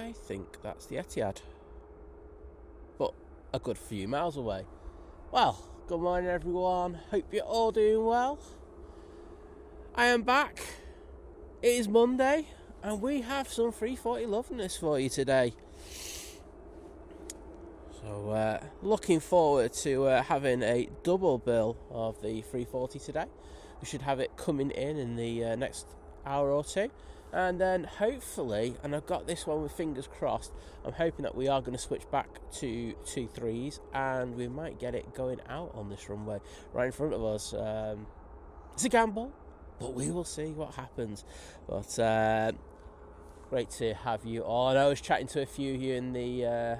I think that's the Etihad, but a good few miles away. Well, good morning everyone, hope you're all doing well. I am back. It is Monday and we have some 340 loveliness for you today. So looking forward to having a double bill of the 340 today. We should have it coming in the next hour or two, and then hopefully, and I've got this one with fingers crossed, I'm hoping that we are going to switch back to 2.3s and we might get it going out on this runway right in front of us. It's a gamble, but we will see what happens. But great to have you on. I was chatting to a few of you in the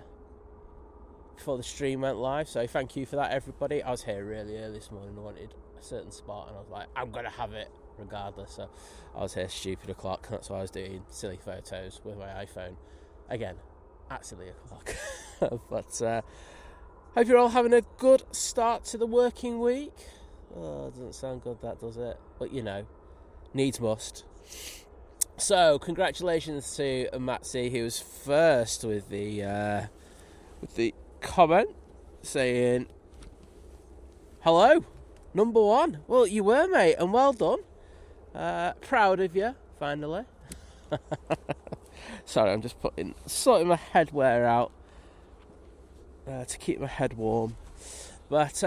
before the stream went live, so thank you for that, everybody. I was here really early this morning. I wanted a certain spot and I was like, I'm gonna have it regardless. So I was here stupid o'clock. That's why I was doing silly photos with my iPhone again at silly o'clock. But hope you're all having a good start to the working week. Oh, it doesn't sound good, that, does it? But you know, needs must. So congratulations to Matt C, who was first with the comment saying hello, number one. Well, you were, mate, and well done. Proud of you, finally. Sorry, I'm just sorting my headwear out to keep my head warm. But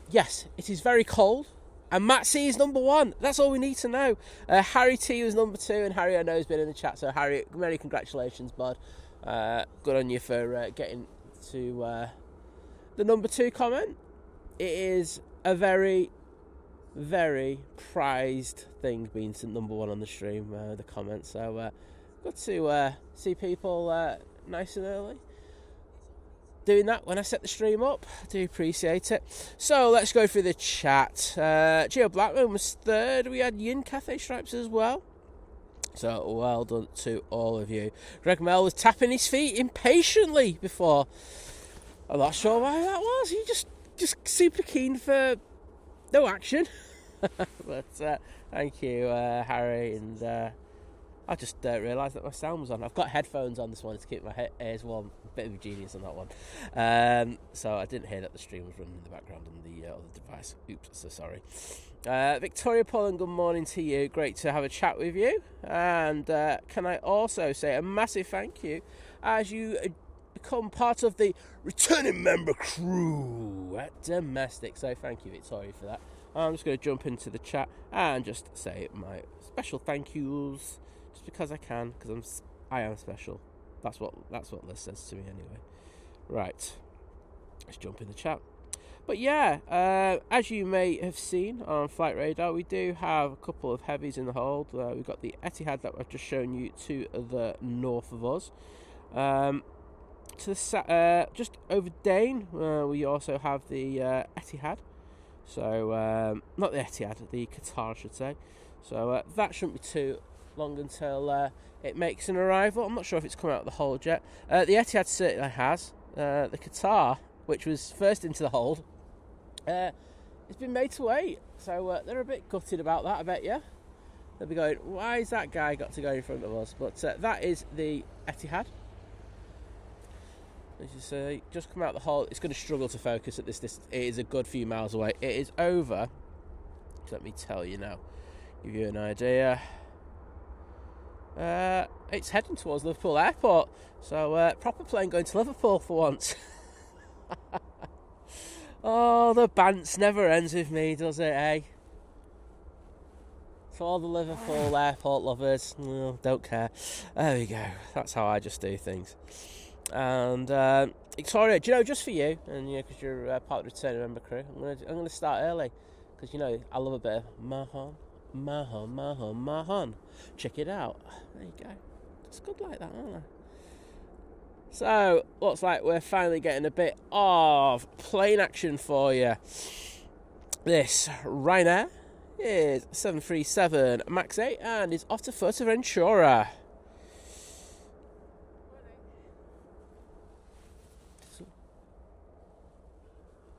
yes, it is very cold, and Matt C is number one. That's all we need to know. Harry T was number two, and Harry I know has been in the chat. So Harry, many congratulations, bud. Good on you for getting to the number two comment. It is a very, very prized thing being number one on the stream, the comments. So good to see people nice and early doing that when I set the stream up. I do appreciate it. So let's go through the chat. Gio Blackman was third. We had Yin Cathay Stripes as well. So well done to all of you. Greg Mel was tapping his feet impatiently before. I'm not sure why that was. He just super keen for no action. But thank you, Harry. And I just realised that my sound was on. I've got headphones on this one to keep my ears warm. A bit of a genius on that one. So I didn't hear that the stream was running in the background on the other device. Oops, so sorry. Victoria Pollen, good morning to you. Great to have a chat with you. And can I also say a massive thank you as you become part of the returning member crew at Domestic. So thank you, Victoria, for that. I'm just going to jump into the chat and just say my special thank yous, just because I can, because I am special. That's what Liz says to me anyway. Right, let's jump in the chat. But yeah, as you may have seen on Flight Radar, we do have a couple of heavies in the hold. We've got the Etihad that I've just shown you to the north of us. To the just over Dane, we also have the Etihad. So not the Etihad, the Qatar, I should say. So that shouldn't be too long until it makes an arrival. I'm not sure if it's come out of the hold yet. The Etihad certainly has. The Qatar, which was first into the hold, it's been made to wait. So they're a bit gutted about that, I bet you. They'll be going, why has that guy got to go in front of us? But that is the Etihad. Just come out the hole. It's going to struggle to focus at this. It is a good few miles away. It is over. Let me tell you now. Give you an idea. It's heading towards Liverpool Airport. So proper plane going to Liverpool for once. Oh, the bants never ends with me, does it, eh? For all the Liverpool Airport lovers, don't care. There we go. That's how I just do things. And Victoria, do you know, just for you, and because you're part of the returning member crew, I'm gonna start early, because I love a bit of Mahan. Check it out. There you go. It's good like that, aren't they? So looks like we're finally getting a bit of plane action for you. This Ryanair is 737 MAX 8 and is off to Fuerteventura.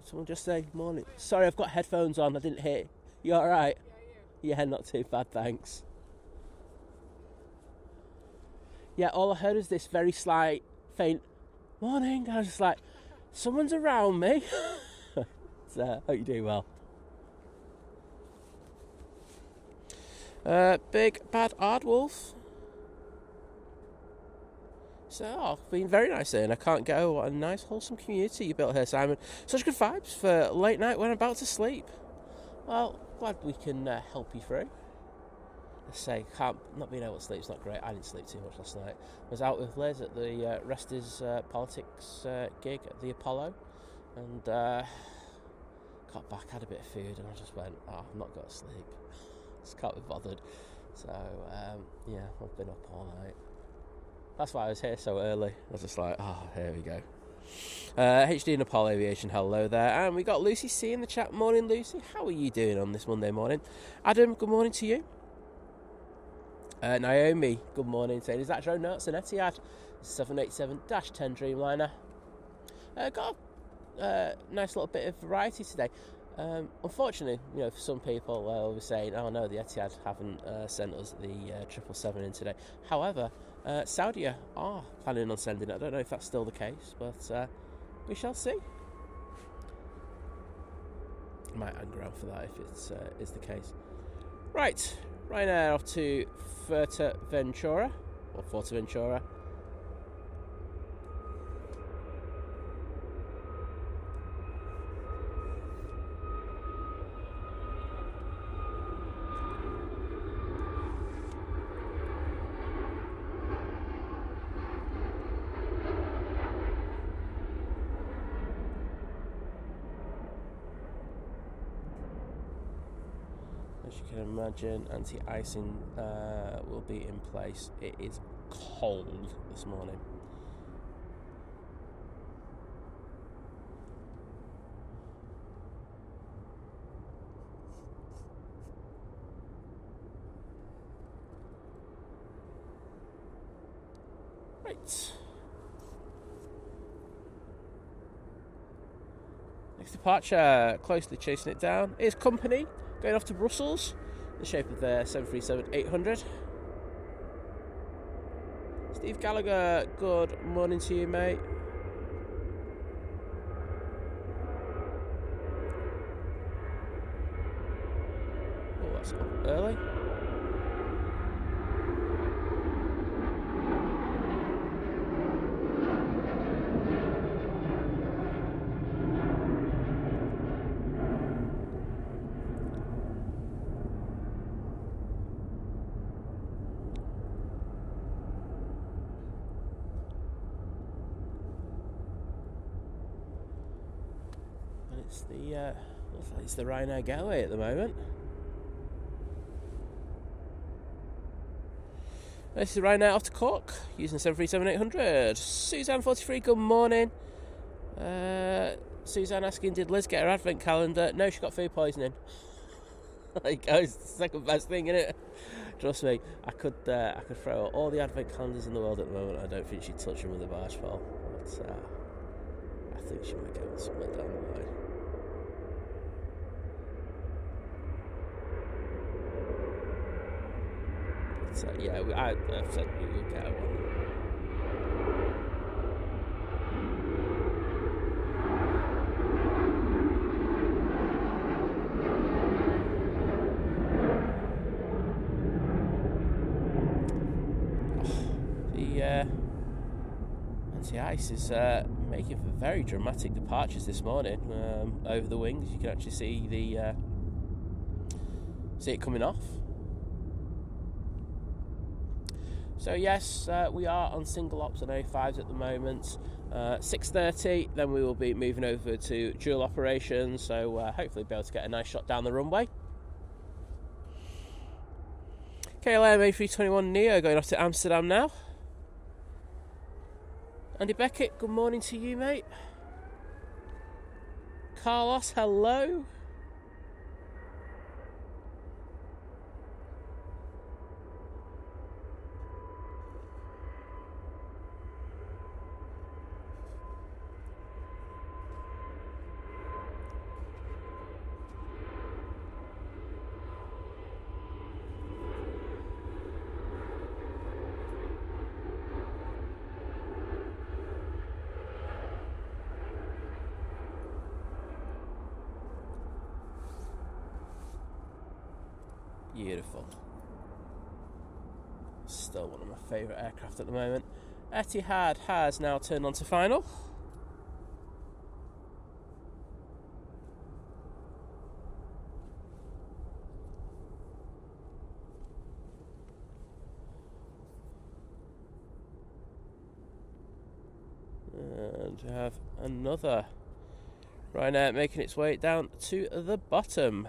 Someone just say morning. Sorry, I've got headphones on. I didn't hear. You all right? Yeah, not too bad, thanks. Yeah, all I heard was this very slight, faint morning. I was just like, someone's around me. So, hope you're doing well. Big Bad Aardwolf. So, been very nice there, and I can't go. What a nice, wholesome community you built here, Simon. Such good vibes for late night when I'm about to sleep. Well, glad we can help you through. I say, not being able to sleep is not great. I didn't sleep too much last night. I was out with Liz at the Rest is Politics gig at the Apollo, and got back, had a bit of food, and I just went, I've not got to sleep. Just can't be bothered. So, yeah, I've been up all night. That's why I was here so early. I was just like, here we go. HD and Apollo Aviation, hello there. And we got Lucy C in the chat. Morning, Lucy. How are you doing on this Monday morning? Adam, good morning to you. Naomi, good morning. Saying, is that Joe Notes and Etihad 787-10 Dreamliner? Got a nice little bit of variety today. Unfortunately, for some people, they'll be saying, oh no, the Etihad haven't sent us the 777 in today. However, Saudia are planning on sending it. I don't know if that's still the case, but we shall see. I might hang around for that if it is the case. Right, Ryanair off to Fuerteventura. As you can imagine, anti-icing will be in place. It is cold this morning. Right. Next departure, closely chasing it down, is company. Going off to Brussels, the shape of their 737-800. Steve Gallagher, good morning to you, mate. Oh, that's up early. Looks like it's the Ryanair getaway at the moment. This is the Ryanair off to Cork using 737-800. Suzanne 43, good morning. Suzanne asking, did Liz get her advent calendar? No, she got food poisoning. Like, it's the second best thing, isn't it? Trust me, I could throw all the advent calendars in the world at the moment. I don't think she'd touch them with a barge pole. But I think she might get one somewhere down the line. So yeah, I've said we will get one. The anti-ice is making for very dramatic departures this morning over the wings. You can actually see it coming off. So yes, we are on single ops on A5s at the moment. 6:30, then we will be moving over to dual operations. So hopefully be able to get a nice shot down the runway. KLM A321 Neo going off to Amsterdam now. Andy Beckett, good morning to you, mate. Carlos, hello. Beautiful. Still one of my favourite aircraft at the moment. Etihad has now turned on to final. And we have another Ryanair making its way down to the bottom.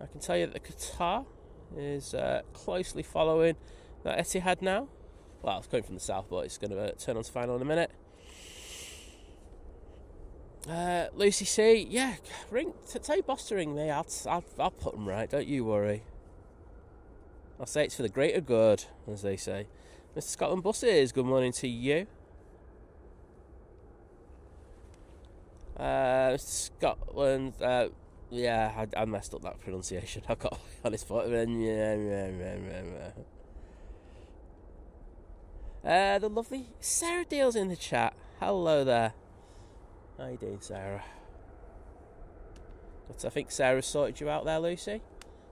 I can tell you that the Qatar is closely following that Etihad now. Well, it's coming from the south, but it's going to turn on to final in a minute. Lucy C, yeah, tell your boss to ring me. I'll put them right. Don't you worry. I'll say it's for the greater good, as they say. Mr. Scotland Buses, good morning to you. Mr. Scotland, yeah, I messed up that pronunciation. I've got on his foot. The lovely Sarah Deal's in the chat. Hello there. How you doing, Sarah? But I think Sarah sorted you out there, Lucy.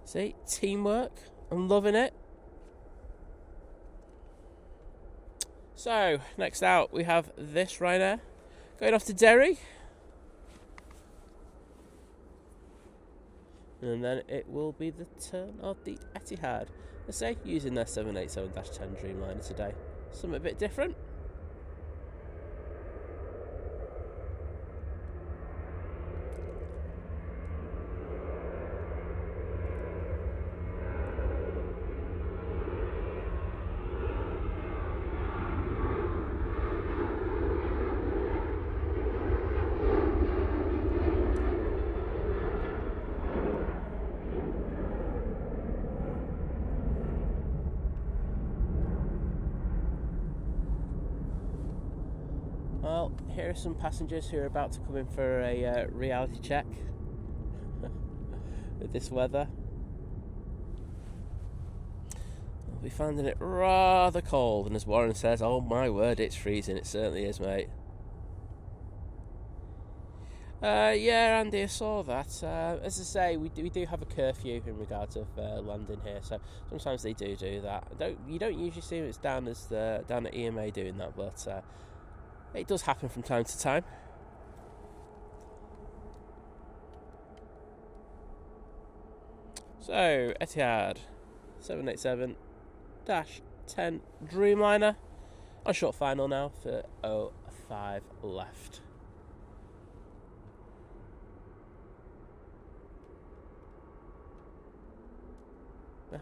See, teamwork. I'm loving it. So, next out, we have this Ryanair going off to Derry. And then it will be the turn of the Etihad. Let's say, using their 787-10 Dreamliner today. Something a bit different. Well, here are some passengers who are about to come in for a reality check with this weather. I'll be finding it rather cold, and as Warren says, oh my word, it's freezing. It certainly is, mate. Yeah, Andy, I saw that. As I say, we do have a curfew in regards of landing here, so sometimes they do that. You don't usually see it's down at EMA doing that, but it does happen from time to time. So, Etihad 787-10 Dreamliner on short final now for 05 left.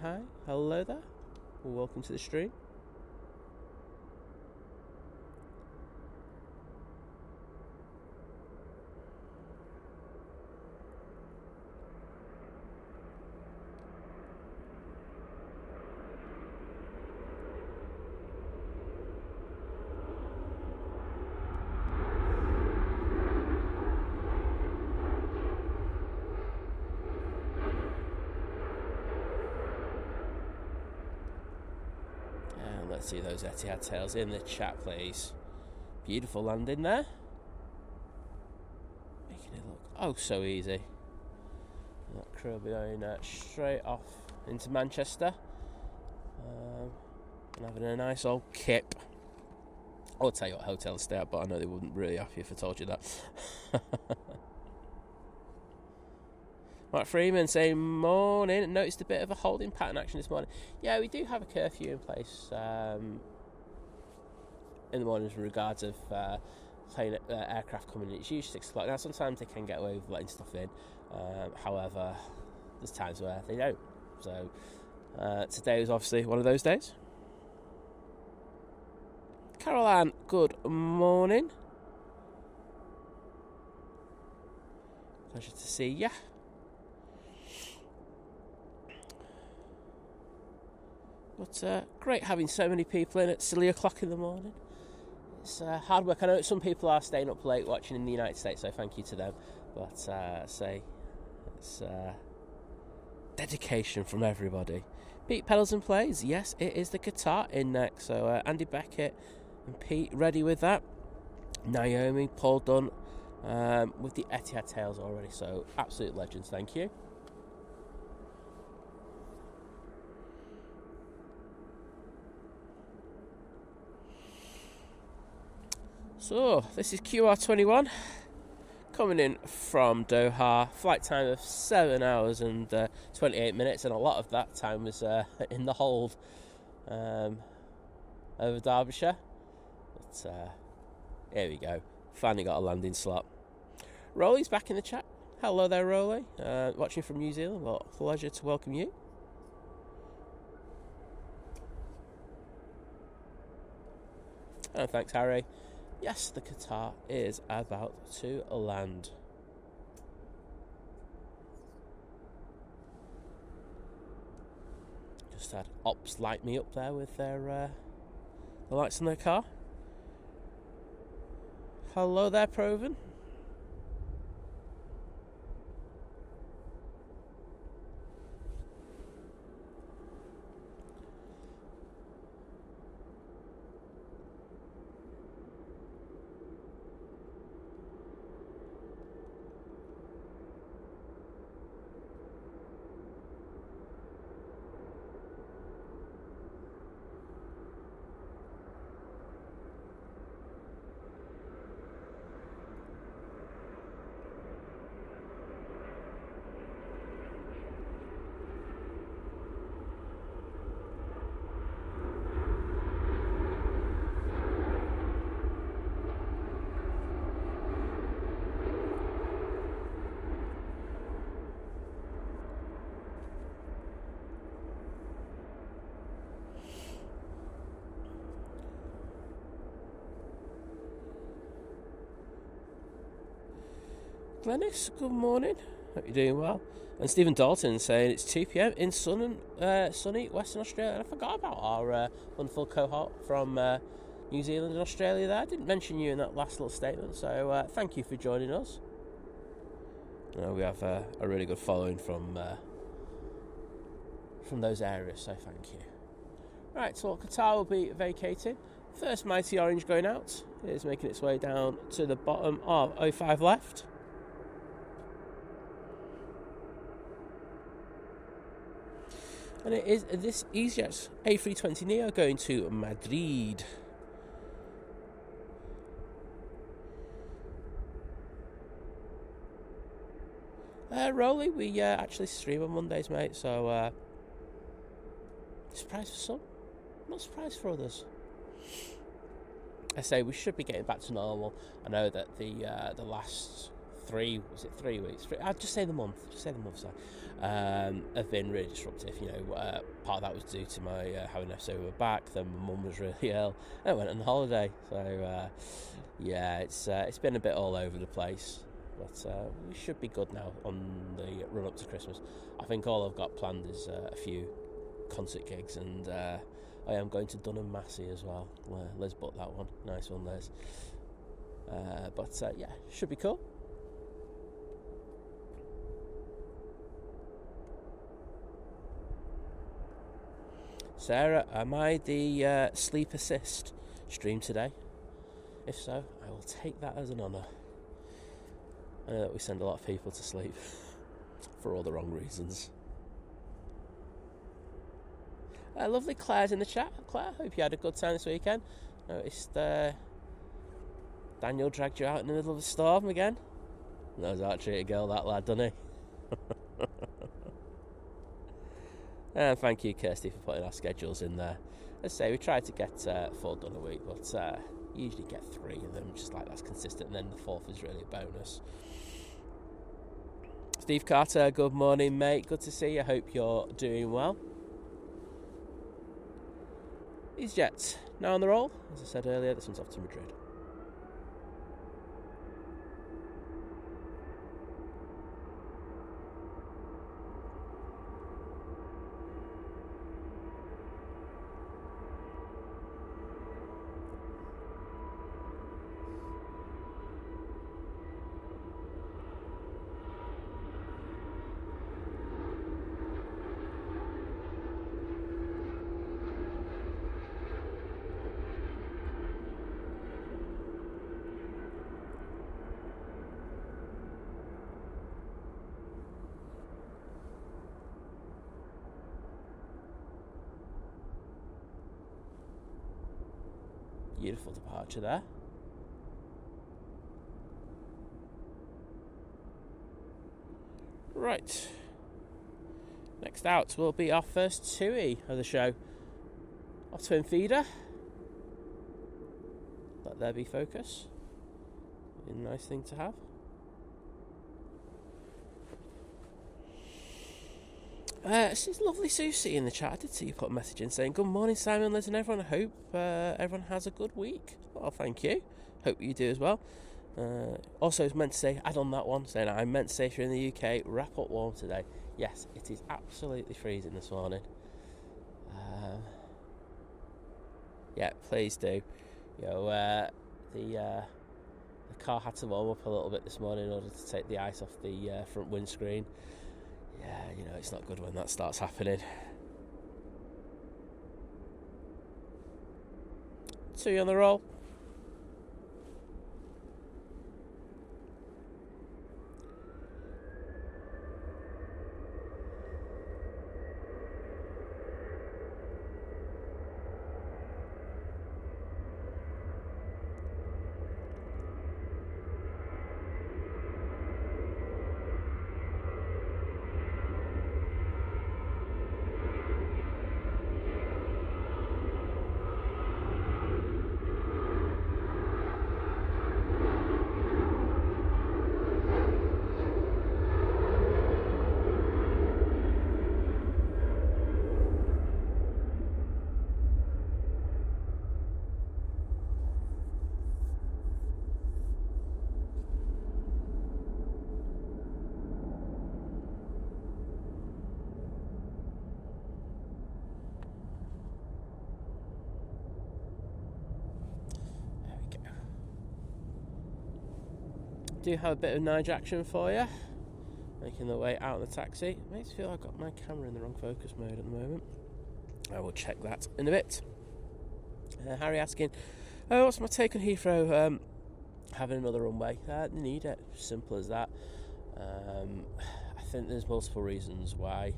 Hi, hello there. Welcome to the stream. Let's see those Etihad tails in the chat, please. Beautiful landing there. Making it look oh so easy. That crew will be going straight off into Manchester. And having a nice old kip. I'll tell you what hotel to stay at, but I know they wouldn't be really happy if I told you that. Mark Freeman saying, morning. Noticed a bit of a holding pattern action this morning. Yeah, we do have a curfew in place in the mornings in regards of plane aircraft coming in. It's usually 6 o'clock. Now, sometimes they can get away with letting stuff in. However, there's times where they don't. So, today was obviously one of those days. Carol Ann, good morning. Pleasure to see ya. But great having so many people in at silly o'clock in the morning. It's hard work. I know some people are staying up late watching in the United States, so thank you to them. But say it's dedication from everybody. Pete Pedals and Plays. Yes, it is the Qatar in next. So Andy Beckett and Pete ready with that. Naomi, Paul Dunn, with the Etihad tails already, so absolute legends, thank you. So, this is QR21, coming in from Doha, flight time of 7 hours and 28 minutes, and a lot of that time was in the hold over Derbyshire. But here we go, finally got a landing slot. Rolly's back in the chat. Hello there, Rolly. Watching from New Zealand. Well, pleasure to welcome you. And thanks, Harry. Yes, the Qatar is about to land. Just had Ops light me up there with their the lights on their car. Hello there, Proven. Glennis, good morning. Hope you're doing well. And Stephen Dalton saying it's 2 p.m. in sunny Western Australia. And I forgot about our wonderful cohort from New Zealand and Australia there. I didn't mention you in that last little statement, so thank you for joining us. We have a really good following from those areas, so thank you. Right, so Qatar will be vacating. First Mighty Orange going out. It is making its way down to the bottom of 05 left. And it is this EasyJet A320neo going to Madrid. Rolly, we actually stream on Mondays, mate, so surprise for some, not surprise for others. I say we should be getting back to normal. I know that the last 3 weeks? I'd just say the month. Sorry. Have been really disruptive. Part of that was due to my having an episode with my back. Then my mum was really ill. And I went on holiday. So it's been a bit all over the place. But we should be good now on the run up to Christmas. I think all I've got planned is a few concert gigs, and I am going to Dunham Massey as well. Liz booked that one. Nice one, Liz. But should be cool. Sarah, am I the sleep assist stream today? If so, I will take that as an honour. I know that we send a lot of people to sleep for all the wrong reasons. Lovely Claire's in the chat. Claire, hope you had a good time this weekend. Noticed Daniel dragged you out in the middle of a storm again. Knows how to treat a girl, that lad, doesn't he? And thank you, Kirsty, for putting our schedules in there. As I say, we try to get 4 done a week, but usually get 3 of them, just like that's consistent, and then the 4th is really a bonus. Steve Carter, good morning, mate. Good to see you. Hope you're doing well. EasyJet, now on the roll. As I said earlier, this one's off to Madrid. Beautiful departure there. Right. Next out will be our first TUI of the show. Our twin feeder. Let there be focus. A nice thing to have. This is lovely Susie in the chat. I did see you put a message in saying, "Good morning, Simon, Liz, and everyone. I hope everyone has a good week." Well, thank you. Hope you do as well. Also, I was meant to say, add on that one, saying I meant to say if you're in the UK, wrap up warm today. Yes, it is absolutely freezing this morning. Yeah, please do. You know, the car had to warm up a little bit this morning in order to take the ice off the front windscreen. Yeah, you know, it's not good when that starts happening. TUI on the roll. Do have a bit of Nige action for you, making the way out of the taxi. Makes me feel I've got my camera in the wrong focus mode at the moment. I will check that in a bit. Harry asking, what's my take on Heathrow having another runway? They need it, simple as that. I think there's multiple reasons why.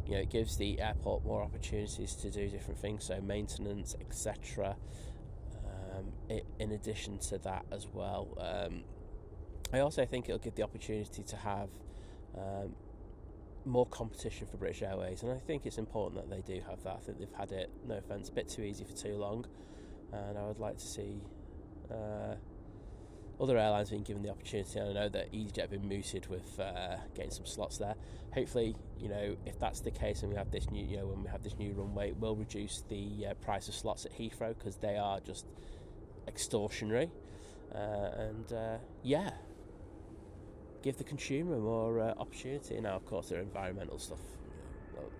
You know, it gives the airport more opportunities to do different things, so maintenance, etc. In addition to that as well, I also think it'll give the opportunity to have more competition for British Airways, and I think it's important that they do have that. I think they've had it, no offence, a bit too easy for too long, and I would like to see other airlines being given the opportunity. And I know that EasyJet have been mooted with getting some slots there. Hopefully, you know, if that's the case and we have this new, you know, when we have this new runway, it will reduce the price of slots at Heathrow, because they are just extortionary, yeah, give the consumer more opportunity. Now, of course, there are environmental stuff. Well,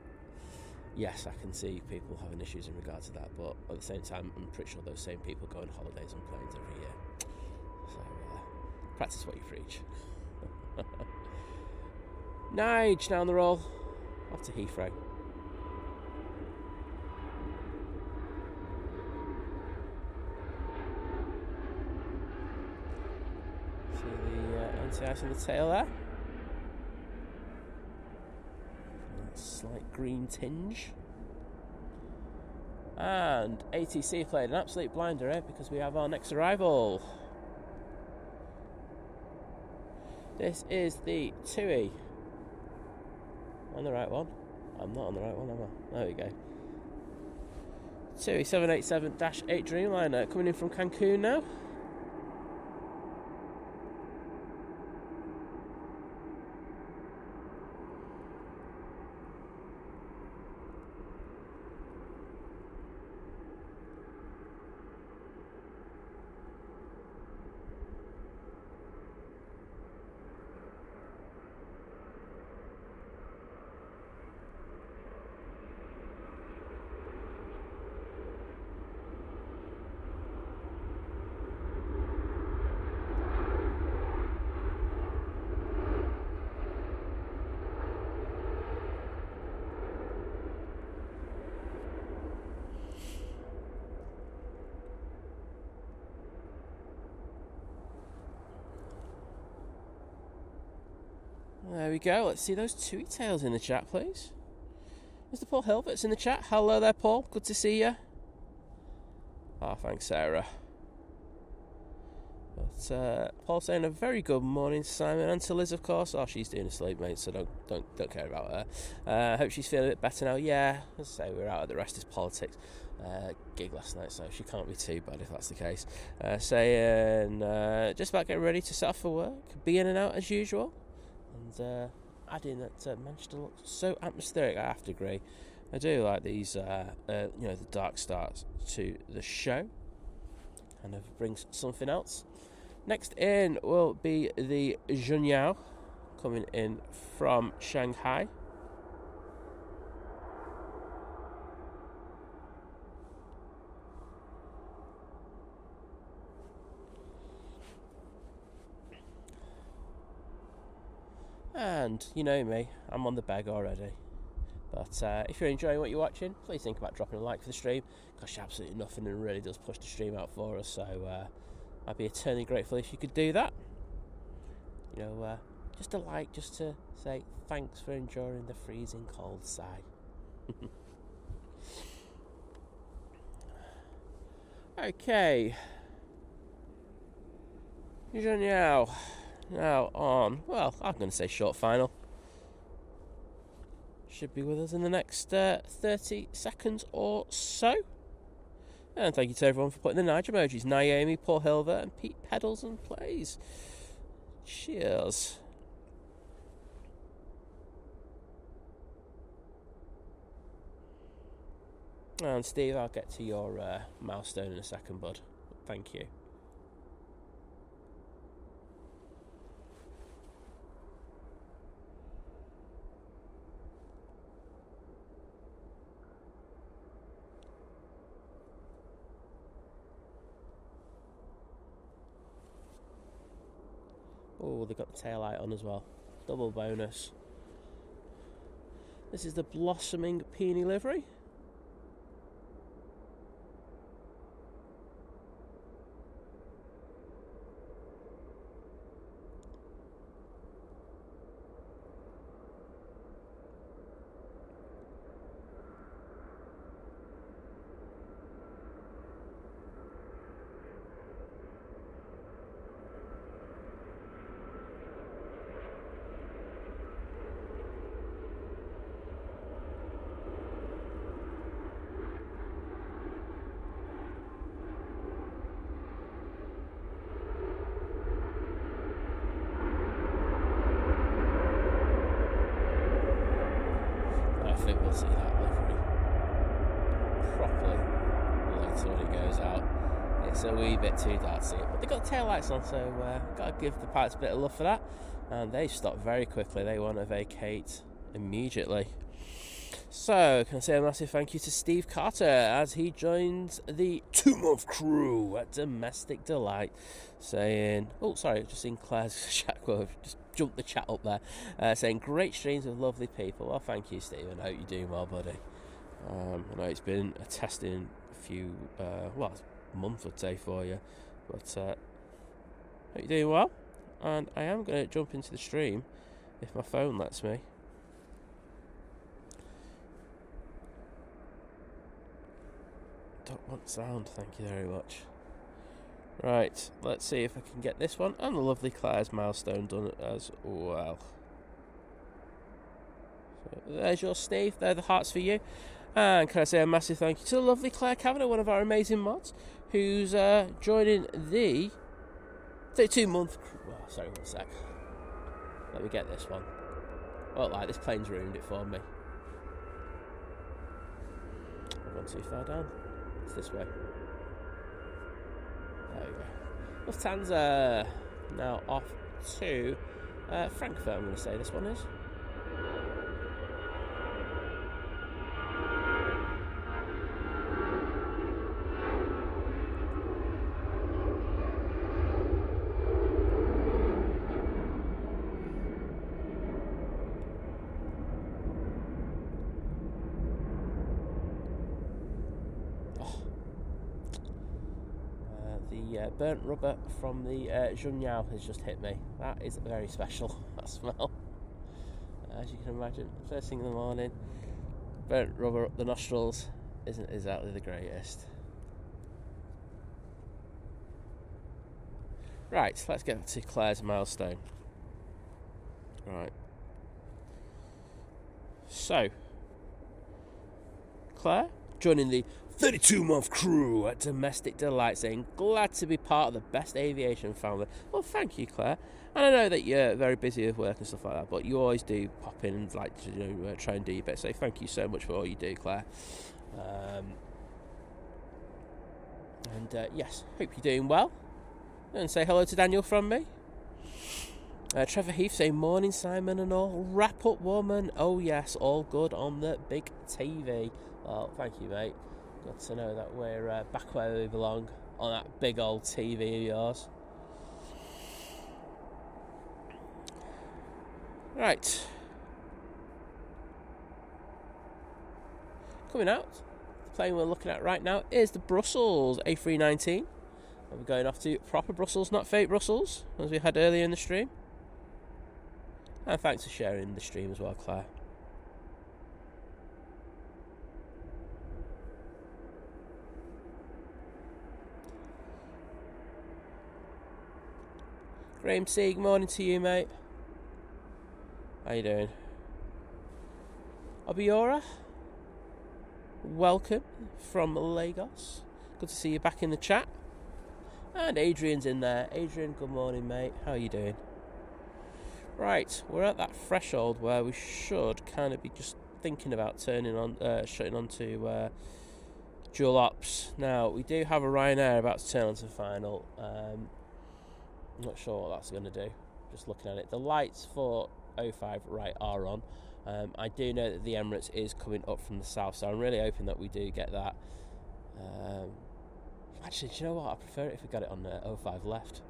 yes, I can see people having issues in regard to that, but at the same time, I'm pretty sure those same people go on holidays on planes every year. So, practice what you preach. Nige now on the roll, off to Heathrow. Anti-ice on the tail there. Slight green tinge. And ATC played an absolute blinder here, because we have our next arrival. This is the TUI. On the right one? I'm not on the right one, am I? There we go. TUI 787-8 Dreamliner coming in from Cancun now. There we go. Let's see those TUI tails in the chat, please. Mr. Paul Hilbert's in the chat. Hello there, Paul. Good to see you. Ah, thanks, Sarah. But Paul saying a very good morning to Simon and to Liz, of course. Oh, she's doing asleep, mate, so don't care about her. Hope she's feeling a bit better now. Yeah, as I say, we're out of the rest is politics gig last night, so she can't be too bad if that's the case. Saying just about getting ready to set off for work, be in and out as usual, and adding that Manchester looks so atmospheric. I have to agree. I do like these, the dark starts to the show. Kind of brings something else. Next in will be the Junyao, coming in from Shanghai. And you know me, I'm on the beg already. But if you're enjoying what you're watching, please think about dropping a like for the stream. It costs you absolutely nothing and really does push the stream out for us. So I'd be eternally grateful if you could do that. You know, just a like, just to say thanks for enduring the freezing cold side. Okay. Now on, well, I'm going to say short final. Should be with us in the next 30 seconds or so. And thank you to everyone for putting the Nigel emojis. Naomi, Paul Hilver, and Pete Pedals and Plays. Cheers. And Steve, I'll get to your milestone in a second, bud. Thank you. Oh, they've got the tail light on as well. Double bonus. This is the blossoming peony livery. I think we'll see that livery properly later when it goes out. It's a wee bit too dark to see it, but they've got tail lights on, so got to give the pilots a bit of love for that. And they stopped very quickly. They want to vacate immediately. So, can I say a massive thank you to Steve Carter as he joins the 2-month crew at Domestic Delight, saying, oh, sorry, just in Claire's chat, just jumped the chat up there, saying, great streams with lovely people. Well, thank you, Stephen. I hope you're doing well, buddy. I know it's been a testing few, month, I'd say, for you, but hope you're doing well. And I am going to jump into the stream if my phone lets me. Don't want sound, thank you very much. Right, let's see if I can get this one and the lovely Claire's milestone done as well. So there's your Steve, they're the hearts for you. And can I say a massive thank you to the lovely Claire Kavanagh, one of our amazing mods, who's joining the 32-month. Well, sorry, 1 sec. Let me get this one. Oh, like this plane's ruined it for me. I've gone too far down. It's this way. There we go. Lufthansa now off to Frankfurt, I'm going to say this one is. Burnt rubber from the Junyao has just hit me. That is very special, that smell. As you can imagine, first thing in the morning, burnt rubber up the nostrils isn't exactly the greatest. Right, let's get to Claire's milestone. Right. So, Claire, joining the 32-month crew at Domestic Delight, saying, glad to be part of the best aviation family. Well, thank you, Claire. And I know that you're very busy with work and stuff like that, but you always do pop in and like to try and do your bit. So thank you so much for all you do, Claire. Yes, hope you're doing well. And say hello to Daniel from me. Trevor Heath saying, morning Simon and all. Wrap up woman. Oh yes, all good on the big TV. Well, thank you, mate. Good to know that we're back where we belong on that big old TV of yours. Right. Coming out, the plane we're looking at right now is the Brussels A319. We're going off to proper Brussels, not fake Brussels, as we had earlier in the stream. And thanks for sharing the stream as well, Claire. Graham C, good morning to you, mate. How you doing? Obiora, welcome from Lagos. Good to see you back in the chat. And Adrian's in there. Adrian, good morning, mate. How are you doing? Right, we're at that threshold where we should kind of be just thinking about shutting on to dual ops. Now, we do have a Ryanair about to turn on to final. I'm not sure what that's going to do. Just looking at it. The lights for 05 right are on. I do know that the Emirates is coming up from the south, so I'm really hoping that we do get that. Actually, do you know what? I prefer it if we got it on 05 left.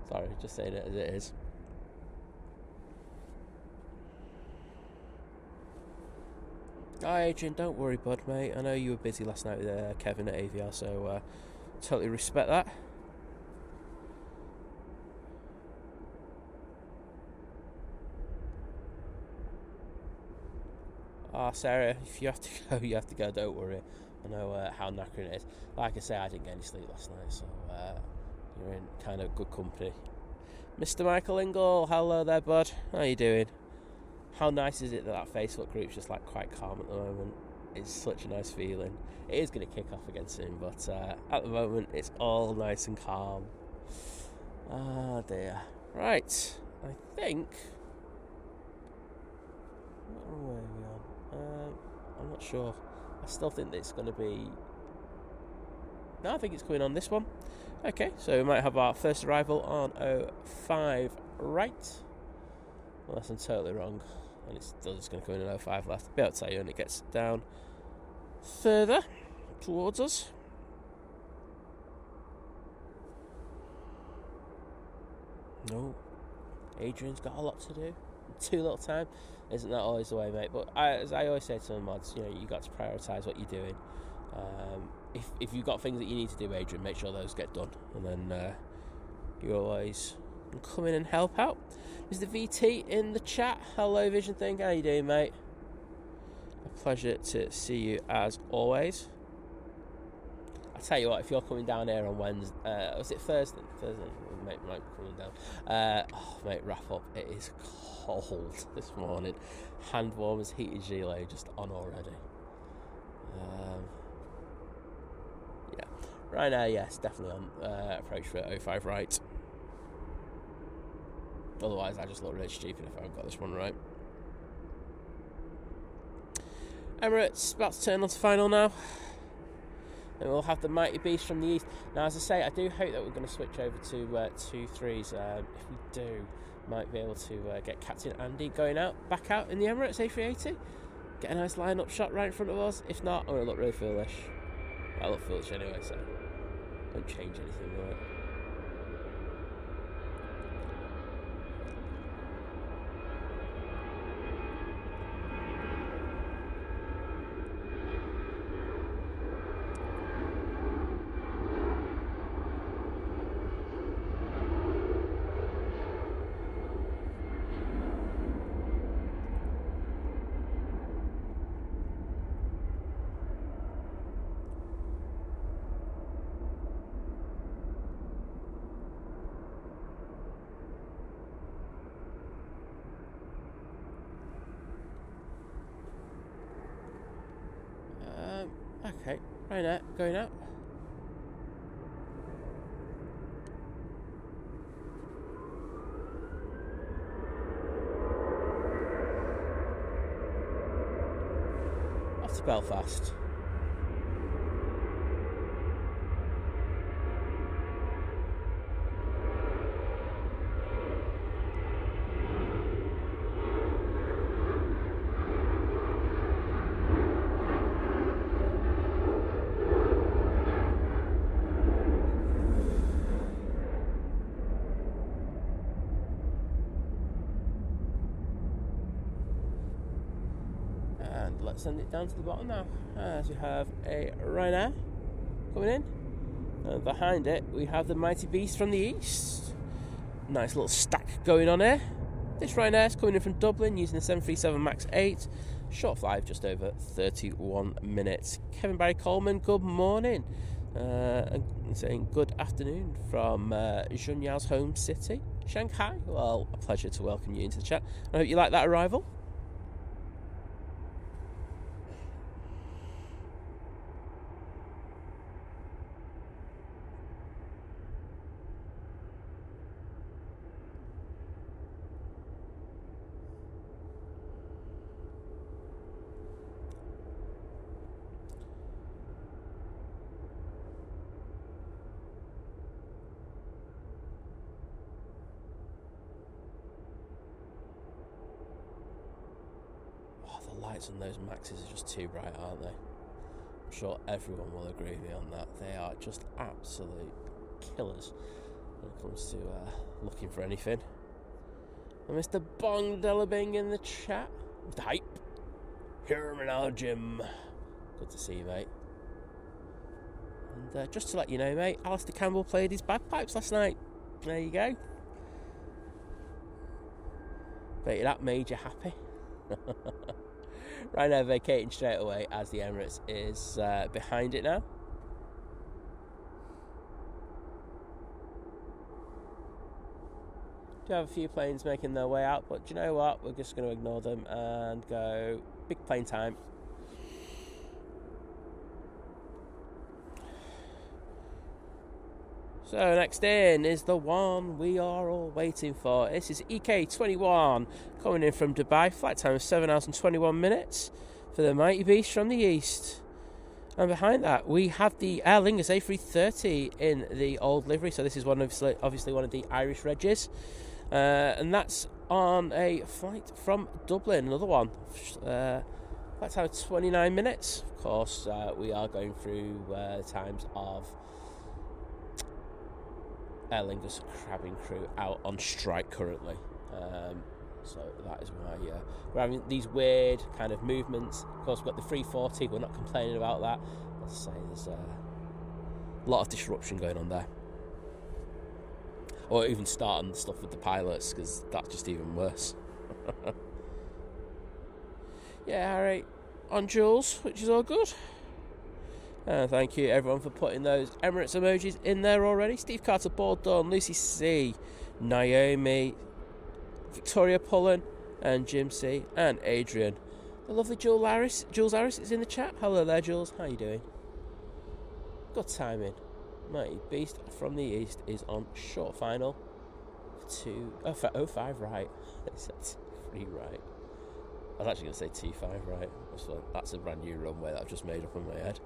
Sorry, just saying it as it is. Hi Adrian, don't worry bud, mate. I know you were busy last night with Kevin at AVR, so totally respect that. Sarah, if you have to go, you have to go, don't worry. I know how knackering it is. Like I say, I didn't get any sleep last night, so you're in kind of good company. Mr. Michael Ingle, hello there, bud. How you doing? How nice is it that Facebook group's just like quite calm at the moment? It's such a nice feeling. It is going to kick off again soon, but at the moment it's all nice and calm. Ah dear. Right, I think. What runway are we on? I'm not sure. I still think that it's going to be. No, I think it's coming on this one. Okay, so we might have our first arrival on 05 right. Unless I'm totally wrong. And it's still just going to come in 05 left. I'll be able to tell you when it gets down further towards us. No. Adrian's got a lot to do. Too little time. Isn't that always the way, mate? But as I always say to the mods, you got to prioritise what you're doing. If you've got things that you need to do, Adrian, make sure those get done. And then you always come in and help out. There's the VT in the chat. Hello, Vision Thing. How you doing, mate? A pleasure to see you as always. I tell you what, if you're coming down here on Wednesday, was it Thursday? Mate might be coming down. Mate, wrap up. It is cold this morning. Hand warmers, heated gilet, just on already. Yeah, Ryanair, yes, definitely on approach for 05 right. Otherwise, I just look really stupid if I haven't got this one right. Emirates about to turn on to final now. And we'll have the Mighty Beast from the east. Now, as I say, I do hope that we're going to switch over to 2-3s. If we do, might be able to get Captain Andy back out in the Emirates A380. Get a nice line-up shot right in front of us. If not, I'm going to look really foolish. I look foolish anyway, so don't change anything, right? Okay, Ryanair going out. Off to Belfast. Let's send it down to the bottom now, as we have a Ryanair coming in, and behind it we have the mighty beast from the east. Nice little stack going on here. This Ryanair is coming in from Dublin using the 737 MAX 8, short flight, just over 31 minutes. Kevin Barry Coleman, good morning, and saying good afternoon from Junyao's home city, Shanghai. Well, a pleasure to welcome you into the chat. I hope you like that arrival. The lights on those Maxes are just too bright, aren't they? I'm sure everyone will agree with me on that. They are just absolute killers when it comes to looking for anything. And Mr. Bong Delabing in the chat with the hype. Here we now, Jim. Good to see you, mate. And just to let you know, mate, Alistair Campbell played his bagpipes last night. There you go. Bet that made you happy. Ryanair vacating straight away as the Emirates is behind it now. Do have a few planes making their way out, but do you know what? We're just going to ignore them and go big plane time. So next in is the one we are all waiting for. This is EK21 coming in from Dubai. Flight time of 7 hours and 21 minutes for the mighty beast from the east. And behind that we have the Aer Lingus A330 in the old livery. So this is obviously one of the Irish regs. And that's on a flight from Dublin. Another one. Flight time of 29 minutes. Of course, we are going through the times of Aer Lingus cabin crew out on strike currently, so that is why we're having these weird kind of movements. Of course, we've got the 340, we're not complaining about that. Let's say there's a lot of disruption going on there, or even starting stuff with the pilots, because that's just even worse. Yeah, alright, on Jules, which is all good. Thank you everyone for putting those Emirates emojis in there already. Steve Carter, Board Dawn, Lucy C, Naomi, Victoria Pullen, and Jim C, and Adrian. The lovely Jules Harris is in the chat. Hello there, Jules. How you doing? Good timing. Mighty Beast from the East is on short final for 05 right. It said 3 right. I was actually going to say T5 right. So that's a brand new runway that I've just made up in my head.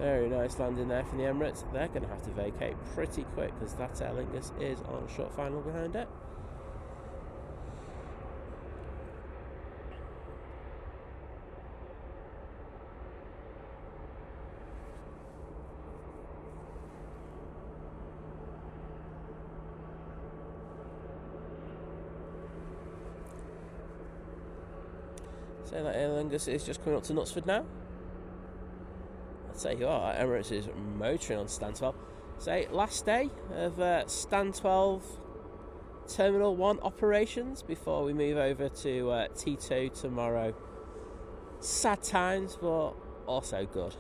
Very nice landing there from the Emirates. They're going to have to vacate pretty quick because that Aer Lingus is on a short final behind it. So that Aer Lingus is just coming up to Knutsford now. I'll tell you what, Emirates is motoring on stand 12. So last day of stand 12 Terminal 1 operations before we move over to T2 tomorrow. Sad times, but also good.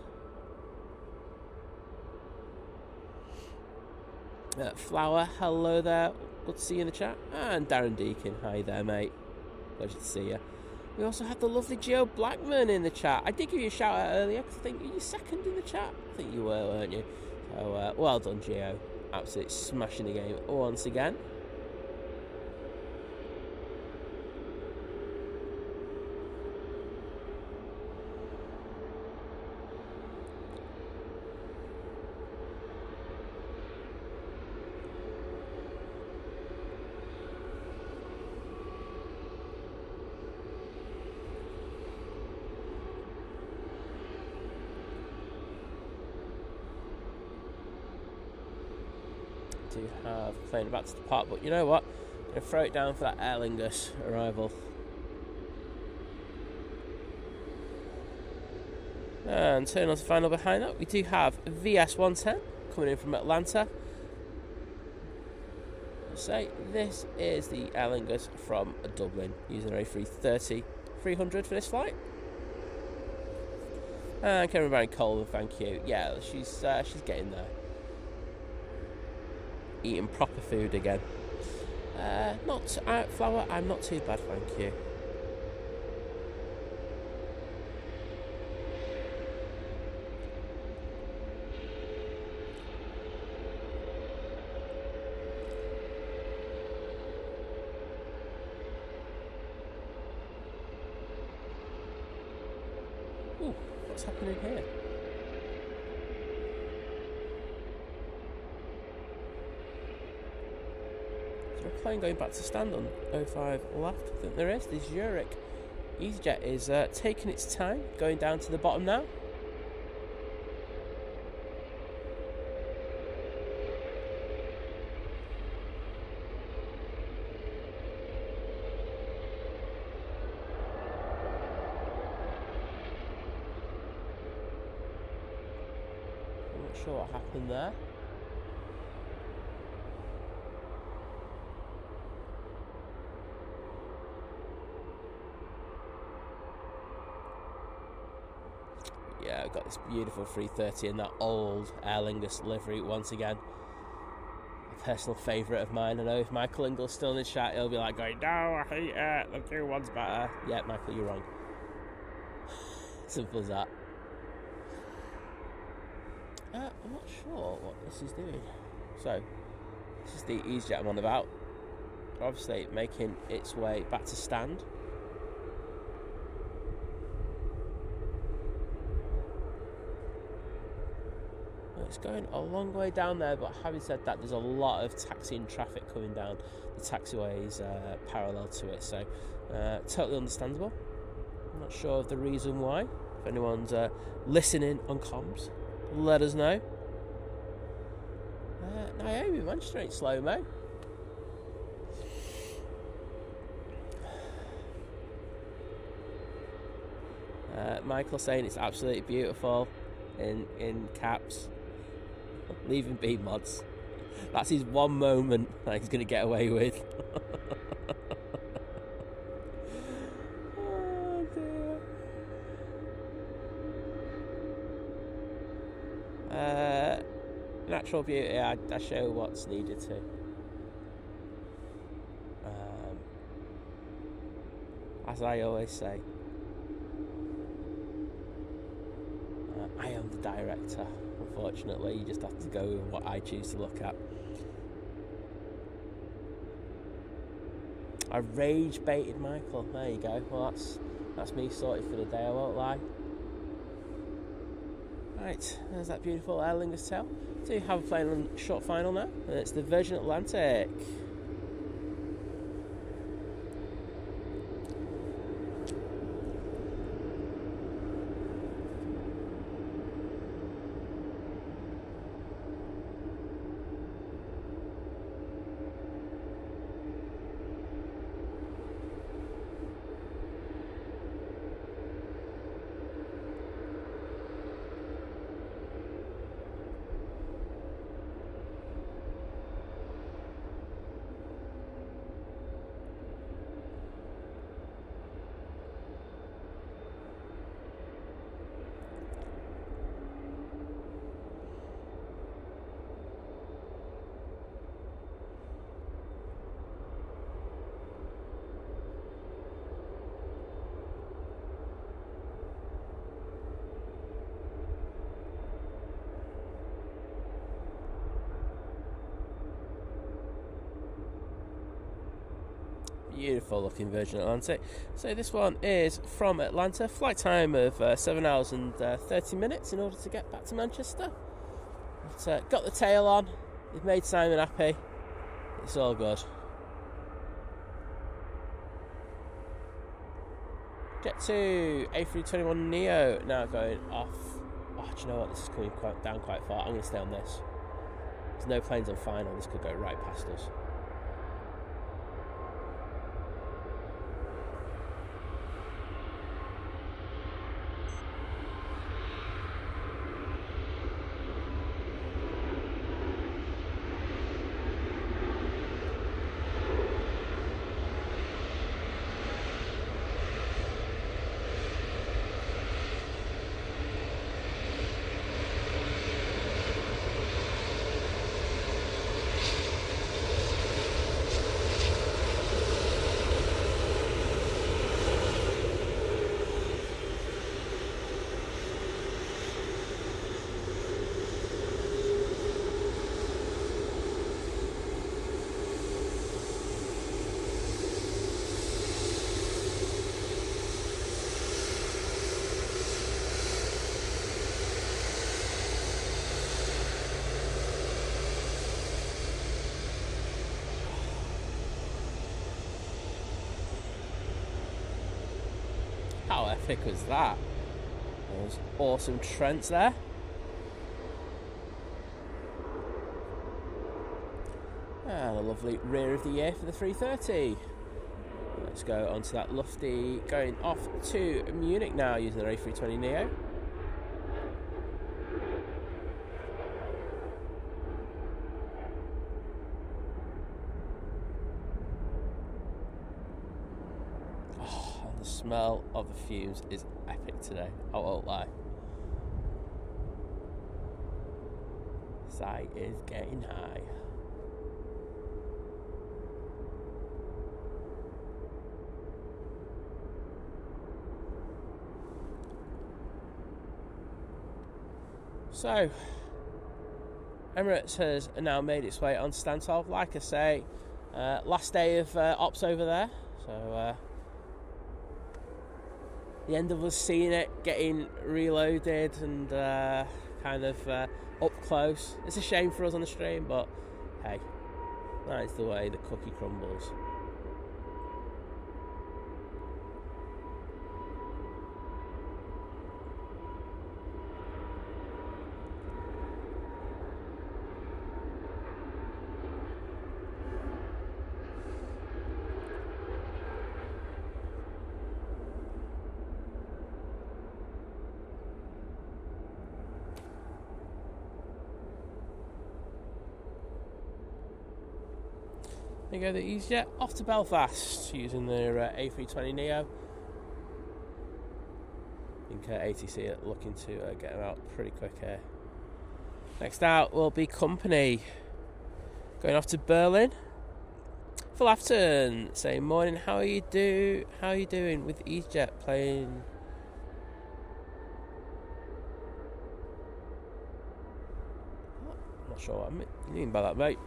Flower, hello there. Good to see you in the chat. And Darren Deakin, hi there, mate. Pleasure to see you. We also had the lovely Gio Blackman in the chat. I did give you a shout out earlier because I think you were second in the chat. I think you were, weren't you? So well done, Gio. Absolutely smashing the game once again. Do have plane about to depart, but you know what? I'm going to throw it down for that Aer Lingus arrival. And turn on to final behind that, we do have VS110 coming in from Atlanta. I'll say this is the Aer Lingus from Dublin, using an A330-300 for this flight. And Karen Barry Cole, thank you. Yeah, she's getting there. Eating proper food again. Not Flower, I'm not too bad, thank you. Ooh, what's happening here? Plane going back to stand on 05 left. I think there is. The Zurich EasyJet is taking its time, going down to the bottom now. I'm not sure what happened there. Yeah, I've got this beautiful 330 in that old Aer Lingus livery once again. A personal favourite of mine. I know if Michael Ingle's still in the chat, he'll be like going, no, I hate it, the new one's better. Yeah, Michael, you're wrong. Simple as that. I'm not sure what this is doing. So, this is the EasyJet I'm on about. Obviously making its way back to stand. It's going a long way down there, but having said that, there's a lot of taxiing traffic coming down the taxiways parallel to it, so totally understandable. I'm not sure of the reason why. If anyone's listening on comms, let us know. Naomi, Manchester ain't slow-mo. Michael saying it's absolutely beautiful in caps. Leaving B mods. That's his one moment that he's going to get away with. Oh dear. Natural beauty, I show what's needed to. As I always say, I am the director. Unfortunately, you just have to go with what I choose to look at. I rage baited Michael. There you go. Well, that's me sorted for the day. I won't lie. Right, there's that beautiful Aer Lingus tail. Do have a plane on short final now, and it's the Virgin Atlantic. Beautiful looking Virgin Atlantic. So this one is from Atlanta, flight time of 7 hours and 30 minutes in order to get back to Manchester. But, got the tail on, they've made Simon happy, it's all good. Jet2 A321neo now going off. Oh, do you know what, this is coming down quite far. I'm going to stay on this. There's no planes on final, this could go right past us. How epic was that? Those awesome Trents there. And a lovely rear of the year for the 330. Let's go onto that lofty, going off to Munich now using the A320neo. The smell of the fumes is epic today, I won't lie. Sight is getting high. So, Emirates has now made its way on Stansted, like I say, last day of ops over there, so the end of us seeing it getting reloaded and kind of up close. It's a shame for us on the stream, but hey, that is the way the cookie crumbles. There you go, the EasyJet off to Belfast using their A320neo. I think ATC are looking to get them out pretty quick here. Next out will be company going off to Berlin. Phil Afton saying, morning, how are you doing with EasyJet playing? I'm not sure what you mean by that, mate.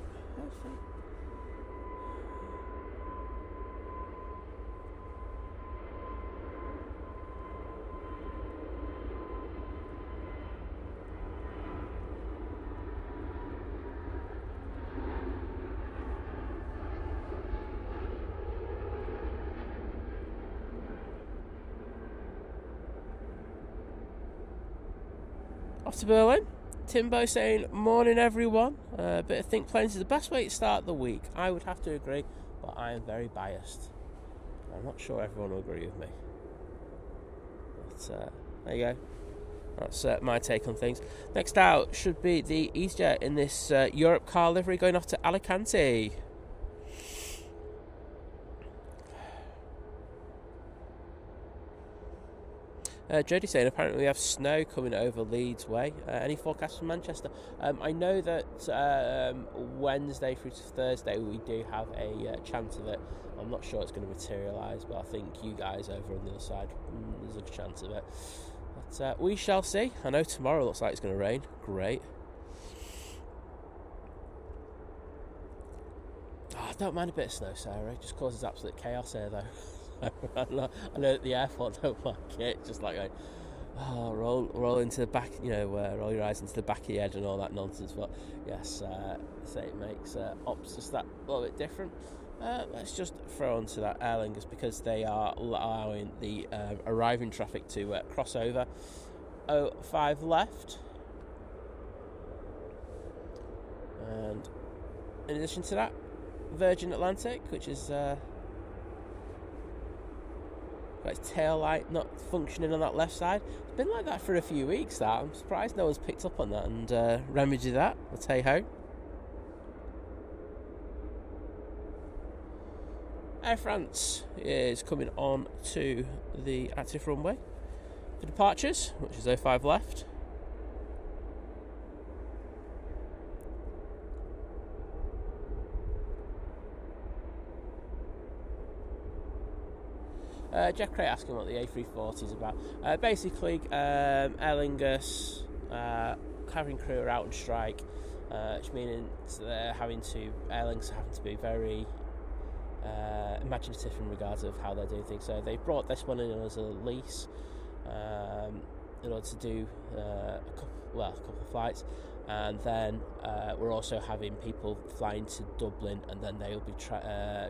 Off to Berlin. Timbo saying, morning everyone. A bit of think planes is the best way to start the week. I would have to agree, but I am very biased. I'm not sure everyone will agree with me. But there you go. That's my take on things. Next out should be the EasyJet in this Europe car livery going off to Alicante. Jodie saying apparently we have snow coming over Leeds way. Any forecast from Manchester? I know that Wednesday through to Thursday we do have a chance of it. I'm not sure it's going to materialise, but I think you guys over on the other side, there's a chance of it. But we shall see. I know tomorrow looks like it's going to rain. Great. Oh, I don't mind a bit of snow, Sarah. It just causes absolute chaos here, though. I know at the airport don't like it. Just like going, roll into the back, roll your eyes into the back of your head and all that nonsense. But yes, say it makes ops just that little bit different. Let's just throw onto that Aer Lingus because they are allowing the arriving traffic to cross over. 05 left, and in addition to that, Virgin Atlantic, which is got its tail light not functioning on that left side. It's been like that for a few weeks. That I'm surprised no one's picked up on that and remedied that. But hey ho. Air France is coming on to the active runway for departures, which is 05 left. Jeff Cray asking what the A340 is about. Basically, Aer Lingus cabin crew are out on strike, which means Aer Lingus are having to be very imaginative in regards of how they're doing things. So they brought this one in as a lease in order to do a couple of flights, and then we're also having people flying to Dublin, and then they'll be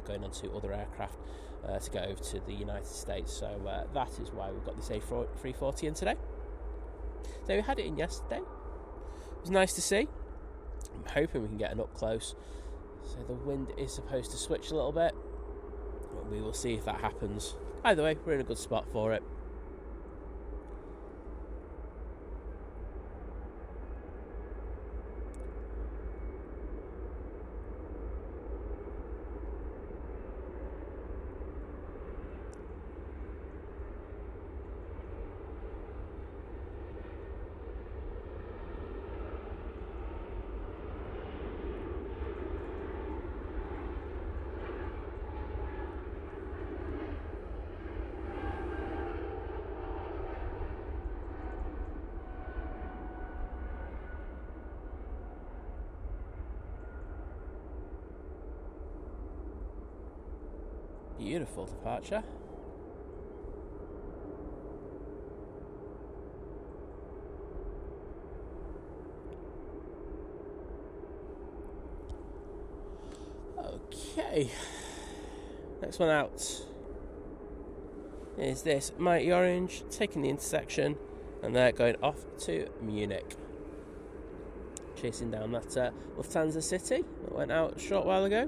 going on to other aircraft to go over to the United States. So that is why we've got this A340 in today. So we had it in yesterday. It was nice to see. I'm hoping we can get an up close. So the wind is supposed to switch a little bit. We will see if that happens. Either way, we're in a good spot for it. Beautiful departure. Okay, next one out is this Mighty Orange taking the intersection, and they're going off to Munich, chasing down that Lufthansa City that went out a short while ago.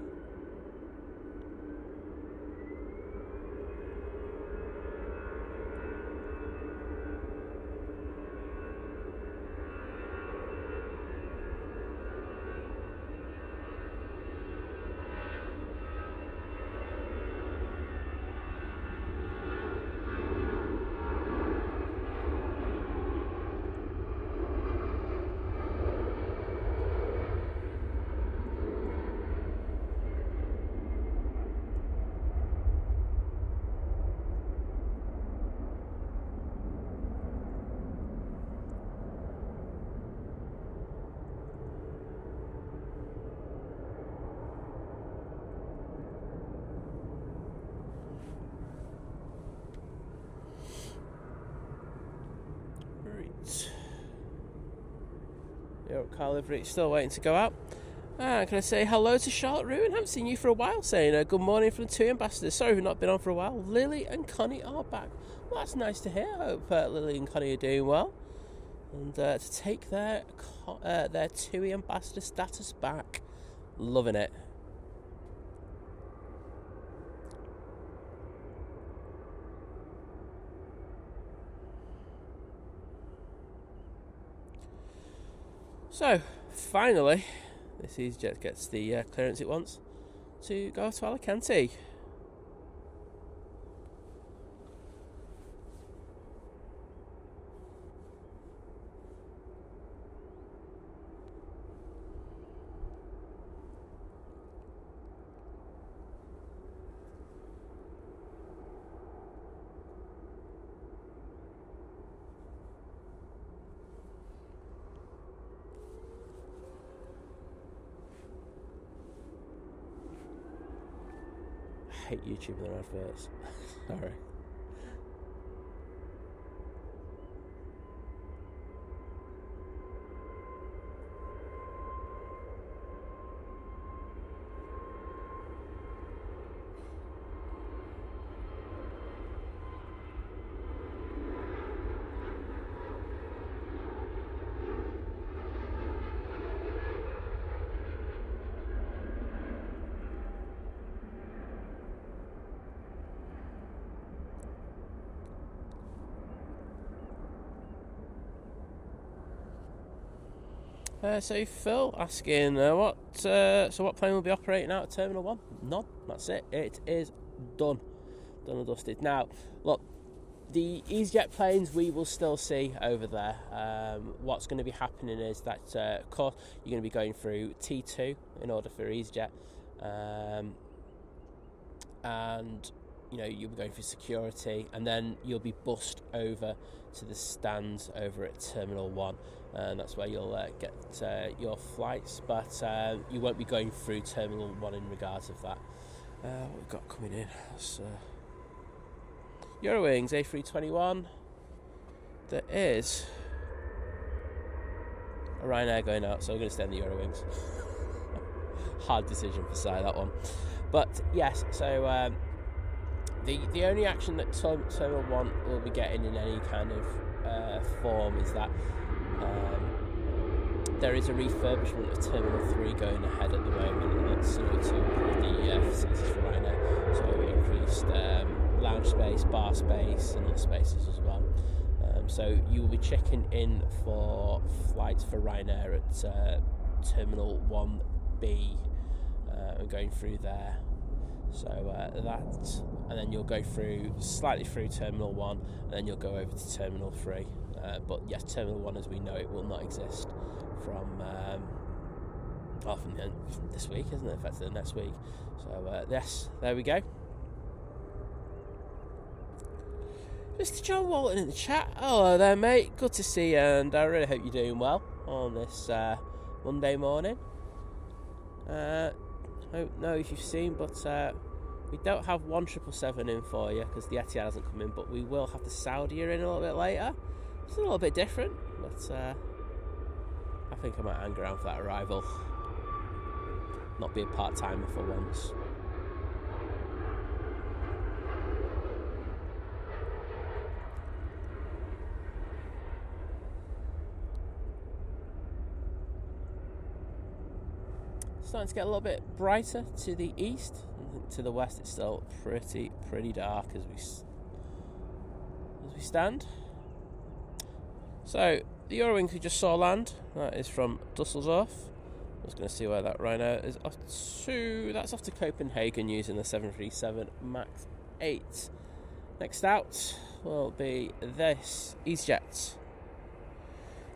Europe car livery still waiting to go out. Can I say hello to Charlotte Ruin? Haven't seen you for a while. Saying good morning from the TUI ambassadors. Sorry we've not been on for a while. Lily and Connie are back. Well, that's nice to hear. I hope Lily and Connie are doing well. and to take their TUI ambassador status back. Loving it. So, finally, this EasyJet gets the clearance it wants to go to Alicante. I hate YouTube and their adverts. Sorry. So Phil asking what plane will be operating out of Terminal 1? None. That's it. It is done and dusted. Now, look, the EasyJet planes we will still see over there. What's going to be happening is that, of course, you're going to be going through T2 in order for EasyJet, and you'll be going through security, and then you'll be bussed over to the stands over at Terminal 1, and that's where you'll get your flights, but you won't be going through Terminal 1 in regards of that. What we've got coming in, Eurowings A321. There is a Ryanair going out, so we're going to stay on the Eurowings. Hard decision for Si, that one. But yes, so the only action that Terminal 1 will be getting in any kind of form is that there is a refurbishment of Terminal 3 going ahead at the moment, and that's to the facilities for Ryanair, so increased lounge space, bar space, and other spaces as well. So you will be checking in for flights for Ryanair at Terminal 1B and going through there. So that, and then you'll go slightly through Terminal 1, and then you'll go over to Terminal 3. But yes, Terminal 1 as we know it will not exist from this week, isn't it? Effectively next week. So yes, there we go. Mr. John Walton in the chat. Hello there, mate. Good to see you, and I really hope you're doing well on this Monday morning. I don't know if you've seen, but we don't have 1777 in for you because the Etihad hasn't come in, but we will have the Saudia in a little bit later. It's a little bit different, but I think I might hang around for that arrival. Not be a part-timer for once. Starting to get a little bit brighter to the east. To the west it's still pretty dark as we stand. So the Eurowings we just saw land, that is from Dusseldorf. I was going to see where that Ryanair is off to. That's off to Copenhagen using the 737 MAX 8. Next out will be this EasyJet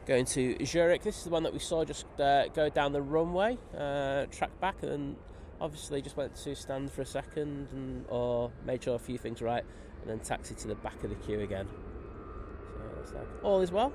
going to Zurich. This is the one that we saw just go down the runway, track back, and then obviously just went to stand for a second or made sure a few things right, and then taxied to the back of the queue again. So that's that. All is well.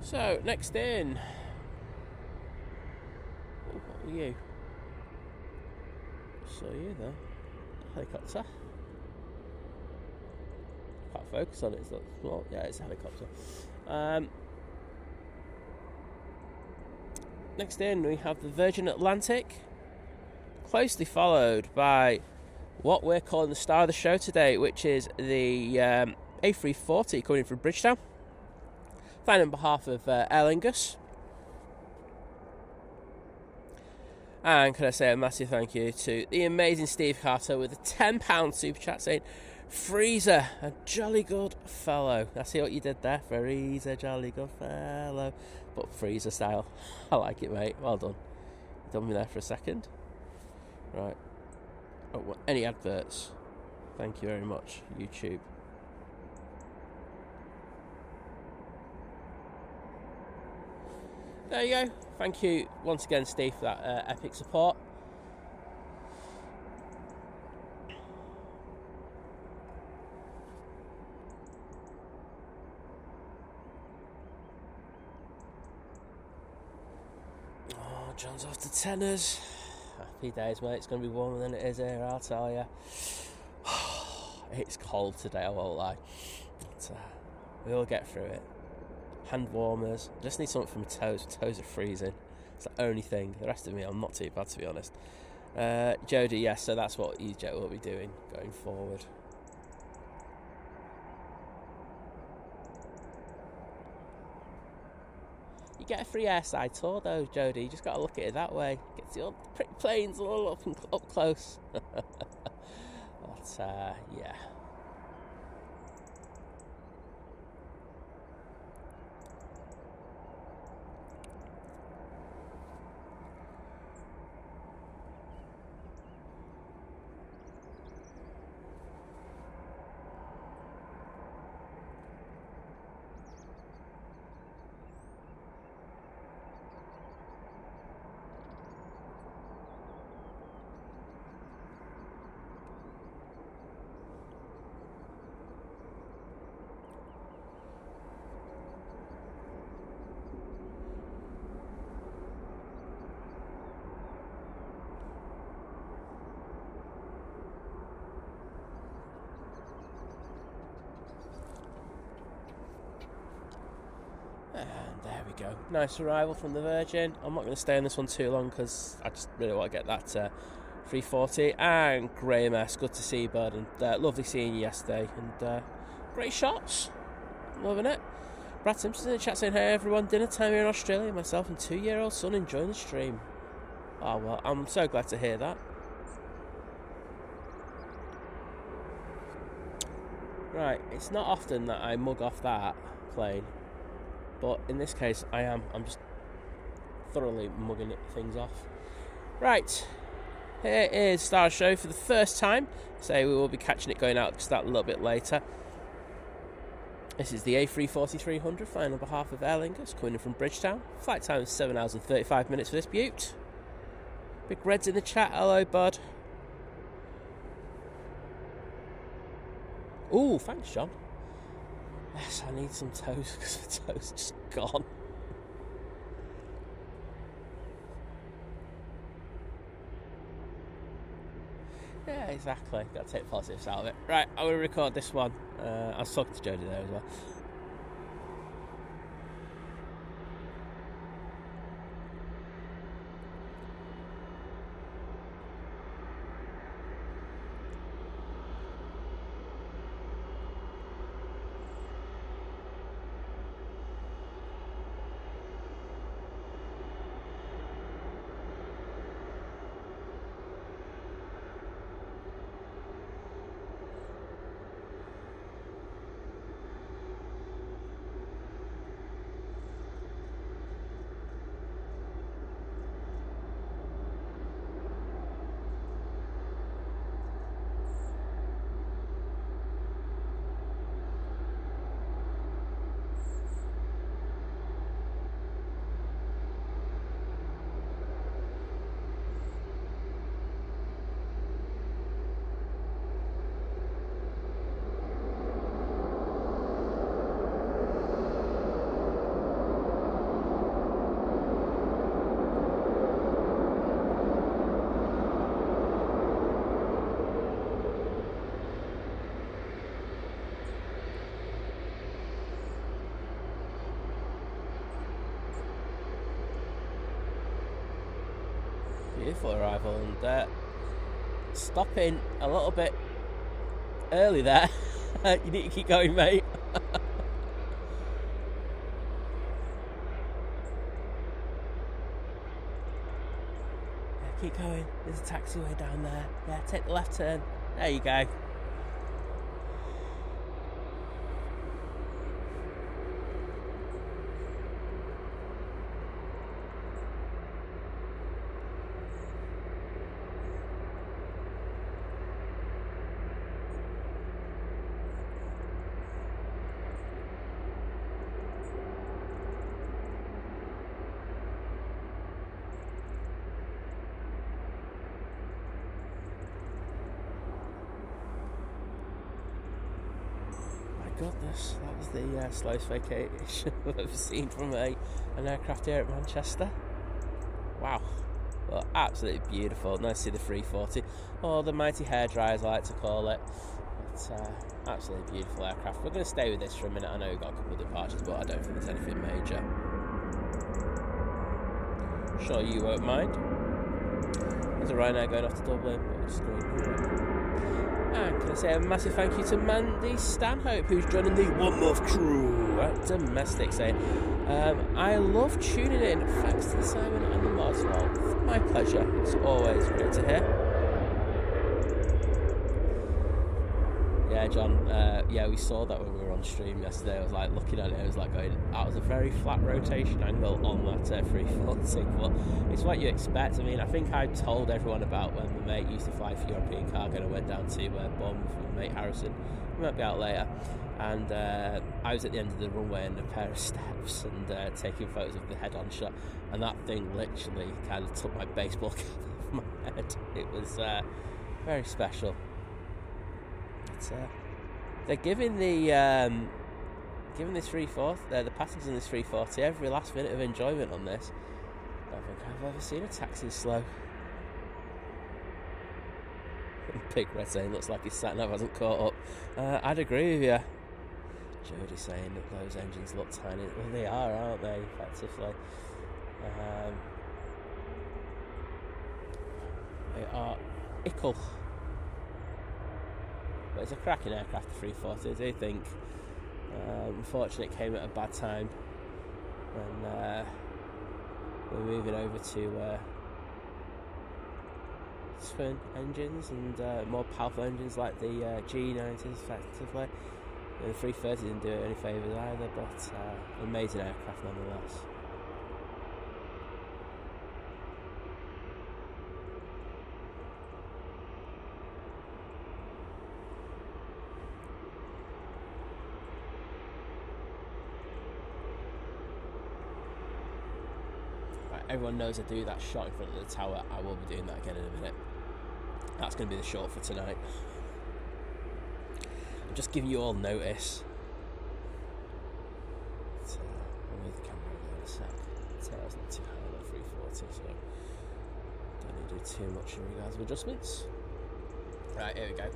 So, next in. Oh, what were you? Saw you there. Helicopter. Can't focus on it, it's not small. Yeah, it's a helicopter. Next in, we have the Virgin Atlantic, closely followed by what we're calling the star of the show today, which is the A340 coming in from Bridgetown. Flying on behalf of Aer Lingus. And can I say a massive thank you to the amazing Steve Carter with a £10 super chat saying, Freezer, a jolly good fellow. I see what you did there. Freezer, jolly good fellow. But Freezer style. I like it, mate. Well done. You done me there for a second. Right. Oh, well, any adverts? Thank you very much, YouTube. There you go. Thank you once again, Steve, for that epic support. Oh, John's off to tenors. Happy days, mate. It's going to be warmer than it is here, I'll tell you. It's cold today, I won't lie. But, we'll get through it. Hand warmers. Just need something for my toes. My toes are freezing. It's the only thing. The rest of me, I'm not too bad, to be honest. Jodie, yes, so that's what EasyJet will be doing going forward. You get a free airside tour, though, Jodie. You just got to look at it that way. Get the old pretty planes all up close. But, yeah. And there we go. Nice arrival from the Virgin. I'm not going to stay on this one too long because I just really want to get that 340. And Graham S, good to see you, bud. And lovely seeing you yesterday. And great shots. Loving it. Brad Simpson in the chat saying, hey everyone, dinner time here in Australia. Myself and 2-year-old son enjoying the stream. Oh, well, I'm so glad to hear that. Right, it's not often that I mug off that plane. But in this case, I am. I'm just thoroughly mugging things off. Right, here is Star Show for the first time. So we will be catching it going out just that a little bit later. This is the A340-300 flying on behalf of Aer Lingus, coming in from Bridgetown. Flight time is 7 hours and 35 minutes for this beaut. Big Red's in the chat. Hello, bud. Ooh, thanks, John. Yes, I need some toes because the toes are just gone. Yeah, exactly. Got to take positives out of it. Right, I'm going to record this one. I was talking to Jodie there as well. beautiful arrival, and stopping a little bit early there. You need to keep going, mate. Keep going. There's a taxiway down there. Yeah, take the left turn. There you go. Goodness, that was the slowest vacation I've ever seen from an aircraft here at Manchester. Wow, well, absolutely beautiful. Nice to see the 340, or the mighty hairdryer as I like to call it. It's absolutely beautiful aircraft. We're going to stay with this for a minute. I know we've got a couple of departures, but I don't think there's anything major. Sure you won't mind. There's a Ryanair going off to Dublin, but we'll just go in. And can I say a massive thank you to Mandy Stanhope, who's joining the One Love crew at Domestic, saying, I love tuning in. Thanks to Simon and the mods. Well, my pleasure. It's always great to hear. Yeah, John, yeah, we saw that when we were on stream yesterday. I was like looking at it, I was like going, that was a very flat rotation angle on that 340, but it's what you expect. I mean, I think I told everyone about when my mate used to fly for European Cargo and I went down to Bournemouth with my mate Harrison. We might be out later. And I was at the end of the runway in a pair of steps and taking photos of the head-on shot, and that thing literally kind of took my baseball cap off my head. It was very special. They're giving the this 340, the passengers in this 340 every last minute of enjoyment on this. I don't think I've ever seen a taxi slow. Big Red saying looks like his sat-nav hasn't caught up. I'd agree with you. Jody saying that those engines look tiny. Well, they are, aren't they? Effectively, they are ickle. But it's a cracking aircraft, the 340. I do think, unfortunately, it came at a bad time when we're moving over to twin engines and more powerful engines like the G90s, effectively. The 330 didn't do it any favours either, but amazing aircraft nonetheless. Everyone knows I do that shot in front of the tower. I will be doing that again in a minute. That's going to be the shot for tonight. I'm just giving you all notice. I'll move the camera over in a sec. The tail's not too high on the 340, so don't need to do too much in regards to adjustments. Right, here we go.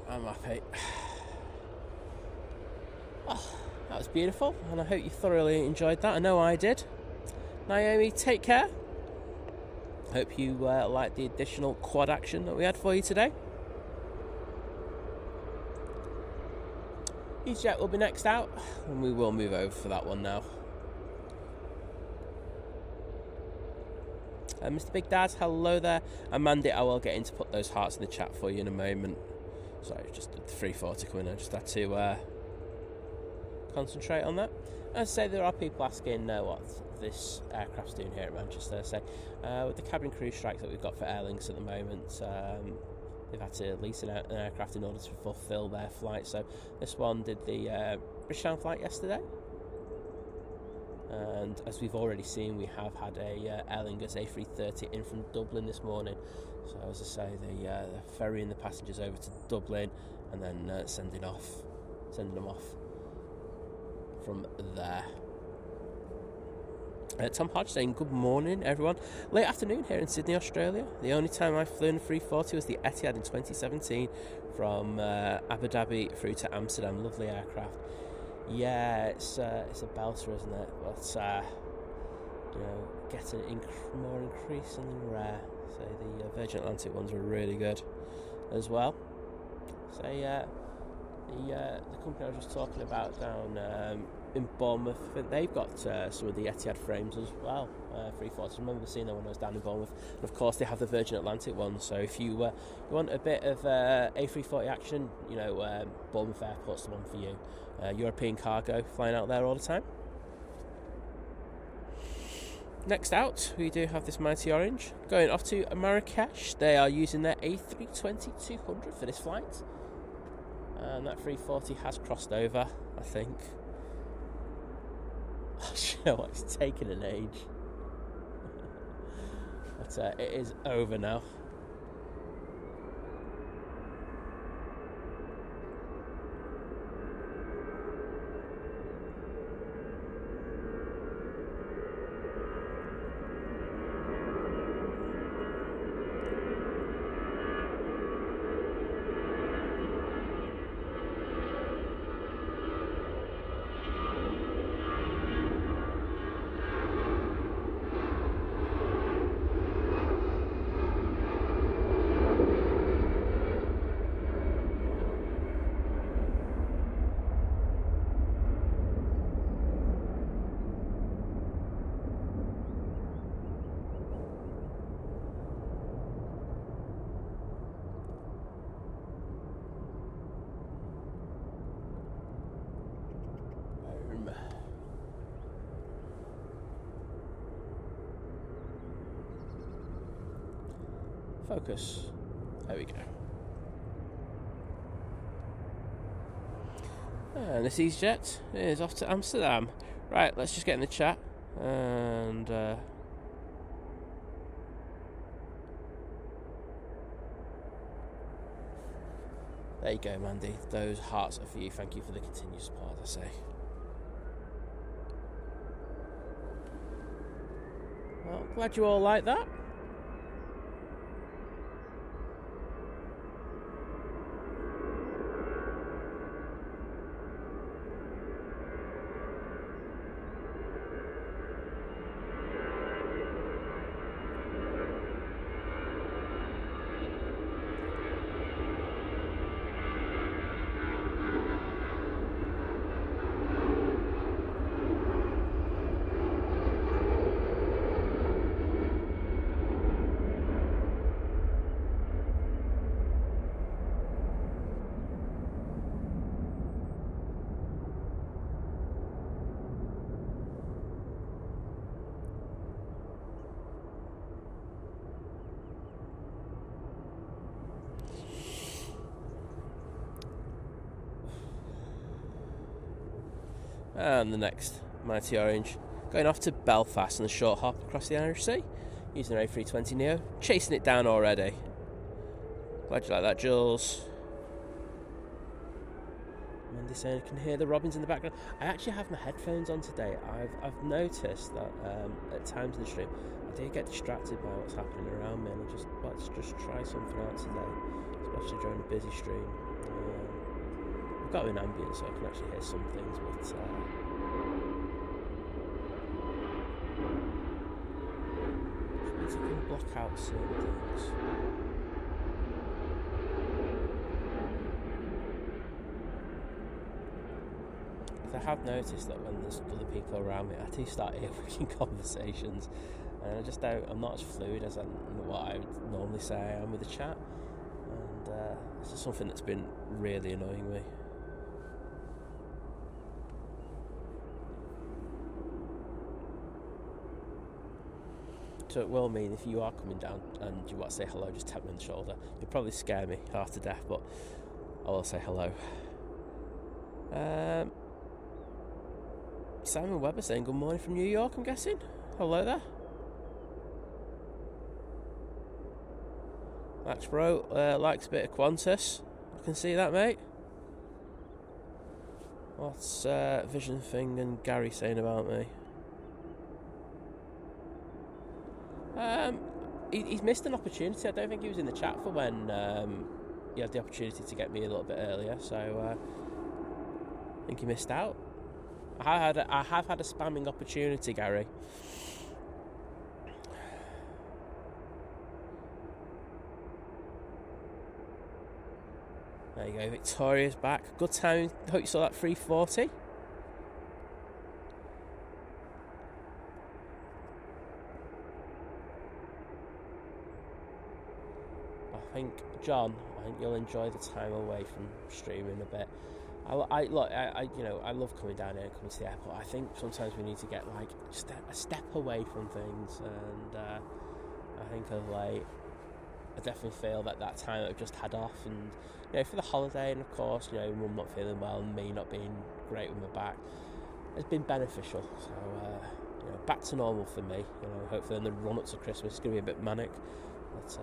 I'm happy. Oh, that was beautiful, and I hope you thoroughly enjoyed that. I know I did. Naomi, take care. Hope you liked the additional quad action that we had for you today. EasyJet will be next out, and we will move over for that one now. Mr. Big Dad, hello there. And Mandy, I will get in to put those hearts in the chat for you in a moment. Sorry, just the 340 coming in. I just had to concentrate on that. As I say, there are people asking what this aircraft's doing here at Manchester. So, with the cabin crew strikes that we've got for Aer Lingus at the moment, they've had to lease an aircraft in order to fulfil their flight. So this one did the British Airways flight yesterday, and as we've already seen, we have had a Aer Lingus A330 in from Dublin this morning. So as I say, they're ferrying the passengers over to Dublin and then sending them off from there. Tom Hodge saying good morning everyone. Late afternoon here in Sydney, Australia. The only time I've flown a 340 was the Etihad in 2017 from Abu Dhabi through to Amsterdam. Lovely aircraft. Yeah, it's a belter, isn't it? But getting more increasingly rare. So the Virgin Atlantic ones were really good as well. So the company I was just talking about down in Bournemouth, I think they've got some of the Etihad frames as well, 340s. I remember seeing them when I was down in Bournemouth. And of course they have the Virgin Atlantic ones, so if you want a bit of A340 action, Bournemouth Airport's the one for you. European cargo flying out there all the time. Next out, we do have this mighty orange going off to Marrakesh. They are using their A320-300 for this flight, and that 340 has crossed over, I think. You know what, it's taken an age. But it is over now. Focus. There we go. And this EasyJet is off to Amsterdam. Right, let's just get in the chat. And there you go, Mandy. Those hearts are for you. Thank you for the continued support, I say. Well, glad you all like that. And the next mighty orange going off to Belfast on a short hop across the Irish Sea using an A320neo, chasing it down already. Glad you like that, Jules. Mandy saying I can hear the robins in the background. I actually have my headphones on today. I've noticed that at times in the stream I do get distracted by what's happening around me, and I just let's just try something out today, especially during a busy stream. I've got an ambient so I can actually hear some things, but I can block out certain things. I have noticed that when there's other people around me, I do start earwigging conversations, and I just don't. I'm not as fluid as what I would normally say I am with the chat, and it's just something that's been really annoying me. So it will mean if you are coming down and you want to say hello, just tap me on the shoulder. You'll probably scare me half to death, but I will say hello. Simon Webber saying good morning from New York, I'm guessing. Hello there. Max Bro likes a bit of Qantas. I can see that, mate. What's Vision Thing and Gary saying about me? He's missed an opportunity. I don't think he was in the chat for when he had the opportunity to get me a little bit earlier, so I think he missed out. I have had a spamming opportunity, Gary. There you go, Victoria's back. Good time. Hope you saw that 340. John, I think you'll enjoy the time away from streaming a bit. I love coming down here and coming to the airport. I think sometimes we need to get like just a step away from things, and I think of late, I definitely feel that time that I've just had off, and for the holiday, and of course, Mum not feeling well and me not being great with my back, has been beneficial. So back to normal for me. Hopefully in the run up to Christmas it's going to be a bit manic, but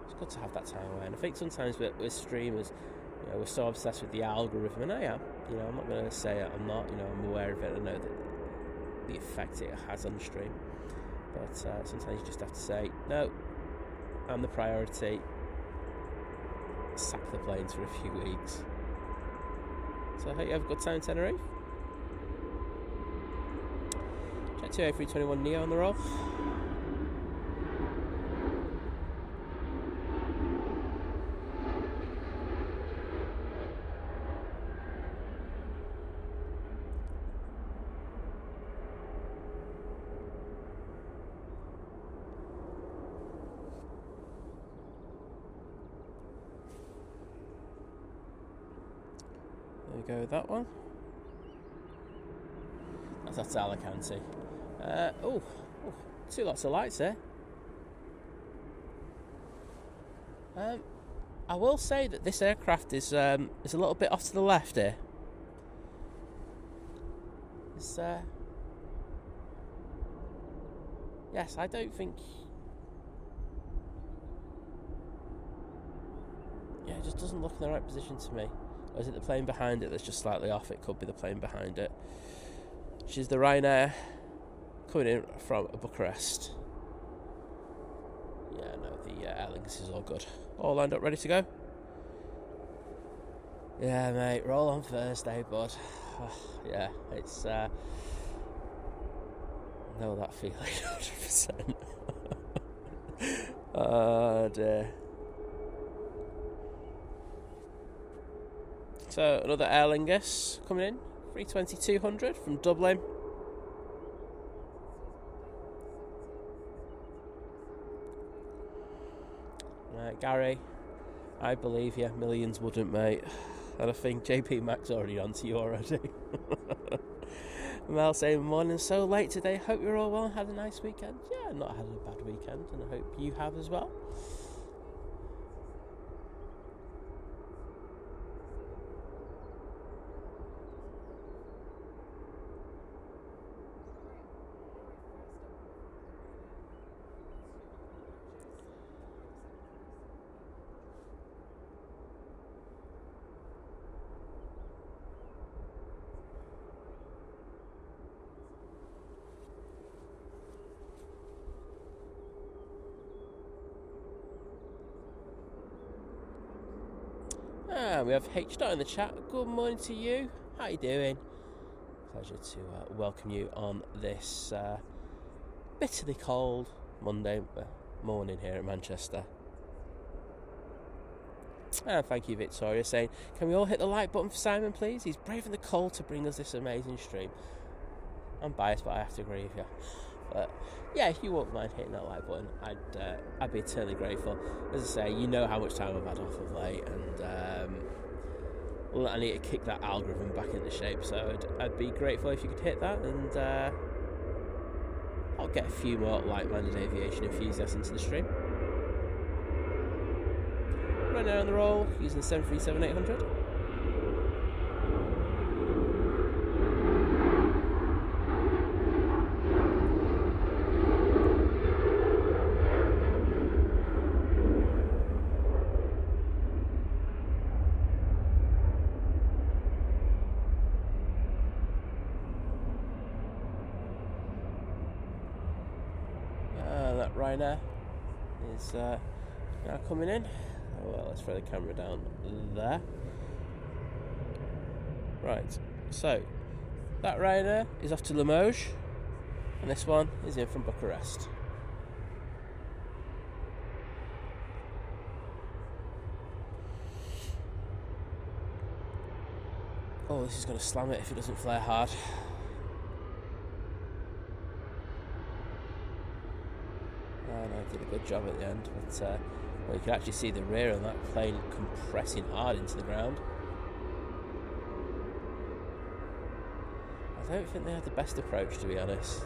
it's good to have that time away. And I think sometimes with streamers, we're so obsessed with the algorithm, and I am. I'm not going to say it, I'm not. I'm aware of it. I know the effect it has on the stream. But sometimes you just have to say, no, I'm the priority. Sack the planes for a few weeks. So I hope you have a good time in Tenerife. Jet2 A321 Neo on the roll. Go with that one. That's Alicante. Two lots of lights there. I will say that this aircraft is a little bit off to the left here. Yes, I don't think. Yeah, it just doesn't look in the right position to me. Or is it the plane behind it that's just slightly off? It could be the plane behind it. Which is the Ryanair coming in from Bucharest. Yeah, no, the Aer Lingus is all good. All lined up, ready to go? Yeah, mate, roll on Thursday, bud. Yeah, it's... I know that feeling 100%. Oh, dear. So another Aer Lingus coming in, 320-200 from Dublin. Gary, I believe you. Millions wouldn't, mate. And I think JP Mac's already on to you already. Mel saying, morning, so late today. Hope you're all well and had a nice weekend. Yeah, not had a bad weekend, and I hope you have as well. We have H. in the chat. Good morning to you. How you doing? Pleasure to welcome you on this bitterly cold Monday morning here at Manchester. And thank you, Victoria, saying, can we all hit the like button for Simon, please? He's braving the cold to bring us this amazing stream. I'm biased, but I have to agree with you. But yeah, if you wouldn't mind hitting that like button, I'd be eternally grateful. As I say, you know how much time I've had off of late, and I need to kick that algorithm back into shape. So I'd be grateful if you could hit that, and I'll get a few more like-minded aviation enthusiasts into the stream. Right now on the roll, using the 737-800. That Ryanair is now coming in. Well, let's throw the camera down there. Right, so that Ryanair is off to Limoges, and this one is in from Bucharest. Oh, this is going to slam it if it doesn't flare hard. Did a good job at the end, but well, you can actually see the rear of that plane compressing hard into the ground. I don't think they had the best approach, to be honest.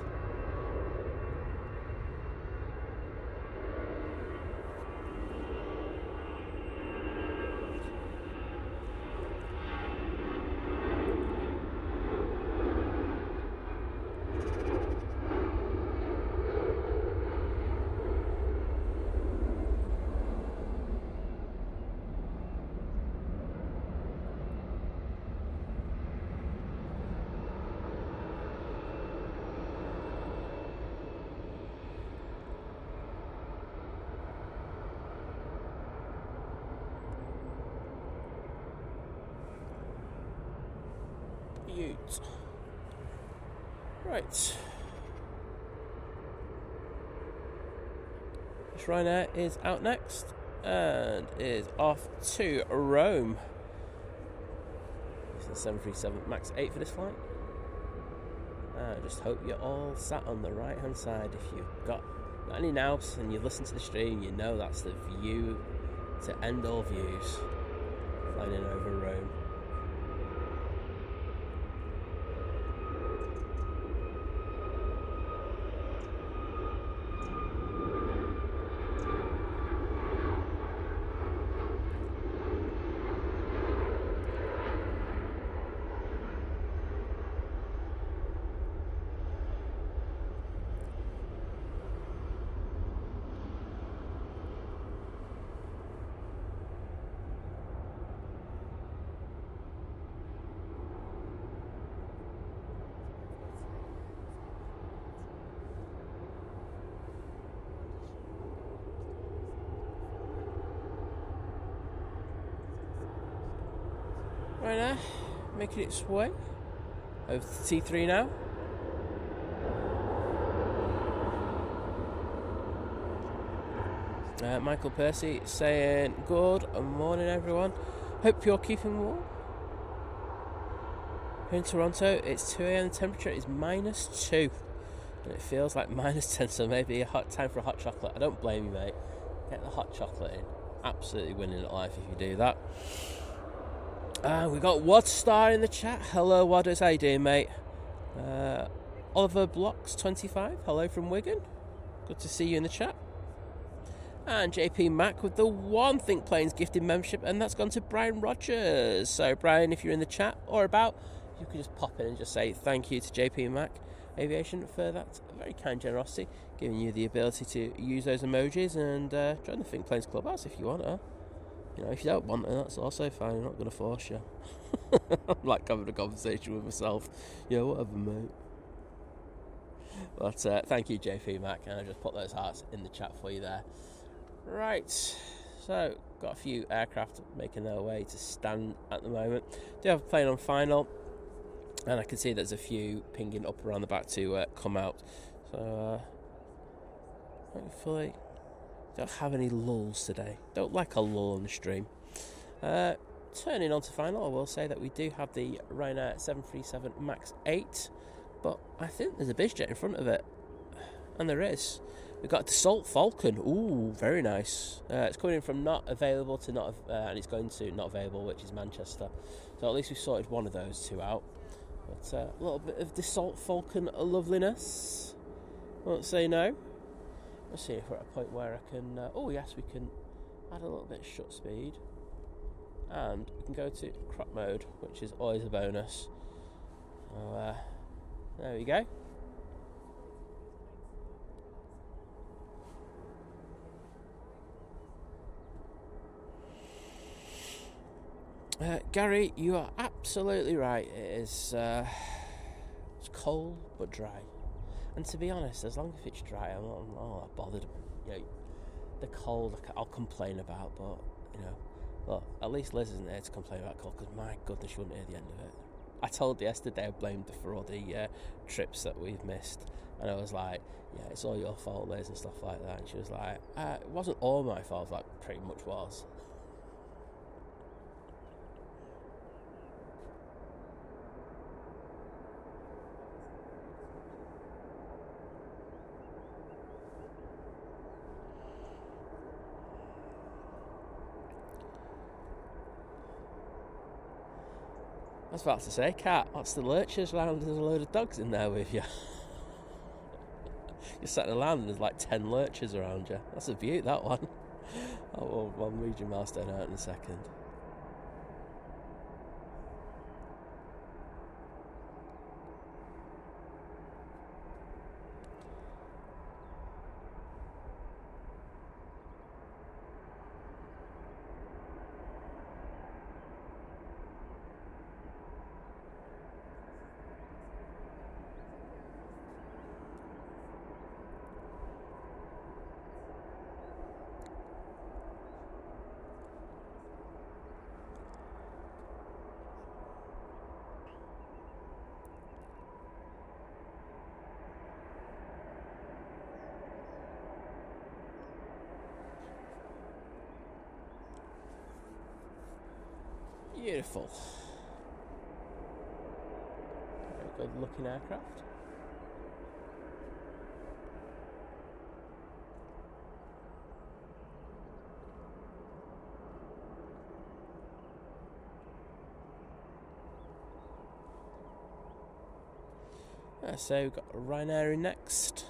Right. This Ryanair is out next and is off to Rome. This is the 737 MAX 8 for this flight. I just hope you're all sat on the right hand side. If you've got any nous and you listen to the stream, you know that's the view to end all views. Flying in over Rome. Ryanair making its way over to T3 now. Michael Percy saying good morning everyone, hope you're keeping warm. Here in Toronto it's 2 AM, the temperature is -2 and it feels like -10, so maybe a hot time for a hot chocolate. I don't blame you, mate. Get the hot chocolate in. Absolutely winning at life if you do that. We got Wadstar in the chat. Hello Wadders, how you doing, mate? Oliver Blocks 25, hello from Wigan. Good to see you in the chat. And JP Mac with the one Think Planes gifted membership, and that's gone to Brian Rogers. So Brian, if you're in the chat or about, you can just pop in and just say thank you to JP Mac Aviation for that very kind generosity, giving you the ability to use those emojis and join the Think Planes Clubhouse if you want to. You know, if you don't want it, that's also fine. I'm not going to force you. I'm like having a conversation with myself. Yeah, whatever, mate. But thank you, JP Mac, and I just put those hearts in the chat for you there. Right, so got a few aircraft making their way to stand at the moment. Do have a plane on final, and I can see there's a few pinging up around the back to come out. So hopefully don't have any lulls today. Don't like a lull on the stream. Turning on to final, I will say that we do have the Ryanair 737 MAX 8, but I think there's a BizJet in front of it, and there is. We've got a Dassault Falcon. Ooh, very nice. It's coming in from not available to not, and it's going to not available, which is Manchester. So at least we've sorted one of those two out. But a little bit of Dassault Falcon loveliness. Won't say no. Let's see if we're at a point where I can... oh yes, we can add a little bit of shut speed. And we can go to crop mode, which is always a bonus. So, there we go. Gary, you are absolutely right. It is it's cold but dry. And to be honest, as long as it's dry, I'm not that bothered. You know, the cold I'll complain about, but you know, look, at least Liz isn't here to complain about cold, because my goodness, you wouldn't hear the end of it. I told her yesterday I blamed her for all the trips that we've missed, and I was like, yeah, it's all your fault, Liz, and stuff like that. And she was like, it wasn't all my fault. I was like, pretty much was. I was about to say, Kat, what's the lurchers round? There's a load of dogs in there with you. You're sat in a land and there's like 10 lurchers around you. That's a beaut, that one. Oh, I'll read your milestone out in a second. Beautiful. Very good looking aircraft. So we've got Ryanair in next.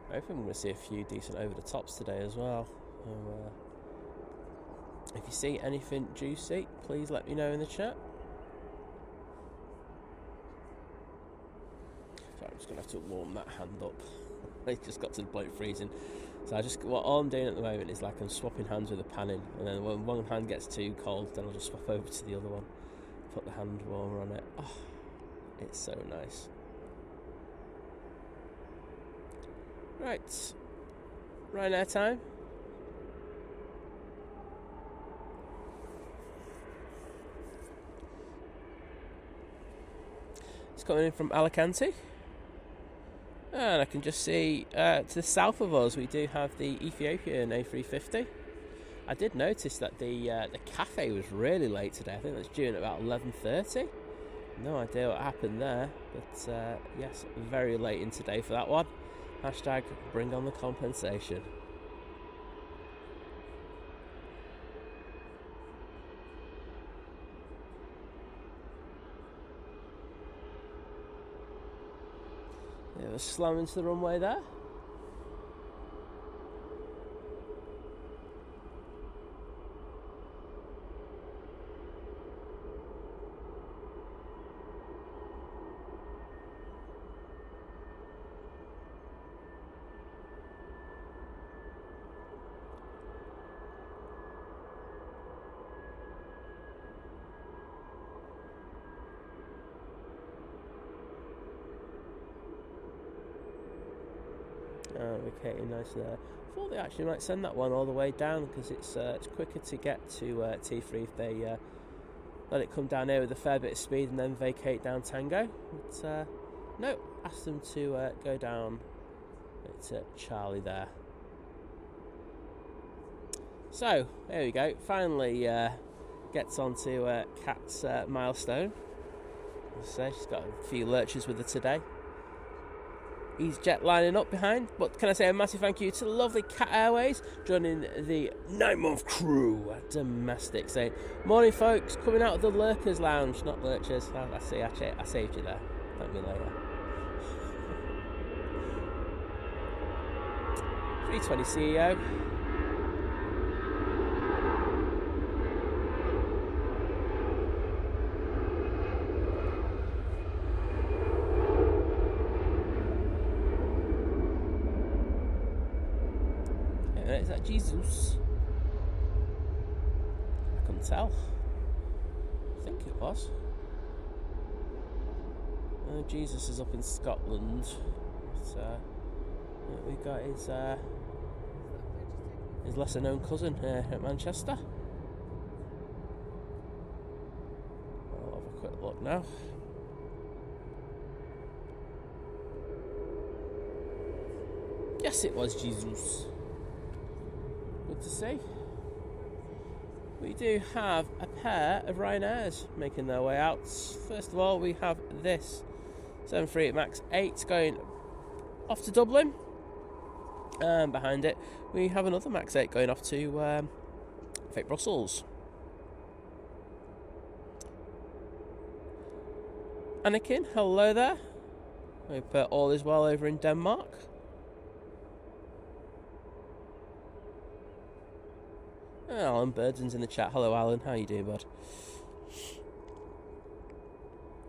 I think I'm going to see a few decent over the tops today as well. So, if you see anything juicy, please let me know in the chat. So I'm just going to have to warm that hand up. It just got to the point freezing. So what all I'm doing at the moment is like I'm swapping hands with the panning, and then when one hand gets too cold, then I'll just swap over to the other one, put the hand warmer on it. Oh, it's so nice. Right, Ryanair time. It's coming in from Alicante, and I can just see to the south of us we do have the Ethiopian A350. I did notice that the Cathay was really late today. I think that's due in at about 11:30. No idea what happened there, but yes, very late in today for that one. Hashtag bring on the compensation. Yeah, we're slamming to the runway there. Okay, nice there. I thought they actually might send that one all the way down, because it's quicker to get to T3 if they let it come down here with a fair bit of speed and then vacate down Tango. But no, ask them to go down at Charlie there. So there we go. Finally gets onto Kat's milestone. So she's got a few lurchers with her today. EasyJet lining up behind. But can I say a massive thank you to the lovely Cat Airways joining the 9-month crew at domestic. Saying, morning folks, coming out of the Lurkers Lounge, not Lurchers. I see, I saved you there. Thank me later. 320 CEO. Is that Jesus? I couldn't tell. I think it was. Jesus is up in Scotland. But, what we got is his lesser known cousin at Manchester. I'll have a quick look now. Yes, it was Jesus. Good to see. We do have a pair of Ryanairs making their way out. First of all, we have this 738 MAX 8 going off to Dublin, and behind it we have another MAX 8 going off to fake Brussels. Anakin, hello there. Hope all is well over in Denmark. Alan Burden's in the chat. Hello, Alan. How you doing, bud?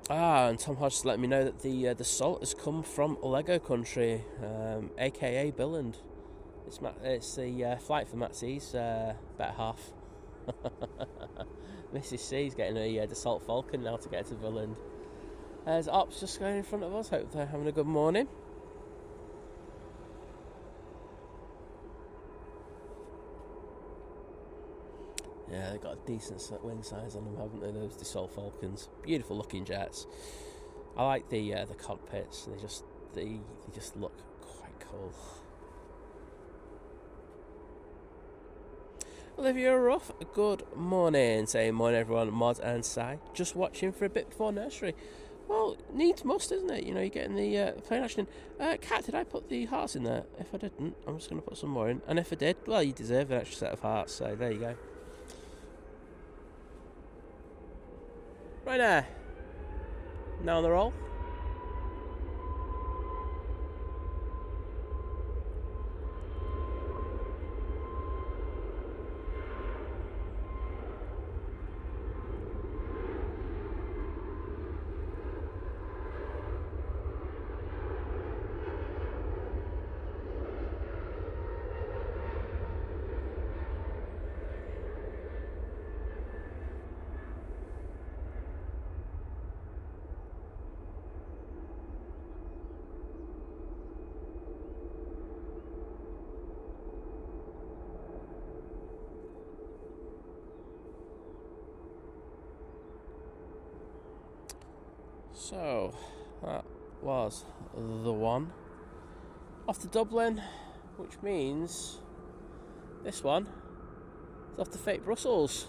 And Tom Hodge let me know that the salt has come from Lego Country, aka Billand. It's the flight for Matt C's better half. Mrs. C's getting a Dassault Falcon now to get to Billand. There's Ops just going in front of us. Hope they're having a good morning. Yeah, they've got a decent wing size on them, haven't they, those Dassault Falcons? Beautiful looking jets. I like the cockpits. They just look quite cool. Olivia Ruff, good morning. Saying morning everyone, Mod and Si. Just watching for a bit before nursery. Well, needs must, isn't it? You know, you're getting the plane action in. Kat, did I put the hearts in there? If I didn't, I'm just going to put some more in. And if I did, well, you deserve an extra set of hearts, so there you go. Right there. Now on the roll. So, that was the one. Off to Dublin, which means this one is off to fake Brussels.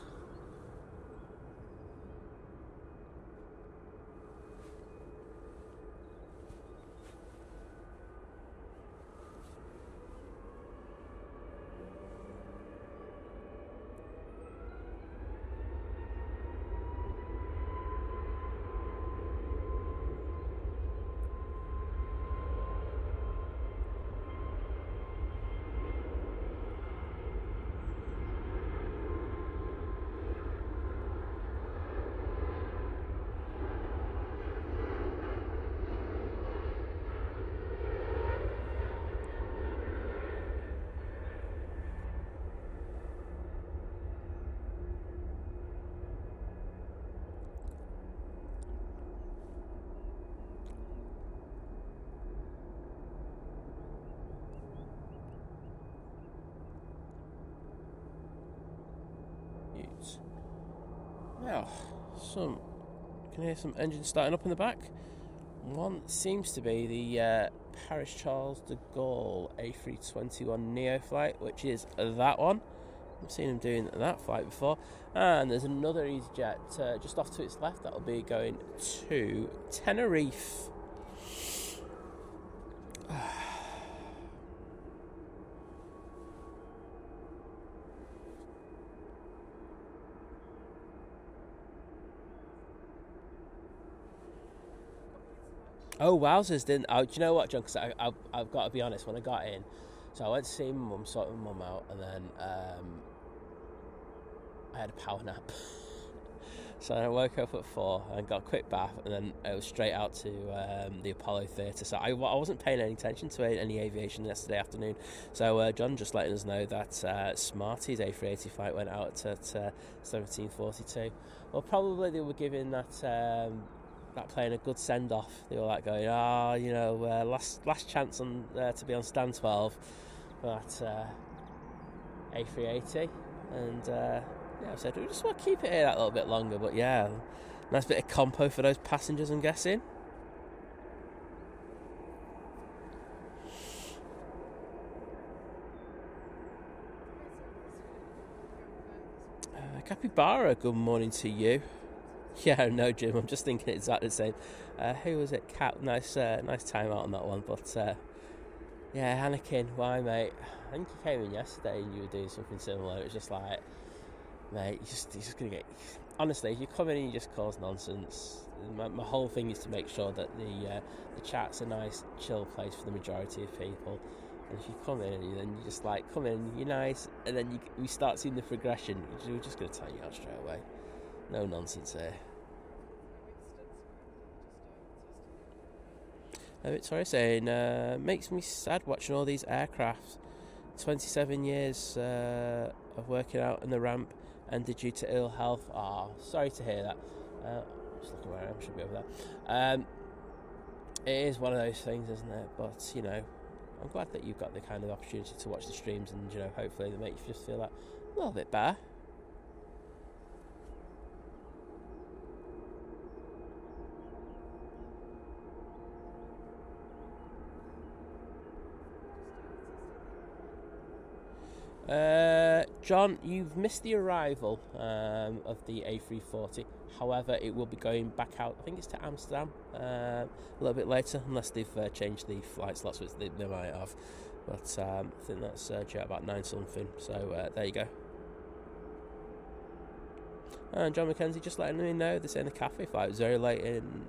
Now, you can hear some engines starting up in the back. One seems to be the Paris Charles de Gaulle A321 Neo flight, which is that one. I've seen him doing that flight before. And there's another EasyJet just off to its left that'll be going to Tenerife. Oh, wowzers, didn't... Oh, do you know what, John? Because I've got to be honest, when I got in, so I went to see my mum, sorted my mum out, and then I had a power nap. So I woke up at 4 and got a quick bath, and then I was straight out to the Apollo Theatre. So I wasn't paying any attention to any aviation yesterday afternoon. So John just letting us know that Smarty's A380 flight went out at 17:42. Well, probably they were giving that plane a good send off. They were like going, last chance on to be on stand 12 for that A380, and. Yeah, I said we just want to keep it here that little bit longer, but yeah, nice bit of compo for those passengers, I'm guessing. Capybara, good morning to you. Yeah, no, Jim, I'm just thinking exactly the same. Who was it? Cap, nice time out on that one, but yeah, Anakin, why, mate? I think you came in yesterday and you were doing something similar. It was just like, mate, you're just going to get... Honestly, if you come in and you just cause nonsense, my whole thing is to make sure that the chat's a nice, chill place for the majority of people. And if you come in and then you just like, come in, you're nice, and then we start seeing the progression, we're just going to tell you out straight away. No nonsense here. Victoria saying, makes me sad watching all these aircraft. 27 years of working out in the ramp ended due to ill health. Sorry to hear that. Just looking where I am, should be over there. It is one of those things, isn't it? But, I'm glad that you've got the kind of opportunity to watch the streams, and, hopefully they make you just feel that a little bit better. John, you've missed the arrival of the A340. However, it will be going back out, I think it's to Amsterdam a little bit later, unless they've changed the flight slots, which they might have. But I think that's due at about 9 something. So there you go. And John McKenzie just letting me know, they're saying the Cathay flight was very late in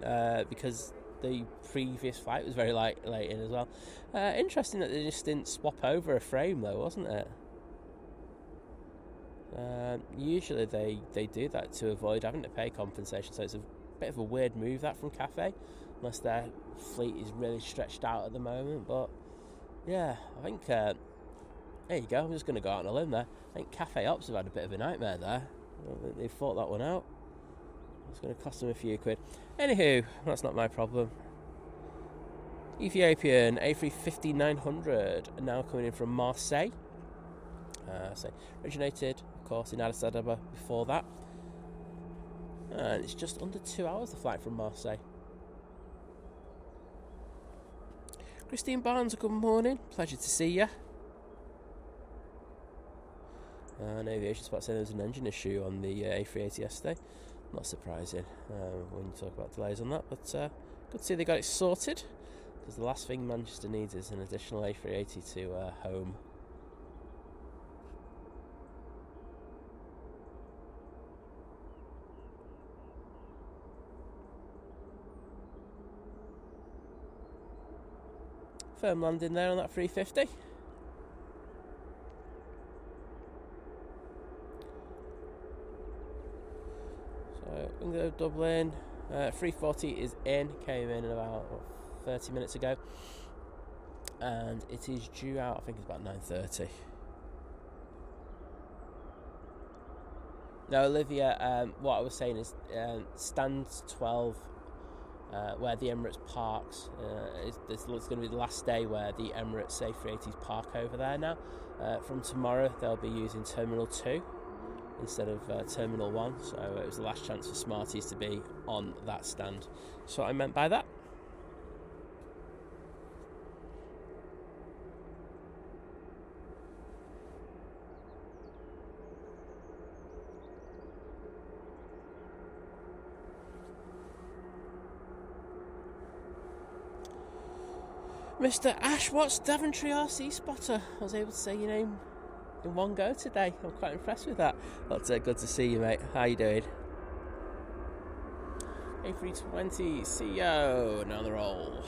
because the previous flight was very late in as well. Interesting that they just didn't swap over a frame though, wasn't it? Usually they do that to avoid having to pay compensation, so it's a bit of a weird move that from Cathay, unless their fleet is really stretched out at the moment. But yeah, I think there you go, I'm just going to go out on a limb there. I think Cathay Ops have had a bit of a nightmare there. I don't think they've thought that one out. It's going to cost them a few quid. Anywho, that's not my problem. Ethiopian A350-300 are now coming in from Marseille. So originated, of course, in Addis Ababa before that, and it's just under 2 hours the flight from Marseille. Christine Barnes, good morning, pleasure to see you. And Aviation Spot saying there was an engine issue on the A380 yesterday. Not surprising when you talk about delays on that, but good to see they got it sorted, because the last thing Manchester needs is an additional A380 to home. Firm landing there on that 350. So we're going to go Dublin. 340 is in, came in about 30 minutes ago, and it is due out, I think it's about 9:30. Now, Olivia, what I was saying is stand 12, where the Emirates parks, it's going to be the last day where the Emirates A380s park over there now. From tomorrow they'll be using Terminal 2 instead of Terminal 1, so it was the last chance for Smarties to be on that stand. That's what I meant by that. Mr. Ash Watts Daventry RC Spotter. I was able to say your name in one go today. I'm quite impressed with that. But good to see you, mate. How you doing? A320 CEO, now on the roll.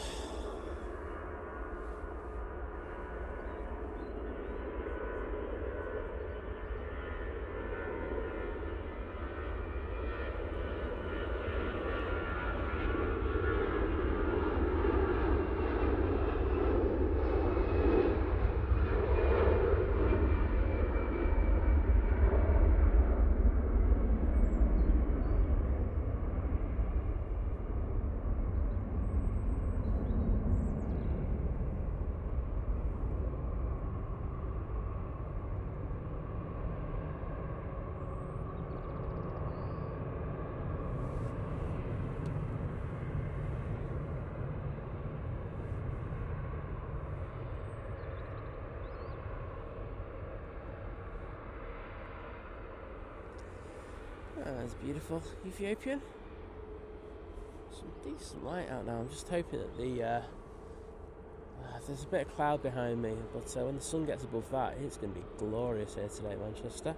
That's beautiful. Ethiopian. Some decent light out now. I'm just hoping that there's a bit of cloud behind me, but when the sun gets above that, it's going to be glorious here today, Manchester.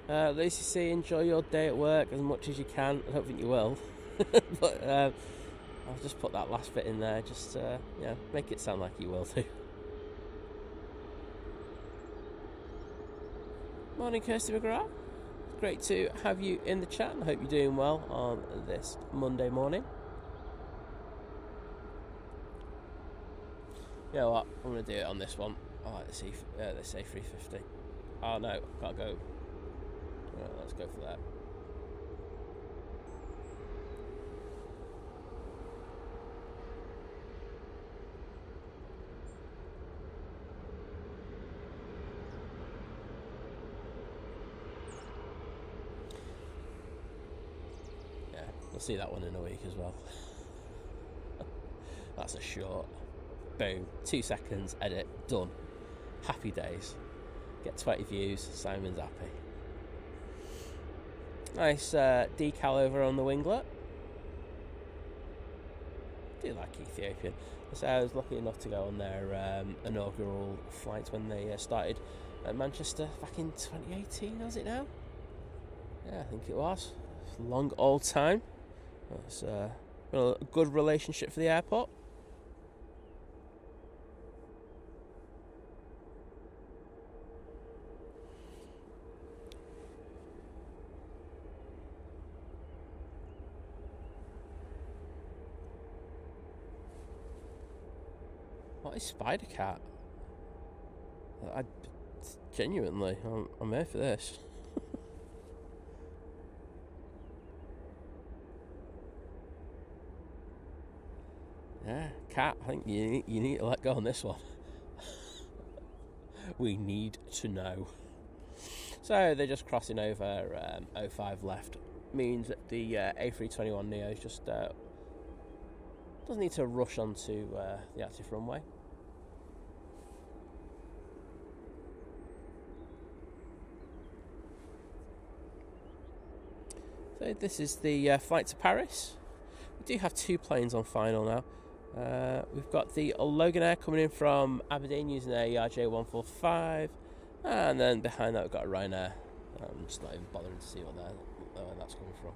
Lucy C, enjoy your day at work as much as you can. I don't think you will, but I'll just put that last bit in there. Just make it sound like you will too. Morning, Kirsty McGrath. Great to have you in the chat. I hope you're doing well on this Monday morning. You know what? I'm going to do it on this one. I like this A350. Oh no, can't go. Right, let's go for that. We'll see that one in a week as well. That's a short. Boom. 2 seconds, edit, done. Happy days. Get 20 views, Simon's happy. Nice decal over on the winglet. Do like Ethiopian. So I was lucky enough to go on their inaugural flight when they started at Manchester back in 2018, was it now? Yeah, I think it was. Long old time. It's a good relationship for the airport. What is Spider Cat? Genuinely, I'm here for this. Yeah, Cat, I think you need to let go on this one. We need to know. So they're just crossing over 05 left. Means that the A321neo is just doesn't need to rush onto the active runway. So this is the flight to Paris. We do have 2 planes on final now. We've got the Loganair coming in from Aberdeen using their ERJ145, and then behind that we've got a Ryanair. I'm just not even bothering to see where that's coming from.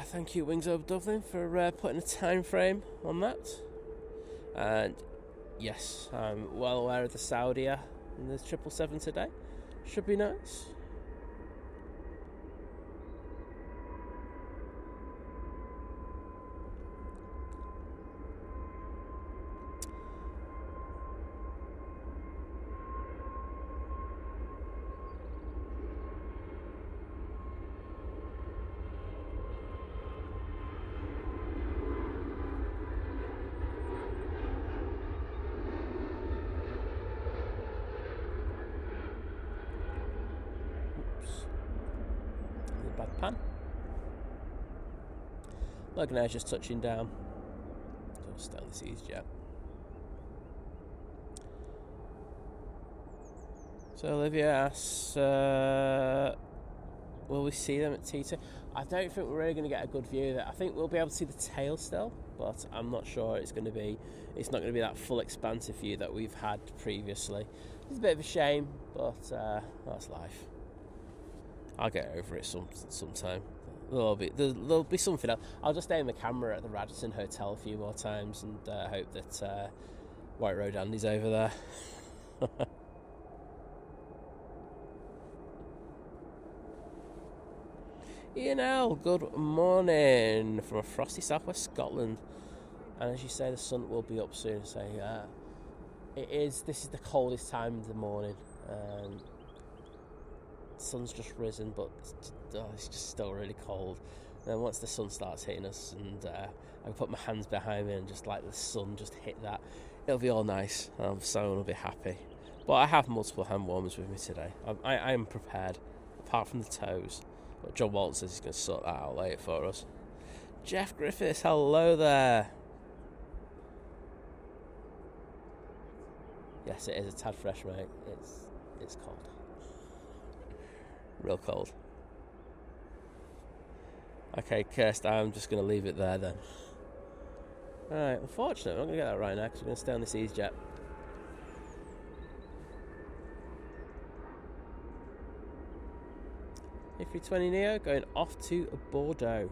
Thank you, Wings Over Dublin, for putting a time frame on that. And yes, I'm well aware of the Saudia and the 777 today. Should be nice. Loganair's just touching down. So stay on this EasyJet. So Olivia asks, will we see them at T2? I don't think we're really going to get a good view of it. I think we'll be able to see the tail still, but I'm not sure it's not going to be that full expansive view that we've had previously. It's a bit of a shame, but that's life. I'll get over it sometime. There'll be something else. I'll just aim the camera at the Radisson Hotel a few more times and hope that White Road Andy's over there. Ian L, good morning from a frosty southwest Scotland. And as you say, the sun will be up soon. So this is the coldest time of the morning. The sun's just risen, but it's just still really cold. And then once the sun starts hitting us, and I can put my hands behind me and just like the sun just hit that, it'll be all nice. Someone will be happy. But I have multiple hand warmers with me today. I am prepared, apart from the toes. But John Walton says he's going to sort that out later for us. Jeff Griffiths, hello there. Yes, it is a tad fresh, mate. It's cold. Real cold. Okay, Kirst, I'm just going to leave it there then. Alright, unfortunately, I'm not going to get that right now because we're going to stay on this EasyJet. A320neo going off to Bordeaux.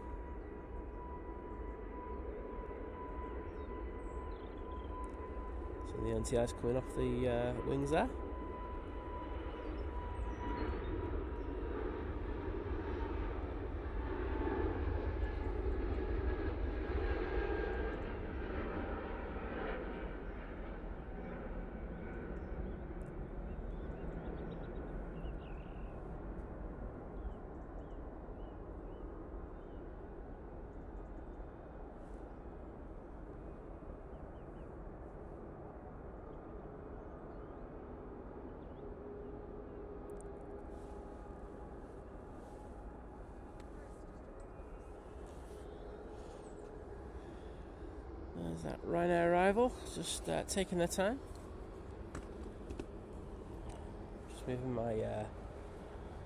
So the NTI's coming off the wings there. There's that Ryanair arrival, just taking their time. Just moving my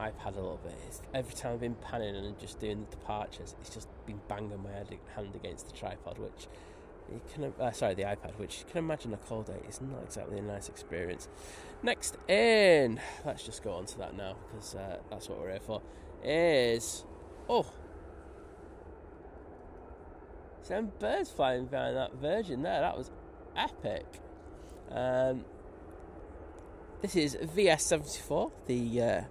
iPad a little bit. Every time I've been panning and just doing the departures, it's just been banging my hand against the tripod, which you can, the iPad, which you can imagine a cold day is not exactly a nice experience. Next in, let's just go on to that now because that's what we're here for. Some birds flying behind that Virgin there. That was epic. This is VS74, the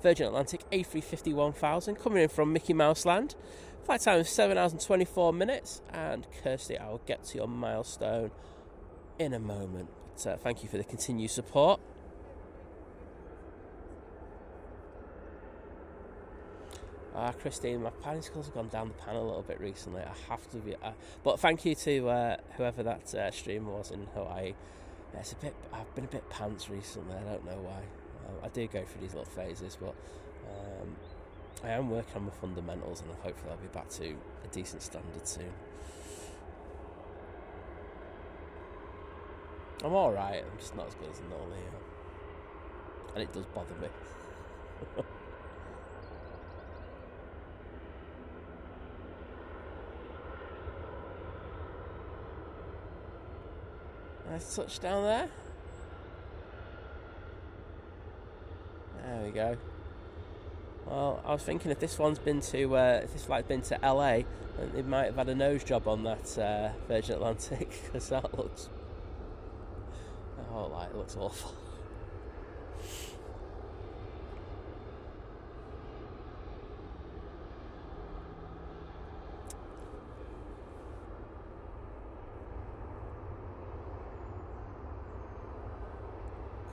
Virgin Atlantic A350-1000, coming in from Mickey Mouse Land. Flight time is 7 hours and 24 minutes. And Kirsty, I will get to your milestone in a moment. But thank you for the continued support. Christine, my panning skills have gone down the pan a little bit recently. I have to be, but thank you to whoever that streamer was in Hawaii. I've been a bit pants recently. I don't know why. I do go through these little phases, but I am working on my fundamentals, and hopefully I'll be back to a decent standard soon. I'm all right. I'm just not as good as I normally am, and it does bother me. Nice touchdown there. There we go. Well, I was thinking if this flight's been to LA, then they might have had a nose job on that Virgin Atlantic, because that looks, it looks awful.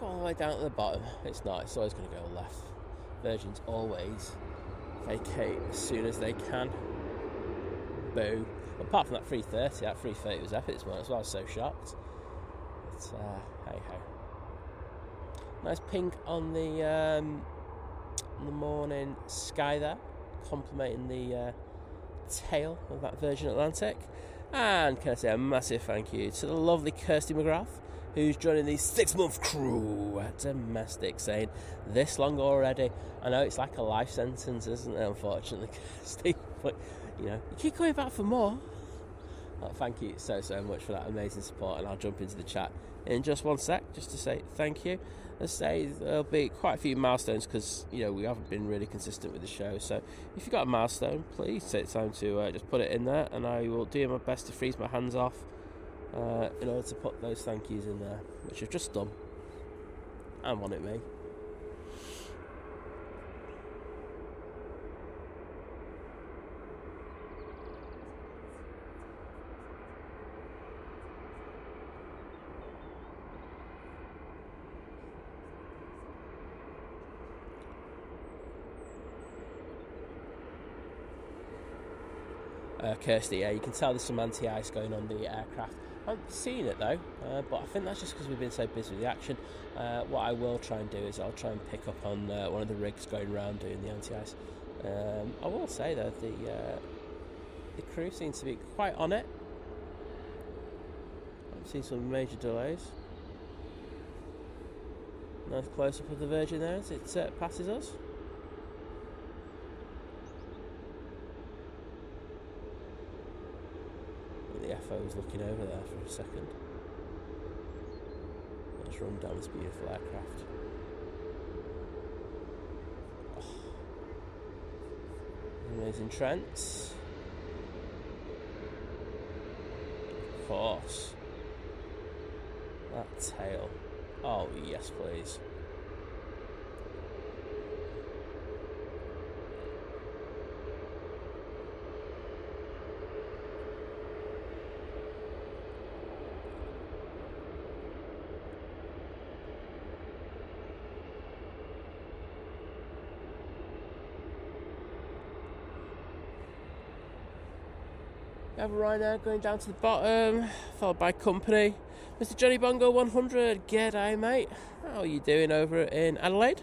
All the way down to the bottom. It's not, it's always going to go left. Virgins always vacate as soon as they can. Boo. Apart from that 330, that 330 was epic this morning as well. I was so shocked. But hey ho. Nice pink on the morning sky there, complementing the tail of that Virgin Atlantic. And can I say a massive thank you to the lovely Kirsty McGrath, who's joining the 6-month crew at domestic, saying this long already. I know it's like a life sentence, isn't it, unfortunately, Kirsty? But, you know, you keep coming back for more. Well, thank you so much for that amazing support, and I'll jump into the chat in just one sec just to say thank you. Let's say there'll be quite a few milestones because, you know, we haven't been really consistent with the show. So if you've got a milestone, please take time to just put it in there, and I will do my best to freeze my hands off in order to put those thank yous in there, which I've just done. And on it, me. Kirsty, yeah, you can tell there's some anti-ice going on the aircraft. I haven't seen it though, but I think that's just because we've been so busy with the action. What I will try and do is I'll try and pick up on one of the rigs going around doing the anti-ice. I will say though, the crew seems to be quite on it. I've seen some major delays. Nice close-up of the Virgin there as it passes us. The FO was looking over there for a second. Let's run down this beautiful aircraft. Oh. Amazing Trent. Of course. That tail. Oh, yes, please. We have a Ryanair going down to the bottom, followed by company. Mr. Johnny Bongo 100, g'day mate. How are you doing over in Adelaide?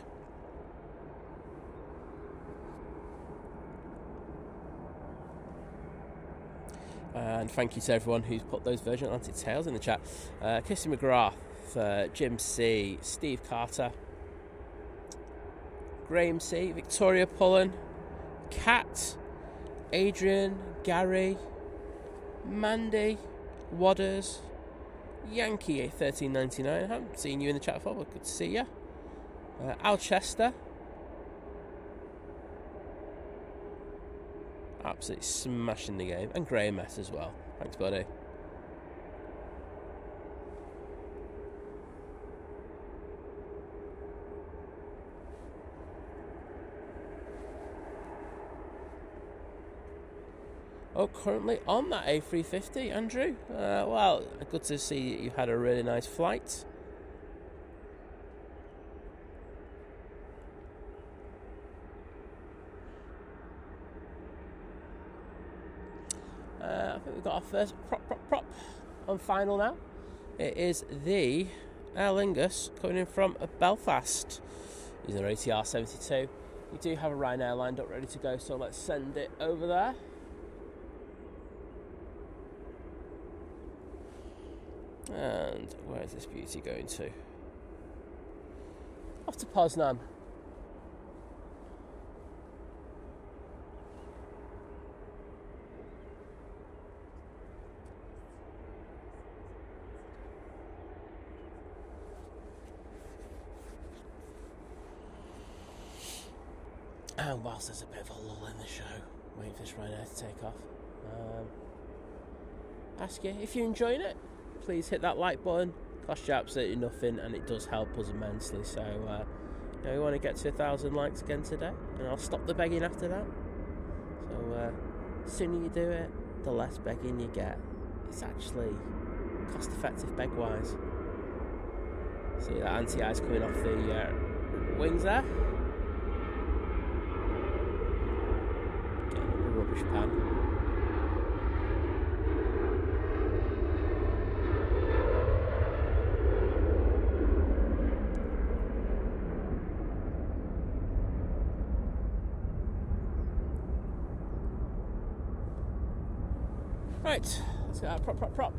And thank you to everyone who's put those Virgin Atlantic tails in the chat. Kirsty McGrath, Jim C, Steve Carter, Graham C, Victoria Pullen, Kat, Adrian, Gary, Mandy, Wadders, Yankee A1399. I haven't seen you in the chat before, but good to see you. Alchester, absolutely smashing the game, and Graham S as well. Thanks, buddy. Oh, currently on that A350, Andrew. Well, good to see you had a really nice flight. I think we've got our first prop on final now. It is the Aer Lingus coming in from Belfast using their ATR 72. We do have a Ryanair lined up ready to go, so let's send it over there. And where is this beauty going to? Off to Poznan. And whilst there's a bit of a lull in the show, waiting for this Ryanair to take off, ask you if you're enjoying it. Please hit that like button. Costs you absolutely nothing, and it does help us immensely. So, you know, we want to get to 1,000 likes again today, and I'll stop the begging after that. So, the sooner you do it, the less begging you get. It's actually cost-effective beg-wise. See that anti-ice coming off the wings there. Getting a rubbish pan. Right, let's get that prop.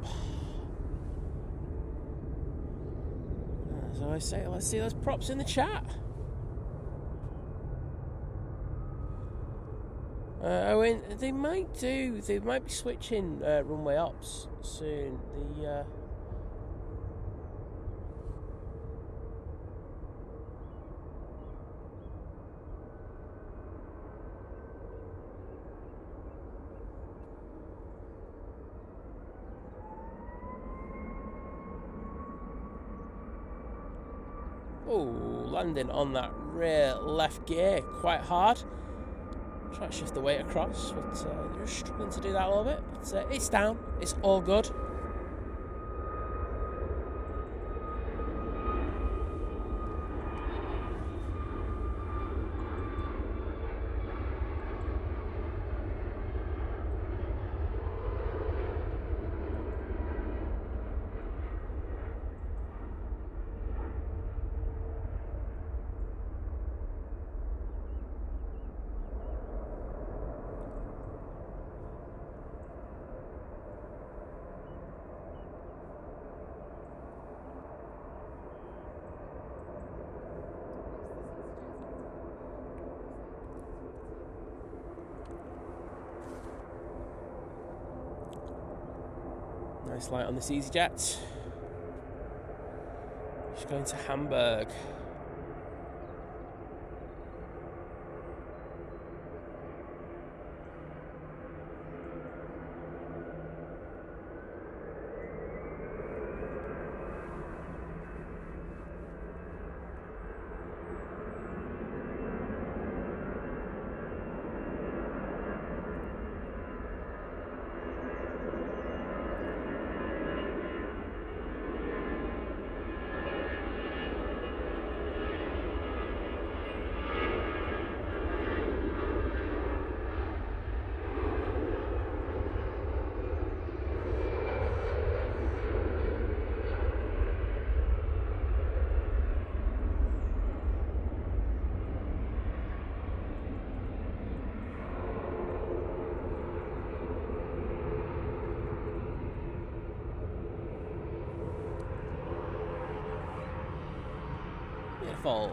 As I always say, let's see those props in the chat. They might be switching runway ops soon. Landing on that rear left gear quite hard. Try to shift the weight across, but they're struggling to do that a little bit. But it's down. It's all good. Nice light on this EasyJet. Just going to Hamburg. Beautiful.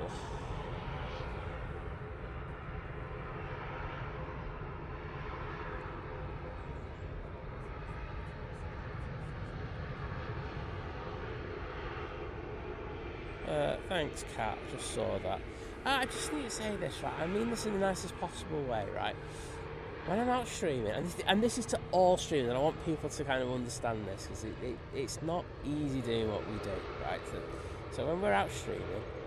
Thanks, Kat. Just saw that. I just need to say this, right? I mean this in the nicest possible way, right? When I'm out streaming, and this is to all streamers, and I want people to kind of understand this, because it's not easy doing what we do, right? So when we're out streaming,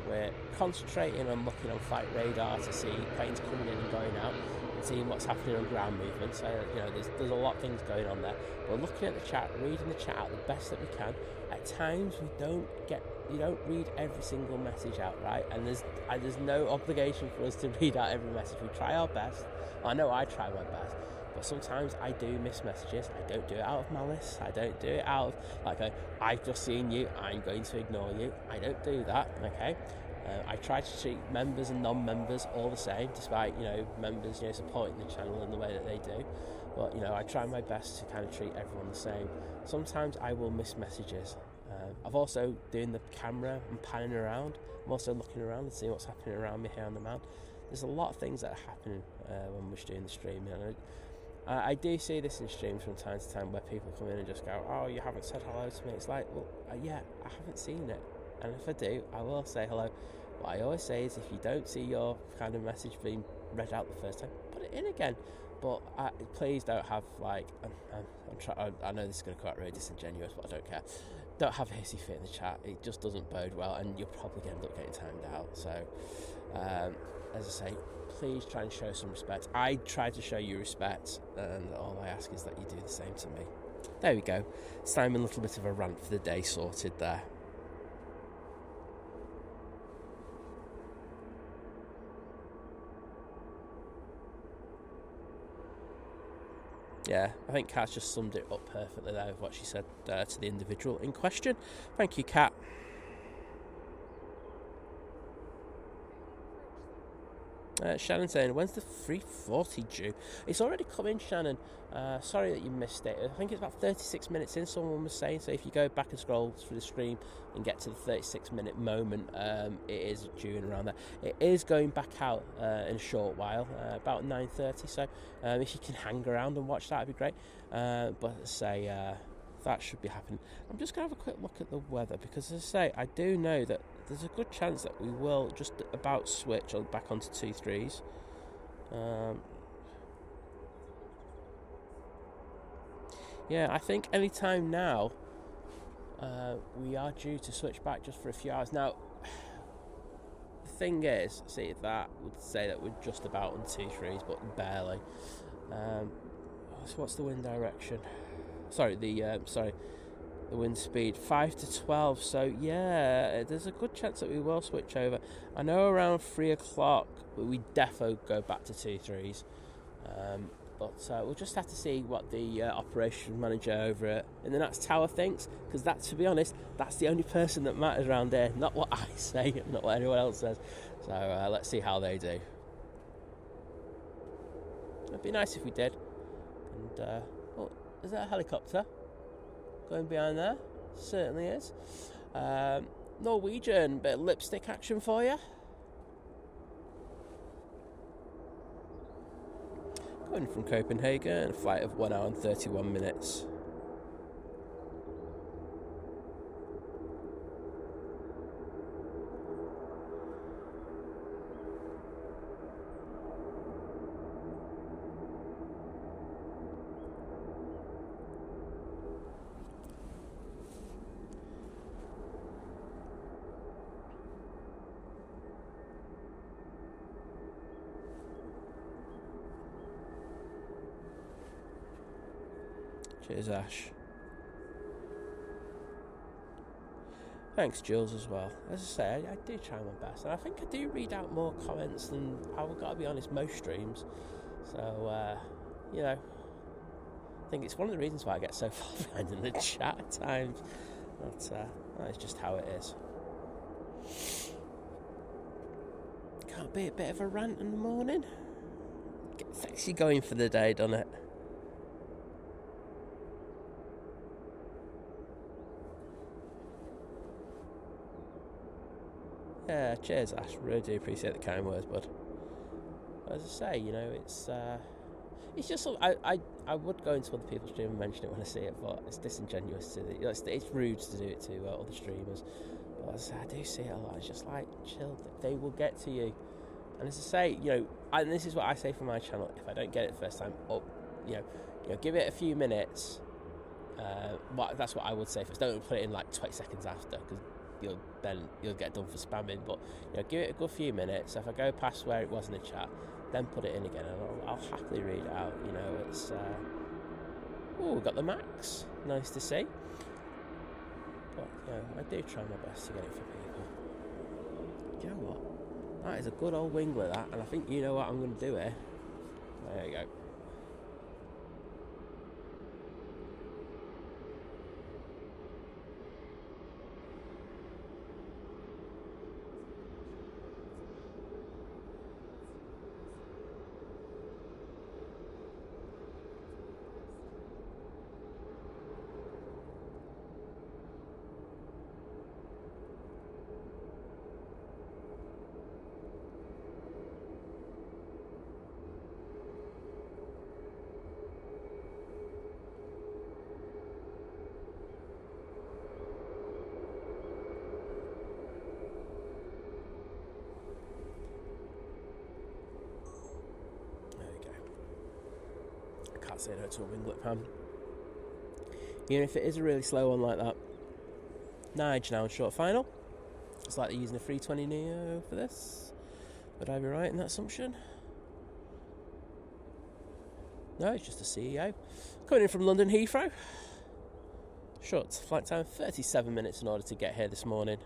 we're concentrating on looking on flight radar to see planes coming in and going out, and seeing what's happening on ground movement. So there's a lot of things going on there. We're looking at the chat, reading the chat out the best that we can. At times you don't read every single message out, right? And there's no obligation for us to read out every message. We try our best. I know I try my best, but sometimes I do miss messages. I don't do it out of malice. I don't do it out of I've just seen you, I'm going to ignore you. I don't do that, okay? I try to treat members and non-members all the same, despite members supporting the channel in the way that they do. But I try my best to kind of treat everyone the same. Sometimes I will miss messages. I've also doing the camera and panning around. I'm also looking around and seeing what's happening around me here on the mount. There's a lot of things that are happening when we're doing the streaming. And I do see this in streams from time to time where people come in and just go, "Oh, you haven't said hello to me." It's like, well, yeah, I haven't seen it, and if I do, I will say hello. What I always say is, if you don't see your kind of message being read out the first time, put it in again. But please don't have I know this is going to come out really disingenuous, but I don't care. Don't have a hissy fit in the chat. It just doesn't bode well, and you're probably going to end up getting timed out. So, as I say, please try and show some respect. I try to show you respect, and all I ask is that you do the same to me. There we go. It's time a little bit of a rant for the day sorted there. Yeah, I think Kat's just summed it up perfectly there with what she said to the individual in question. Thank you, Kat. Shannon saying, when's the 340 due? It's already come in, Shannon. Sorry that you missed it. I think it's about 36 minutes in, someone was saying. So if you go back and scroll through the stream and get to the 36-minute moment, it is due in around there. It is going back out in a short while, about 9:30. So if you can hang around and watch that, it'd be great. But as I say, that should be happening. I'm just going to have a quick look at the weather, because as I say, I do know that there's a good chance that we will just about switch back onto 2-3s. Yeah, I think any time now we are due to switch back just for a few hours. Now, the thing is, see, that would say that we're just about on 2-3s, but barely. So what's the wind direction? Sorry, the wind speed 5 to 12. So yeah, there's a good chance that we will switch over. I know around 3 o'clock we defo go back to 2-3s, but we'll just have to see what the operation manager over at in the Nats Tower thinks, because that, to be honest, that's the only person that matters around here, not what I say, not what anyone else says. So let's see how they do. It'd be nice if we did. And oh, is that a helicopter going behind there? Certainly is. Norwegian, bit of lipstick action for you. Going from Copenhagen, a flight of 1 hour and 31 minutes. Cheers, Ash. Thanks, Jules, as well. As I say, I do try my best, and I think I do read out more comments than, I've got to be honest, most streams. So, you know, I think it's one of the reasons why I get so far behind in the chat at times. But that is just how it is. Can't be a bit of a rant in the morning. Gets you going for the day, doesn't it? Yeah, cheers, Ash. Really do appreciate the kind words, bud. As I say, you know, it's just I would go into other people's stream and mention it when I see it, but it's disingenuous to you know, it's rude to do it to other streamers. But as I say, I do see it a lot. It's just like, chill. They will get to you. And as I say, you know, and this is what I say for my channel. If I don't get it the first time, you know, give it a few minutes. That's what I would say first. Don't put it in like 20 seconds after, because you'll get done for spamming. But you know, give it a good few minutes. If I go past where it was in the chat, then put it in again, and I'll happily read it out. You know, it's we've got the max. Nice to see. But you know, I do try my best to get it for people. Do you know what? That is a good old wingler, that, and I think you know what I'm going to do here. There you go. Say no to a winglet pan. Even if it is a really slow one like that. Nige now in short final. It's like they're using a 320 Neo for this. Would I be right in that assumption? No, it's just a CEO. Coming in from London Heathrow. Short flight time, 37 minutes in order to get here this morning.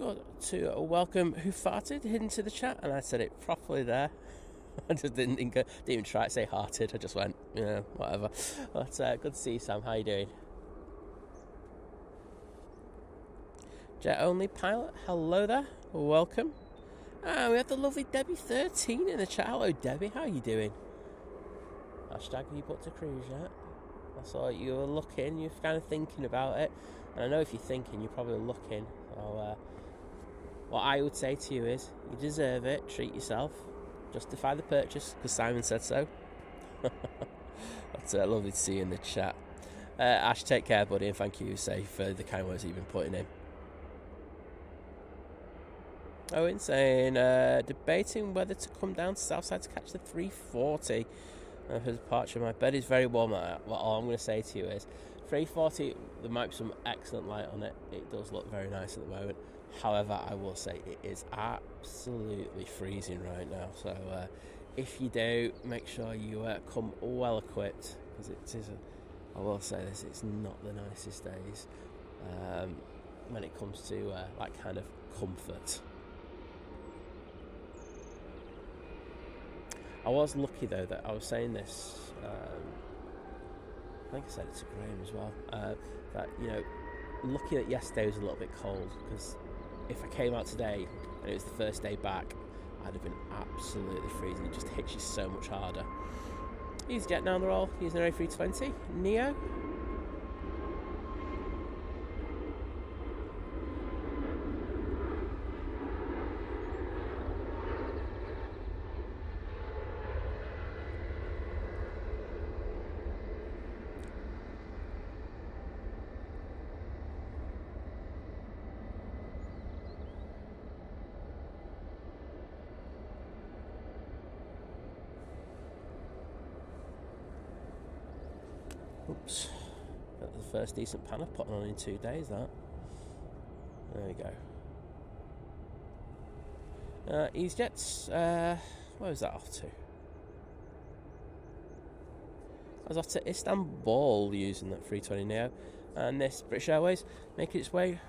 got to welcome who farted into the chat, and I said it properly there. I just didn't even try to say hearted. I just went, yeah, whatever. But good to see you, Sam. How you doing? Jet only pilot. Hello there. Welcome. We have the lovely Debbie13 in the chat. Hello, Debbie. How are you doing? Hashtag, have you booked a cruise yet? I saw you were looking. You're kind of thinking about it. And I know if you're thinking, you're probably looking. So, what I would say to you is, you deserve it. Treat yourself. Justify the purchase, because Simon said so. That's lovely to see you in the chat. Ash, take care, buddy, and thank you, Say, for the kind words you've been putting in. Owen saying, debating whether to come down to Southside to catch the 340 for departure. My bed is very warm. Well, all I'm going to say to you is, 340, there might be some excellent light on it. It does look very nice at the moment. However, I will say it is absolutely freezing right now. So if you do, make sure you come well equipped, because it is, I will say this, it's not the nicest days when it comes to that kind of comfort. I was lucky though that I was saying this, I think I said it to Graham as well, that, you know, lucky that yesterday was a little bit cold, because if I came out today and it was the first day back, I'd have been absolutely freezing. It just hits you so much harder. EasyJet now on the roll, using an A320 Neo. Oops, that's the first decent pan I've put on in 2 days, that. There we go. EasyJet's, where was that off to? I was off to Istanbul using that 320 Neo, and this British Airways making its way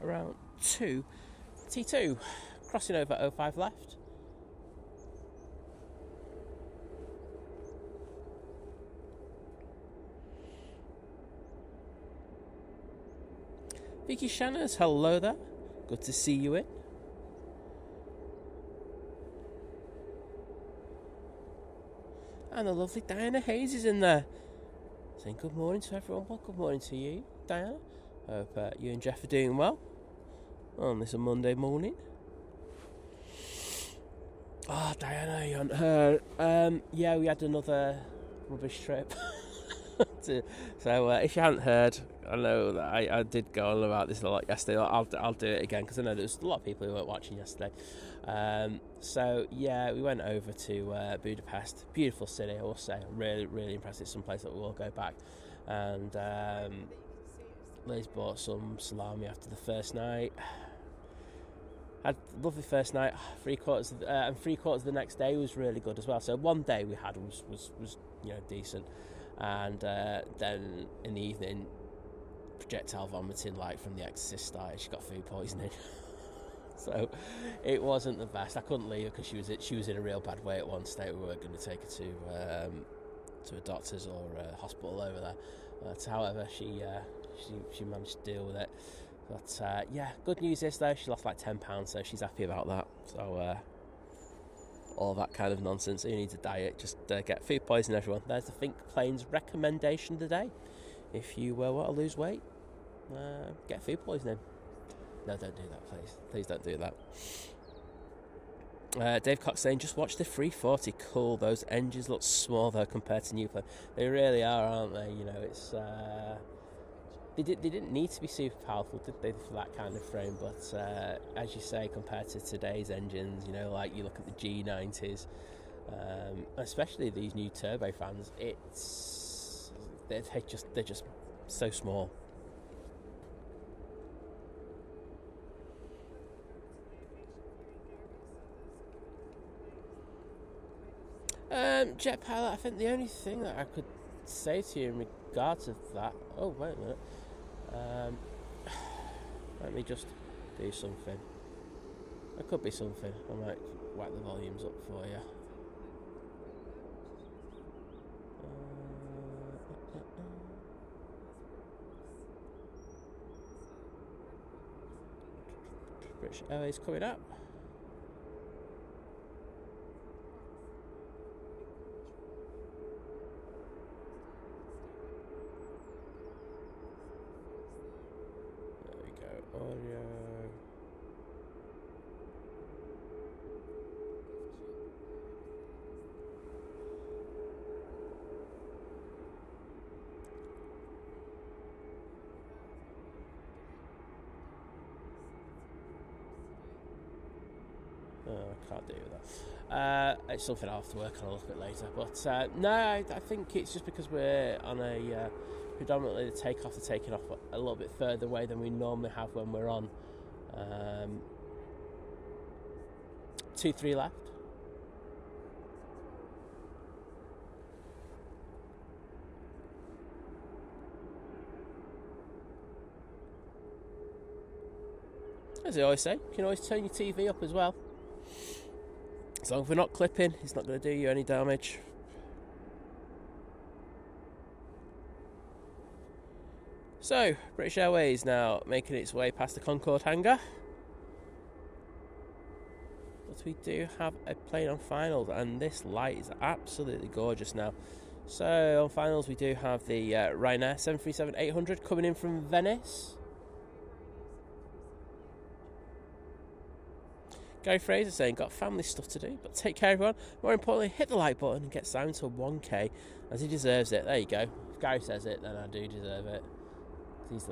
around to T2, crossing over 05 left. Vicky Shanners, hello there. Good to see you in. And the lovely Diana Hayes is in there. Saying good morning to everyone. Well, good morning to you, Diana. Hope you and Jeff are doing well on this Monday morning. Oh, Diana, you haven't heard. Yeah, we had another rubbish trip. So if you haven't heard, I know that I did go on about this a lot yesterday. I'll do it again, because I know there's a lot of people who weren't watching yesterday. So yeah, we went over to Budapest. Beautiful city, I will say. Really, really impressed. It's some place that we will go back. And Liz bought some salami after the first night. Had a lovely first night. Three quarters of the next day was really good as well. So one day we had was decent. And then in the evening, projectile vomiting like from The Exorcist started. She got food poisoning. So it wasn't the best. I couldn't leave her because she was in a real bad way at one stage. We weren't going to take her to a doctor's or a hospital over there. But however, she managed to deal with it. But yeah, good news is though, she lost like £10, so she's happy about that. So all that kind of nonsense. You need to diet, just get food poisoning, everyone. There's the Think Planes recommendation today. If you want to lose weight, get food poisoning. No, don't do that, please. Please don't do that. Dave Cox saying, just watch the 340. Cool. Those engines look small though compared to new plane. They really are, aren't they? You know, it's they didn't need to be super powerful, did they, for that kind of frame? But as you say, compared to today's engines, you know, like you look at the G90s, especially these new turbofans, they're just so small. Jet pilot, I think the only thing that I could say to you in regards to that... Oh, wait a minute. Let me just do something. There could be something. I might whack the volumes up for you. British Airways coming up. There we go. Audio. I can't do that. It's something I'll have to work on a little bit later. But no, I think it's just because we're on a predominantly the takeoff to taking off a little bit further away than we normally have when we're on 2-3 left. As I always say, you can always turn your TV up as well. As long as we're not clipping, it's not going to do you any damage. So, British Airways now making its way past the Concorde hangar. But we do have a plane on finals, and this light is absolutely gorgeous now. So, on finals we do have the Ryanair 737-800 coming in from Venice. Gary Fraser saying, got family stuff to do, but take care everyone. More importantly, hit the like button and get down to 1k, as he deserves it. There you go. If Gary says it, then I do deserve it. He's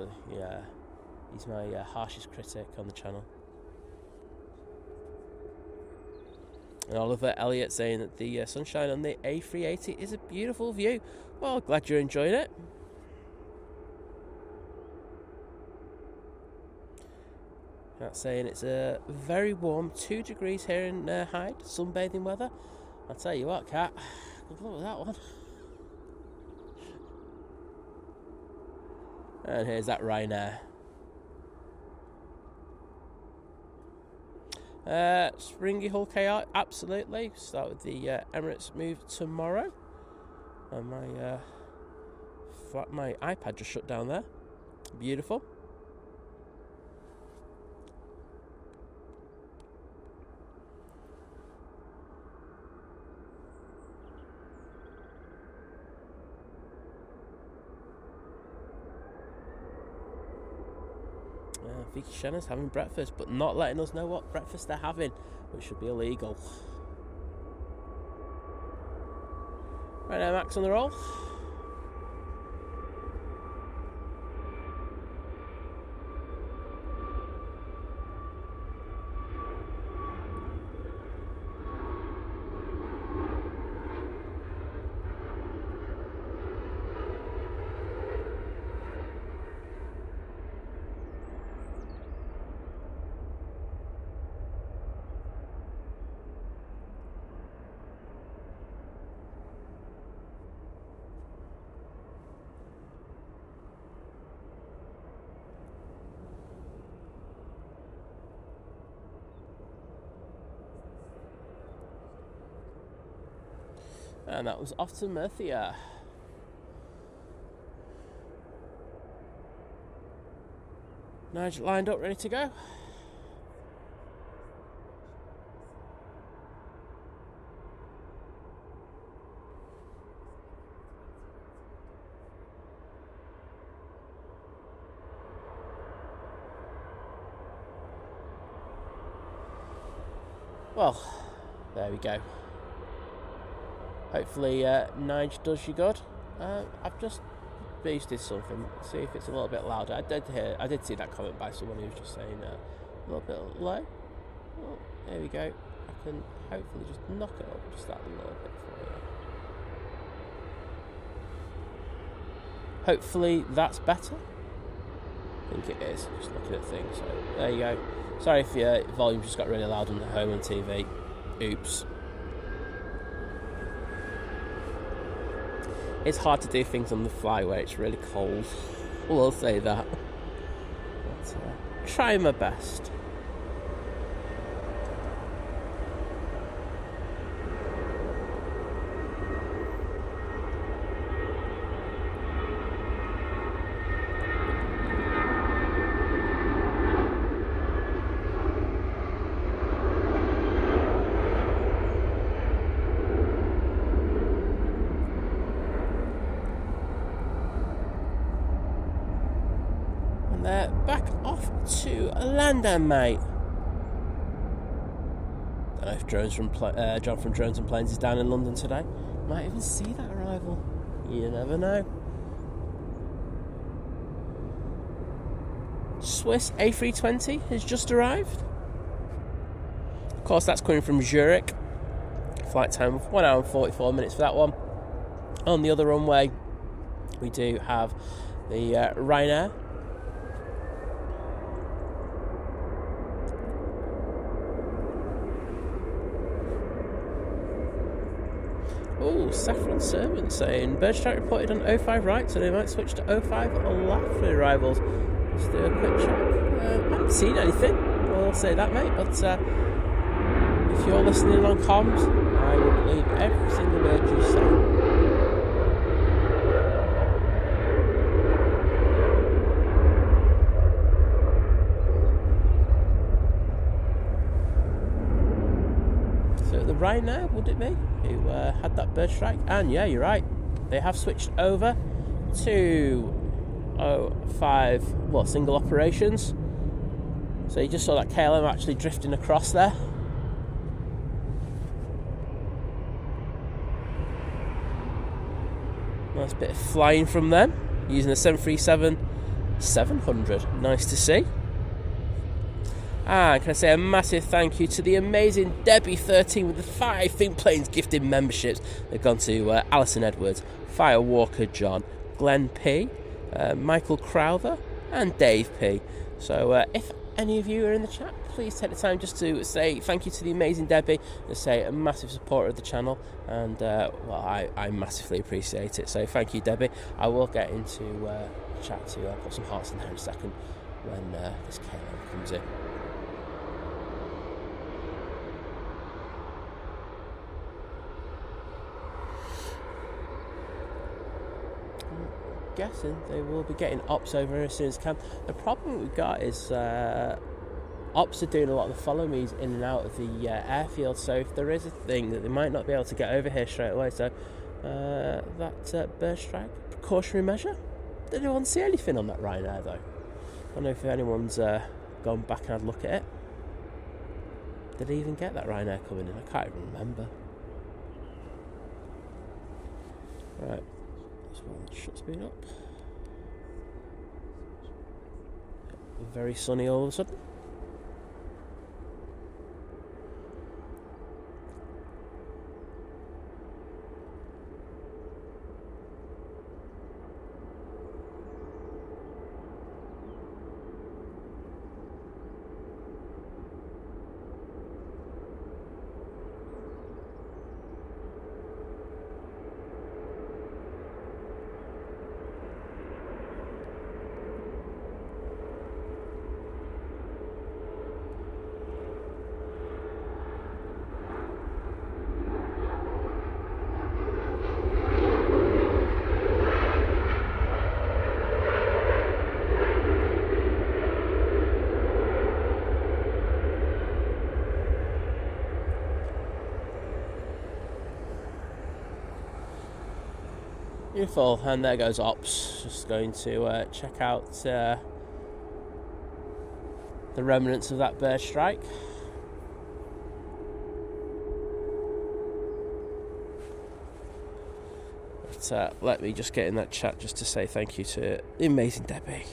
my harshest critic on the channel. And Oliver Elliott saying that the sunshine on the A380 is a beautiful view. Well, glad you're enjoying it. That's saying it's a very warm 2 degrees here in Hyde, sunbathing weather. I'll tell you what, Kat, good luck with that one. And here's that Ryanair. Springy Hull KR, absolutely. Start with the Emirates move tomorrow. And my iPad just shut down there. Beautiful. Vicky Shanna's having breakfast, but not letting us know what breakfast they're having, which should be illegal. Right now, Max on the roll. And that was off to Murcia. Nigel lined up, ready to go. Well, there we go. Hopefully Nige does you good. I've just boosted something, see if it's a little bit louder. I did see that comment by someone who was just saying a little bit low. Well, there we go. I can hopefully just knock it up just that little bit for you. Hopefully that's better. I think it is, just looking at things. So there you go. Sorry if your volume just got really loud on the home and TV. Oops. It's hard to do things on the fly where it's really cold. We'll say that. But trying my best. And they're back off to London, mate. Don't know if John from Drones and Planes is down in London today. Might even see that arrival. You never know. Swiss A320 has just arrived. Of course, that's coming from Zurich. Flight time of 1 hour and 44 minutes for that one. On the other runway, we do have the Ryanair. Oh, Saffron Servant saying Birdstrike reported on 05 right, so they might switch to 05 left for the arrivals. Let's do a quick check. I haven't seen anything, I'll say that, mate, but if you're listening on comms, I will believe every single word you say. Ryanair, would it be, who had that bird strike? And yeah, you're right, they have switched over to 05 single operations. So you just saw that KLM actually drifting across there. Nice bit of flying from them using a 737-700. Nice to see. And can I say a massive thank you to the amazing Debbie13 with the 5 Think Planes gifted memberships. They've gone to Alison Edwards, Fire Walker John, Glenn P, Michael Crowther and Dave P. So if any of you are in the chat, please take the time just to say thank you to the amazing Debbie and say a massive supporter of the channel. And I massively appreciate it. So thank you, Debbie. I will get into chat to put some hearts in there in a second when this KLM comes in. Guessing they will be getting ops over as soon as can. The problem we've got is ops are doing a lot of the follow me's in and out of the airfield, so if there is a thing that they might not be able to get over here straight away. So that bird strike precautionary measure. Did anyone see anything on that Ryanair though? I don't know if anyone's gone back and had a look at it. Did they even get that Ryanair coming in? I can't even remember. Right. Shut speed up. Very sunny all of a sudden. Beautiful, and there goes ops. Just going to check out the remnants of that bird strike. But let me just get in that chat just to say thank you to the amazing Debbie.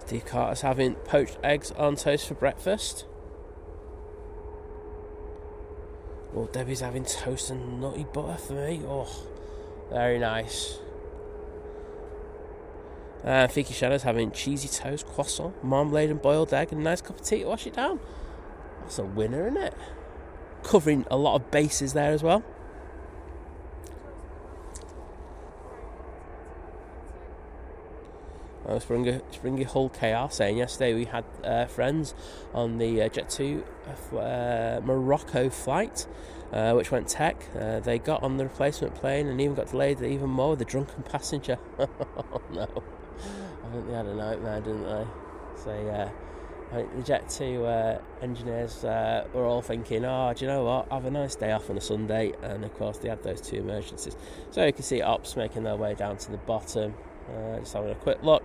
Steve Carter's having poached eggs on toast for breakfast. Oh, Debbie's having toast and nutty butter for me. Oh, very nice. Fiki Shadow's having cheesy toast, croissant, marmalade and boiled egg and a nice cup of tea to wash it down. That's a winner, isn't it? Covering a lot of bases there as well. Springy Hull KR saying yesterday we had friends on the Jet2 Morocco flight, which went tech. They got on the replacement plane and even got delayed even more with a drunken passenger. Oh no, I think they had a nightmare, didn't they? So yeah, I think the Jet2 engineers were all thinking, oh, do you know what, have a nice day off on a Sunday, and of course they had those 2 emergencies. So you can see ops making their way down to the bottom. Just having a quick look.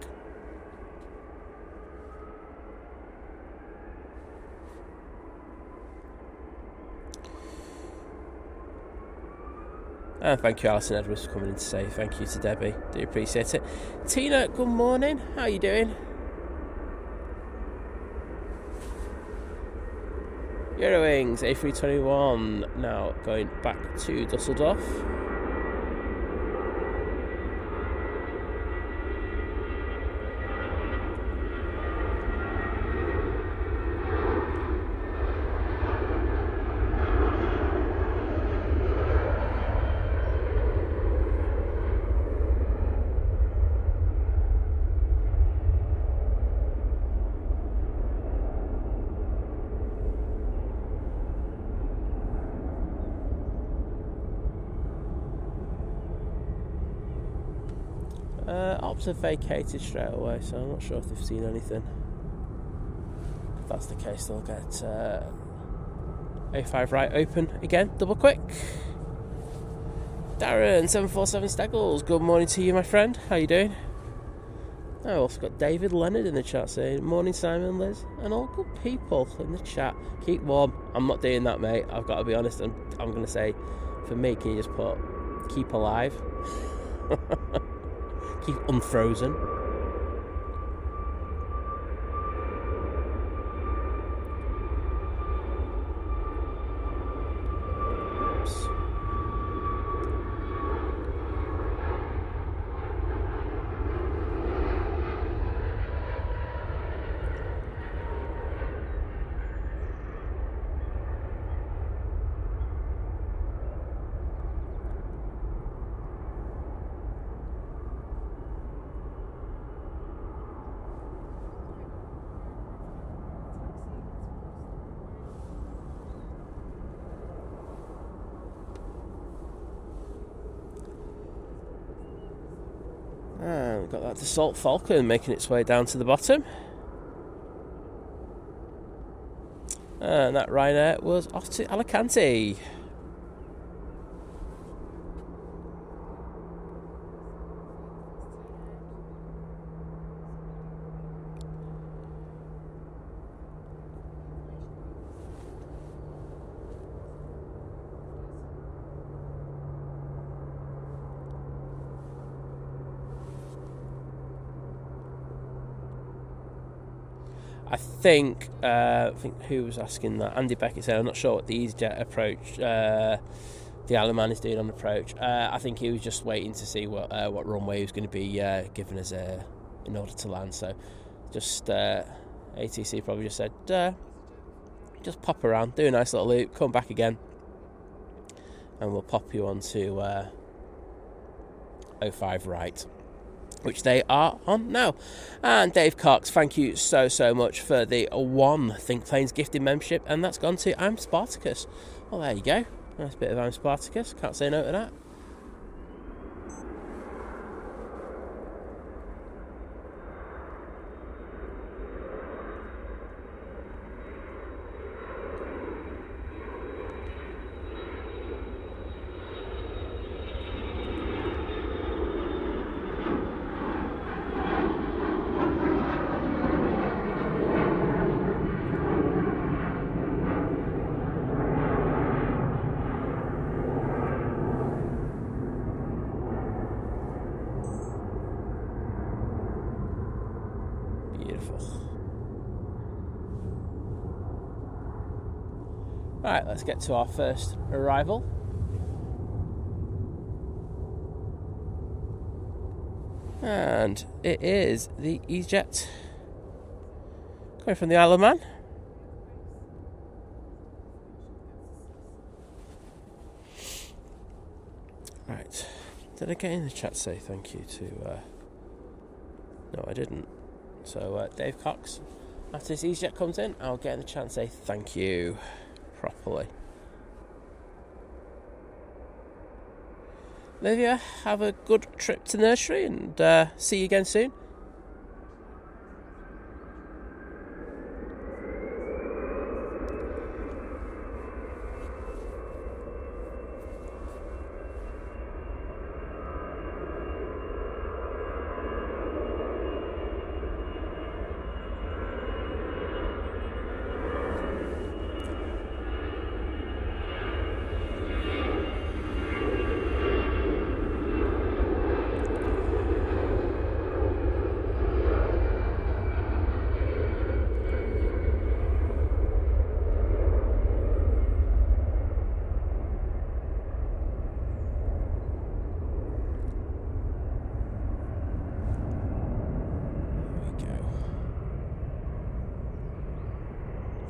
And thank you, Alison Edwards, for coming in to say thank you to Debbie. Do appreciate it. Tina, good morning. How are you doing? Eurowings A321 now going back to Dusseldorf. Ops have vacated straight away, so I'm not sure if they've seen anything. If that's the case, they'll get A5 right open again, double quick. Darren 747 Steggles, good morning to you, my friend. How you doing? I also got David Leonard in the chat saying morning, Simon, Liz, and all good people in the chat. Keep warm. I'm not doing that, mate. I've got to be honest. I'm going to say, for me, can you just put keep alive? Keep unfrozen. Oops. And we've got that Dassault Falcon making its way down to the bottom. And that Ryanair was off to Alicante. I think who was asking that? Andy Beckett said, I'm not sure what the EasyJet approach, the Airline is doing on approach. I think he was just waiting to see what runway he was going to be given as in order to land. So just ATC probably just said, just pop around, do a nice little loop, come back again, and we'll pop you onto 05 right, which they are on now. And Dave Cox, thank you so much for the one Think Planes gifted membership, and that's gone to I'm Spartacus. Well, there you go, nice bit of I'm Spartacus, can't say no to that. Right, let's get to our first arrival. And it is the EasyJet going from the Isle of Man. Right, did I get in the chat say thank you to No, I didn't. So, Dave Cox, after this EasyJet comes in, I'll get in the chat and say thank you properly. Olivia, have a good trip to nursery and see you again soon.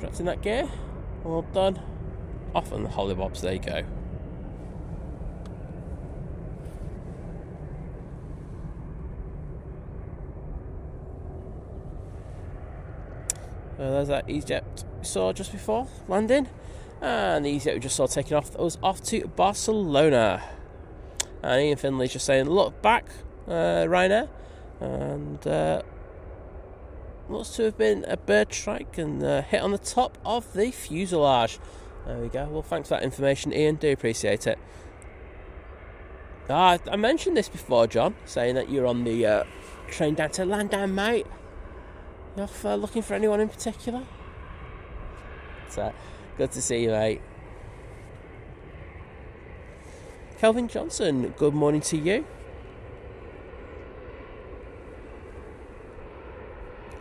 Dropped in that gear, all done, off on the hollybobs, there you go. There's that EasyJet we saw just before landing, and the EasyJet we just saw taking off, that was off to Barcelona. And Ian Finley's just saying, look back, Ryanair, and looks to have been a bird strike and hit on the top of the fuselage. There we go. Well, thanks for that information, Ian. Do appreciate it. I mentioned this before, John, saying that you're on the train down to London, mate. You off looking for anyone in particular? So, good to see you, mate. Kelvin Johnson, good morning to you.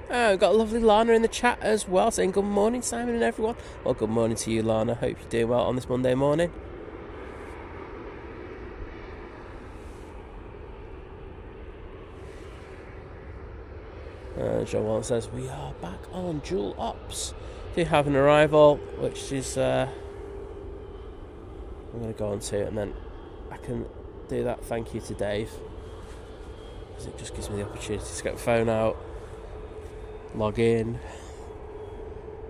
We've got a lovely Lana in the chat as well, saying good morning, Simon and everyone. Well, good morning to you, Lana. Hope you're doing well on this Monday morning. John Wallen says, we are back on dual ops. Do have an arrival, which is I'm going to go on to, and then I can do that thank you to Dave, because it just gives me the opportunity to get the phone out, log in,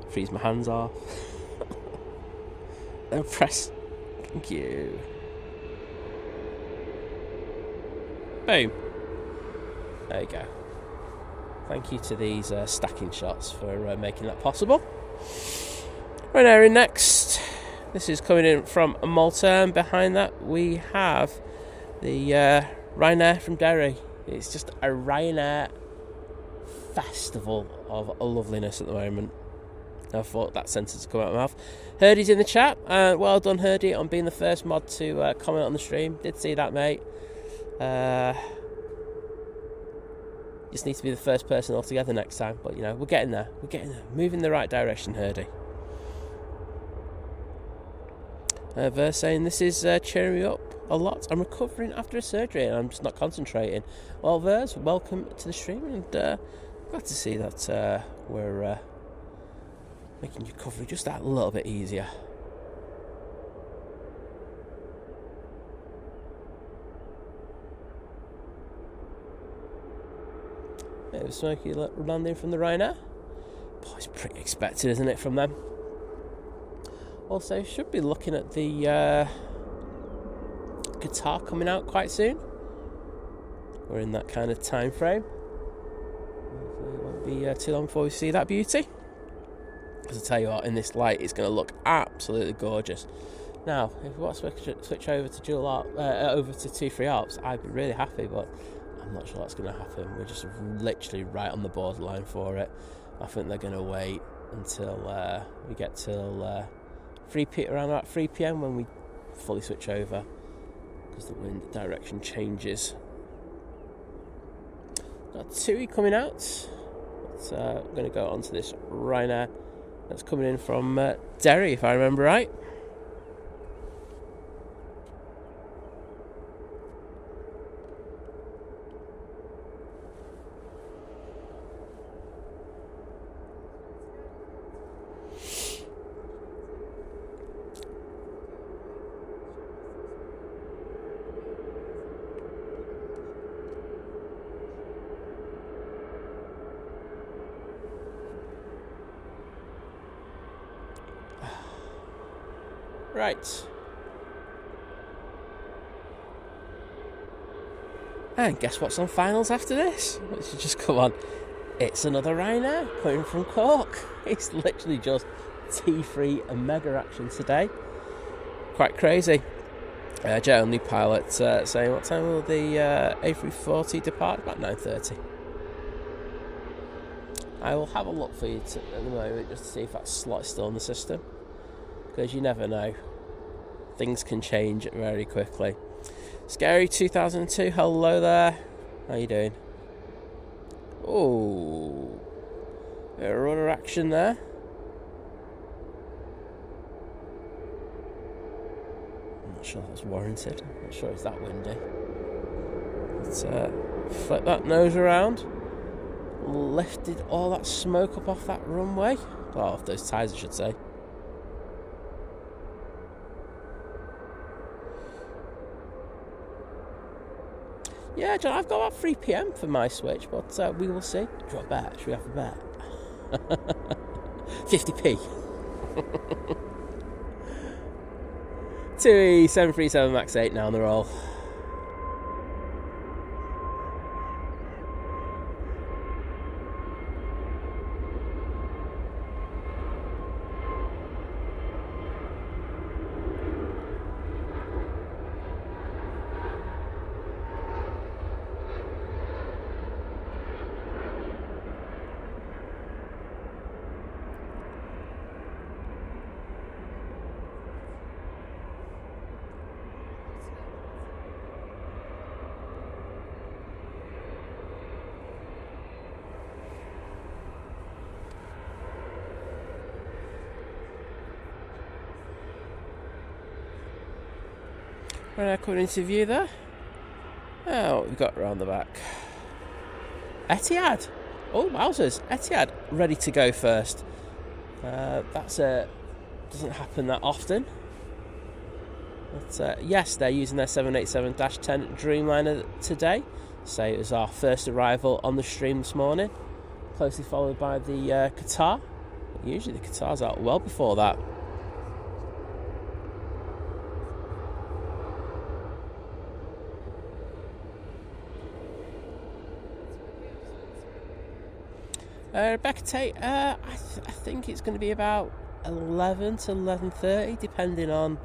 freeze my hands off, and press thank you. Boom. There you go. Thank you to these stacking shots for making that possible. Ryanair in next. This is coming in from Malta, and behind that we have the Ryanair from Derry. It's just a Ryanair festival of loveliness at the moment. I thought that sentence would come out of my mouth. Herdy's in the chat. Well done, Herdy, on being the first mod to comment on the stream. Did see that, mate. Just need to be the first person altogether next time. But, you know, we're getting there. We're getting there. Moving in the right direction, Herdy. Verse saying, this is cheering me up a lot. I'm recovering after a surgery and I'm just not concentrating. Well, Vers, welcome to the stream, and glad to see that we're making your recovery just that little bit easier. Bit of a smoky landing from the Ryanair. Boy, it's pretty expected, isn't it, from them? Also, should be looking at the Qatar coming out quite soon. We're in that kind of time frame. It won't be too long before we see that beauty. Because I tell you what, in this light, it's going to look absolutely gorgeous. Now, if we want to switch over to over to 2-3 Alps, I'd be really happy, but I'm not sure that's going to happen. We're just literally right on the borderline for it. I think they're going to wait until we get till 3 around about 3 p.m. when we fully switch over, because the wind direction changes. Got TUI coming out. We're going to go on to this Ryanair that's coming in from Derry, if I remember right. Right. And guess what's on finals after this? Let's just come on. It's another Ryanair coming from Cork. It's literally just T3 and mega action today. Quite crazy. Jet only pilot saying what time will the A340 depart? About 9:30. I will have a look for you at the moment just to see if that slot is still in the system, because you never know. Things can change very quickly. Scary 2002, hello there. How you doing? Oh, bit of rudder action there. I'm not sure that's warranted. I'm not sure it's that windy. Let's flip that nose around. Lifted all that smoke up off that runway. Well, off those tyres, I should say. Yeah, John, I've got about 3 PM for my switch, but we will see. Do you want a bet? Should we have a bet? 50p. TUI 737 MAX 8 now on the roll. Right, coming into view there. Oh, what we've got around the back. Etihad. Oh, wowzers. Etihad ready to go first. Doesn't happen that often. But yes, they're using their 787-10 Dreamliner today. So it was our first arrival on the stream this morning. Closely followed by the Qatar. Usually the Qatar's out well before that. Rebecca Tate, I think it's going to be about 11 to 11:30, depending on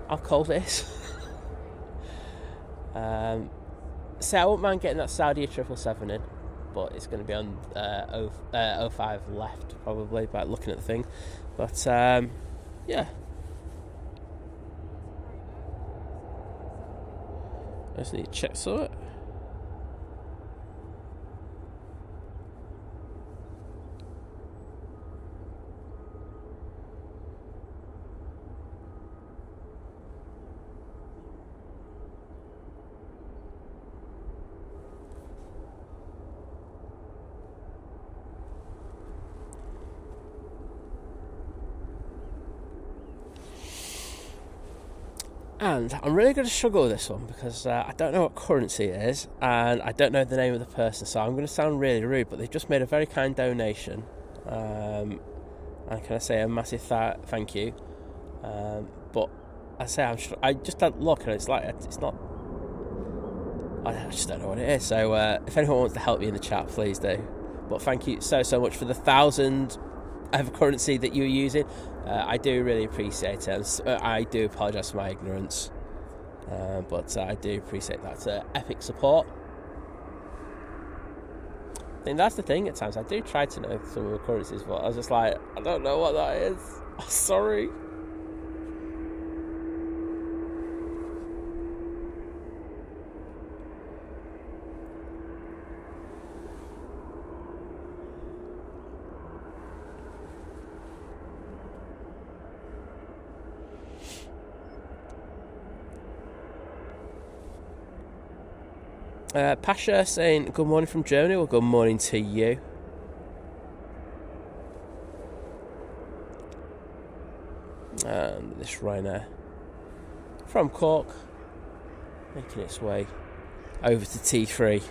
how cold it is. So I won't mind getting that Saudia 777 in, but it's going to be on 05 left, probably, by looking at the thing. But, yeah. I just need to check some of it. And I'm really going to struggle with this one because I don't know what currency it is and I don't know the name of the person, so I'm going to sound really rude, but they've just made a very kind donation. And can I say a massive thank you? But I say I just had a look and it's like it's not. I just don't know what it is. So if anyone wants to help me in the chat, please do. But thank you so much for the 1,000 of currency that you're using. I do really appreciate it. I do apologise for my ignorance, but I do appreciate that epic support. I think that's the thing. At times I do try to know some of the currencies, but I was just like, I don't know what that is. I'm sorry. Pasha saying good morning from Germany. Well, good morning to you. And this Ryanair from Cork making its way over to T3.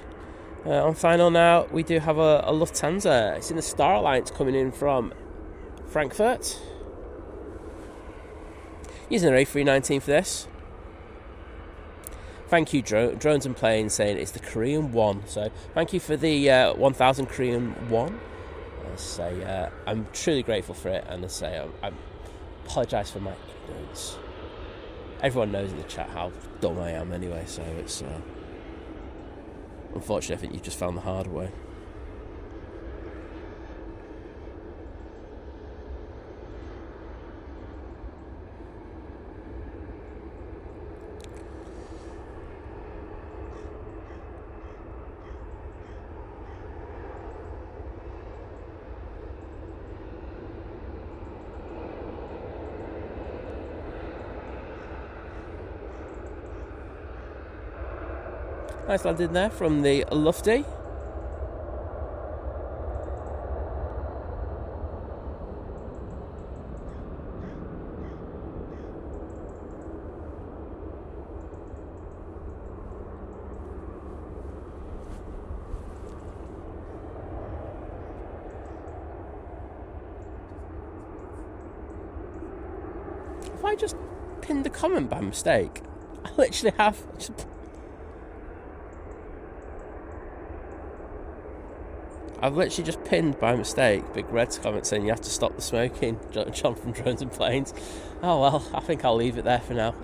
On final now, we do have a Lufthansa. It's in the Star Alliance coming in from Frankfurt. using an A319 for this. Thank you, Drones and Planes, saying it's the Korean one. So thank you for the 1000 Korean one. I say I'm truly grateful for it, and I say I apologise for my ignorance. Everyone knows in the chat how dumb I am anyway, so it's unfortunately I think you've just found the hard way. Nice landing there from the Lufty. Have I just pinned the comment by mistake? I literally have. I've literally just pinned by mistake Big Red's comment saying you have to stop the smoking. John from Drones and Planes. Oh well, I think I'll leave it there for now.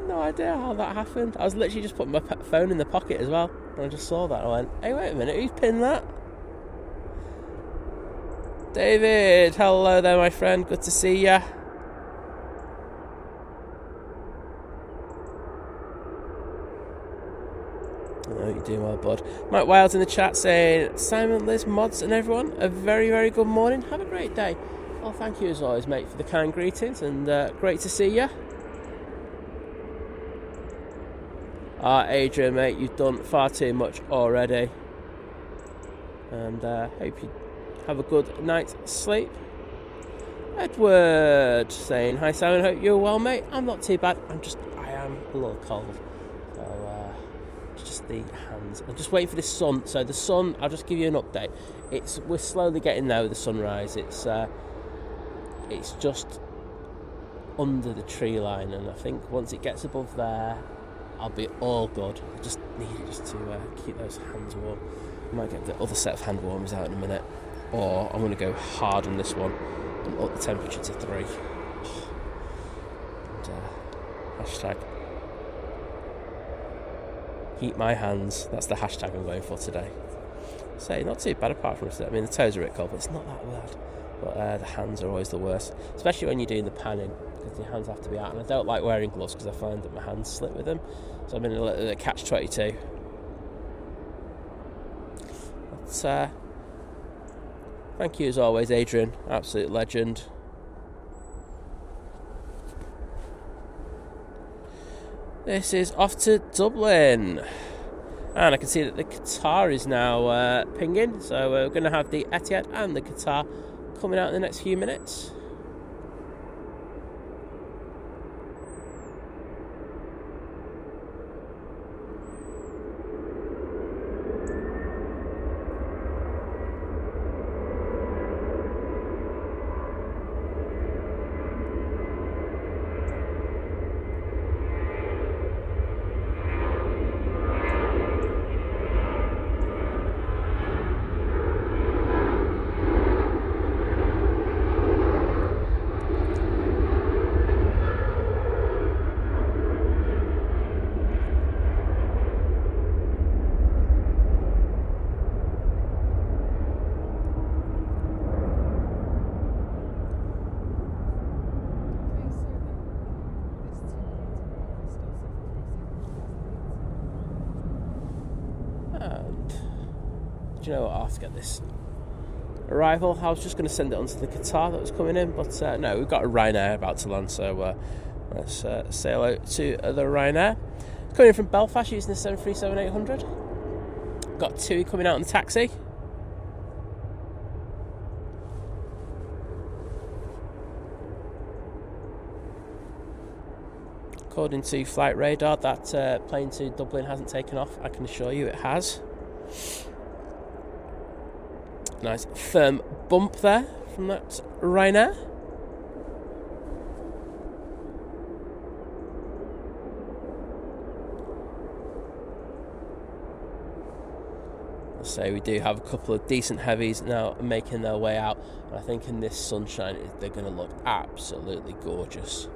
No idea how that happened. I was literally just putting my phone in the pocket as well, and I just saw that. I went, hey, wait a minute, who's pinned that? David, hello there, my friend. Good to see ya. Oh, you're doing well, bud. Mike Wilds in the chat saying, Simon, Liz, Mods and everyone, a very, very good morning. Have a great day. Well, thank you as always, mate, for the kind greetings, and great to see you. Adrian, mate, you've done far too much already. And hope you have a good night's sleep. Edward saying, hi Simon, hope you're well, mate. I'm not too bad. I am a little cold. So, just the hands. I'm just waiting for the sun. So the sun, I'll just give you an update. We're slowly getting there with the sunrise. It's just under the tree line, and I think once it gets above there, I'll be all good. I just need it just to keep those hands warm. I might get the other set of hand warmers out in a minute, or I'm going to go hard on this one and up the temperature to 3. And, hashtag heat my hands. That's the hashtag I'm going for today. Say, not too bad apart from today. I mean, the toes are a bit cold, but it's not that bad. But the hands are always the worst, especially when you're doing the panning, because your hands have to be out. And I don't like wearing gloves because I find that my hands slip with them. So I'm in a catch-22. But thank you as always, Adrian. Absolute legend. This is off to Dublin. And I can see that the Qatar is now pinging. So we're going to have the Etihad and the Qatar coming out in the next few minutes. Do you know what? I'll have to get this arrival. I was just going to send it onto the Qatar that was coming in, but no, we've got a Ryanair about to land, so let's say hello to the Ryanair. Coming in from Belfast using the 737-800. Got TUI coming out in the taxi. According to flight radar, that plane to Dublin hasn't taken off. I can assure you it has. Nice firm bump there from that Ryanair. So we do have a couple of decent heavies now making their way out, and I think in this sunshine they're going to look absolutely gorgeous.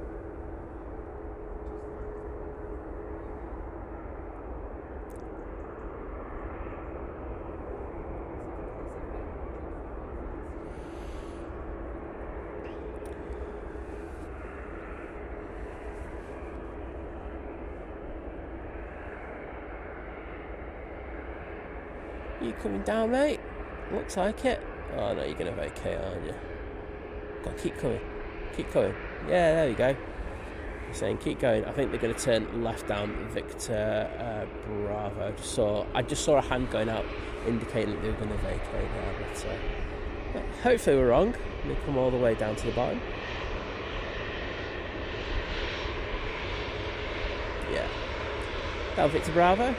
You coming down, mate? Looks like it. Oh no, you're going to vacate, aren't you? Got to keep coming. Keep coming. Yeah, there you go. You're saying keep going. I think they're going to turn left down Victor Bravo. I just saw a hand going out indicating that they were going to vacate there. But hopefully we're wrong. They come all the way down to the bottom. Yeah. Down Victor Bravo.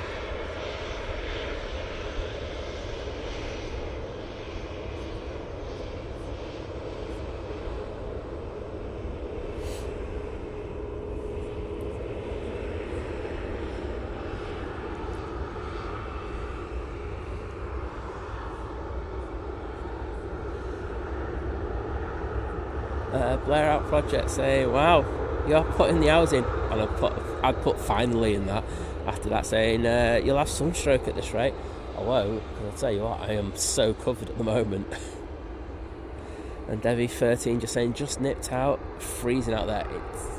Blair Out Project saying, wow, you're putting the hours in. And I'd put finally in that after that, saying you'll have sunstroke at this rate. I won't, because I'll tell you what, I am so covered at the moment. And Devi13 just saying, just nipped out, freezing out there.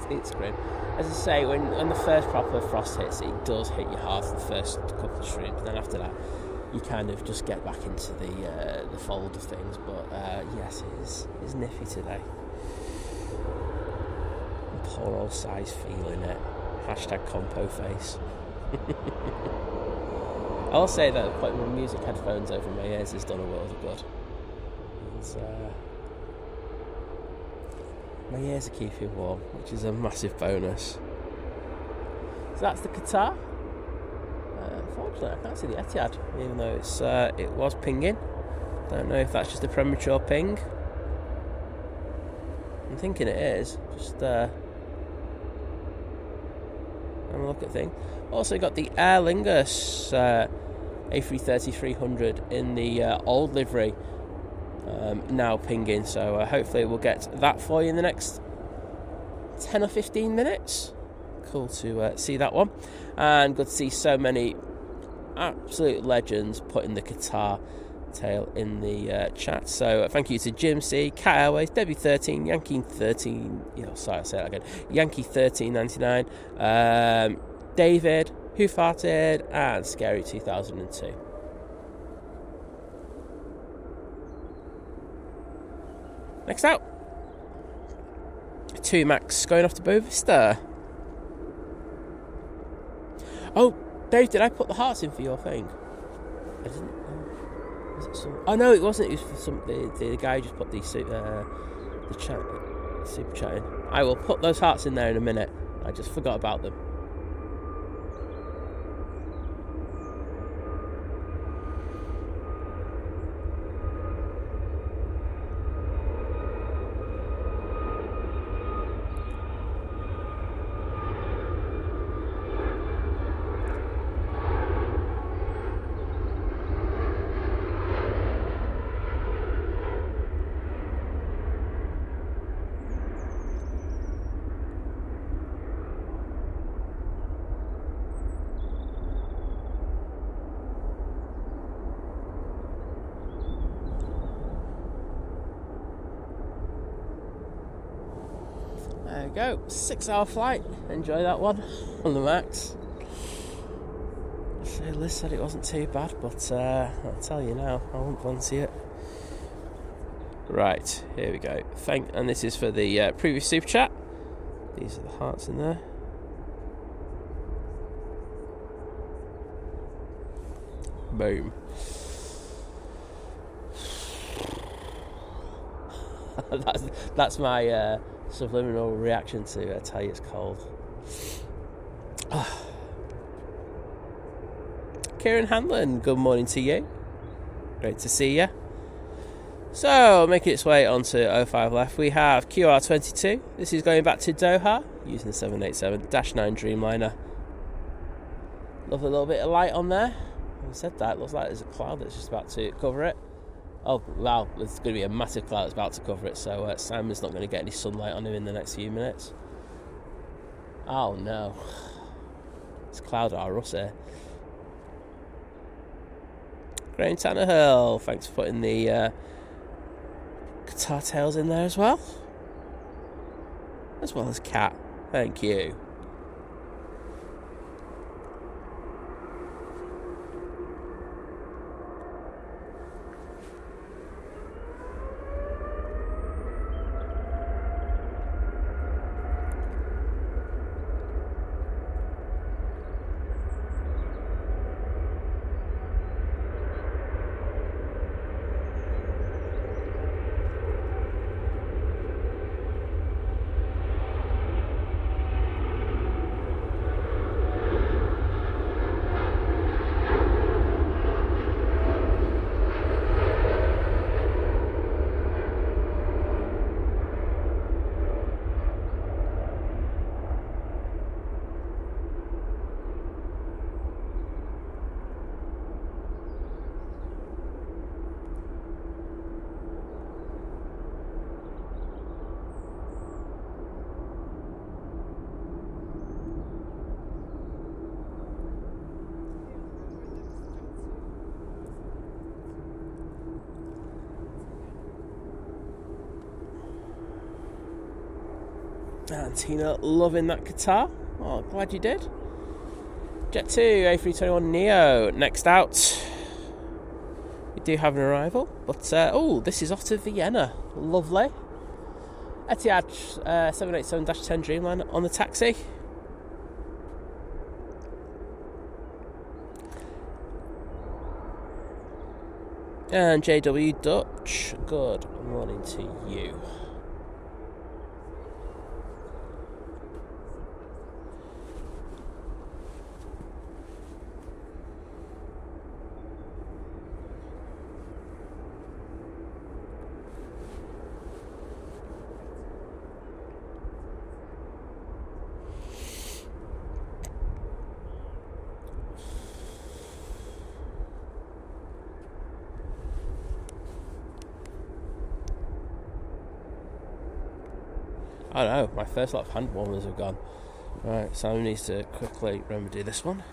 It's grim. As I say, when the first proper frost hits, it does hit you hard for the first couple of streams, and then after that you kind of just get back into the fold of things. But yes, it's nippy today. Poor old size feeling it. Hashtag compo face. I'll say that putting my music headphones over my ears has done a world of good. My ears are keeping warm, which is a massive bonus. So that's the Qatar. Unfortunately, I can't see the Etihad, even though it was pinging. Don't know if that's just a premature ping. I'm thinking it is. Just have a look at things. Also got the Aer Lingus A330-300 in the old livery now pinging, so hopefully we'll get that for you in the next 10 or 15 minutes. Cool to see that one, and good to see so many absolute legends putting the Qatar tail in the chat. So thank you to Jim C, Cat Airways, Debbie 13, Yankee 13, I'll say that again, Yankee 1399, David, Who Farted, and Scary 2002. Next out, 2 Max going off to Boa Vista. Oh, Dave, did I put the hearts in for your thing? I didn't. Oh no, it wasn't. It was for some the guy who just put the super chat in. I will put those hearts in there in a minute. I just forgot about them. There we go, 6-hour flight. Enjoy that one on the Max. So Liz said it wasn't too bad, but I'll tell you now, I won't fancy it. Right, here we go. And this is for the previous super chat. These are the hearts in there. Boom. that's my subliminal reaction to tell you it's cold. Kieran Hanlon, good morning to you. Great to see you. So, making its way onto 05 left, we have QR22. This is going back to Doha using the 787-9 Dreamliner. Love a little bit of light on there. I said that, it looks like there's a cloud that's just about to cover it. Oh wow, there's going to be a massive cloud that's about to cover it, so Simon's not going to get any sunlight on him in the next few minutes. Oh no, it's cloud our us here. Graham Tannehill, thanks for putting the Qatar tails in there as well as Cat. Thank you. And Tina loving that Qatar. Oh, glad you did. Jet2 A321 Neo next out. We do have an arrival, but this is off to Vienna. Lovely. Etihad 787-10 Dreamliner on the taxi. And JW Dutch, good morning to you. I know, my first lot of hand warmers have gone. Right, Simon needs to quickly remedy this one.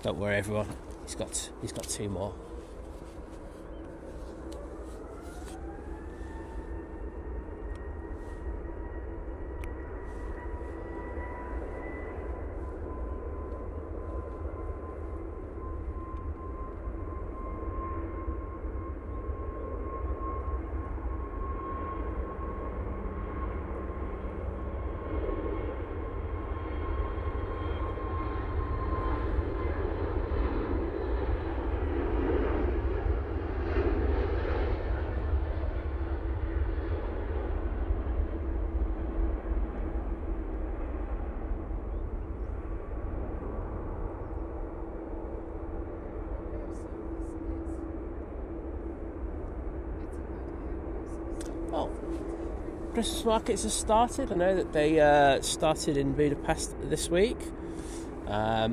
Don't worry everyone, he's got 2 more. Christmas markets have started. I know that they started in Budapest this week. I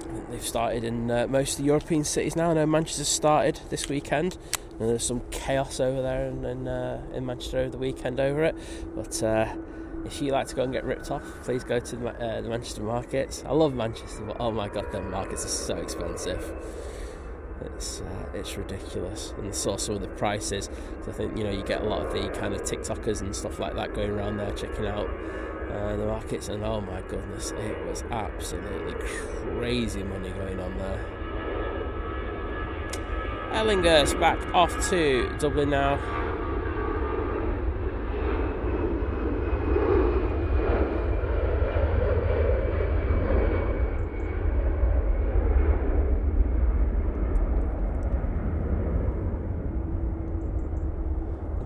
think they've started in most of the European cities now. I know Manchester started this weekend, and there's some chaos over there in Manchester over the weekend over it. But if you like to go and get ripped off, please go to the Manchester markets. I love Manchester, but oh my god, them markets are so expensive. It's ridiculous, and I saw some of the prices. So I think you get a lot of the kind of TikTokers and stuff like that going around there checking out the markets, and oh my goodness, it was absolutely crazy money going on there. Aer Lingus back off to Dublin now.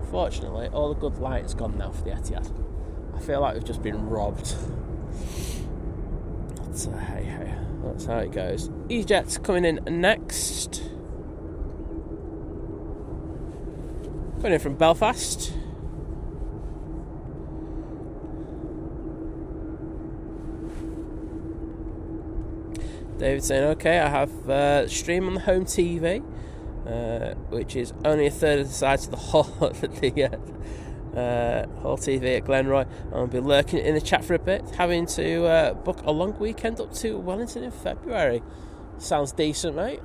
Unfortunately, all the good light's gone now for the Etihad. I feel like we've just been robbed. But hey, that's how it goes. EasyJet's coming in next. Coming in from Belfast. David saying, okay, I have stream on the home TV, which is only a third of the size of the whole of the whole TV at Glenroy. I'll be lurking in the chat for a bit, having to book a long weekend up to Wellington in February. Sounds decent, mate.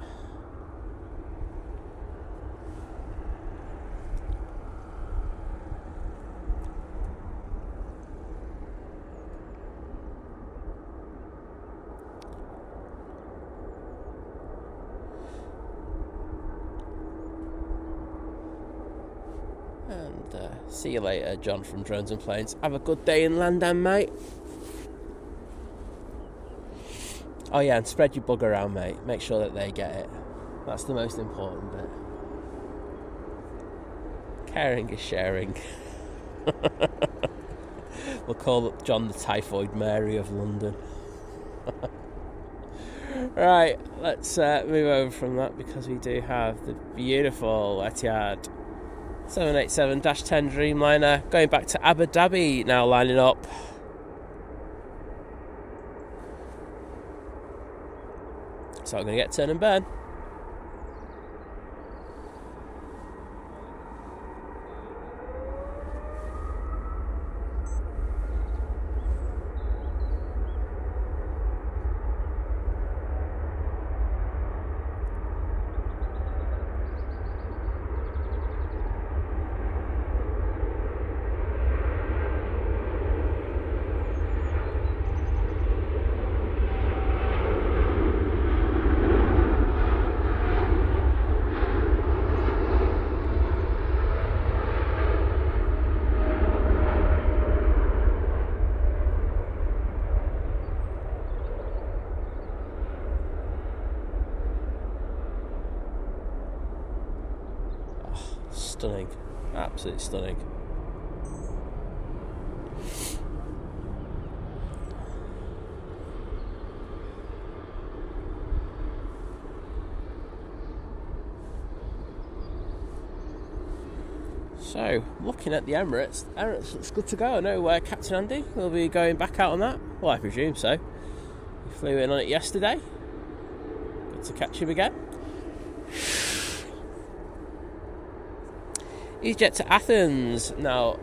See you later, John from Drones and Planes. Have a good day in London, mate. Oh yeah, and spread your bug around, mate. Make sure that they get it. That's the most important bit. Caring is sharing. We'll call John the Typhoid Mary of London. Right, let's move over from that, because we do have the beautiful Etihad 787-10 Dreamliner going back to Abu Dhabi now, lining up. So I'm going to get turn and burn. Stunning, absolutely stunning. So, looking at the Emirates looks good to go. I know Captain Andy will be going back out on that. Well, I presume so. He flew in on it yesterday. Good to catch him again. EasyJet to Athens now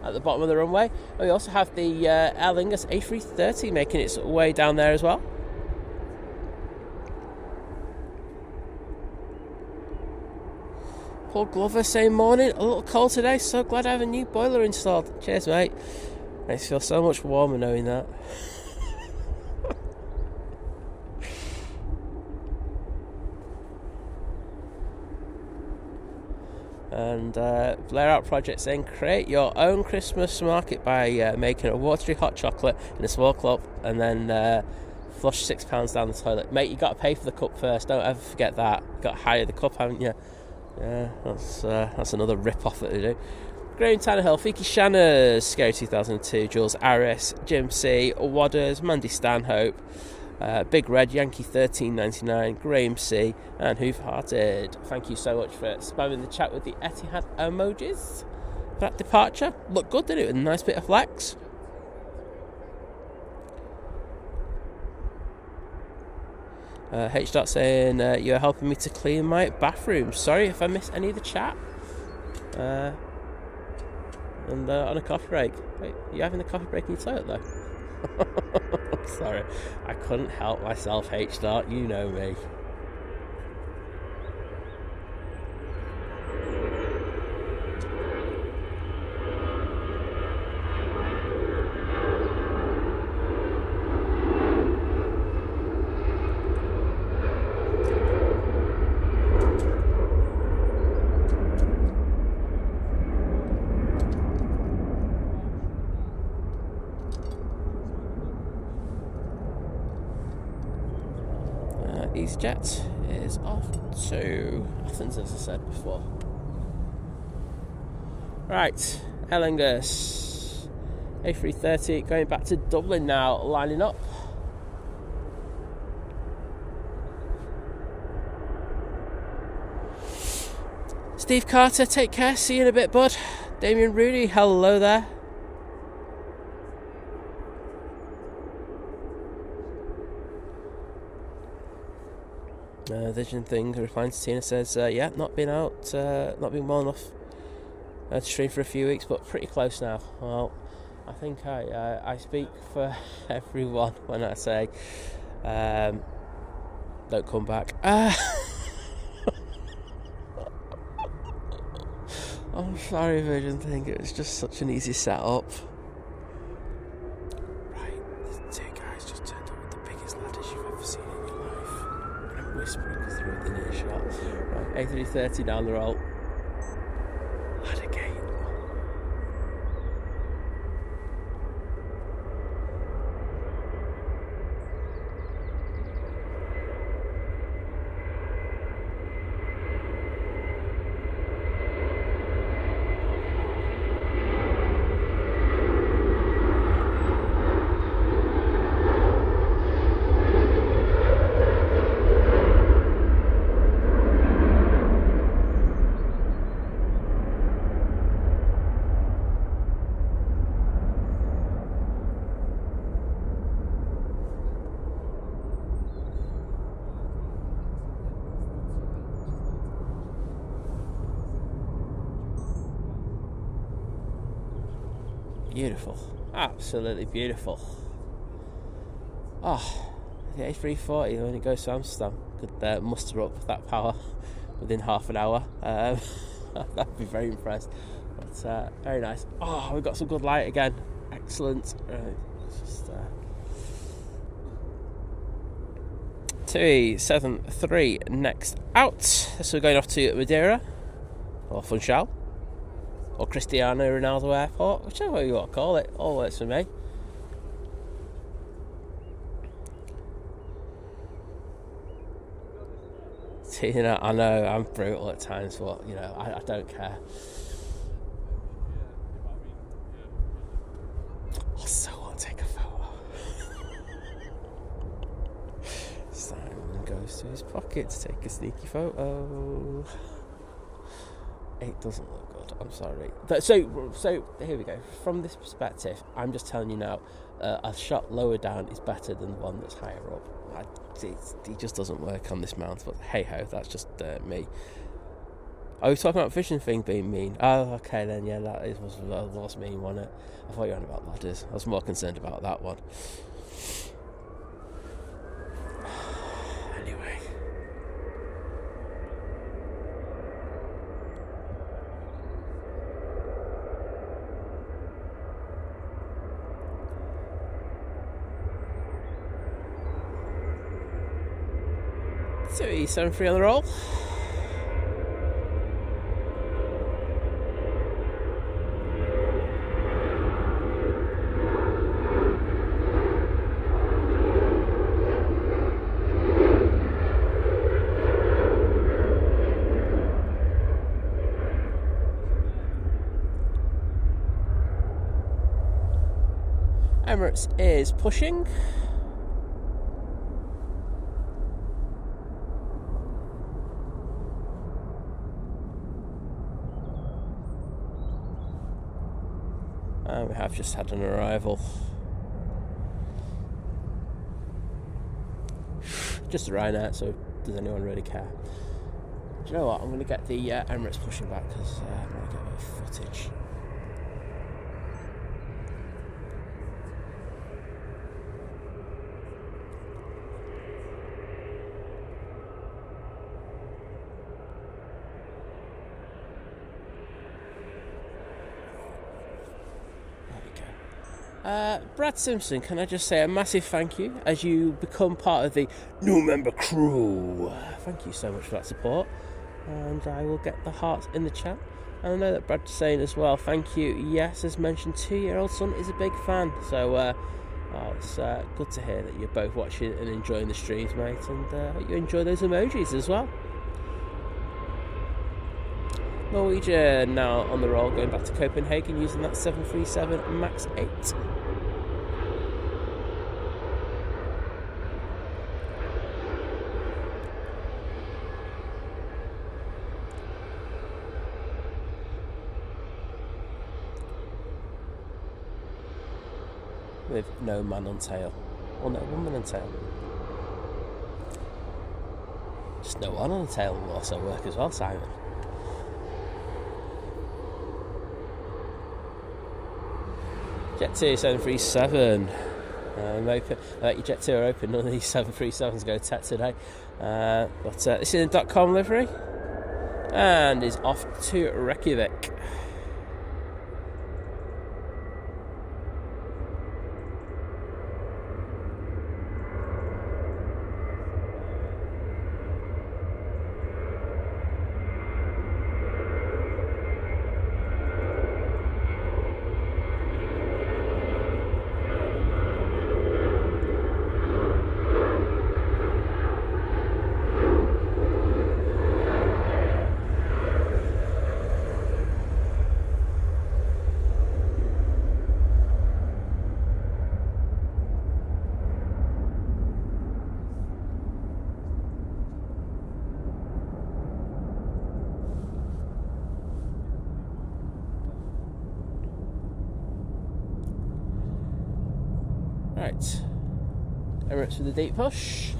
at the bottom of the runway. And we also have the Aer Lingus A330 making its way down there as well. Paul Glover saying morning, a little cold today, so glad I have a new boiler installed. Cheers, mate. Makes me feel so much warmer knowing that. And Blair Out Project saying, create your own Christmas market by making a watery hot chocolate in a small cup and then flush £6 down the toilet. Mate, you got to pay for the cup first, don't ever forget that. You got to hire the cup, haven't you? Yeah, that's another rip-off that they do. Graham Tannehill, Fiki Shanners, Scary 2002, Jules Aris, Jim C, Wadders, Mandy Stanhope, Big Red, Yankee 1399, Graham C, and Hoof Hearted. Thank you so much for spamming the chat with the Etihad emojis for that departure. Looked good, didn't it? With a nice bit of flex. H. Dot saying, you're helping me to clean my bathroom. Sorry if I missed any of the chat. And on a coffee break. Wait, are you having a coffee break in your toilet though? Sorry, I couldn't help myself, H. Dot. You know me. EasyJet is off to Athens, as I said before. Right, Aer Lingus A330 going back to Dublin now, lining up. Steve Carter, take care, see you in a bit, bud. Damien Rooney, hello there. Vision thing replying to Tina says, yeah, not been out, not been well enough to stream for a few weeks, but pretty close now. Well, I think I speak for everyone when I say don't come back. I'm sorry, Virgin thing, it was just such an easy setup. Right, the two guys just turned up with the biggest ladders you've ever seen in your life. I'm whispering because they're within earshot. Right, A330 down the roll. Ladder gate. Beautiful, absolutely beautiful. Oh, the A340 when it goes to Amsterdam could muster up that power within half an hour. I'd be very impressed. But very nice. Oh, we've got some good light again. Excellent. Just 273 next out. So we're going off to Madeira or Funchal. Or Cristiano Ronaldo Airport, whichever you want to call it, all works for me. You know, I know I'm brutal at times, but you know, I don't care. I so want to take a photo. Simon goes to his pocket to take a sneaky photo. It doesn't look good, I'm sorry. So here we go. From this perspective, I'm just telling you now, a shot lower down is better than the one that's higher up. It just doesn't work on this mount, but hey ho, that's just me. Are we talking about vision thing being mean? Oh, okay then, yeah, that was mean, wasn't it? I thought you were on about ladders. I was more concerned about that one. Anyway. So E73 on the roll. Emirates is pushing. And we have just had an arrival. Just a Ryanair, so does anyone really care? Do you know what? I'm going to get the Emirates pushing back because I want to get a bit of footage. Brad Simpson, can I just say a massive thank you as you become part of the new member crew. Thank you so much for that support, and I will get the hearts in the chat. And I know that Brad's saying as well, thank you. Yes, as mentioned, 2-year-old son is a big fan, so it's good to hear that you're both watching and enjoying the streams, mate, and you enjoy those emojis as well. Norwegian now on the roll, going back to Copenhagen using that 737 MAX 8. With no man on tail, or no woman on tail. Just no one on the tail will also work as well, Simon. Jet2 737. Open. Your Jet2 are open. None of these 737s go tech today. But this is a .com livery and is off to Reykjavik. Right, Emirates with the deep push.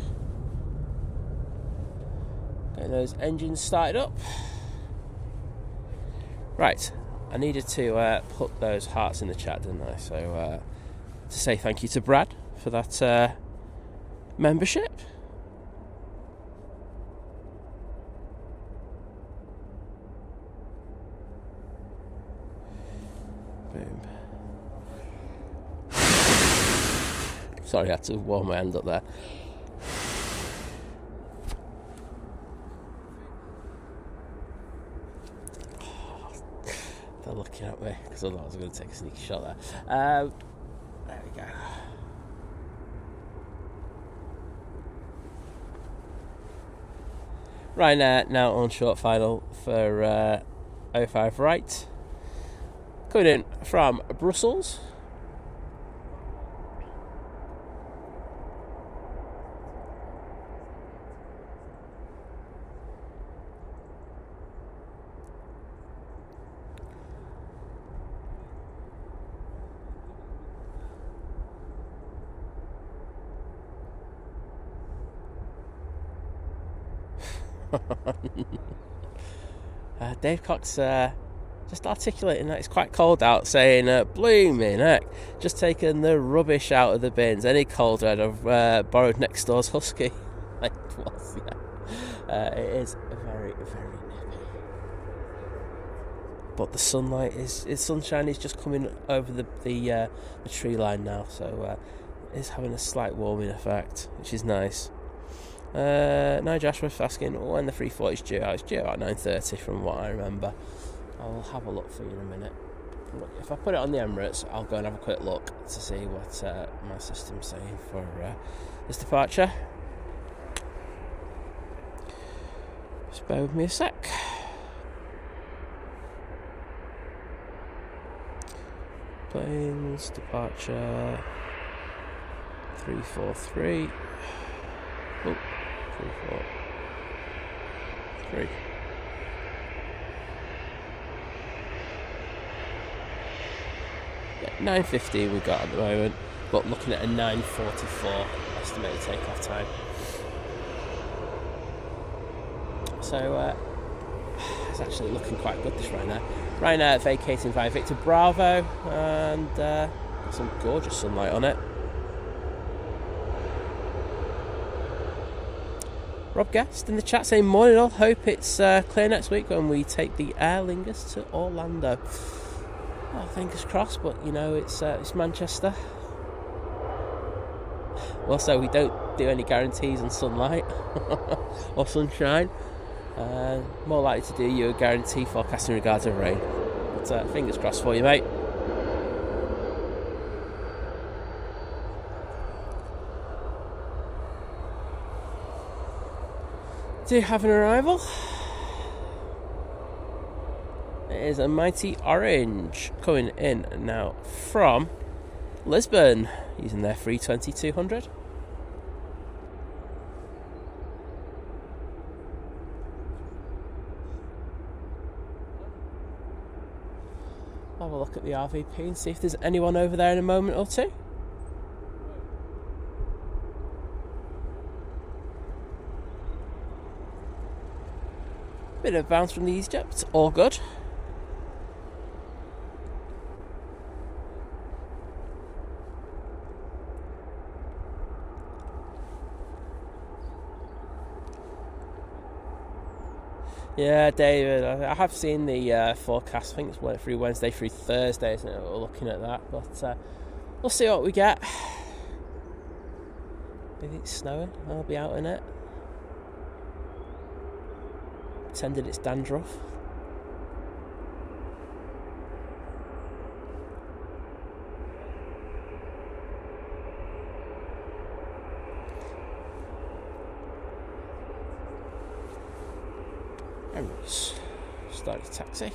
Getting those engines started up. Right, I needed to put those hearts in the chat, didn't I? So to say thank you to Brad for that membership. Boom. Sorry, I had to warm my hand up there. They're looking at me because I thought I was going to take a sneaky shot there. There we go. Ryanair now on short final for 05 right. Coming in from Brussels. Dave Cox just articulating that it's quite cold out, saying blooming heck, just taking the rubbish out of the bins. Any colder I'd have borrowed next door's husky. It was, yeah. It is very, very nippy, but the sunlight sunshine is just coming over the tree line now, so it's having a slight warming effect, which is nice. Nigel Ashworth asking when the 340 is due out. It's due out 9:30 from what I remember. I'll have a look for you in a minute. Look, if I put it on the Emirates, I'll go and have a quick look to see what my system's saying for this departure. Just bear with me a sec. Planes, departure 343. Oh, 343. Yeah, 9:15 we've got at the moment, but looking at a 9:44 estimated takeoff time. So it's actually looking quite good, this Ryanair. Ryanair vacating via Victor Bravo, and got some gorgeous sunlight on it. Rob Guest in the chat saying morning all, hope it's clear next week when we take the Aer Lingus to Orlando. Oh, fingers crossed, but you know it's Manchester. Also, we don't do any guarantees on sunlight or sunshine. More likely to do you a guarantee forecast in regards to rain. But fingers crossed for you, mate. Do have an arrival. It is a mighty orange coming in now from Lisbon using their 320-200. Have a look at the RVP and see if there's anyone over there in a moment or two. Bit of bounce from the EasyJet, but all good. Yeah, David, I have seen the forecast. I think it's went through Wednesday through Thursday, isn't it? We're looking at that, but we'll see what we get. Maybe it's snowing. I'll be out in it. Pretended it's dandruff. Emirates started to taxi.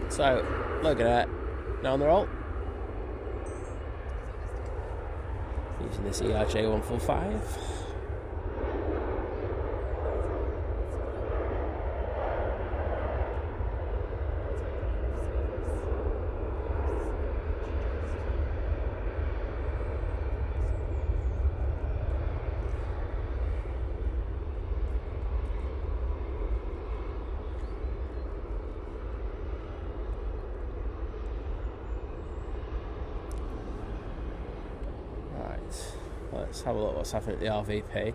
So, look at that. Now on the roll. Using this ERJ145. Let's have a look what's happening at the RVP.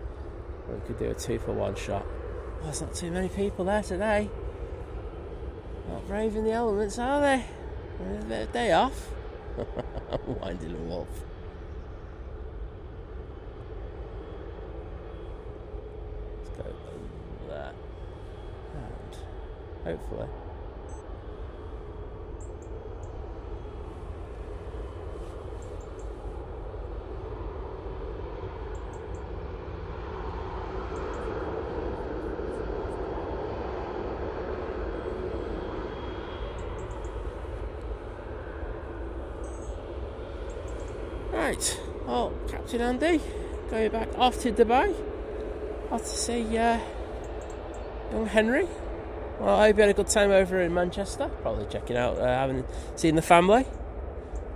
We could do a 2-for-1 shot. Oh, there's not too many people there today. Not braving the elements, are they? A bit of day off. I'm winding them up. Let's go there. And hopefully. Right, well, Captain Andy, going back off to Dubai, off to see young Henry. Well, I hope you had a good time over in Manchester, probably checking out, seen the family.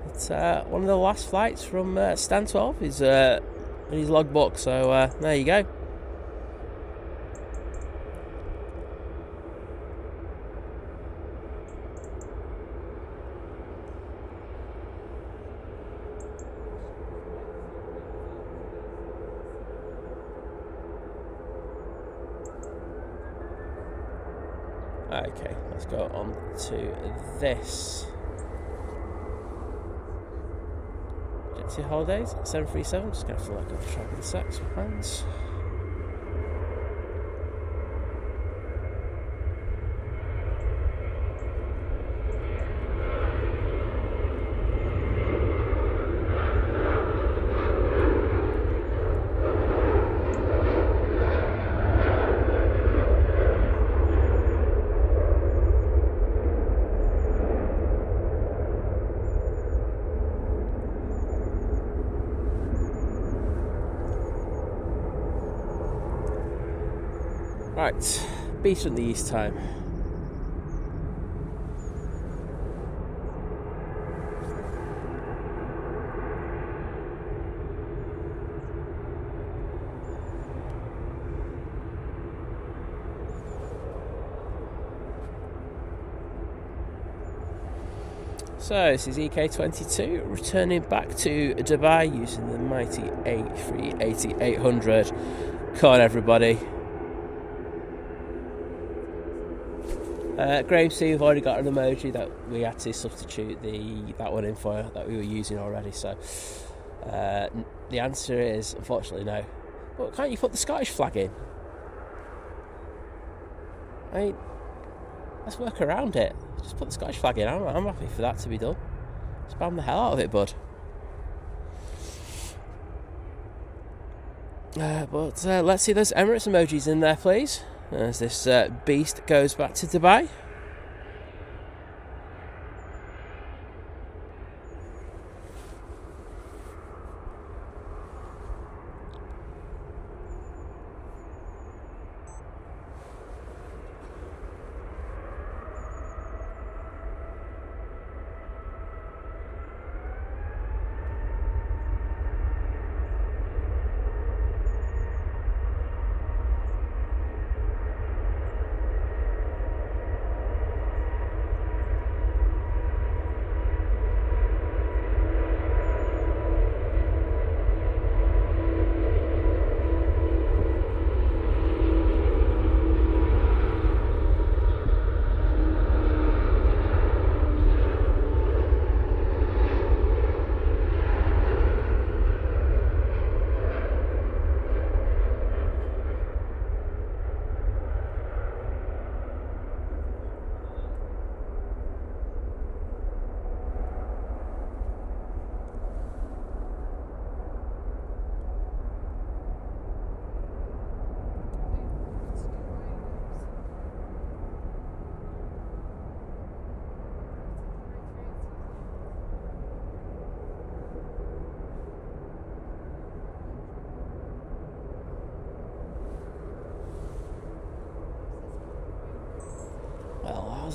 It's one of the last flights from Stan 12 is in his logbook, so there you go. Okay, let's go on to this. Jet2 Holidays, 737, just going to have to let go of the track of the sex with hands. Right, Beast from the East time. So this is EK22 returning back to Dubai using the mighty A380-800. Come on everybody. Graham C, we've already got an emoji that we had to substitute that one in for that we were using already, so the answer is unfortunately no. But can't you put the Scottish flag in? I mean, let's work around it. Just put the Scottish flag in. I'm happy for that to be done. Spam the hell out of it, bud. But let's see those Emirates emojis in there, please, as this beast goes back to Dubai.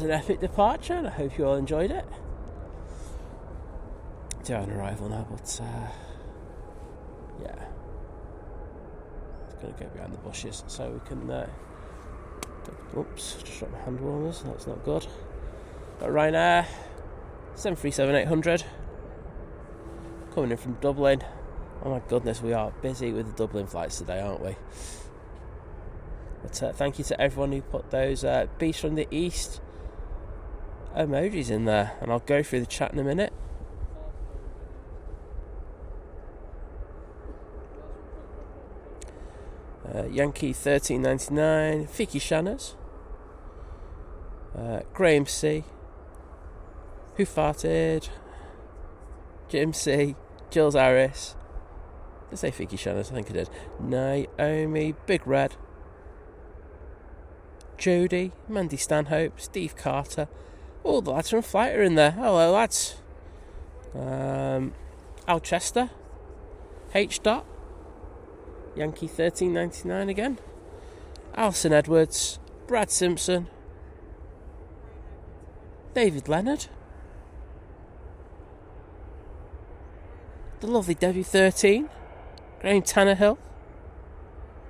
An epic departure, and I hope you all enjoyed it. Do have an arrival now, but yeah, it's going to go behind the bushes so we can. Oops, just dropped my hand warmers. That's not good. Got Ryanair 737-800 coming in from Dublin. Oh my goodness, we are busy with the Dublin flights today, aren't we? But thank you to everyone who put those beasts from the east emojis in there, and I'll go through the chat in a minute. Yankee 1399, Vicky Shanners, Graham C, Who Farted, Jim C, Jules Harris, did I say Vicky Shanners? I think I did. Naomi, Big Red, Jody, Mandy Stanhope, Steve Carter. All the lads from Flight are in there. Hello, lads. Alchester, H. Dot, Yankee 1399 again, Alison Edwards, Brad Simpson, David Leonard, the lovely Debbie 13, Graham Tannehill.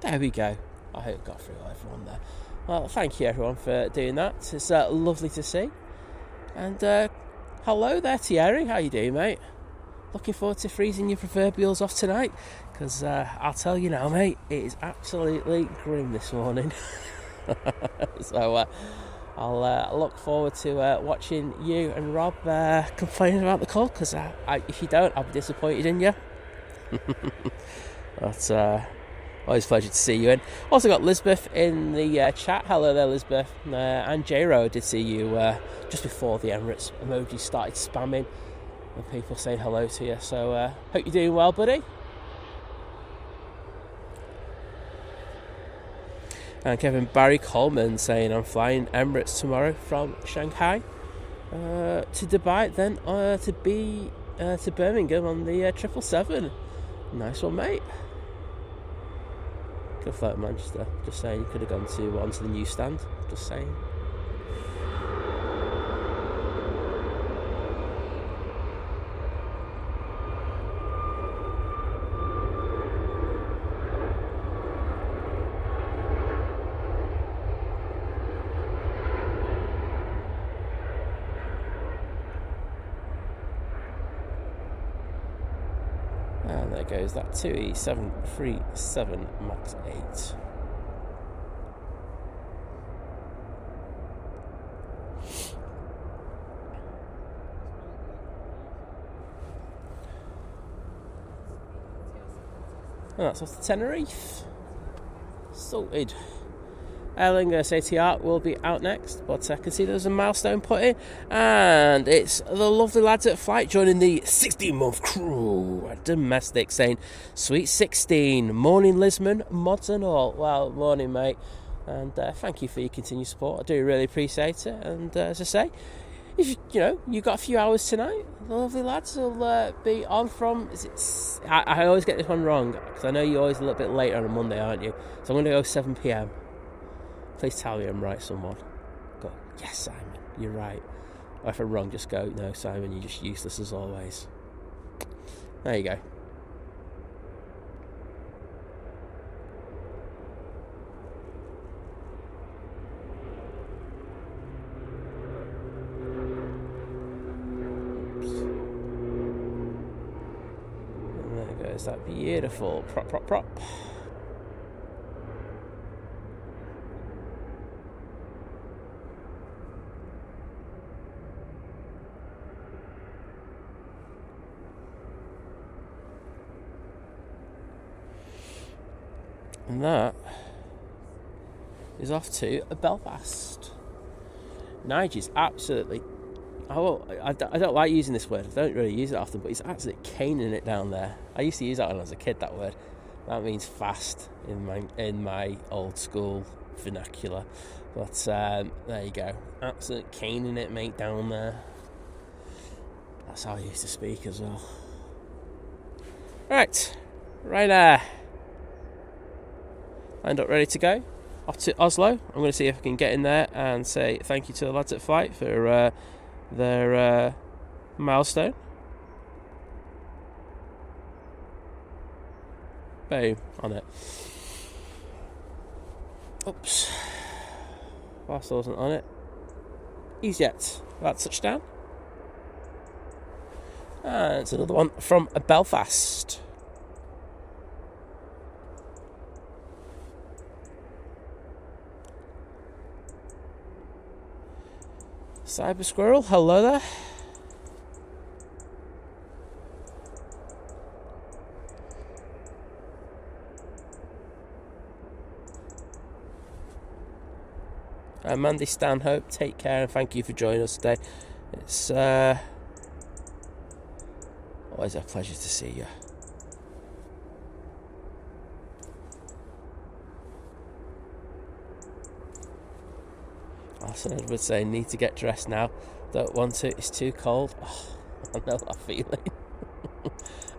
There we go. I hope I got through everyone there. Well, thank you everyone for doing that. It's lovely to see. And hello there, Thierry. How you doing, mate? Looking forward to freezing your proverbials off tonight, because I'll tell you now, mate, it is absolutely grim this morning. So I'll look forward to watching you and Rob complaining about the cold, because if you don't, I'll be disappointed in you. But always a pleasure to see you in. Also got Lisbeth in the chat. Hello there, Lisbeth. And J-Ro, I did see you just before the Emirates emojis started spamming and people saying hello to you. So hope you're doing well, buddy. And Kevin Barry Coleman saying I'm flying Emirates tomorrow from Shanghai to Dubai, then to Birmingham on the 777. Nice one, mate. Could have flown to Manchester. Just saying, you could have gone onto the newsstand. Just saying. And there goes that TUI 737 MAX 8. And that's off to Tenerife. Sorted. Aer Lingus ATR will be out next, but I can see there's a milestone put in, and it's the lovely lads at Flight joining the 16-month crew. Domestic saying, sweet 16, morning Lisbon, mods and all. Well, morning mate, and thank you for your continued support. I do really appreciate it, and as I say, if you've got a few hours tonight, the lovely lads will be on from, I always get this one wrong, because I know you're always a little bit later on a Monday, aren't you? So I'm going to go 7 p.m. Please tell me I'm right, someone. Go, yes, Simon, you're right. Or if I'm wrong, just go, no, Simon, you're just useless as always. There you go. And there goes that beautiful prop. And that is off to Belfast. Nigel's absolutely... I don't like using this word. I don't really use it often, but he's absolutely caning it down there. I used to use that when I was a kid, that word. That means fast in my old school vernacular. But there you go. Absolutely caning it, mate, down there. That's how I used to speak as well. Right there. Lined up, ready to go. Off to Oslo. I'm going to see if I can get in there and say thank you to the lads at Flight for their milestone. Boom, on it. Oops. Whilst I wasn't on it. EasyJet, about touchdown. And it's another one from Belfast. Cyber Squirrel, hello there. Mandy Stanhope, take care and thank you for joining us today. It's always a pleasure to see you. Arson Edwards saying, need to get dressed now. Don't want to, it's too cold. Oh, I know that feeling.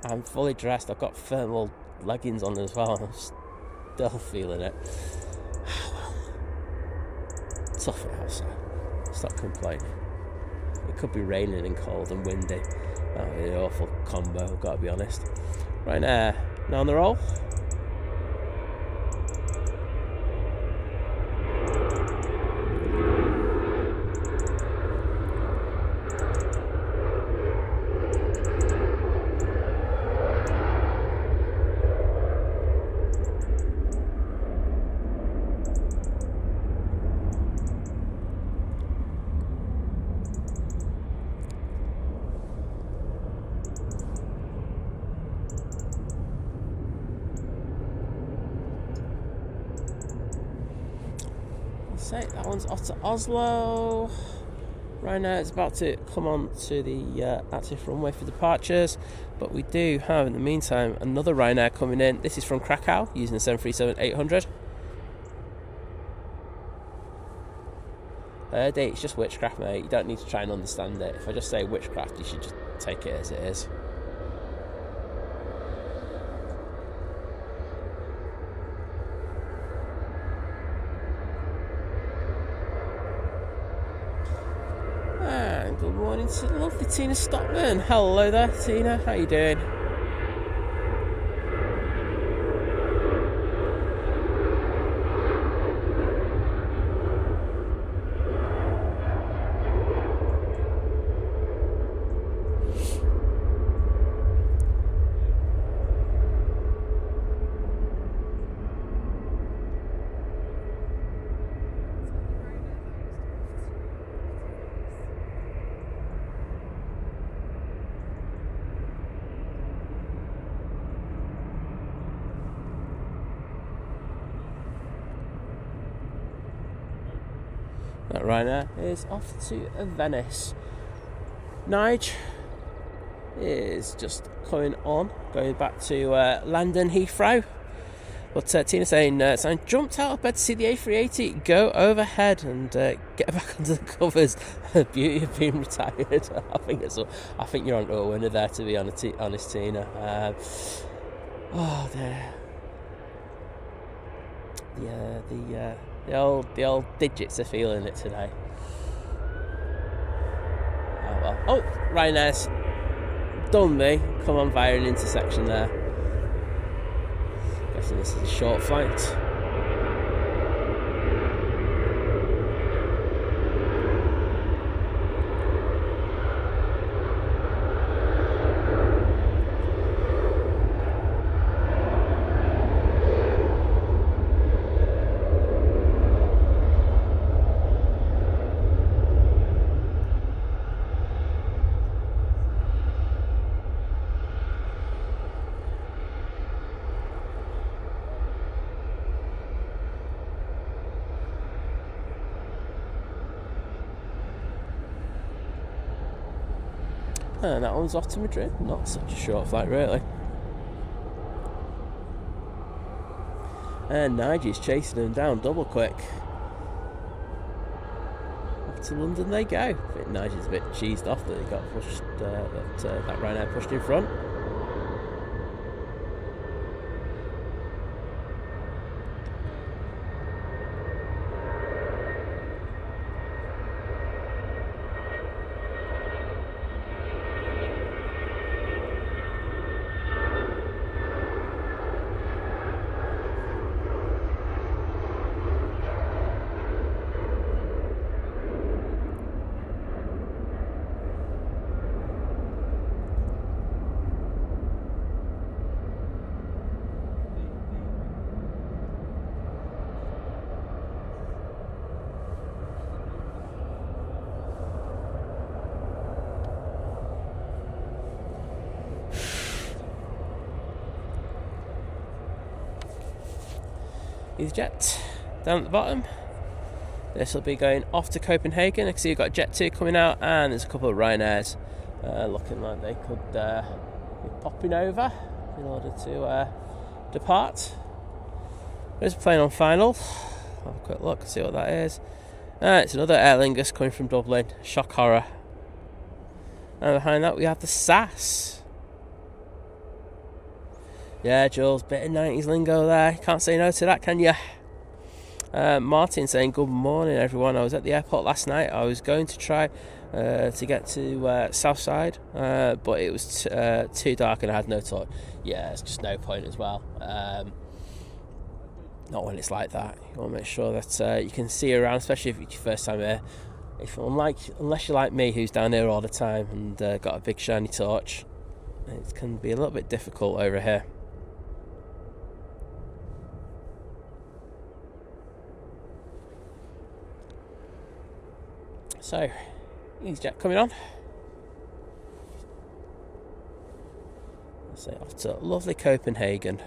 I'm fully dressed. I've got thermal leggings on as well. I'm still feeling it. Well, tough it outside. Stop complaining. It could be raining and cold and windy. That would be an awful combo, I've got to be honest. Right now on the roll. That one's off to Oslo. Ryanair is about to come on to the active runway for departures, but we do have in the meantime another Ryanair coming in. This is from Krakow using the 737-800. It's just witchcraft, mate. You don't need to try and understand it. If I just say witchcraft, you should just take it as it is. Good morning to the lovely Tina Stockman. Hello there, Tina. How you doing? That Ryanair is off to Venice. Nige is just coming on, going back to London Heathrow. But Tina saying, so I jumped out of bed to see the A380 go overhead and get back under the covers. The beauty of being retired. I think you're onto a winner there, to be honest, Tina. Oh dear. Yeah, the old digits are feeling it today. Oh well. Oh, Ryanair's done me. Come on via an intersection there. Guessing this is a short flight. And that one's off to Madrid. Not such a short flight, really. And Nigel's chasing him down double quick. Off to London they go. I think Nigel's a bit cheesed off that he got pushed. That Ryanair pushed in front. EasyJet down at the bottom. This will be going off to Copenhagen. I can see you've got Jet2 coming out, and there's a couple of Ryanairs looking like they could be popping over in order to depart. There's a plane on final. Have a quick look, see what that is. It's another Aer Lingus coming from Dublin. Shock horror. And behind that we have the SAS. Yeah, Jules, bit of 90s lingo there. Can't say no to that, can you? Martin saying, good morning, everyone. I was at the airport last night. I was going to try to get to Southside, but it was too dark and I had no torch. Yeah, it's just no point as well. Not when it's like that. You want to make sure that you can see around, especially if it's your first time here. Unless you're like me, who's down here all the time and got a big shiny torch, it can be a little bit difficult over here. So, EasyJet coming on. So off to lovely Copenhagen.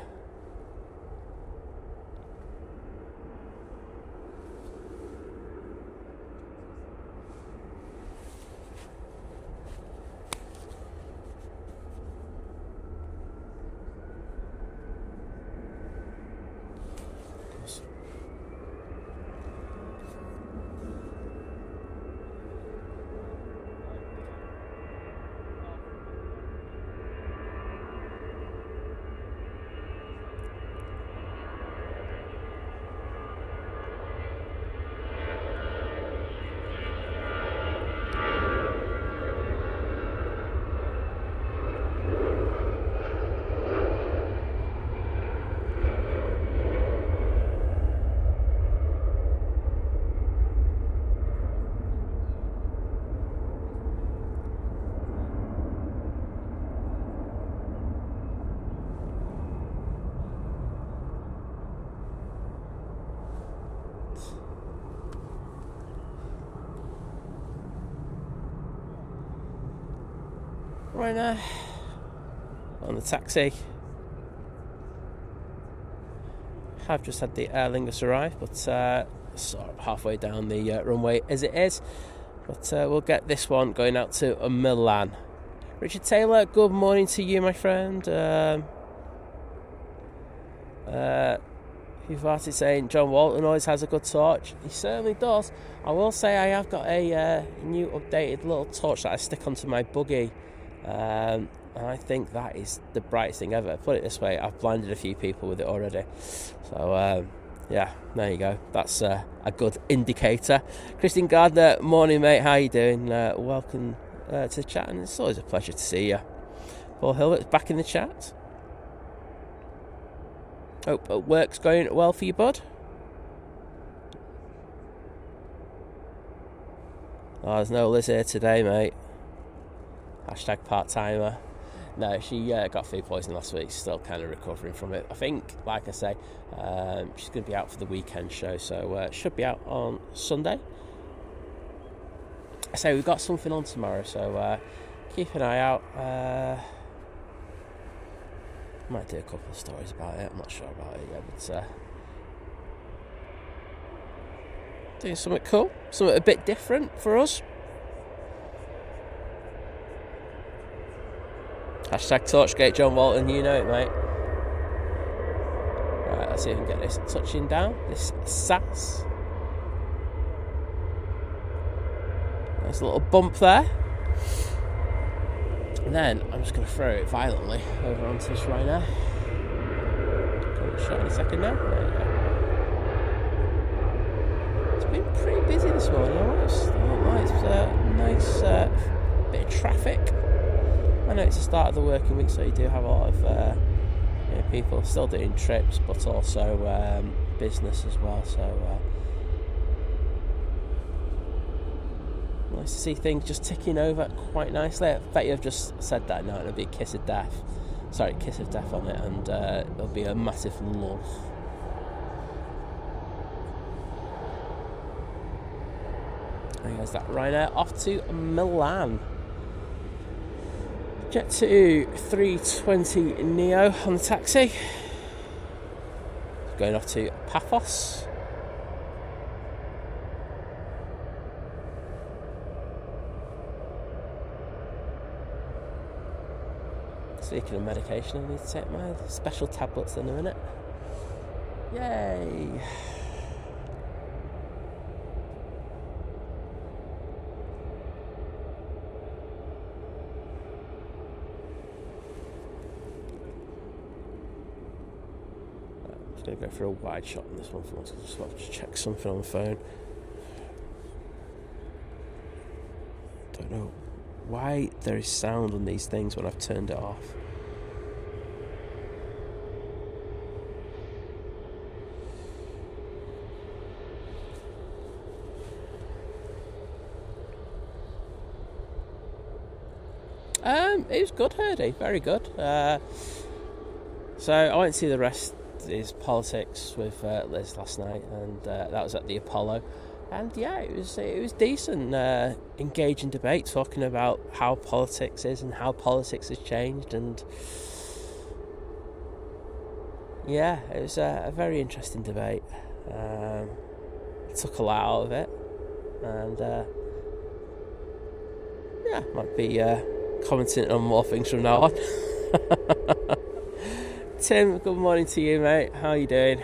Right now, on the taxi. I've just had the Aer Lingus arrive, but sort of halfway down the runway as it is. But we'll get this one going out to Milan. Richard Taylor, good morning to you, my friend. Who've started saying John Walton always has a good torch. He certainly does. I will say I have got a new updated little torch that I stick onto my buggy. And I think that is the brightest thing ever. Put it this way, I've blinded a few people with it already. So, yeah, there you go. That's a good indicator. Christine Gardner, morning, mate. How you doing? Welcome to the chat, and it's always a pleasure to see you. Paul Hilbert's back in the chat. Hope work's going well for you, bud. Oh, there's no Liz here today, mate. Hashtag part-timer. No, she got food poisoning last week. Still kind of recovering from it. I think, like I say, she's going to be out for the weekend show, so should be out on Sunday. I say we've got something on tomorrow, so keep an eye out. Might do a couple of stories about it. I'm not sure about it yet, but doing something cool, something a bit different for us. Hashtag Torchgate John Walton, you know it, mate. Right, let's see if we can get this touching down. This SAS. There's a little bump there. And then I'm just going to throw it violently over onto this Ryanair. Got a shot in a second now. There you go. It's been pretty busy this morning. I won't lie. It's a nice bit of traffic. I know it's the start of the working week, so you do have a lot of people still doing trips, but also business as well. So nice to see things just ticking over quite nicely. I bet you've just said that now, it'll be a kiss of death. Sorry, kiss of death on it, and it'll be a massive love. And there's that Ryanair off to Milan. Jet2 320 Neo on the taxi. Going off to Paphos. Speaking of medication, I need to take my special tablets in a minute. Yay! I'm going to go for a wide shot on this one for once. I just want to check something on the phone. Don't know why there is sound on these things when I've turned it off. It was good, Herdy, very good. So I went to see the rest of his politics with Liz last night, and that was at the Apollo. And yeah, it was decent, engaging debate, talking about how politics is and how politics has changed, and yeah, it was a very interesting debate. Took a lot out of it, and yeah, might be commenting on more things from now on. Tim, good morning to you, mate. How are you doing?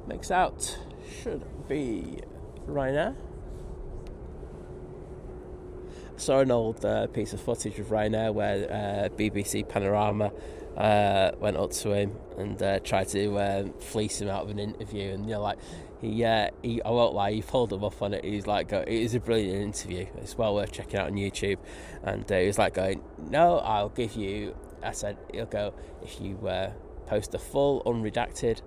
Next out should be Ryanair. I saw an old piece of footage of Ryanair where BBC Panorama went up to him and tried to fleece him out of an interview, and like he I won't lie, he pulled him up on it. He's like, it is a brilliant interview. It's well worth checking out on YouTube. And he was like going, no, I'll give you. I said, he'll go, if you post a full unredacted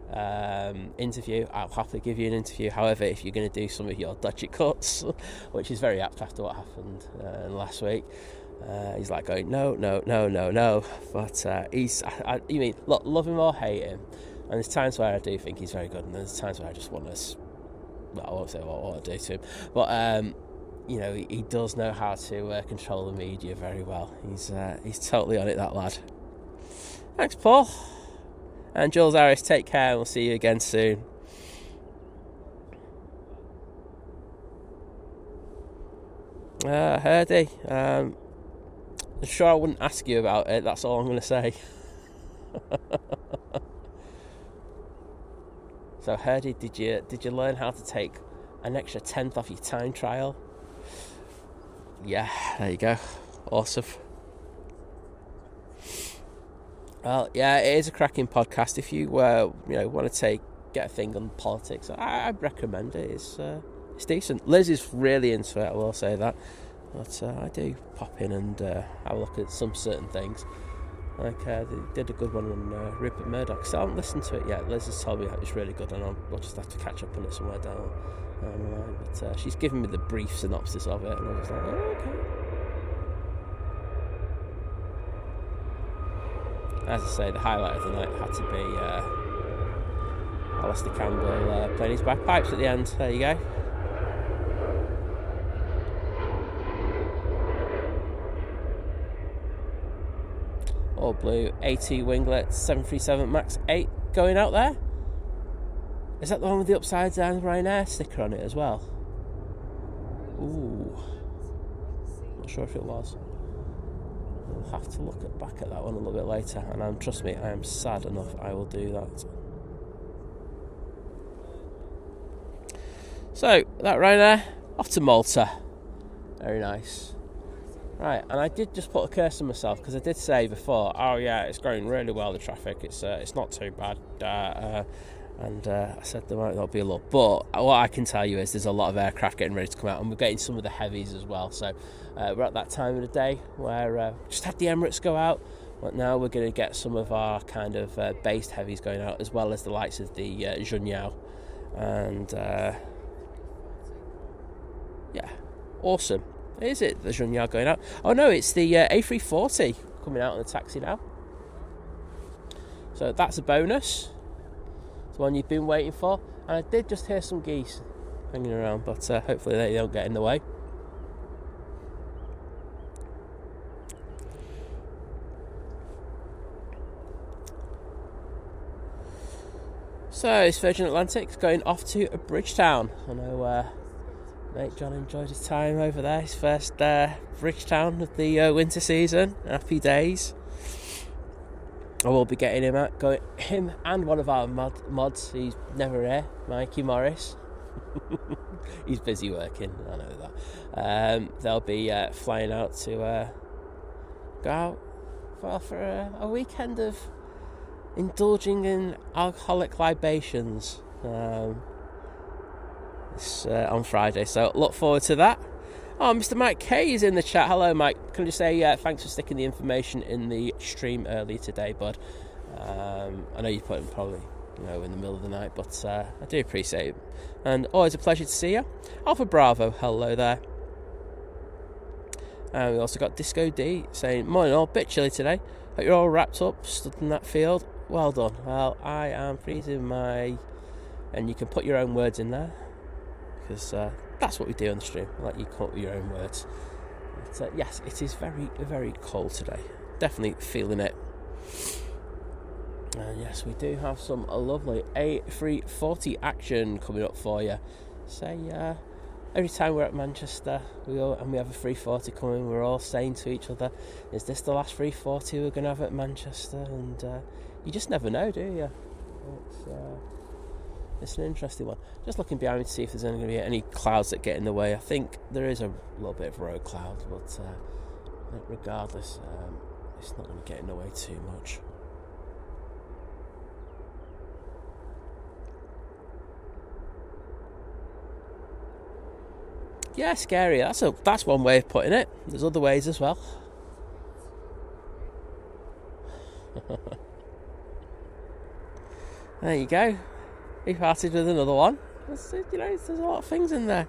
interview, I'll happily give you an interview. However, if you're going to do some of your dodgy cuts, which is very apt after what happened last week. He's like going, no. But you mean, look, love him or hate him. And there's times where I do think he's very good, and there's times where I just want to, well, I won't say what I want to do to him. But, he does know how to control the media very well. He's totally on it, that lad. Thanks, Paul. And Jules Harris, take care, and we'll see you again soon. Herdy, I'm sure I wouldn't ask you about it, that's all I'm going to say. So Herdy, did you learn how to take an extra 10th off your time trial? Yeah, there you go. Awesome. Well, yeah, it is a cracking podcast. If you want to get a thing on politics, I'd recommend it. It's decent. Liz is really into it, I will say that. But I do pop in and have a look at some certain things. Like they did a good one on Rupert Murdoch. So I haven't listened to it yet. Liz has told me it's really good, and I'll just have to catch up on it somewhere down the line. But she's given me the brief synopsis of it, and I was like, oh, okay. As I say, the highlight of the night had to be Alistair Campbell playing his bagpipes at the end. There you go. All blue AT winglet 737 MAX 8 going out there. Is that the one with the upside down Ryanair sticker on it as well? Ooh, not sure if it was. We'll have to look back at that one a little bit later, and trust me, I am sad enough I will do that. So that Ryanair off to Malta, very nice. Right, and I did just put a curse on myself, because I did say before, oh yeah, it's going really well, the traffic, it's not too bad, and I said there might not be a lot, but what I can tell you is there's a lot of aircraft getting ready to come out, and we're getting some of the heavies as well. So we're at that time of the day where just had the Emirates go out, but now we're going to get some of our kind of based heavies going out, as well as the likes of the Junyao, and yeah, awesome. Is it the Junyao going out? Oh no, it's the A340 coming out on the taxi now. So that's a bonus. It's the one you've been waiting for. And I did just hear some geese hanging around, but hopefully they don't get in the way. So it's Virgin Atlantic going off to Bridgetown. I know mate John enjoyed his time over there, his first Bridgetown of the winter season. Happy days. I will be getting him and one of our mods, he's never here, Mikey Morris. He's busy working, I know that. They'll be flying out to go out for a weekend of indulging in alcoholic libations. On Friday, so look forward to that. Oh, Mr. Mike K is in the chat. Hello, Mike. Can I just say thanks for sticking the information in the stream earlier today, bud. I know you put it probably in the middle of the night, but I do appreciate it. And always a pleasure to see you. Alpha Bravo, hello there. And we also got Disco D saying, morning all, bit chilly today. Hope you're all wrapped up, stood in that field. Well done. Well, I am freezing and you can put your own words in there, because that's what we do on the stream. I let you come up with your own words. But, yes, it is very, very cold today. Definitely feeling it. And yes, we do have some lovely A340 action coming up for you. Every time we're at Manchester, we have a 340 coming, we're all saying to each other, is this the last 340 we're going to have at Manchester? And you just never know, do you? It's an interesting one. Just looking behind me to see if there's going to be any clouds that get in the way. I think there is a little bit of road cloud, but regardless, it's not going to get in the way too much. Yeah, scary. That's one way of putting it. There's other ways as well. There you go. He parted with another one. There's a lot of things in there.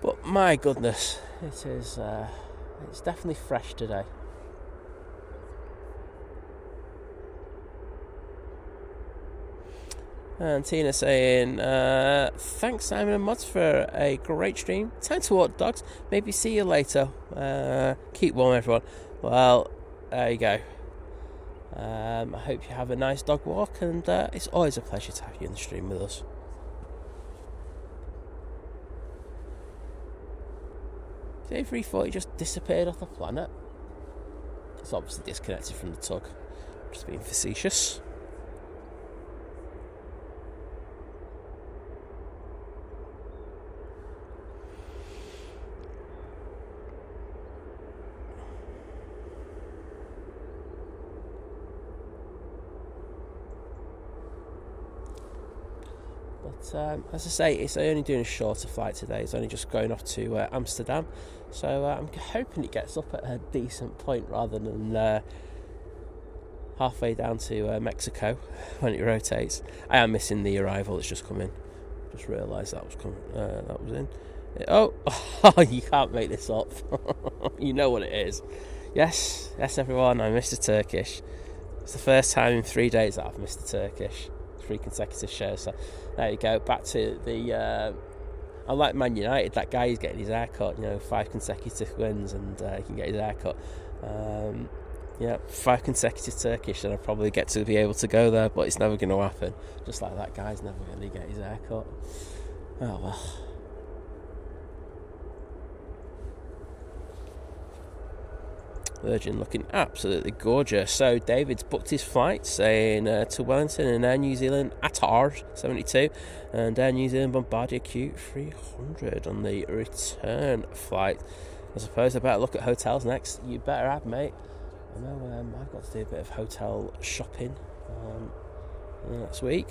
But my goodness, it is. It's definitely fresh today. And Tina saying, thanks Simon and Mods for a great stream. Time to walk dogs. Maybe see you later. Keep warm, everyone. Well, there you go. I hope you have a nice dog walk, and it's always a pleasure to have you in the stream with us. The A340 just disappeared off the planet. It's obviously disconnected from the tug. Just being facetious. As I say, it's only doing a shorter flight today. It's only just going off to Amsterdam, so I'm hoping it gets up at a decent point rather than halfway down to Mexico when it rotates. I am missing the arrival that's just come in. Just realised that was coming. That was in. Oh, you can't make this up. You know what it is. Yes, everyone. I missed a Turkish. It's the first time in 3 days that I've missed a Turkish. 3 consecutive shows. So there you go. Back to the. I'm like Man United. That guy is getting his hair cut. 5 consecutive wins and he can get his hair cut. 5 consecutive Turkish, and I'll probably get to be able to go there, but it's never going to happen. Just like that guy's never going to get his hair cut. Oh well. Virgin looking absolutely gorgeous. So David's booked his flight, saying to Wellington and Air New Zealand Qatar 72 and Air New Zealand Bombardier Q300 on the return flight. I suppose I better look at hotels next. You better have, mate. I know I've got to do a bit of hotel shopping next week.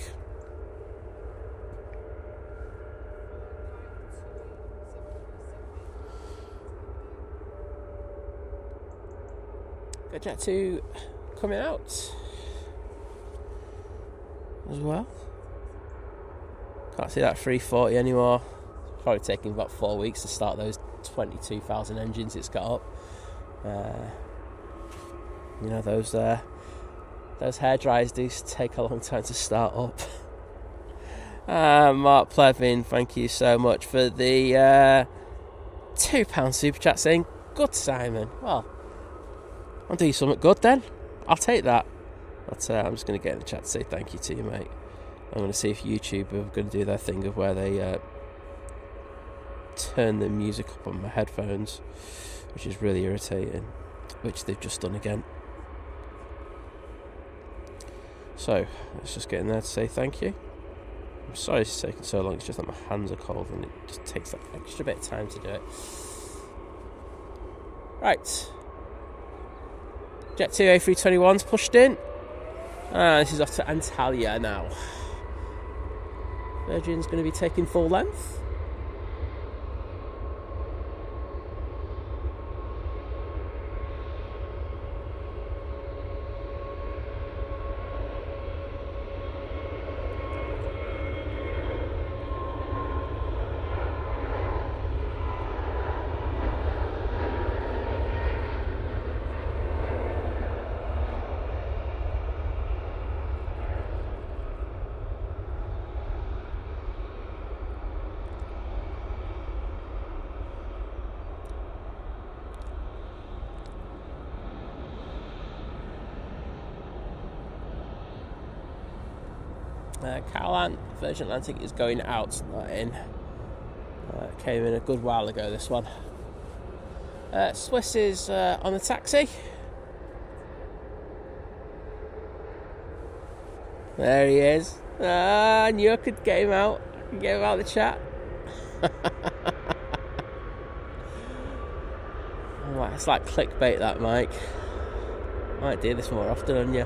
Jet2 coming out as well. Can't see that 340 anymore. It's probably taking about 4 weeks to start those 22,000 engines it's got up. Those hair dryers do take a long time to start up. Mark Plevin, thank you so much for the £2 super chat, saying good Simon. Well, I'll do you something good then. I'll take that. But I'm just going to get in the chat to say thank you to you, mate. I'm going to see if YouTube are going to do their thing of where they turn the music up on my headphones, which is really irritating, which they've just done again. So let's just get in there to say thank you. I'm sorry it's taking so long. It's just that my hands are cold and it just takes that extra bit of time to do it. Right. Jet2 A321's pushed in. This is off to Antalya now. Virgin's going to be taking full length. Caroline, Virgin Atlantic is going out, not in. Came in a good while ago, this one. Swiss is on the taxi. There he is. I knew I could get him out. I could get him out of the chat. It's like clickbait, that, Mike. I might do this more often on you.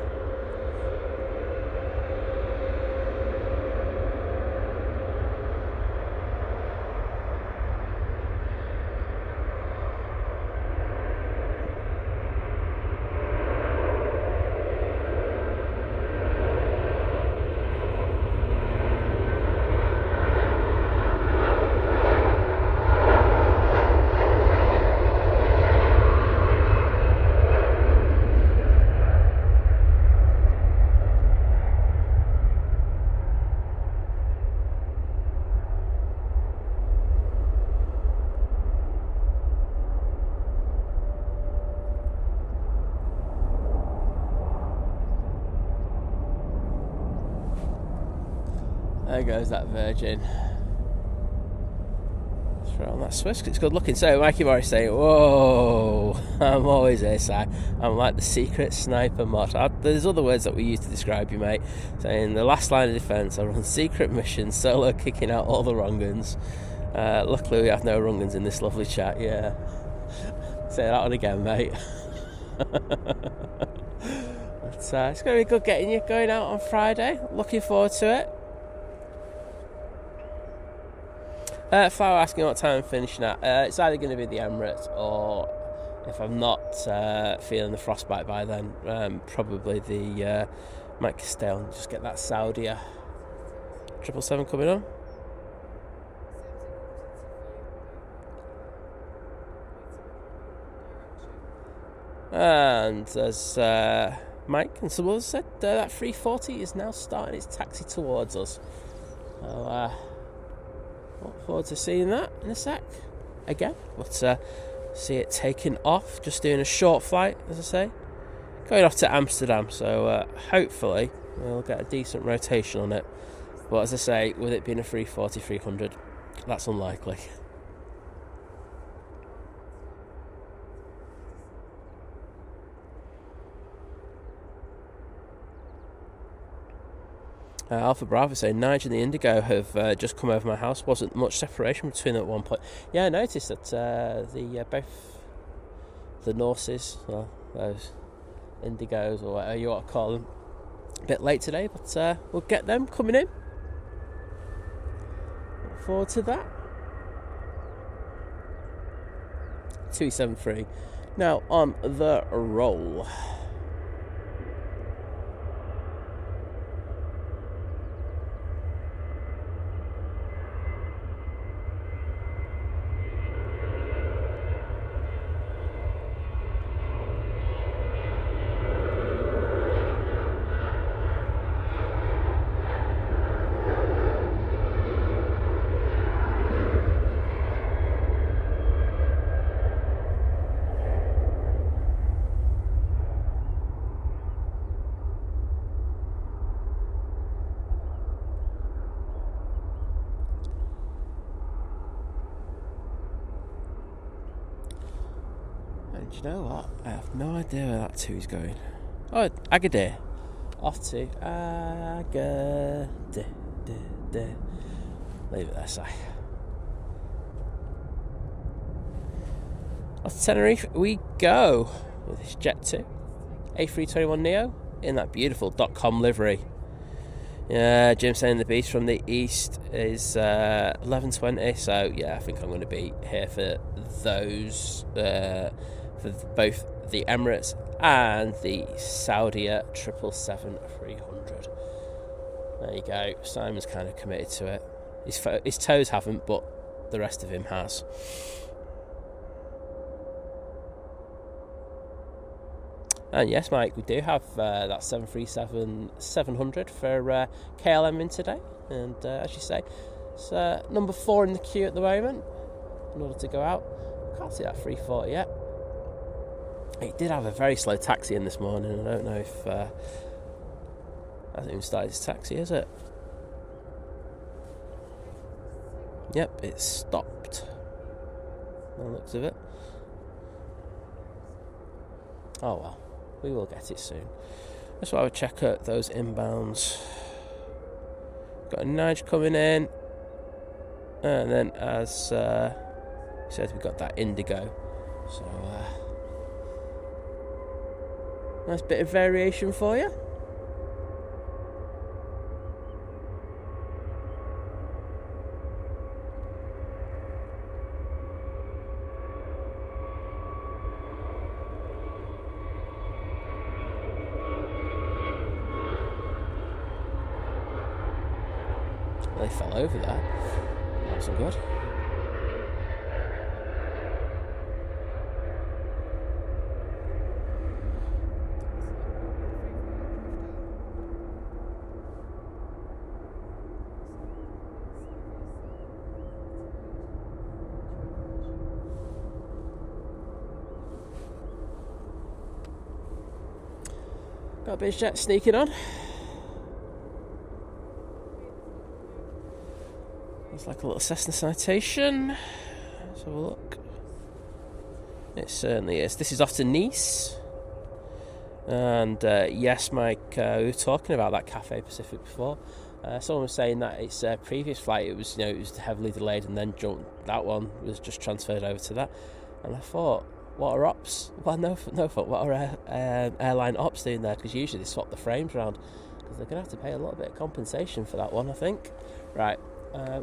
There goes that Virgin. Throw on that Swiss, 'cause it's good looking. So Mikey Morris saying, whoa, I'm always here, Si. I'm like the secret sniper mod. There's other words that we use to describe you, mate. Saying the last line of defence, I run secret missions, solo kicking out all the wrong uns. Luckily we have no wrong uns in this lovely chat, yeah. Say that one again, mate. But, it's going to be good getting you going out on Friday. Looking forward to it. Flower asking what time I'm finishing at. It's either going to be the Emirates, or if I'm not feeling the frostbite by then, probably the might stay on, just get that Saudia 777 coming on. And as Mike and some others said, that 340 is now starting its taxi towards us. So, look forward to seeing that in a sec again. But see it taking off, just doing a short flight, as I say, going off to Amsterdam. So hopefully we'll get a decent rotation on it. But as I say, with it being a 340-300, that's unlikely. Alpha Bravo saying Nigel and the Indigo have just come over my house. Wasn't much separation between them at one point. Yeah, I noticed that both the Norses, well, those Indigos or whatever you want to call them, a bit late today, but we'll get them coming in. Look forward to that. 273 now on the roll. And you know what? I have no idea where that 2 is going. Oh, Agadir. Off to Agadir. Leave it there, Si. Off to Tenerife we go with this Jet2 A321neo in that beautiful .com livery. Yeah, Jim saying the beast from the east is 11:20, so yeah, I think I'm going to be here for those, for both the Emirates and the Saudia 777-300. There you go. Simon's kind of committed to it. His toes haven't, but the rest of him has. And yes, Mike, we do have that 737-700 for KLM in today. And as you say, it's number 4 in the queue at the moment in order to go out. Can't see that 340 yet. It did have a very slow taxi in this morning. I don't know if hasn't even started his taxi, is it? Yep, it's stopped. By the looks of it. Oh well, we will get it soon. Let's have a check at those inbounds. Got a Nige coming in, and then as he says, we've got that Indigo. So nice bit of variation for you. They fell over there. That wasn't good. Got a bit of jet sneaking on. It's like a little Cessna citation. Let's have a look. It certainly is. This is off to Nice. And yes, Mike, we were talking about that Cathay Pacific before. Someone was saying that its previous flight, it was heavily delayed, and then that one was just transferred over to that. And I thought, what are ops? Well, no thought. What are airline ops doing there? Because usually they swap the frames around, because they're going to have to pay a little bit of compensation for that one, I think. Right.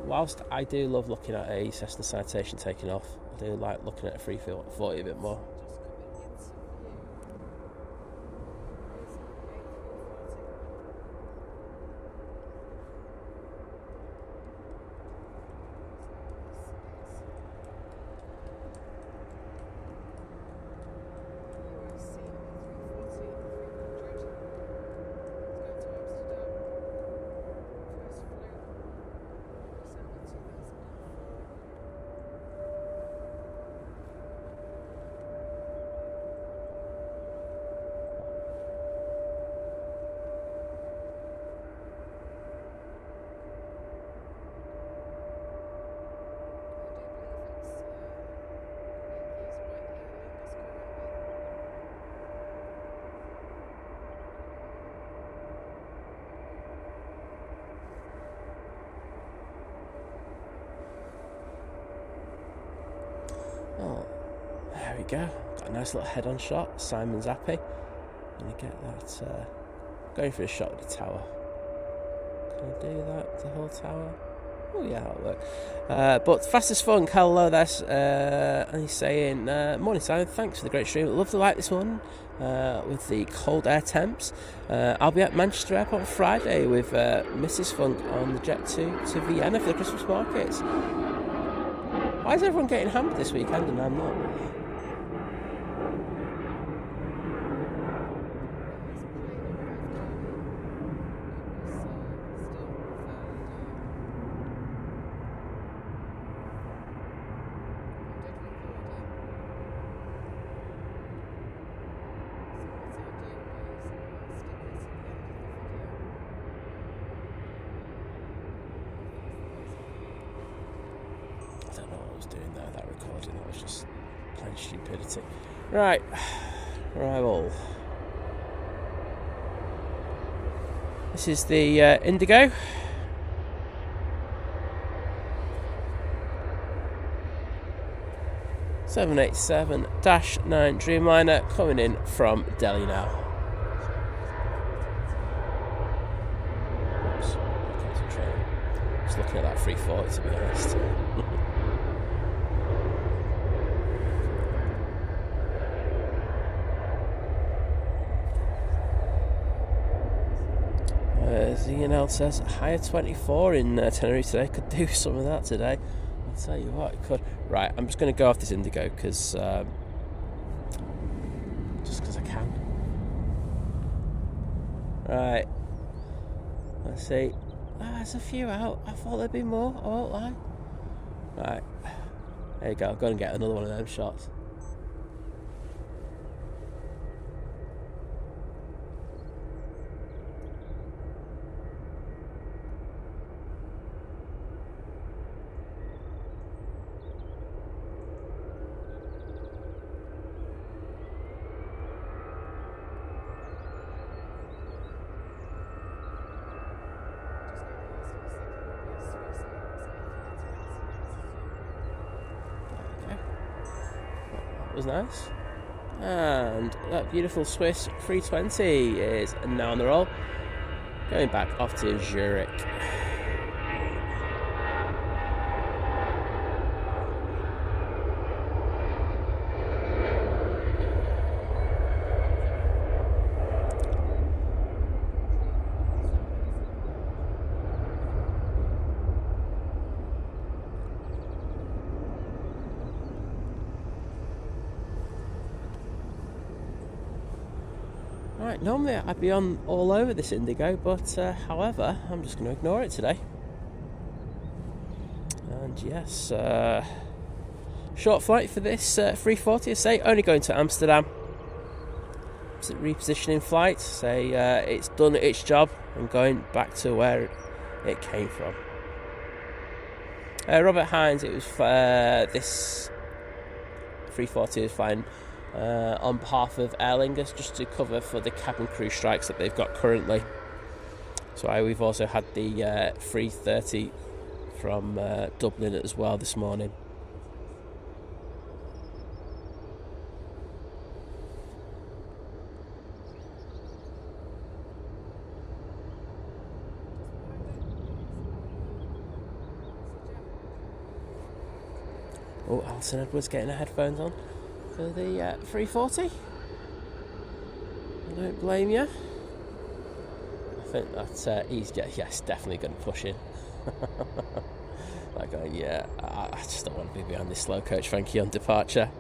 Whilst I do love looking at a Cessna citation taking off, I do like looking at a 340 a bit more. Oh, there we go. Got a nice little head-on shot. Simon's happy. Gonna get that. Going for a shot at the tower. Can I do that? The whole tower? Oh yeah, that'll work. But fastest funk. Hello there. And he's saying, "Morning, Simon. Thanks for the great stream. Love the light this one with the cold air temps. I'll be at Manchester Airport on Friday with Mrs. Funk on the Jet2 to Vienna for the Christmas markets." Why is everyone getting hammered this weekend and I'm not? Stupidity. Right, rival. This is the Indigo. (787-9) Dreamliner coming in from Delhi now. Oops, concentrating. Just looking at that 340 to be honest. ZNL says higher 24 in Tenerife today. Could do some of that today. I'll tell you what, it could. Right, I'm just going to go off this Indigo because just because I can. Right, let's see. There's a few out. I thought there'd be more. I won't lie. Right, there you go. I'll go and get another one of them shots. Was nice. And that beautiful Swiss 320 is now on the roll, going back off to Zurich. Right, normally I'd be on all over this Indigo, but however, I'm just going to ignore it today. And yes, short flight for this 340, I say, only going to Amsterdam. It's a repositioning flight, say it's done its job and going back to where it came from. Robert Hines, it was this 340 is flying on behalf of Aer Lingus, just to cover for the cabin crew strikes that they've got currently. So we've also had the 330 from Dublin as well this morning. Oh, Alison Edwards getting her headphones on for the 340. I don't blame you. I think that EasyJet, yes, definitely going to push in. Like going, yeah, I just don't want to be behind this slow coach, thank you, on departure.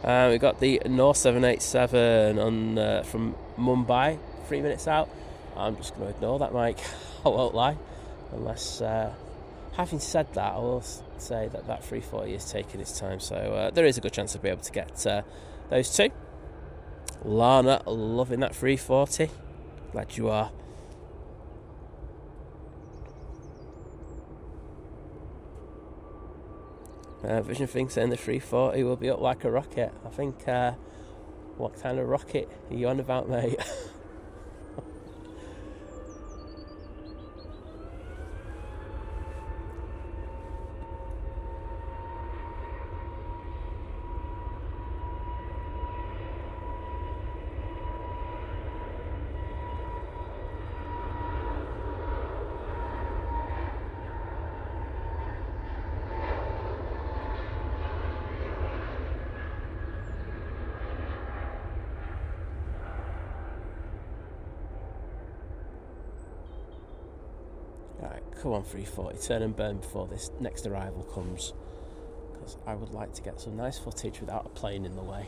We've got the North 787 on from Mumbai, 3 minutes out. I'm just going to ignore that, Mike. I won't lie. Unless, having said that, I will say that 340 is taking its time. So there is a good chance I'll be able to get those two. Lana, loving that 340. Glad you are. Vision Thing saying the 340 will be up like a rocket. I think, what kind of rocket are you on about, mate? Right, come on 340, turn and burn before this next arrival comes, because I would like to get some nice footage without a plane in the way.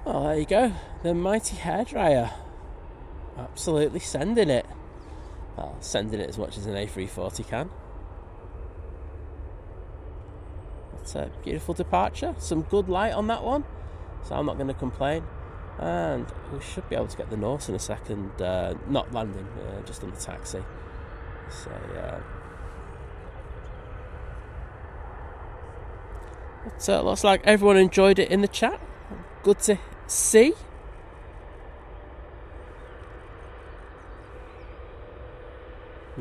Well, there you go. The mighty hairdryer. Absolutely sending it. Well, sending it as much as an A340 can. It's a beautiful departure. Some good light on that one, so I'm not going to complain. And we should be able to get the Norse in a second. Not landing, just on the taxi. So it looks like everyone enjoyed it in the chat. Good to see.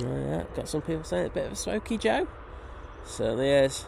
Oh, yeah, got some people saying it's a bit of a smoky Joe. Certainly is.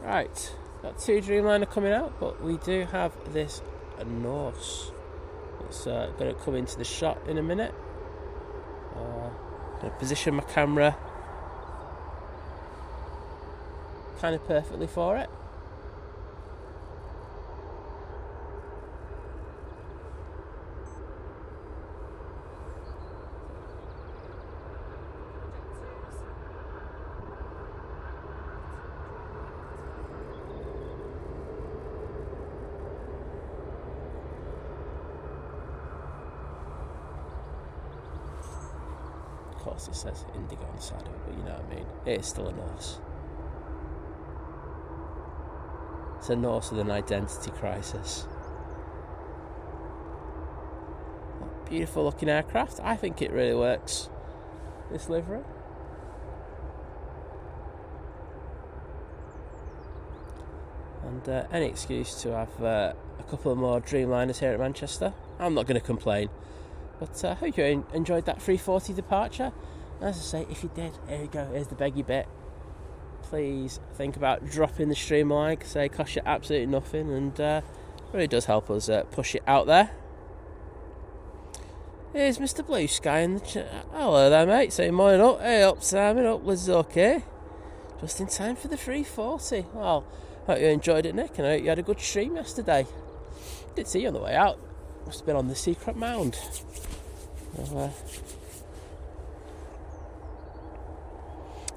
Right, got 2 Dreamliner coming out, but we do have this Norse. It's going to come into the shot in a minute. Going to position my camera kind of perfectly for it. Of course it says Indigo on the side of it, but you know what I mean. It is still a Norse. It's a Norse with an identity crisis. Beautiful looking aircraft. I think it really works, this livery. And any excuse to have a couple of more Dreamliners here at Manchester. I'm not going to complain. But I hope you enjoyed that 340 departure. As I say, if you did, here you go, here's the beggy bit. Please think about dropping the stream a like. Say, it costs you absolutely nothing, and really does help us push it out there. Here's Mr. Blue Sky in the chat. Hello there, mate. Say morning up. Hey up, Simon. Up was okay. Just in time for the 340. Well, hope you enjoyed it, Nick, and I hope you had a good stream yesterday. Did see you on the way out. Must have been on the secret mound.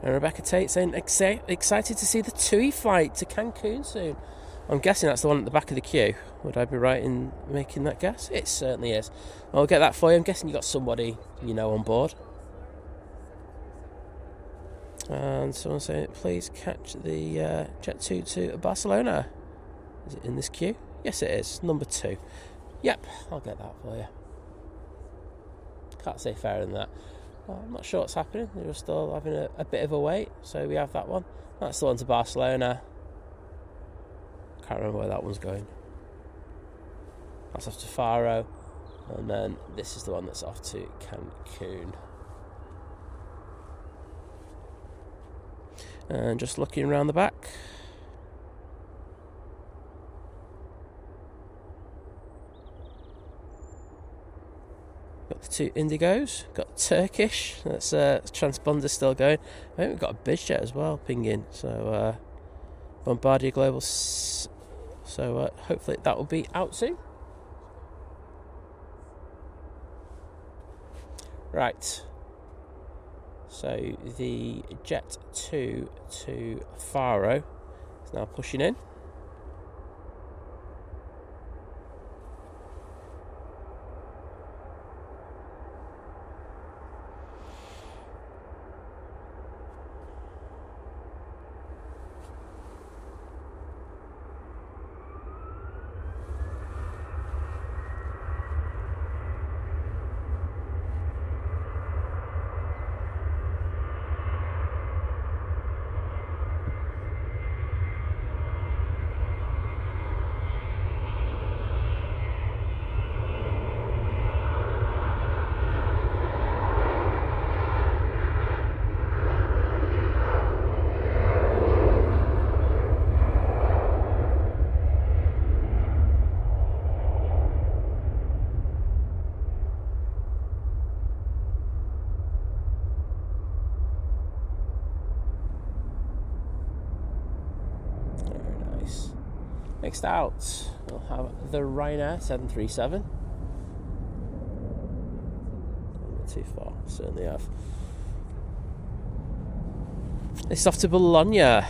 And Rebecca Tate saying excited to see the TUI flight to Cancun soon. I'm guessing that's the one at the back of the queue. Would I be right in making that guess? It certainly is. I'll get that for you. I'm guessing you got somebody you know on board. And someone saying, please catch the Jet2 to Barcelona. Is it in this queue? Yes, it is. Number 2. Yep, I'll get that for you. Can't say fairer than that. Well, I'm not sure what's happening. They were still having a bit of a wait, so we have that one. That's the one to Barcelona. Can't remember where that one's going. That's off to Faro, and then this is the one that's off to Cancun. And just looking around the back. Got the 2 Indigos, got Turkish, that's transponder still going. I think we've got a BizJet as well pinging, so Bombardier Global, so hopefully that will be out soon. Right, so the Jet2 to Faro is now pushing in. Next out, we'll have the Ryanair 737. Not too far, certainly have. It's off to Bologna.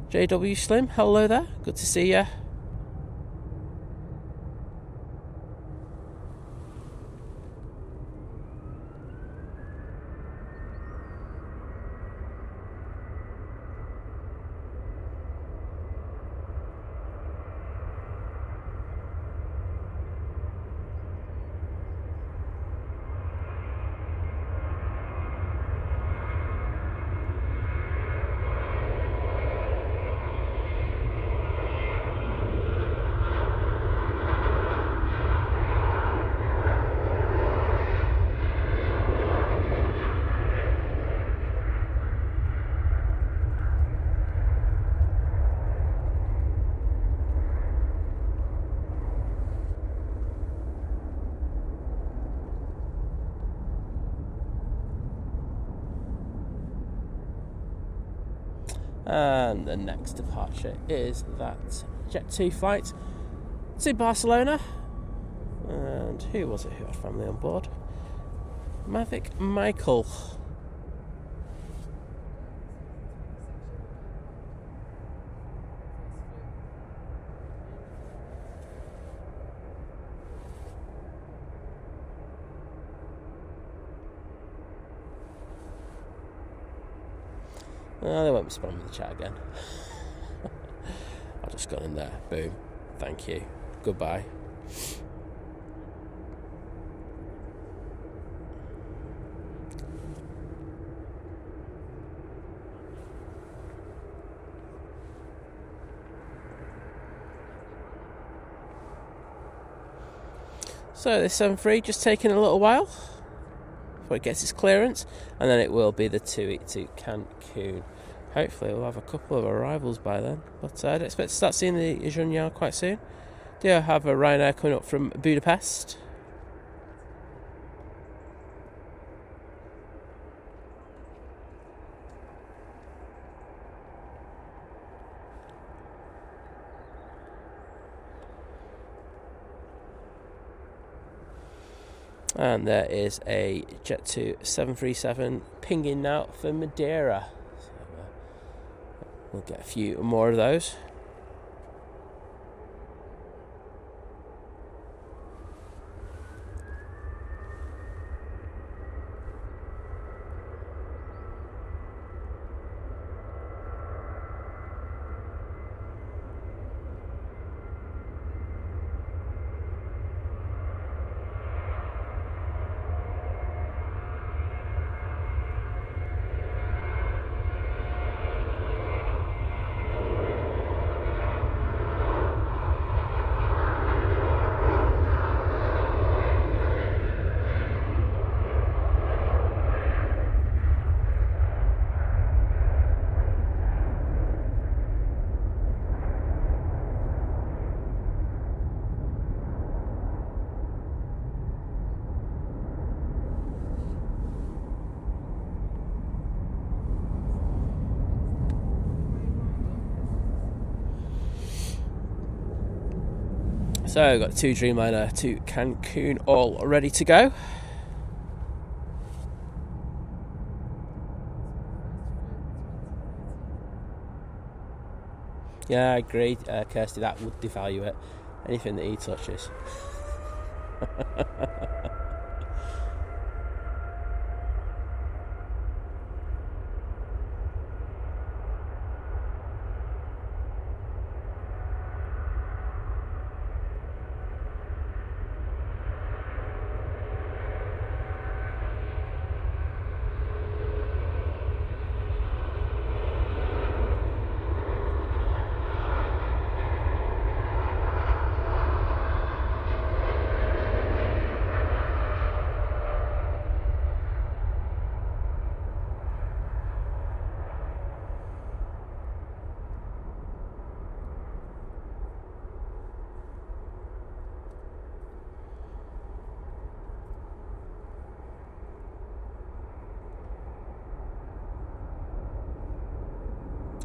JW Slim, hello there, good to see you. And the next departure is that Jet2 flight to Barcelona. And who was it who had family on board? Mavic Michael. Oh, they won't be spamming the chat again. I've just gone in there. Boom. Thank you. Goodbye. So this 737 just taking a little while before it gets its clearance, and then it will be the TUI to Cancun. Hopefully we'll have a couple of arrivals by then, but I'd expect to start seeing the Junior quite soon. Do have a Ryanair coming up from Budapest. And there is a Jet2 737 pinging now for Madeira. So, we'll get a few more of those. So I've got 2 Dreamliner to Cancun all ready to go. Yeah, I agree, Kirsty, that would devalue it. Anything that he touches.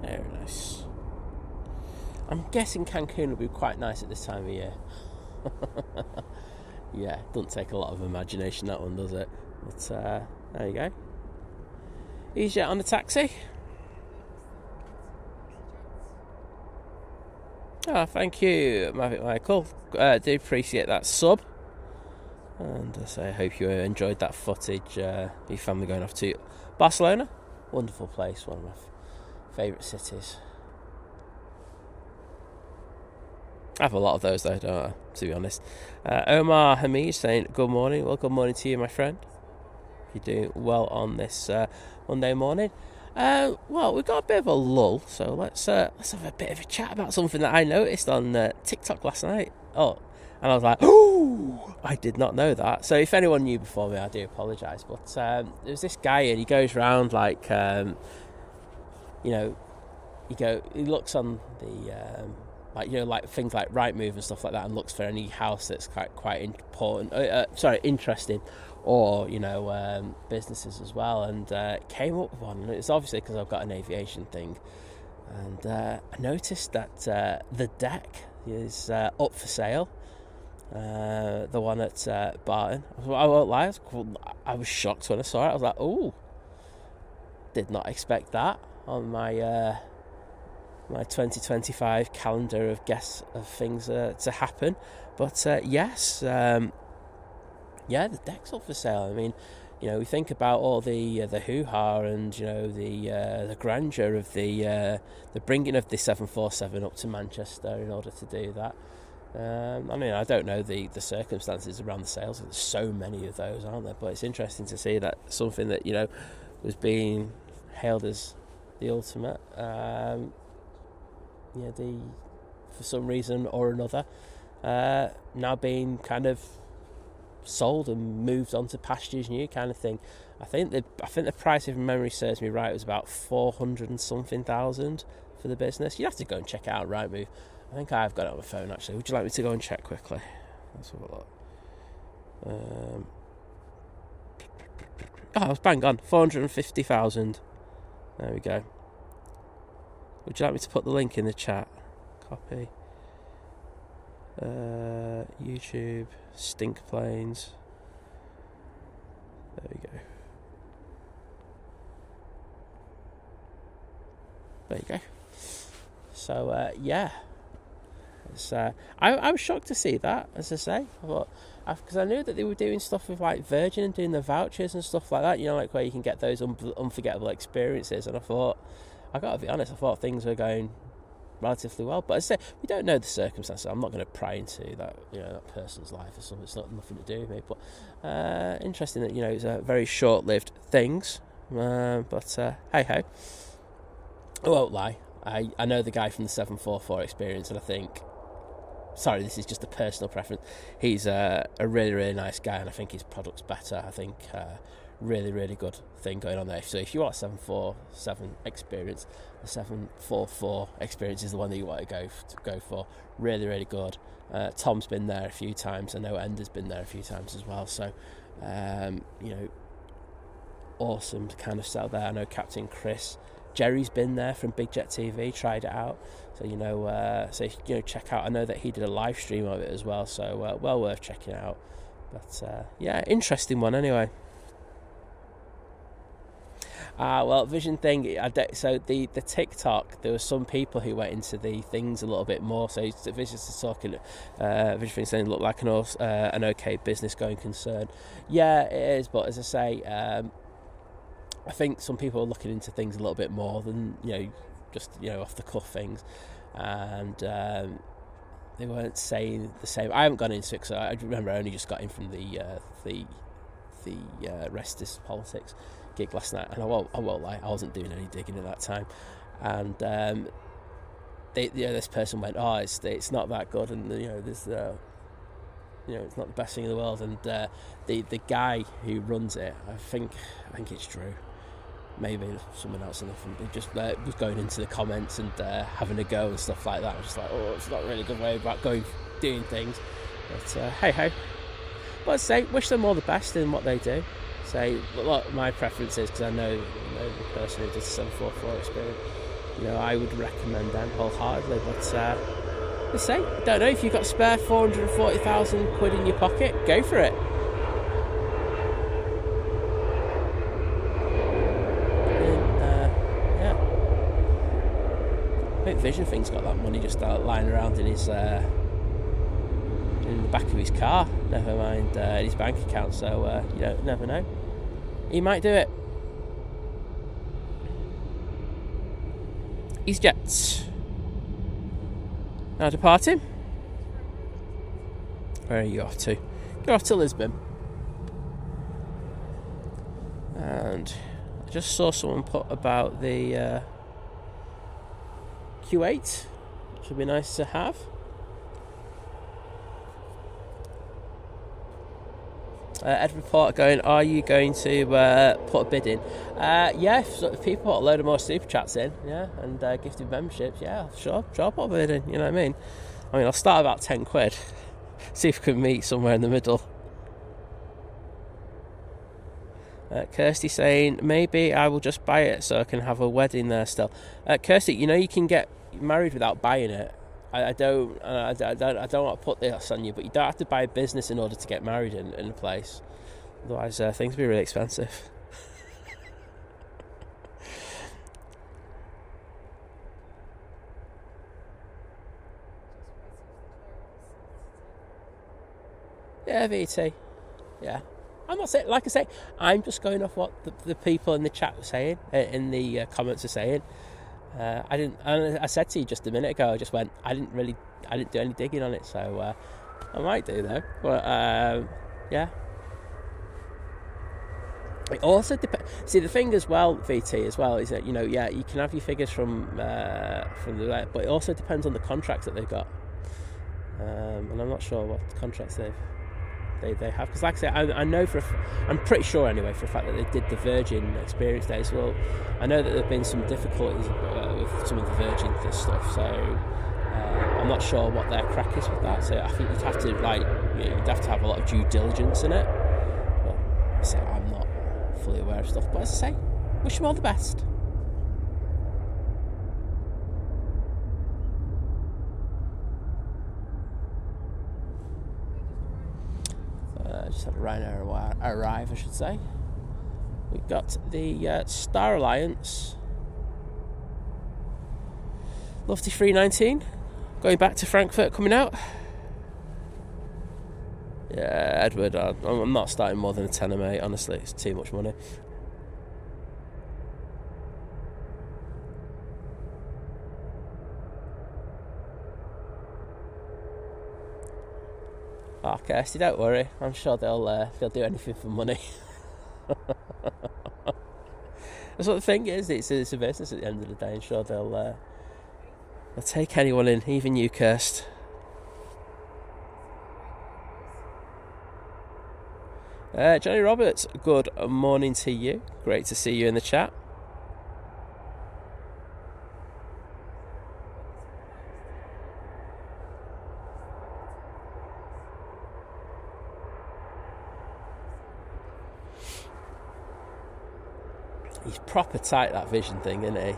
Very nice. I'm guessing Cancun will be quite nice at this time of year. Yeah, doesn't take a lot of imagination, that one, does it? But there you go. EasyJet on the taxi. Thank you, Mavic Michael. Do appreciate that sub. And so I hope you enjoyed that footage. Your family going off to Barcelona. Wonderful place, one of my favourite cities. I have a lot of those though, don't I, to be honest. Omar Hamid saying good morning. Well, good morning to you, my friend. You're doing well on this Monday morning. Well, we've got a bit of a lull, so let's have a bit of a chat about something that I noticed on TikTok last night. Oh, and I was like, oh, I did not know that. So if anyone knew before me, I do apologise. But there's this guy, and he goes around like, you know, he looks on the like, you know, like things like Rightmove and stuff like that, and looks for any house that's quite important, interesting, or, you know, businesses as well. And came up with one, and it's obviously because I've got an aviation thing And I noticed that the deck is up for sale. The one at Barton. I won't lie, I was shocked when I saw it. I was like, oh, did not expect that on my my 2025 calendar of guests of things to happen. But yes, the deck's up for sale. I mean, we think about all the hoo-ha and the grandeur of the bringing of the 747 up to Manchester in order to do that. I mean, I don't know the circumstances around the sales. There's so many of those, aren't there? But it's interesting to see that something that was being hailed as the ultimate, for some reason or another, now being kind of sold and moved on to pastures new kind of thing. I think the price, if memory serves me right, was about 400 and something thousand for the business. You'd have to go and check it out, Rightmove. I think I've got it on my phone actually. Would you like me to go and check quickly? Let's have a look. I was bang on. 450,000. There we go. Would you like me to put the link in the chat? Copy. YouTube. Stink planes. There we go. There you go. So, yeah. It's, I was shocked to see that, as I say. Because I knew that they were doing stuff with like Virgin and doing the vouchers and stuff like that, like where you can get those unforgettable experiences. And I thought, I got to be honest, I thought things were going relatively well. But as I say, we don't know the circumstances. I'm not going to pry into that, that person's life or something. It's not nothing to do with me. But interesting that it's a very short-lived things. But hey ho, I won't lie. I know the guy from the 744 experience, and I think, sorry, this is just a personal preference, he's a really, really nice guy, and I think his product's better. I think really, really good thing going on there. So if you want a 747 experience, the 744 experience is the one that you want to go for. Really, really good. Tom's been there a few times. I know Ender's been there a few times as well. So, awesome kind of sell there. I know Captain Chris, Jerry's been there from Big Jet TV, tried it out. So check out. I know that he did a live stream of it as well. So well worth checking out. But yeah, interesting one anyway. Vision thing. So the TikTok, there were some people who went into the things a little bit more. So Vision is talking. Vision thing saying look like an okay business going concern. Yeah, it is. But as I say, I think some people are looking into things a little bit more than just off the cuff things, and they weren't saying the same. I haven't gone into it because I remember I only just got in from the Restis Politics gig last night, and I won't lie, I wasn't doing any digging at that time, and this person went, oh, it's not that good, and there's it's not the best thing in the world, and the guy who runs it, I think it's Drew. Maybe someone else in the front. He just was going into the comments and having a go and stuff like that. I was just like, oh, it's not a really good way about doing things. But hey ho. But I'd say, wish them all the best in what they do. Say, look, my preference is, because I know the person who does the 744 experience, I would recommend them wholeheartedly. But let's say, don't know, if you've got spare 440,000 quid in your pocket, go for it. I think Vision Thing's got that money just lying around in his in the back of his car, never mind in his bank account, so you never know, he might do it. EasyJet now departing. Where are you off to? You're off to Lisbon. And I just saw someone put about the Q8, which would be nice to have. Ed Reporter going, are you going to put a bid in? Yeah, if people put a load of more super chats in, yeah, and gifted memberships, yeah, sure, put a bid in, you know what I mean? I'll start about 10 quid, see if we can meet somewhere in the middle. Kirsty saying, maybe I will just buy it so I can have a wedding there still. Kirsty, you know you can get married without buying it. I don't want to put this on you, but you don't have to buy a business in order to get married in a place. Otherwise, things will be really expensive. Yeah, VT. Yeah. I'm not saying, like I say, I'm just going off what the people in the chat were saying, in the comments are saying. I said to you just a minute ago, I just went, I didn't do any digging on it, so I might do though. But yeah. It also depends. See, the thing as well, VT as well, is that, you know, yeah, you can have your figures from the, but it also depends on the contracts that they've got. And I'm not sure what contracts they have, because like I say, I know I'm pretty sure anyway for a fact that they did the Virgin experience days. Well, I know that there have been some difficulties with some of the Virgin stuff, so I'm not sure what their crack is with that. So I think you'd have to have a lot of due diligence in it. But so I'm not fully aware of stuff. But as I say, wish them all the best. Just had a Ryanair arrive, I should say. We've got the Star Alliance Lofty 319 going back to Frankfurt, coming out. Yeah, Edward, I'm not starting more than a tenner, mate. Honestly, it's too much money. Oh, Kirsty, don't worry. I'm sure they'll do anything for money. That's what the thing is. It's a business at the end of the day. I'm sure they'll take anyone in, even you, Kirst. Johnny Roberts, good morning to you. Great to see you in the chat. He's proper tight, that Vision thing, isn't he?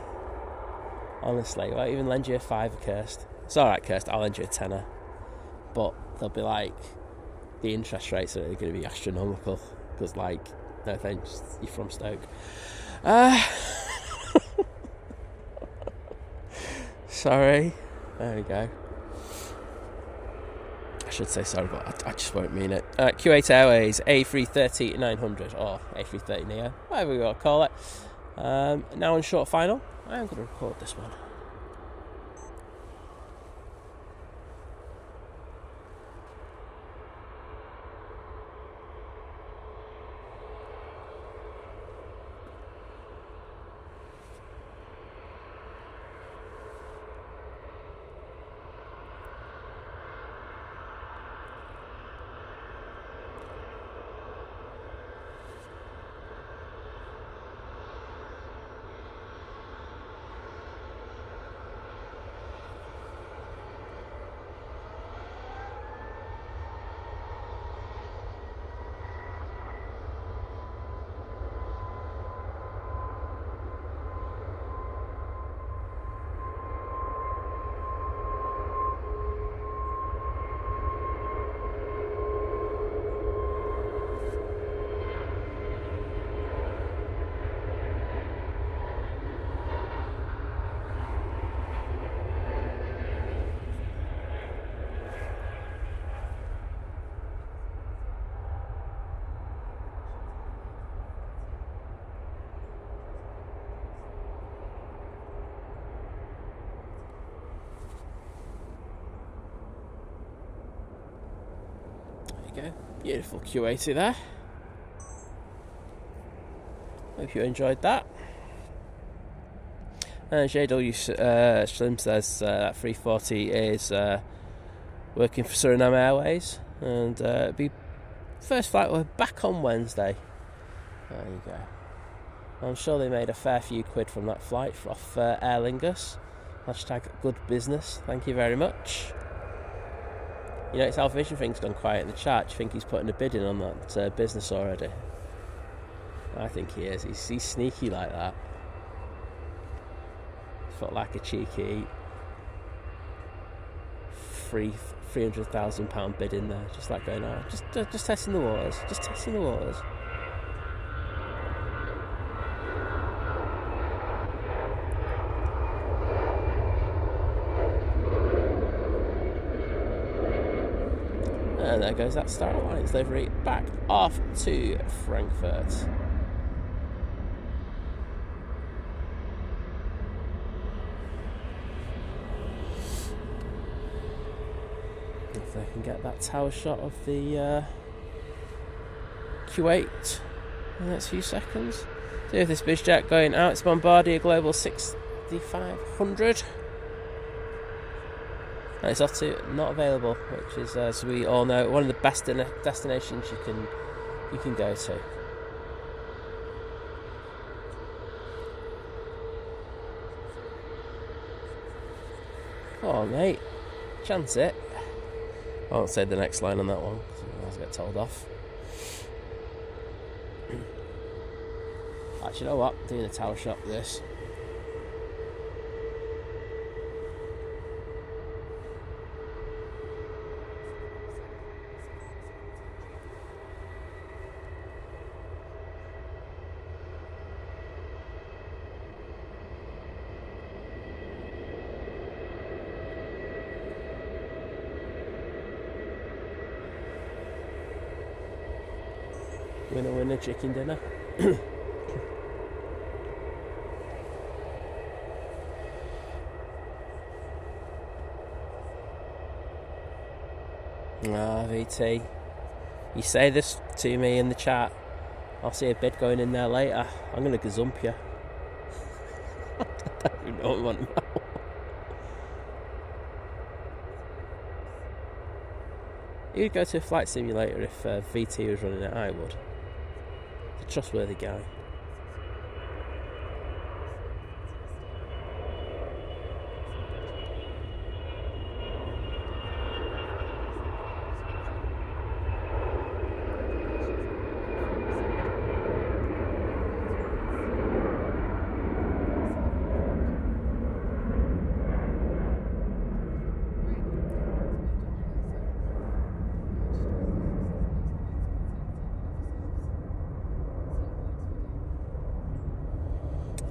Honestly, won't even lend you a fiver, Kirst. It's alright, Kirst, I'll lend you a tenner. But they'll be like, the interest rates are going to be astronomical. Because, like, no thanks, you're from Stoke. Sorry. There we go. I should say sorry, but I just won't mean it. Q8 Airways A330-900 or A330neo, whatever we want to call it. Now on short final. I am going to record this one. Go. Beautiful Q80 there. Hope you enjoyed that. And JW Slim says that 340 is working for Suriname Airways, and it'll be first flight. We're back on Wednesday. There you go. I'm sure they made a fair few quid from that flight off Aer Lingus. Hashtag good business. Thank you very much. You know, it's how Vision thing's gone quiet in the chat. Do you think he's putting a bid in on that business already? I think he is. He's sneaky like that. Felt like a cheeky £300,000 bid in there, just like going out, just testing the waters, just testing the waters. And there goes that Star Alliance livery back off to Frankfurt. If I can get that tower shot of the Kuwait in the next few seconds. See if this BizJet going out. It's Bombardier Global 6500. And it's off to not available, which is, as we all know, one of the best destinations you can go to. Come on, mate, chance it. I won't say the next line on that one because otherwise I get told off. Actually, you know what? I'm doing a tower shot with this. Winner, chicken dinner. VT, you say this to me in the chat, I'll see a bid going in there later. I'm going to gazump you. I don't even know what I want to know. You'd go to a flight simulator if VT was running it. I would. He's a trustworthy guy.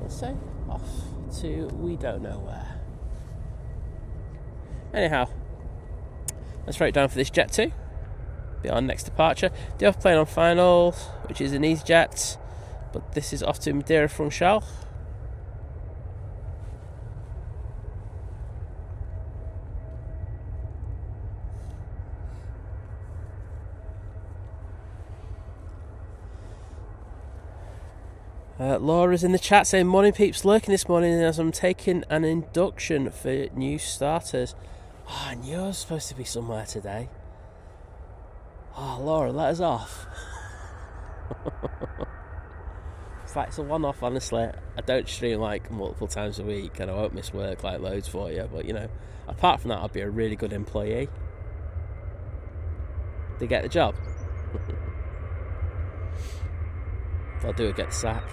So, off to we don't know where. Anyhow, let's write it down for this Jet2. Be our next departure. The other plane on final, which is an EasyJet, but this is off to Madeira Funchal. Laura's in the chat saying, morning peeps, lurking this morning as I'm taking an induction for new starters. Oh, I knew I was supposed to be somewhere today. Oh, Laura, let us off. It's a one-off, honestly. I don't stream like multiple times a week and I won't miss work like loads for you, but you know, apart from that, I'll be a really good employee. To get the job. If I'll do it, get the sack.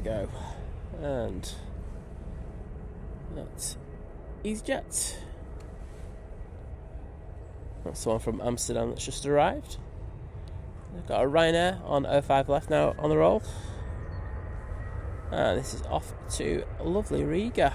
Go and that's EasyJet. That's the one from Amsterdam that's just arrived. We've got a Ryanair on 05 left now on the roll, and this is off to lovely Riga.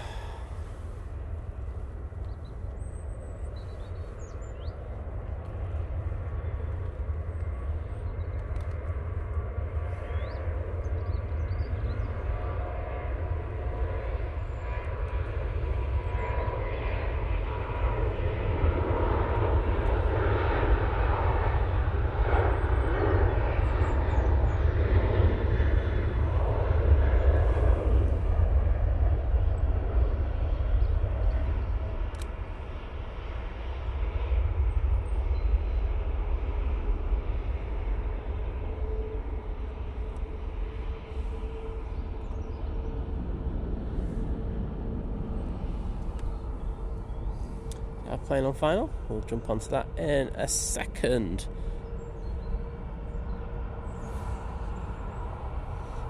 plane on final. We'll jump onto that in a second.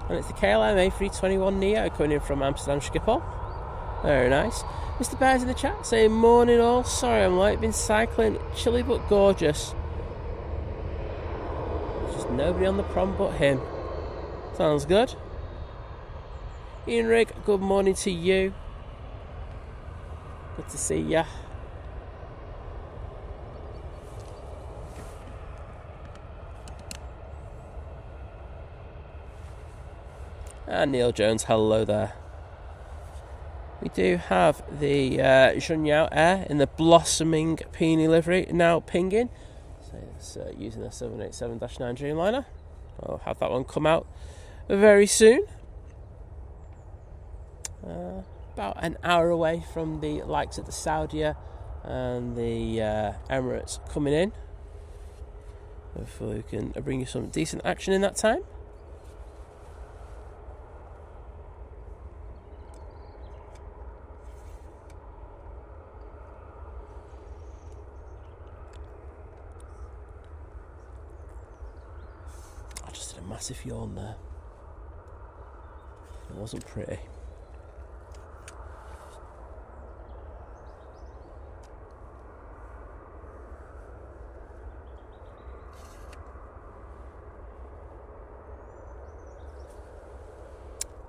And it's the KLM A321neo coming in from Amsterdam Schiphol. Very nice. Mr. Bears in the chat saying, morning all, sorry I'm late, been cycling, chilly but gorgeous. There's just nobody on the prom but him. Sounds good. Ian Rigg, good morning to you. Good to see ya. And Neil Jones, hello there. We do have the Junyao Air in the blossoming peony livery now pinging. So it's using a 787-9 Dreamliner. I'll have that one come out very soon. About an hour away from the likes of the Saudia and the Emirates coming in. Hopefully we can bring you some decent action in that time. I just did a massive yawn there. It wasn't pretty.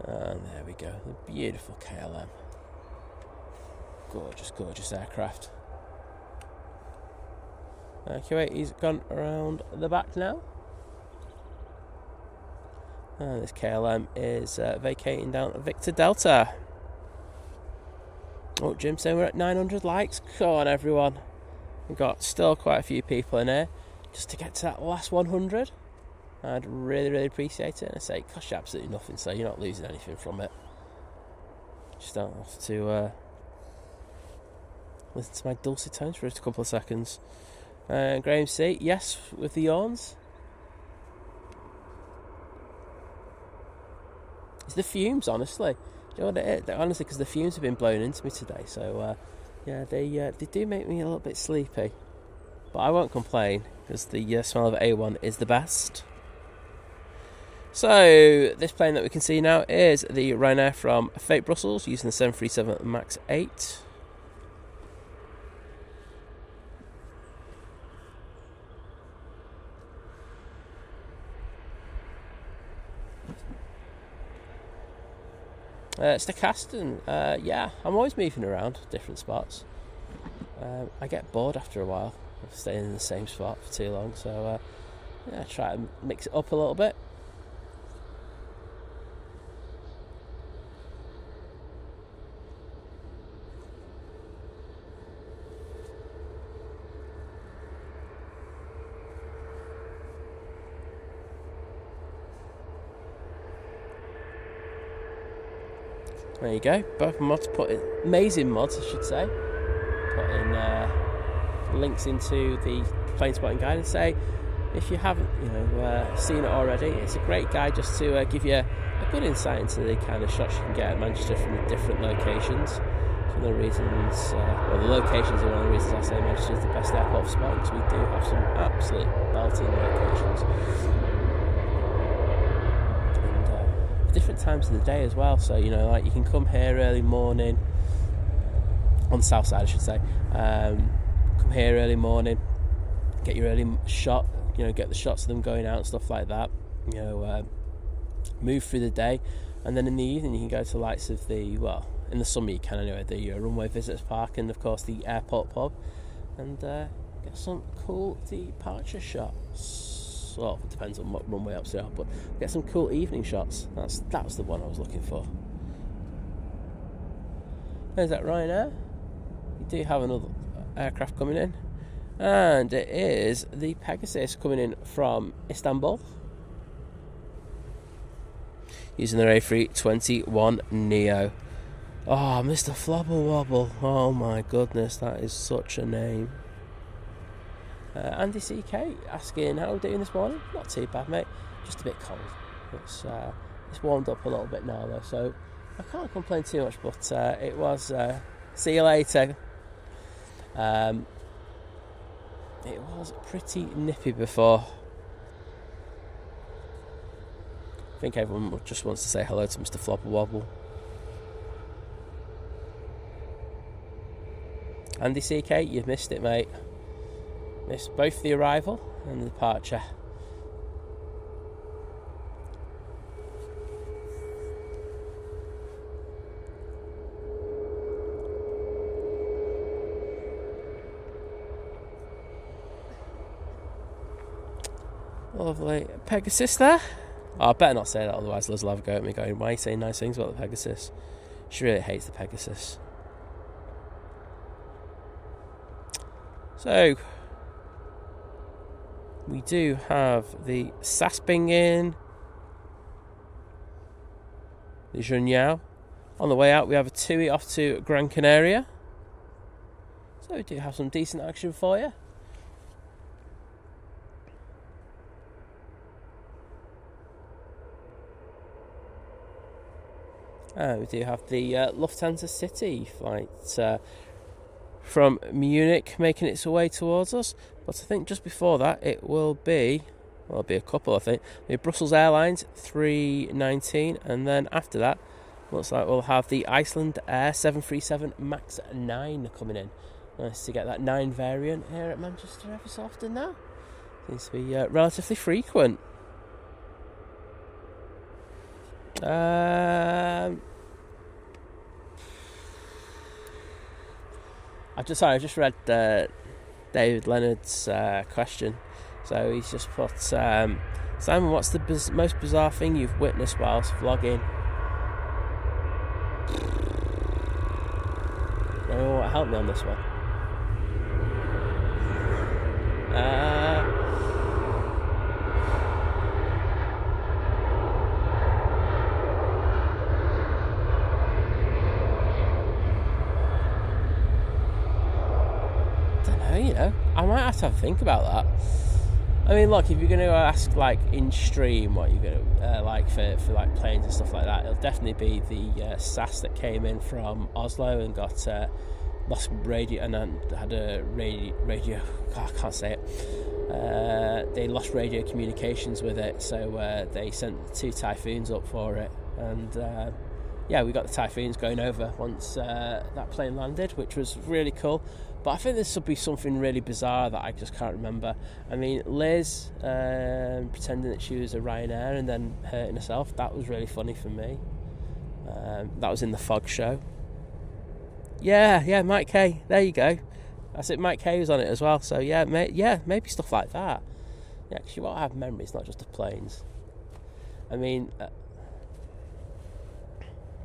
And there we go, the beautiful KLM. Gorgeous, gorgeous aircraft. Q80's gone around the back now. And this KLM is vacating down Victor Delta. Oh, Jim saying we're at 900 likes. Come on, everyone. We've got still quite a few people in here. Just to get to that last 100. I'd really, really appreciate it. And I say it costs you absolutely nothing, so you're not losing anything from it. Just don't have to listen to my dulcet tones for just a couple of seconds. Graham C, yes, with the yawns. It's the fumes, honestly. Do you know what it is? Honestly, because the fumes have been blown into me today. So, yeah, they do make me a little bit sleepy. But I won't complain, because the smell of A1 is the best. So, this plane that we can see now is the Ryanair from Fate Brussels, using the 737 MAX 8. Stochaston, yeah, I'm always moving around different spots. I get bored after a while of staying in the same spot for too long, so yeah, try to mix it up a little bit. There you go, both mods put in, amazing mods I should say, put in links into the plane spotting guide, and say if you haven't seen it already, it's a great guide just to give you a good insight into the kind of shots you can get at Manchester from different locations. It's one of the reasons, the locations are one of the reasons I say Manchester is the best airport for spotting, because we do have some absolute belting locations. Different times of the day as well, so like you can come here early morning on the south side I should say, come here early morning, get your early shot, get the shots of them going out and stuff like that, move through the day, and then in the evening you can go to the likes of in the summer you can anyway, the runway visitors park and of course the airport pub, and get some cool departure shots. Well, it depends on what runway ups they are, but get some cool evening shots. That's the one I was looking for. There's that Ryanair. We do have another aircraft coming in, and it is the Pegasus coming in from Istanbul, using their A321neo. Oh, Mr. Flobble Wobble. Oh my goodness, that is such a name. Andy CK asking how we're doing this morning. Not too bad, mate. Just a bit cold. It's warmed up a little bit now though, so I can't complain too much. But it was see you later. It was pretty nippy before. I think everyone just wants to say hello to Mr. Flobber Wobble. Andy CK, you've missed it, mate. Missed both the arrival and the departure. Lovely Pegasus there. Oh, I better not say that, otherwise Liz will have a go at me going, why are you saying nice things about the Pegasus? She really hates the Pegasus. So, we do have the Sasping in, the Junyao. On the way out, we have a TUI off to Gran Canaria. So we do have some decent action for you. We do have the Lufthansa City flight from Munich making its way towards us. But I think just before that it will be, well, it'll be a couple, I think. The Brussels Airlines 319, and then after that looks like we'll have the Iceland Air 737 MAX 9 coming in. Nice to get that 9 variant here at Manchester every so often now. Seems to be relatively frequent. I just read David Leonard's question. So he's just put, Simon, what's the most bizarre thing you've witnessed whilst vlogging? Anyone want to help me on this one? I might have to have a think about that. I mean, look, if you're going to ask like in stream what you're going to like for like planes and stuff like that, it'll definitely be the SAS that came in from Oslo and got lost radio and then had a radio. Oh, I can't say it. They lost radio communications with it, so they sent 2 Typhoons up for it, and yeah, we got the Typhoons going over once that plane landed, which was really cool. But I think this would be something really bizarre that I just can't remember. I mean, Liz pretending that she was a Ryanair and then hurting herself, that was really funny for me. That was in the Fog show. Yeah, Mike K. There you go. That's it, Mike K was on it as well. So yeah, maybe stuff like that. Yeah, because you won't have memories, not just of planes. I mean,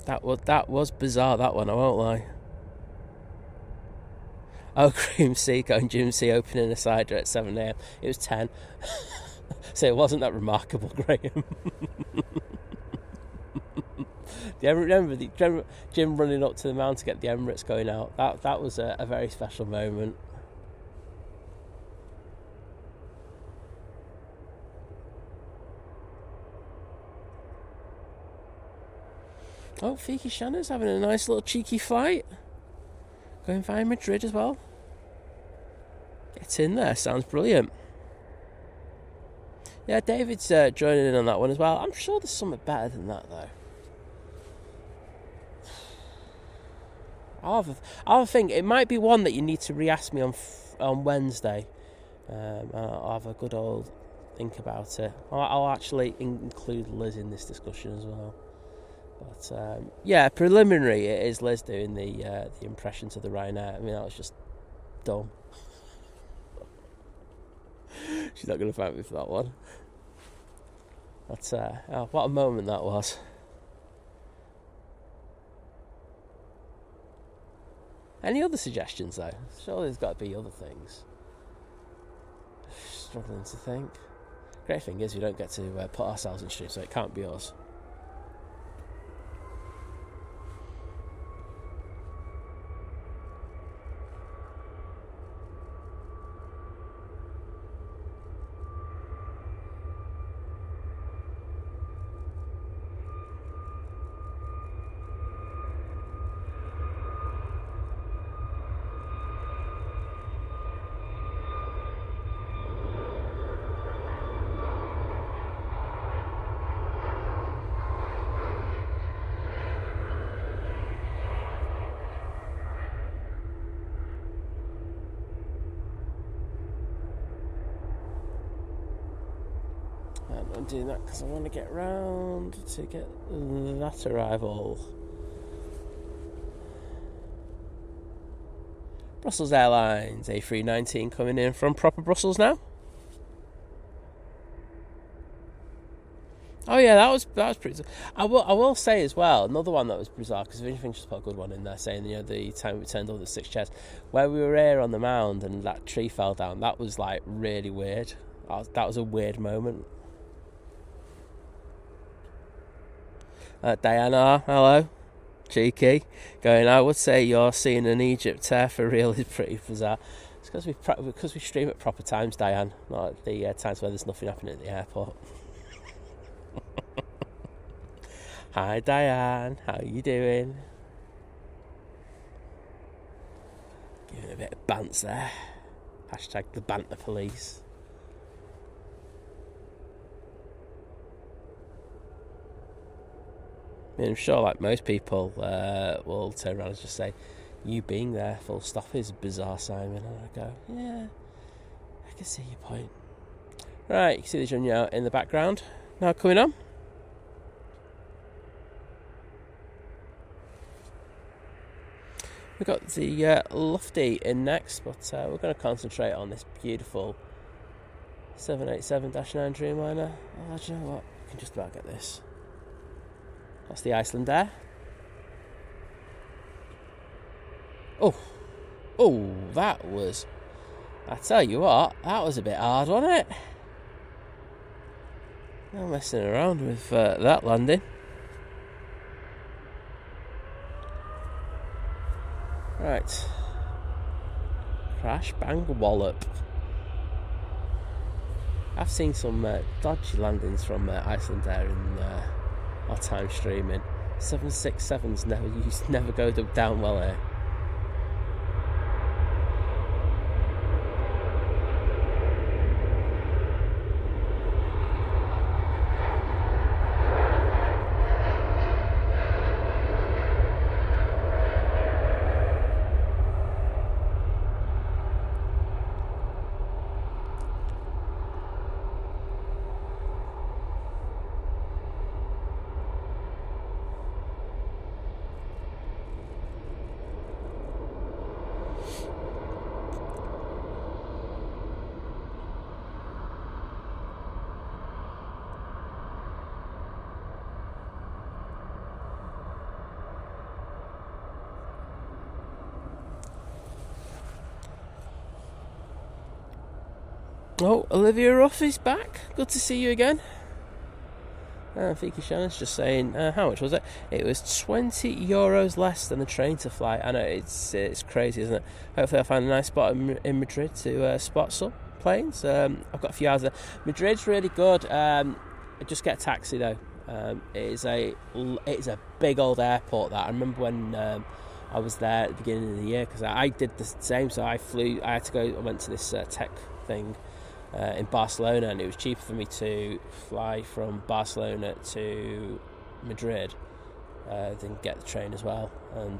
that was bizarre, that one, I won't lie. Oh, Cream C, going GMT opening a cider at 7 a.m. It was 10. So it wasn't that remarkable, Graham. Do you remember Jim running up to the mound to get the Emirates going out? That was a very special moment. Oh, Fiki Shanna's having a nice little cheeky flight. Going via Madrid as well. Get in there, sounds brilliant. Yeah, David's joining in on that one as well. I'm sure there's something better than that, though. I'll have a think. It might be one that you need to re-ask me on Wednesday. I'll have a good old think about it. I'll actually include Liz in this discussion as well. But yeah, preliminary, it is Liz doing the impression to the Ryanair. I mean, that was just dumb. She's not going to thank me for that one. But what a moment that was. Any other suggestions though? Surely there's got to be other things. Struggling to think. Great thing is we don't get to put ourselves in stream, so it can't be us. I'm doing that because I want to get round to get that arrival. Brussels Airlines A319 coming in from proper Brussels now. Oh yeah, that was pretty. I will say as well, another one that was bizarre, because if anything, just put a good one in there, saying, you know, the time we turned over the 6 chairs, where we were here on the mound and that tree fell down. That was like really weird. That was a weird moment. Diana, hello, cheeky. Going, I would say you're seeing an Egypt for real is pretty bizarre. It's because we stream at proper times, Diane, not at the times where there's nothing happening at the airport. Hi Diane, how you doing? Giving a bit of bants there. Hashtag the banter police. I mean, I'm sure, like most people, will turn around and just say, "You being there, full stop, is bizarre, Simon." And I go, "Yeah, I can see your point." Right, you can see the junior out in the background. Now coming on. We've got the Lofty in next, but we're going to concentrate on this beautiful 787-9 Dreamliner. Oh, do you know what? I can just about get this. That's the Icelandair. Oh, that was... I tell you what, that was a bit hard, wasn't it? No messing around with that landing. Right. Crash, bang, wallop. I've seen some dodgy landings from Icelandair in our time streaming. 767s never go down well here. Oh, Olivia Ruff is back. Good to see you again. Fika Shannon's just saying, how much was it? It was €20 less than the train to fly. I know, it's crazy, isn't it? Hopefully I'll find a nice spot in Madrid to spot some planes. I've got a few hours there. Madrid's really good. Just get a taxi though. It's a big old airport. That I remember when I was there at the beginning of the year, because I did the same. So I went to this tech thing in Barcelona, and it was cheaper for me to fly from Barcelona to Madrid than get the train as well,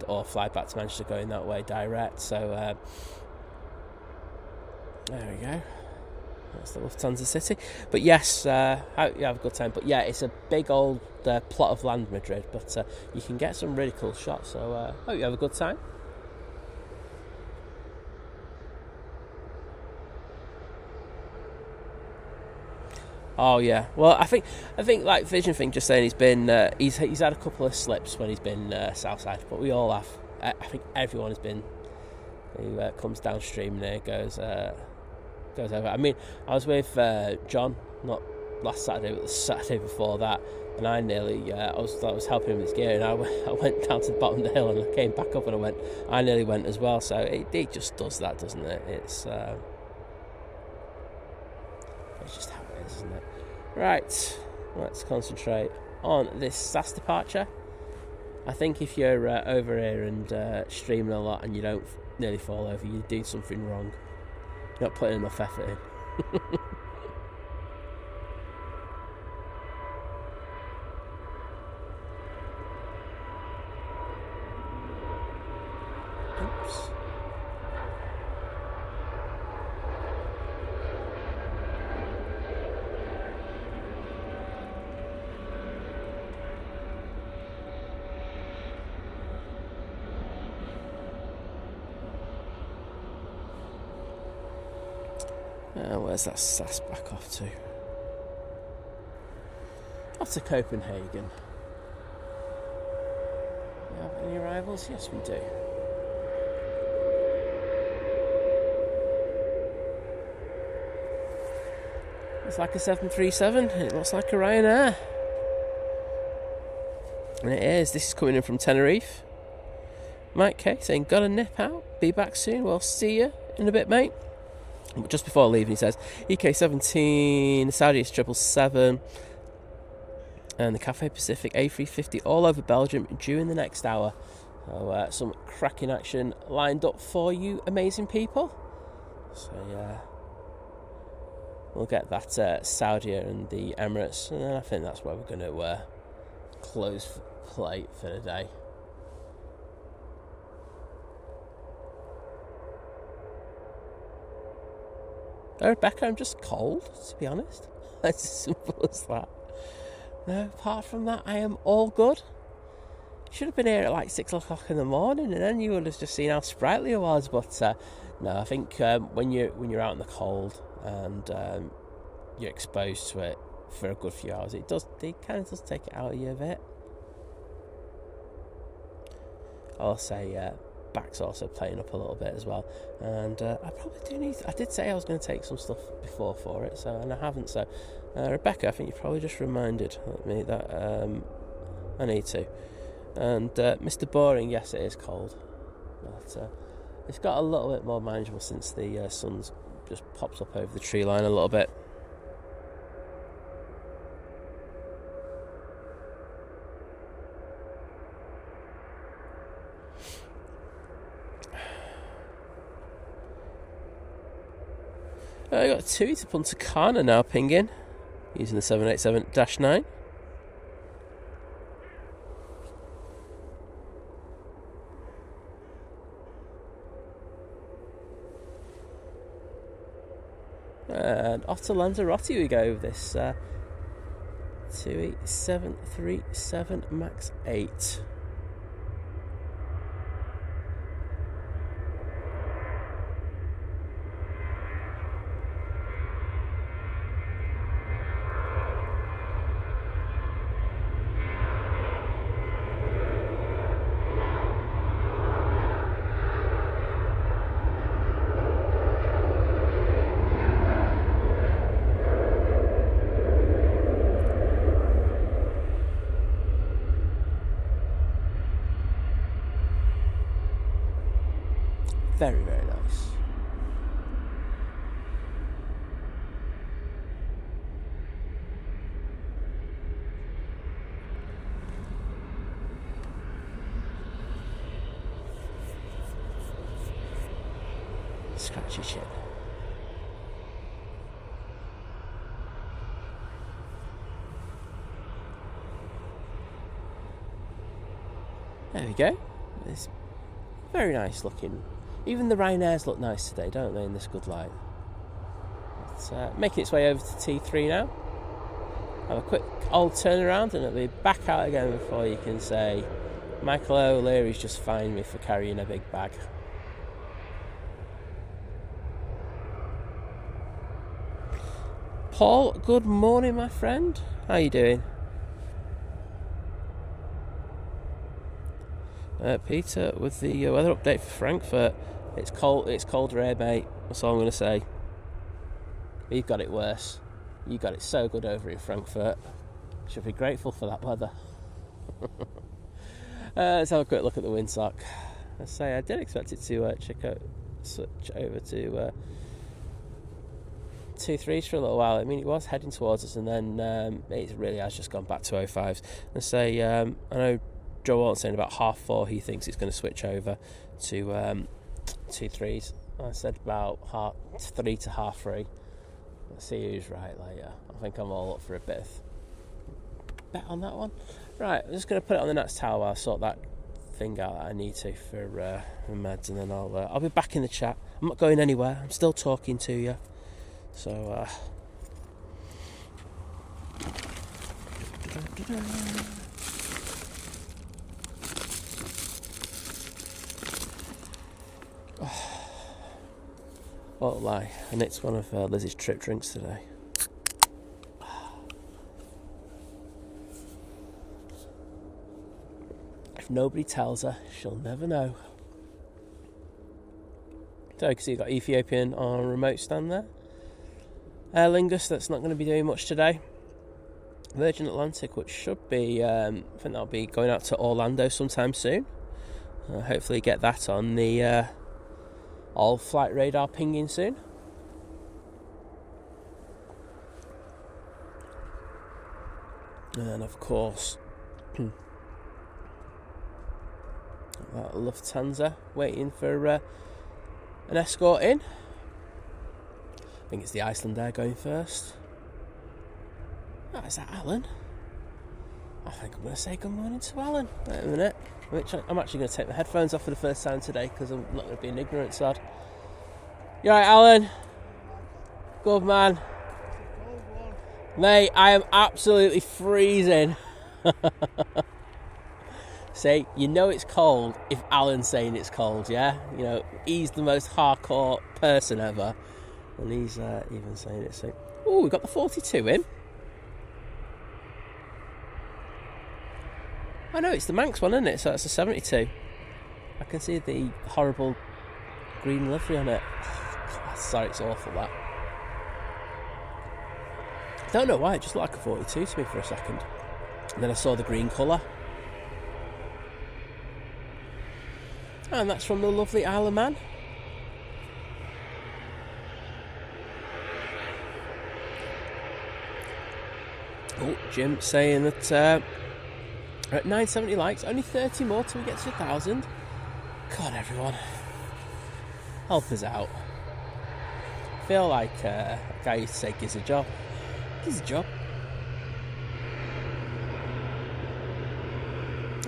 or fly back to Manchester going that way direct. So there we go. That's the Lufthansa City. But yes, you have a good time. But yeah, it's a big old plot of land, Madrid, but you can get some really cool shots. So hope you have a good time. Oh yeah, well I think like Vision thing, just saying he's been he's had a couple of slips when he's been Southside, but we all have. I think everyone has been who comes downstream and goes over. I mean, I was with John not last Saturday, but the Saturday before that, and I nearly I was helping him with his gear, and I went down to the bottom of the hill and I came back up and I nearly went as well. So it just does that, doesn't it? It's just how it is, isn't it? Right, let's concentrate on this SAS departure. I think if you're over here and streaming a lot and you don't nearly fall over, you're doing something wrong. You're not putting enough effort in. Oops. Where's that SAS back off to? Off to Copenhagen. We have any arrivals? Yes, we do. It's like a 737. It looks like a Ryanair. And it is. This is coming in from Tenerife. Mike K saying, gotta nip out. Be back soon. Well, see you in a bit, mate. But just before leaving, he says, EK17, Saudi is 777, and the Cathay Pacific A350 all over Belgium due in the next hour. So some cracking action lined up for you, amazing people. So we'll get that Saudia and the Emirates, and then I think that's where we're going to close play for the day. Oh, Rebecca, I'm just cold, to be honest. It's as simple as that. No, apart from that, I am all good. Should have been here at like 6 o'clock in the morning, and then you would have just seen how sprightly I was. But no, I think when you're out in the cold and you're exposed to it for a good few hours, it kind of does take it out of you a bit. I'll say back's also playing up a little bit as well, and I probably do need. I did say I was going to take some stuff before for it, and I haven't. So, Rebecca, I think you probably just reminded me that I need to. And Mr. Boring, yes, it is cold, but it's got a little bit more manageable since the sun's just pops up over the tree line a little bit. I got TUI to Punta Cana now pinging using the 787-9. And off to Lanzarote we go with this TUI 737 MAX 8. Very, very nice. Scratch your chin. There we go. It's very nice looking. Even the Ryanairs look nice today, don't they, in this good light? It's making its way over to T3 now. Have a quick old turnaround and it'll be back out again before you can say Michael O'Leary's just fined me for carrying a big bag. Paul, good morning, my friend. How you doing? Peter, with the weather update for Frankfurt, it's cold. It's colder here, mate. That's all I'm going to say. We've got it worse. You got it so good over in Frankfurt. Should be grateful for that weather. Let's have a quick look at the windsock. I say I did expect it to switch over to 2.3s for a little while. I mean, it was heading towards us, and then it really has just gone back to 0.5s. I say I know Joe Walton's saying about 4:30 he thinks it's going to switch over to 2.3s. I said about 3 to 3:30. Let's see who's right later. I think I'm all up for a bet on that one. Right, I'm just going to put it on the next tower while I sort that thing out that I need to for meds, and then I'll be back in the chat. I'm not going anywhere. I'm still talking to you. So Won't lie, and it's one of Lizzie's trip drinks today. If nobody tells her, she'll never know. So you can see you've got Ethiopian on a remote stand there. Aer Lingus, that's not going to be doing much today. Virgin Atlantic, which should be, I think that'll be going out to Orlando sometime soon. Hopefully get that on the all flight radar pinging soon. And of course, Lufthansa waiting for an escort in. I think it's the Icelandair going first. Oh, is that Alan? I think I'm going to say good morning to Alan. Wait a minute. I'm actually going to take my headphones off for the first time today because I'm not going to be an ignorant sod. You alright, Alan? Good man. Mate, I am absolutely freezing. See, you know it's cold if Alan's saying it's cold, yeah? You know, he's the most hardcore person ever. And he's even saying it. So, oh, we've got the 42 in. Oh no, it's the Manx one, isn't it? So that's a 72. I can see the horrible green livery on it. God, sorry, it's awful that. I don't know why, it just looked like a 42 to me for a second. And then I saw the green colour. And that's from the lovely Isle of Man. Oh, Jim saying that we're at 970 likes, only 30 more till we get to 1,000. God, everyone, help us out. I feel like a guy used to say, gives a job. Gives a job.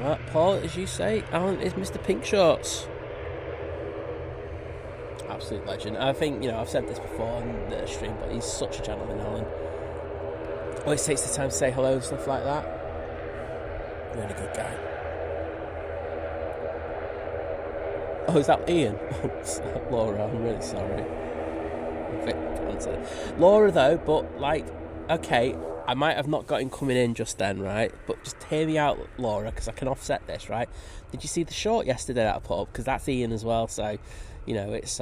Right, Paul, as you say, Alan is Mr. Pink Shorts. Absolute legend. I think, you know, I've said this before on the stream, but he's such a gentleman, Alan. Always takes the time to say hello and stuff like that. Really good guy. Oh, is that Ian? Laura, I'm really sorry. Laura, though, but like, okay, I might have not got him coming in just then, right? But just hear me out, Laura, because I can offset this, right? Did you see the short yesterday that I put up? Because that's Ian as well, so, you know, it's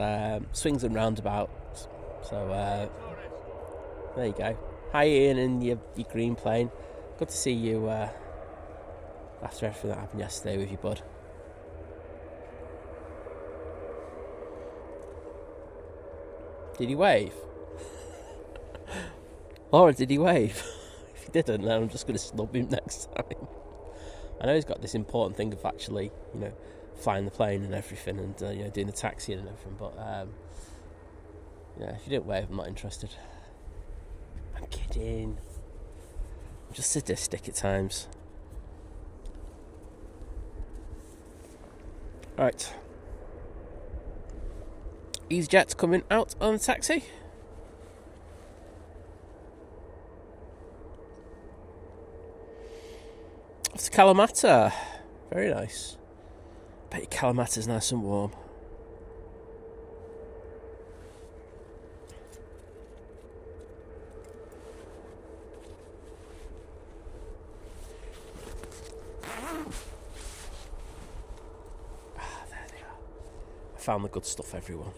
swings and roundabouts. So, there you go. Hi, Ian, and your green plane. Good to see you after everything that happened yesterday with your bud. Did he wave? Laura, did he wave? If he didn't, then I'm just going to snub him next time. I know he's got this important thing of actually, you know, flying the plane and everything, and you know, doing the taxiing and everything. But yeah, if you didn't wave, I'm not interested. I'm kidding. I'm just sadistic at times. Right. EasyJet's coming out on the taxi. Off to Kalamata. Very nice. Bet your Kalamata's nice and warm. There they are. I found the good stuff, everyone.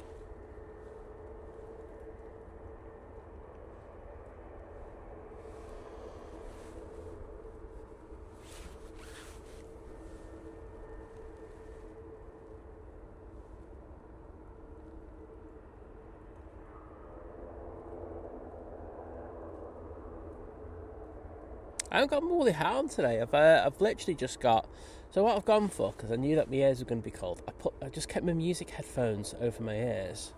I haven't got Morley hat on today. I've literally just got. So what I've gone for, because I knew that my ears were going to be cold, I just kept my music headphones over my ears.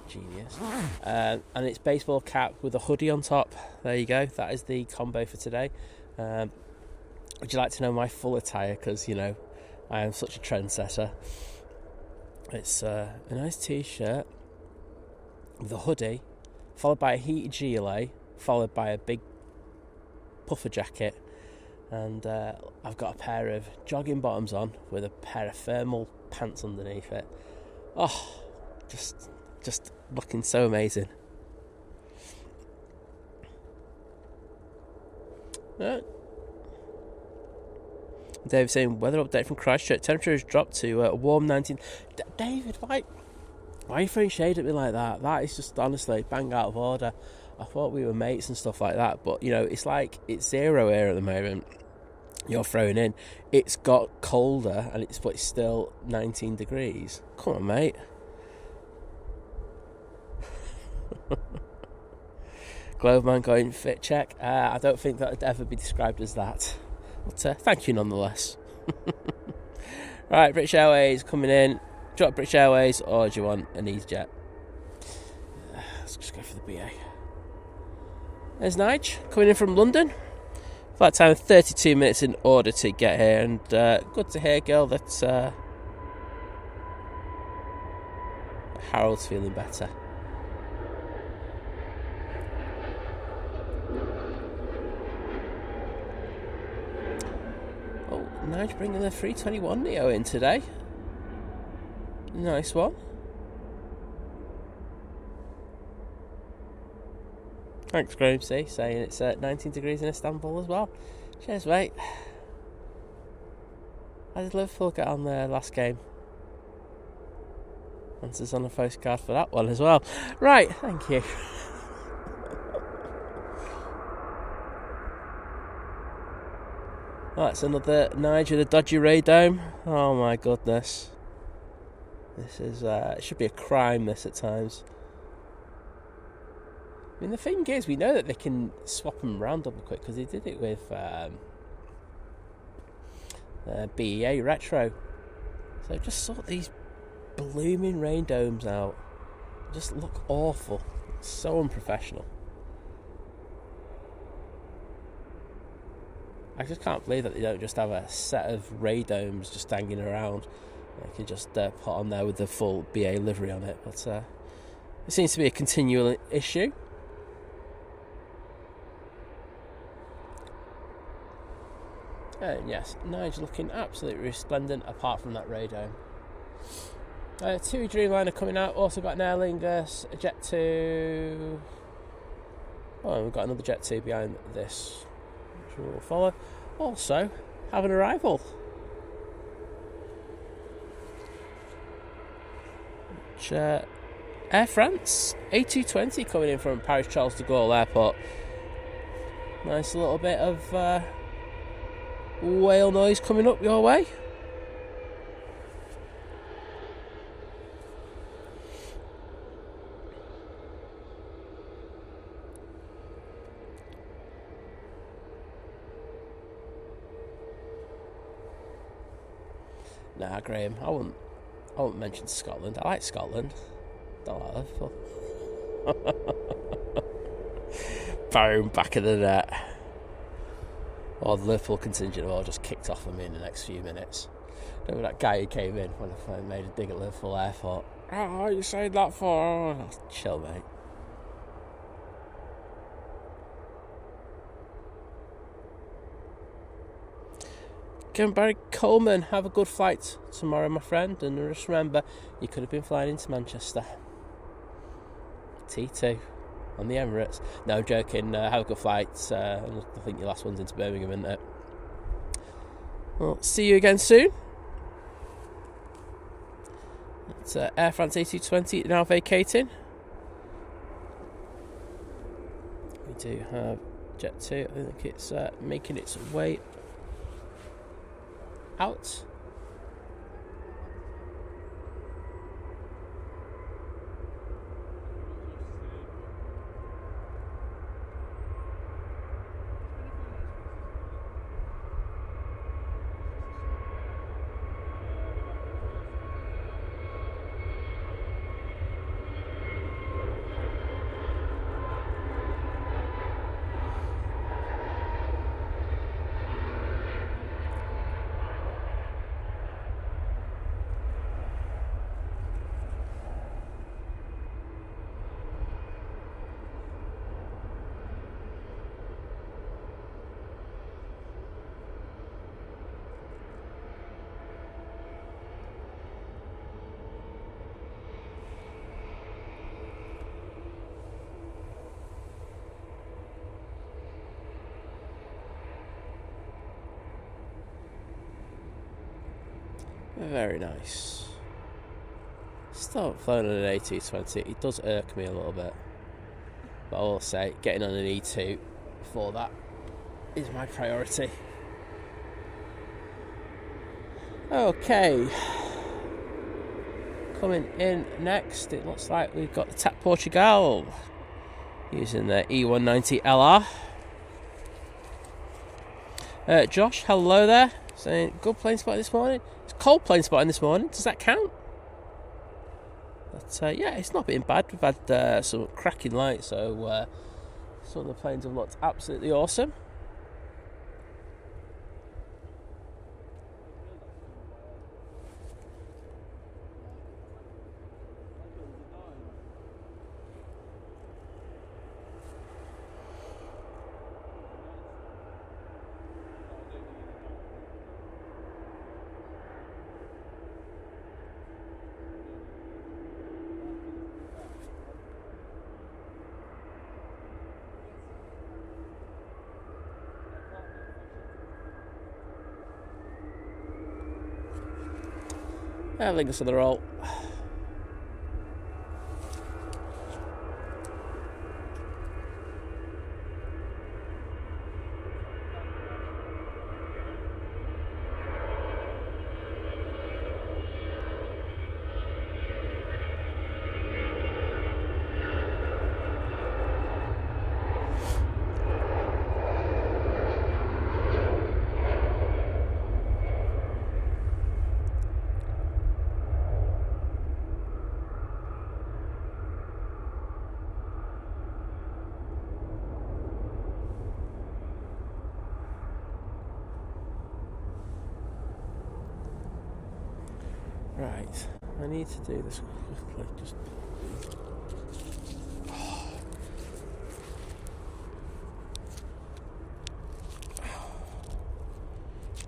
Genius. And it's baseball cap with a hoodie on top. There you go. That is the combo for today. Would you like to know my full attire? Because, you know, I am such a trendsetter. It's a nice t-shirt with a hoodie, followed by a heated gilet, followed by a big puffer jacket, and I've got a pair of jogging bottoms on with a pair of thermal pants underneath it. Oh, just looking so amazing. Dave saying weather update from Christchurch. Temperature has dropped to a warm 19. David, why are you throwing shade at me like that? That is just honestly bang out of order. I thought we were mates and stuff like that, but you know, it's like it's 0 here at the moment. You're throwing in. It's got colder and it's still 19 degrees. Come on, mate. Globeman going fit check. I don't think that would ever be described as that. But thank you nonetheless. Right, British Airways coming in. Do you want British Airways or do you want an EasyJet? Let's just go for the BA. There's Nige coming in from London. Flight time 32 minutes in order to get here. And good to hear, girl, that Harold's feeling better. Nige bringing the 321 Neo in today. Nice one. Thanks, Graham C, saying it's 19 degrees in Istanbul as well. Cheers, mate. How did Liverpool get on their last game? Answers on a postcard for that one as well. Right, thank you. That's another Nige with a dodgy radome. Oh my goodness. This is, it should be a crime this at times. I mean, the thing is, we know that they can swap them around double quick because they did it with BEA Retro. So just sort these blooming rain domes out. They just look awful. It's so unprofessional. I just can't believe that they don't just have a set of radomes just hanging around. They can just put on there with the full BA livery on it. But it seems to be a continual issue. And yes, Nige looking absolutely resplendent apart from that radome. TUI Dreamliner coming out. Also got an Aer Lingus, a Jet2. Oh, and we've got another Jet2 behind this, which we will follow. Also, have an arrival. Which, Air France A380 coming in from Paris Charles de Gaulle Airport. Nice little bit of whale noise coming up your way. Nah, Graham, I won't mention Scotland. I like Scotland. Don't like Liverpool. Boom, back of the net. Oh, the Liverpool contingent have all just kicked off on me in the next few minutes. Remember that guy who came in when I made a dig at Liverpool Airport? Oh, you saying that for? Oh, chill, mate. Barry Coleman, have a good flight tomorrow, my friend. And just remember, you could have been flying into Manchester. T2 on the Emirates. No, joking. Have a good flight. I think your last one's into Birmingham, isn't it? Well, see you again soon. It's Air France A320 now vacating. We do have Jet2. I think it's making its way out. Very nice. Still haven't flown on an A220. It does irk me a little bit. But I will say, getting on an E2 for that is my priority. Okay. Coming in next, it looks like we've got the TAP Portugal using the E190 LR. Josh, hello there. Saying good plane spotting this morning. It's cold plane spotting this morning. Does that count? But yeah, it's not been bad. We've had some cracking light, so some of the planes have looked absolutely awesome. Aer Lingus on the roll. Right, I need to do this quickly. Just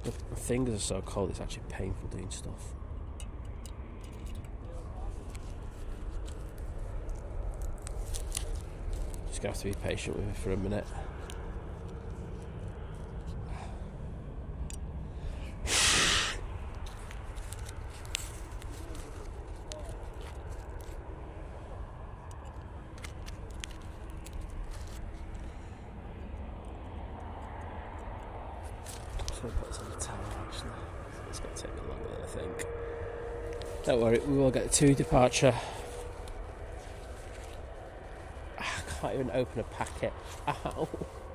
my fingers are so cold. It's actually painful doing stuff. Just gonna have to be patient with it for a minute. It's going to take me longer than I think. Don't worry, we will get to departure. I can't even open a packet. Ow,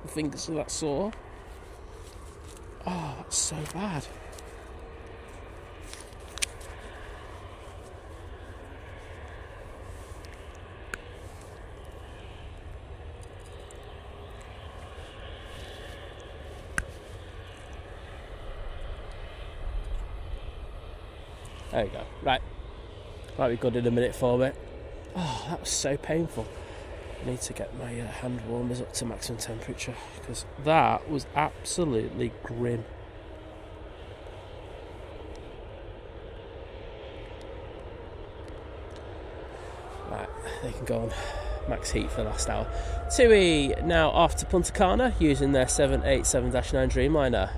my fingers are that sore. Oh, that's so bad. There you go. Right. Might be good in a minute for me. Oh, that was so painful. I need to get my hand warmers up to maximum temperature because that was absolutely grim. Right, they can go on max heat for the last hour. TUI now off to Punta Cana using their 787-9 Dreamliner.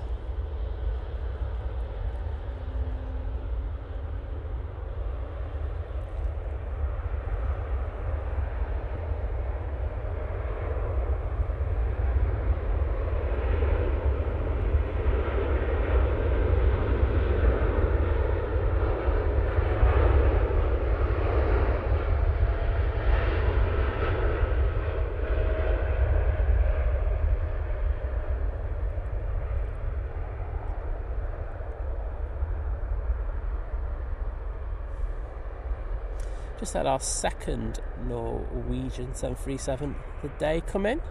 Just had our second Norwegian 737 of the day come in.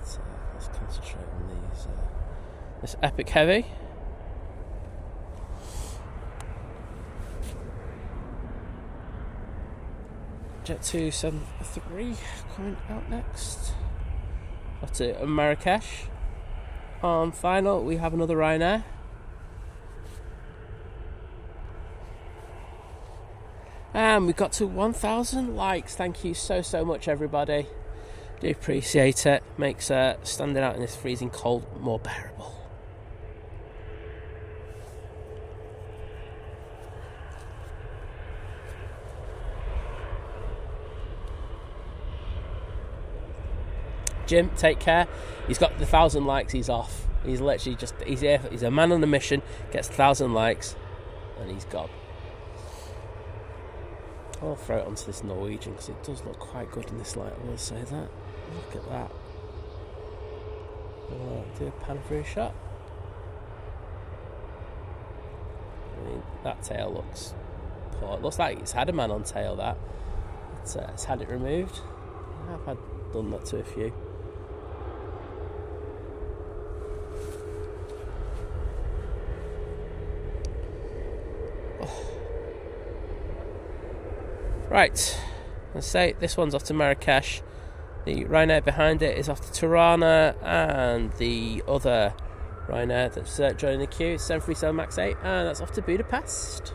So let's concentrate on these. This epic heavy. Jet2 783 coming out next. Off to Marrakesh. On final, we have another Ryanair. And we got to 1,000 likes. Thank you so much, everybody. Do appreciate it. Makes standing out in this freezing cold more bearable. Jim, take care. He's got the 1,000 likes, he's off. He's literally just, he's here, he's a man on a mission, gets 1,000 likes, and he's gone. I'll throw it onto this Norwegian because it does look quite good in this light, I will say that. Look at that. I'll do a pan through shot. I mean, that tail looks poor. It looks like it's had a man on tail, that. It's had it removed. I've done that to a few. Right, let's say this one's off to Marrakesh. The Ryanair behind it is off to Tirana, and the other Ryanair that's joining the queue is 737 MAX 8, and that's off to Budapest.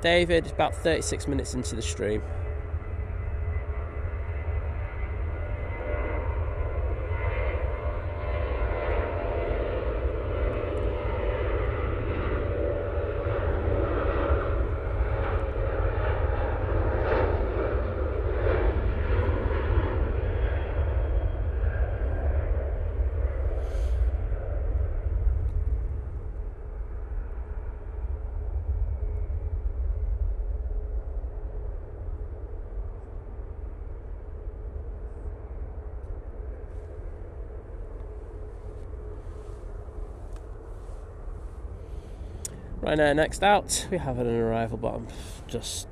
David is about 36 minutes into the stream. Ryanair next out. We have an arrival, but it's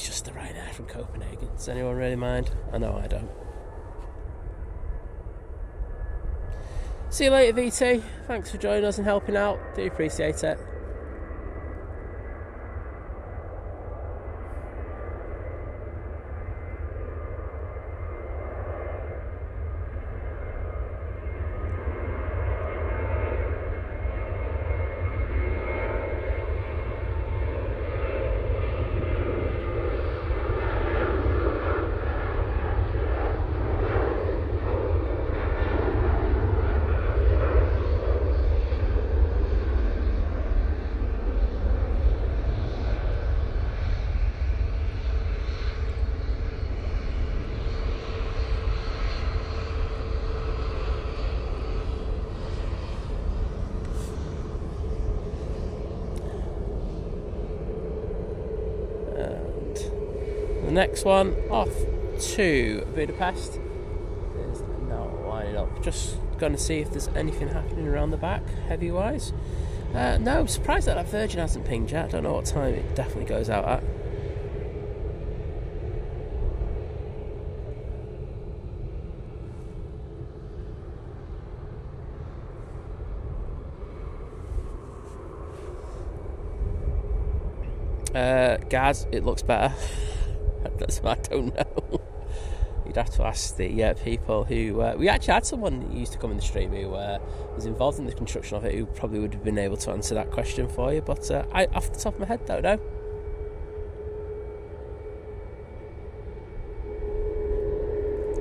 just the Ryanair from Copenhagen. Does anyone really mind? I know I don't. See you later, VT. Thanks for joining us and helping out. Do appreciate it. The next one off to Budapest is now lining up. Just going to see if there's anything happening around the back, heavy wise. No, surprised that Virgin hasn't pinged yet. I don't know what time it definitely goes out at. Gaz, it looks better. That's what I don't know. You'd have to ask the people who... we actually had someone who used to come in the stream who was involved in the construction of it, who probably would have been able to answer that question for you, but I, off the top of my head, don't know.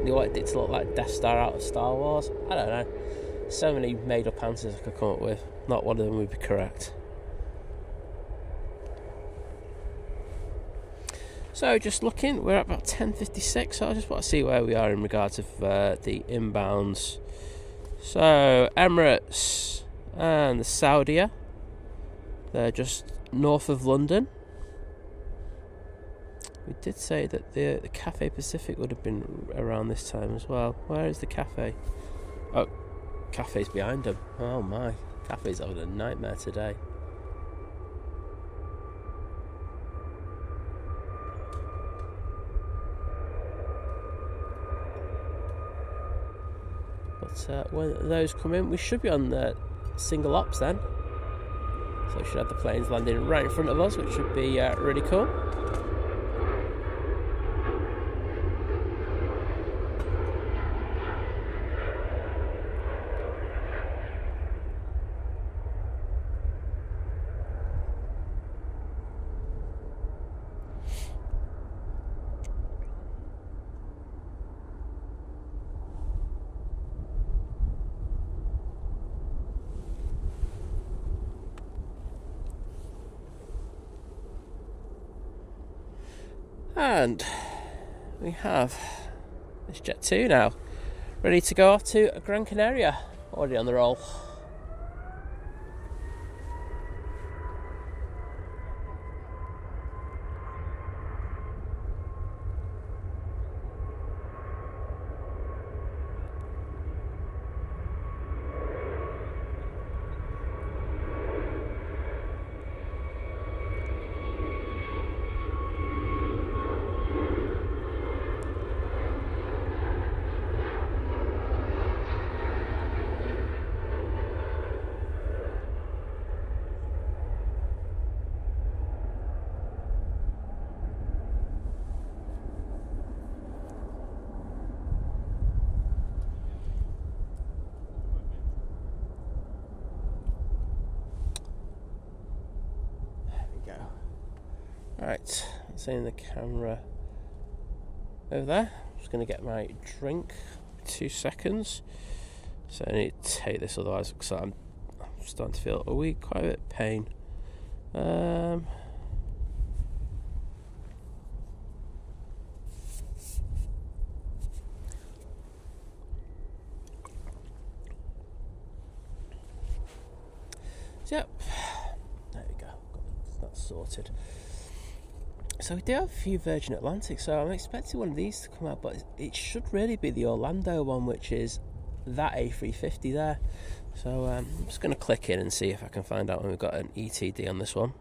You wanted it to look like Death Star out of Star Wars? I don't know. So many made-up answers I could come up with. Not one of them would be correct. So just looking, we're at about 10:56, so I just want to see where we are in regards of the inbounds. So Emirates and the Saudia, they're just north of London. We did say that the Cathay Pacific would have been around this time as well. Where is the Cathay? Oh, Cathay's behind them. Oh my, Cathay's having a nightmare today. But when those come in, we should be on the single ops then. So we should have the planes landing right in front of us, which should be really cool. And we have this Jet2 now, ready to go off to Gran Canaria, already on the roll. Right, setting the camera over there. I'm just going to get my drink. 2 seconds. So I need to take this, otherwise, because I'm starting to feel quite a bit of pain. Yep, there we go. Got that sorted. So we do have a few Virgin Atlantic, so I'm expecting one of these to come out, but it should really be the Orlando one, which is that A350 there. So I'm just going to click in and see if I can find out when we've got an ETD on this one.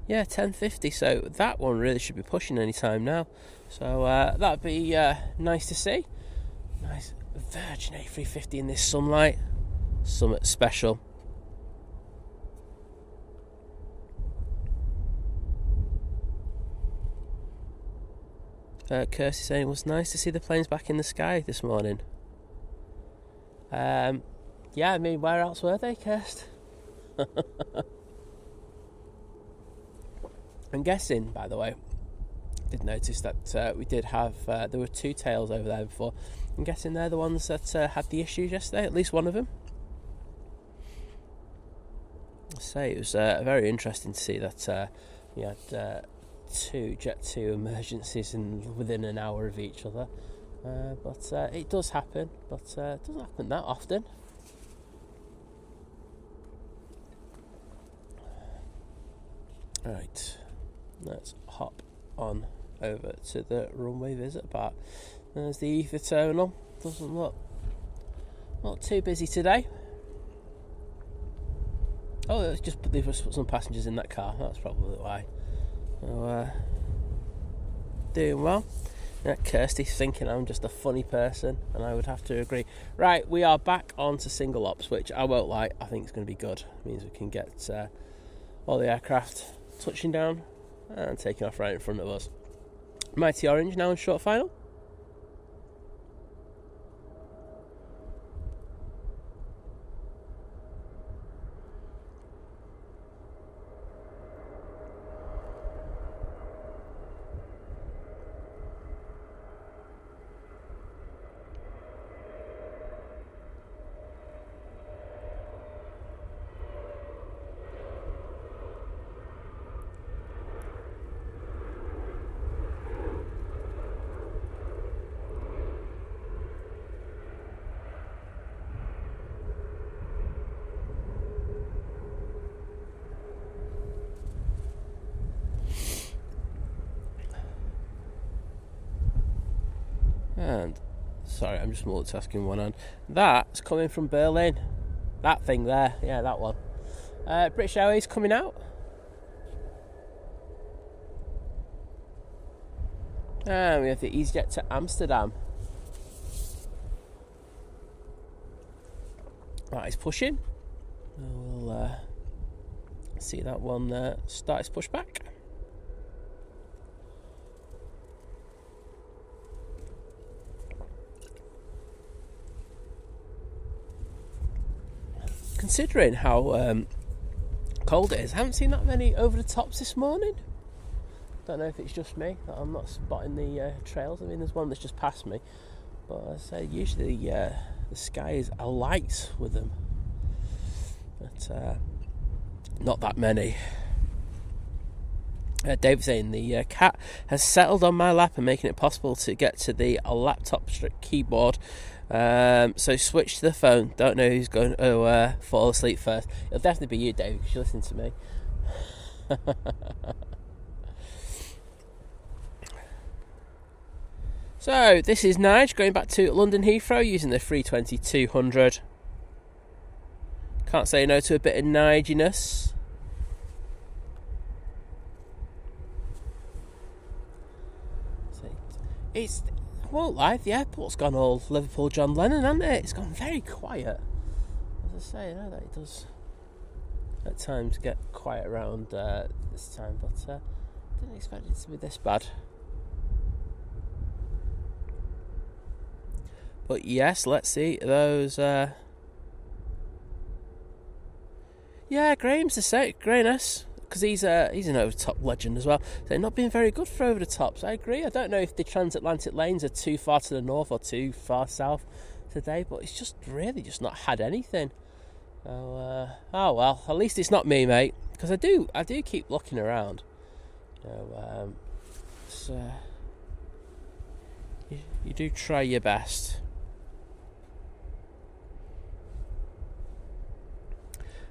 Yeah, 10:50, so that one really should be pushing any time now. So that'd be nice to see. Nice Virgin A350 in this sunlight. Something special. Kirsty saying it was nice to see the planes back in the sky this morning. Yeah, I mean, where else were they, Kirst? I'm guessing, by the way, I did notice that we did have, there were 2 tails over there before. I'm guessing they're the ones that had the issues yesterday, at least one of them. I say, it was very interesting to see that we had 2 Jet2 emergencies within an hour of each other. But it does happen, but it doesn't happen that often. Right, let's hop on over to the runway visit part. There's the ether terminal. Doesn't look not too busy today. Oh, it's just they've just put some passengers in that car. That's probably why. So, doing well. Yeah, Kirsty's thinking I'm just a funny person, and I would have to agree. Right, we are back onto single ops, which I won't lie, I think it's going to be good. It means we can get all the aircraft touching down and taking off right in front of us. Mighty Orange now in short final. And, sorry, I'm just multitasking one hand. That's coming from Berlin. That thing there, yeah, that one. British Airways coming out. And we have the EasyJet to Amsterdam. That is pushing. We'll see that one start its pushback. Considering how cold it is, I haven't seen that many over the tops this morning. Don't know if it's just me that I'm not spotting the trails. I mean, there's one that's just past me, But as I say, usually the sky is alight with them, but not that many. David saying the cat has settled on my lap and making it possible to get to the laptop keyboard. So switch to the phone. Don't know who's going to fall asleep first. It'll definitely be you, David, because you listen to me. So this is Nige going back to London Heathrow using the A320-300. Can't say no to a bit of Niginess. I won't lie, the airport's gone all Liverpool John Lennon, hasn't it? It's gone very quiet. As I say, I know that it does at times get quiet around this time, but didn't expect it to be this bad. But yes, let's see those. Yeah, Graham's the same. Grayness, because he's an over-the-top legend as well. They're not being very good for over-the-tops. I agree. I don't know if the transatlantic lanes are too far to the north or too far south today, but it's just really just not had anything. Oh well, at least it's not me, mate. Because I do keep looking around. So you do try your best.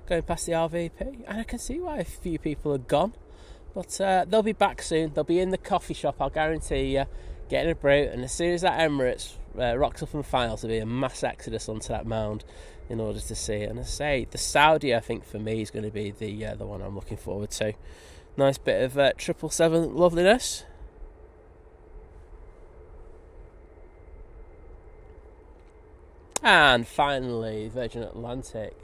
Going past the RVP, and I can see why a few people are gone, but they'll be back soon. They'll be in the coffee shop, I'll guarantee you, getting a brew, and as soon as that Emirates rocks up in finals, there'll be a mass exodus onto that mound in order to see it. And I say, the Saudi, I think for me, is going to be the one I'm looking forward to. Nice bit of 777 loveliness. And finally, Virgin Atlantic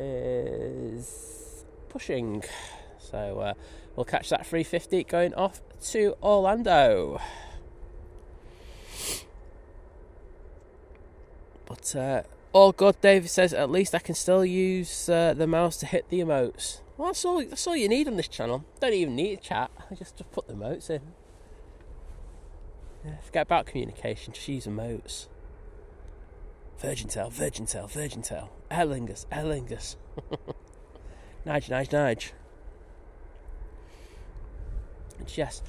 is pushing, so we'll catch that 350 going off to Orlando. But all good, David says. At least I can still use the mouse to hit the emotes. Well, that's all you need on this channel. Don't even need a chat. Just put the emotes in. Yeah, forget about communication. Just use emotes. Virgin tail, Virgin tail, Virgin tail. Aer Lingus, Aer Lingus. Nige. And yes,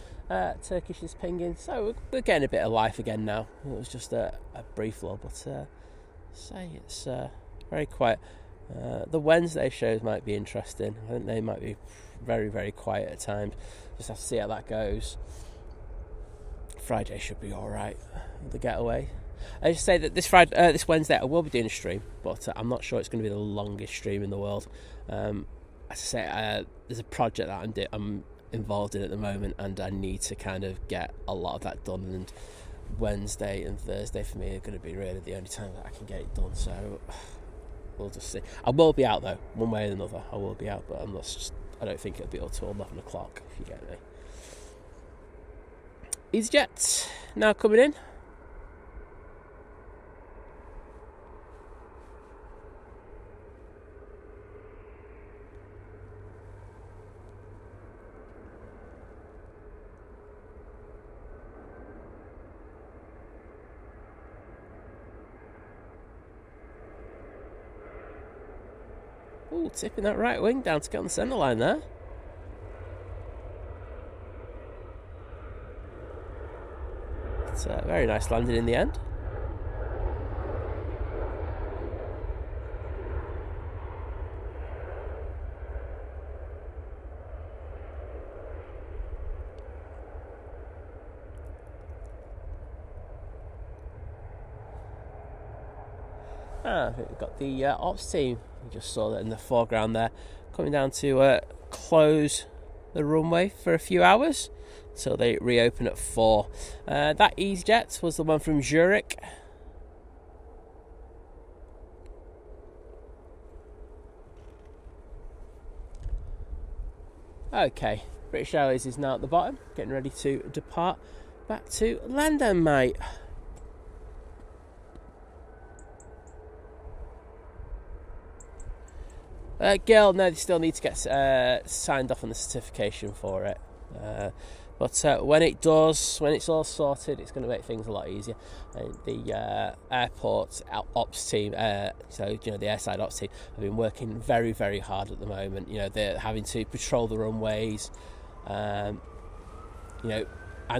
Turkish is pinging. So we're getting a bit of life again now. It was just a brief lull, but say it's very quiet. The Wednesday shows might be interesting. I think they might be very, very quiet at times. Just have to see how that goes. Friday should be alright. The getaway. I just say that this Wednesday I will be doing a stream, but I'm not sure it's going to be the longest stream in the world. As I say, there's a project that I'm involved in at the moment, and I need to kind of get a lot of that done. And Wednesday and Thursday for me are going to be really the only time that I can get it done. So we'll just see. I will be out though, one way or another. I will be out, but I don't think it'll be until 11 o'clock. If you get me. EasyJet now coming in. Ooh, tipping that right wing down to get on the centre line there. It's a very nice landing in the end. We've got the ops team. You just saw that in the foreground there, coming down to close the runway for a few hours until they reopen at 4. That EasyJet was the one from Zurich. Okay, British Airways is now at the bottom, getting ready to depart back to London, mate. Gil, no, they still need to get signed off on the certification for it. But when it's all sorted, it's going to make things a lot easier. And the airport ops team, the airside ops team, have been working very, very hard at the moment. They're having to patrol the runways, and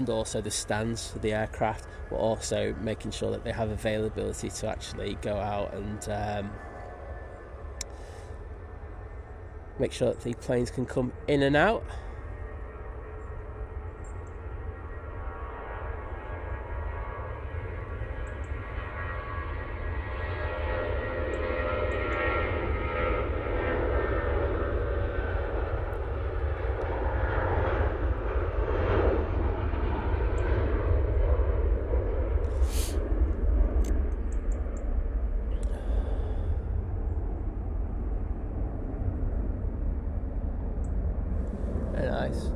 also the stands for the aircraft, but also making sure that they have availability to actually go out and make sure that the planes can come in and out. Nice.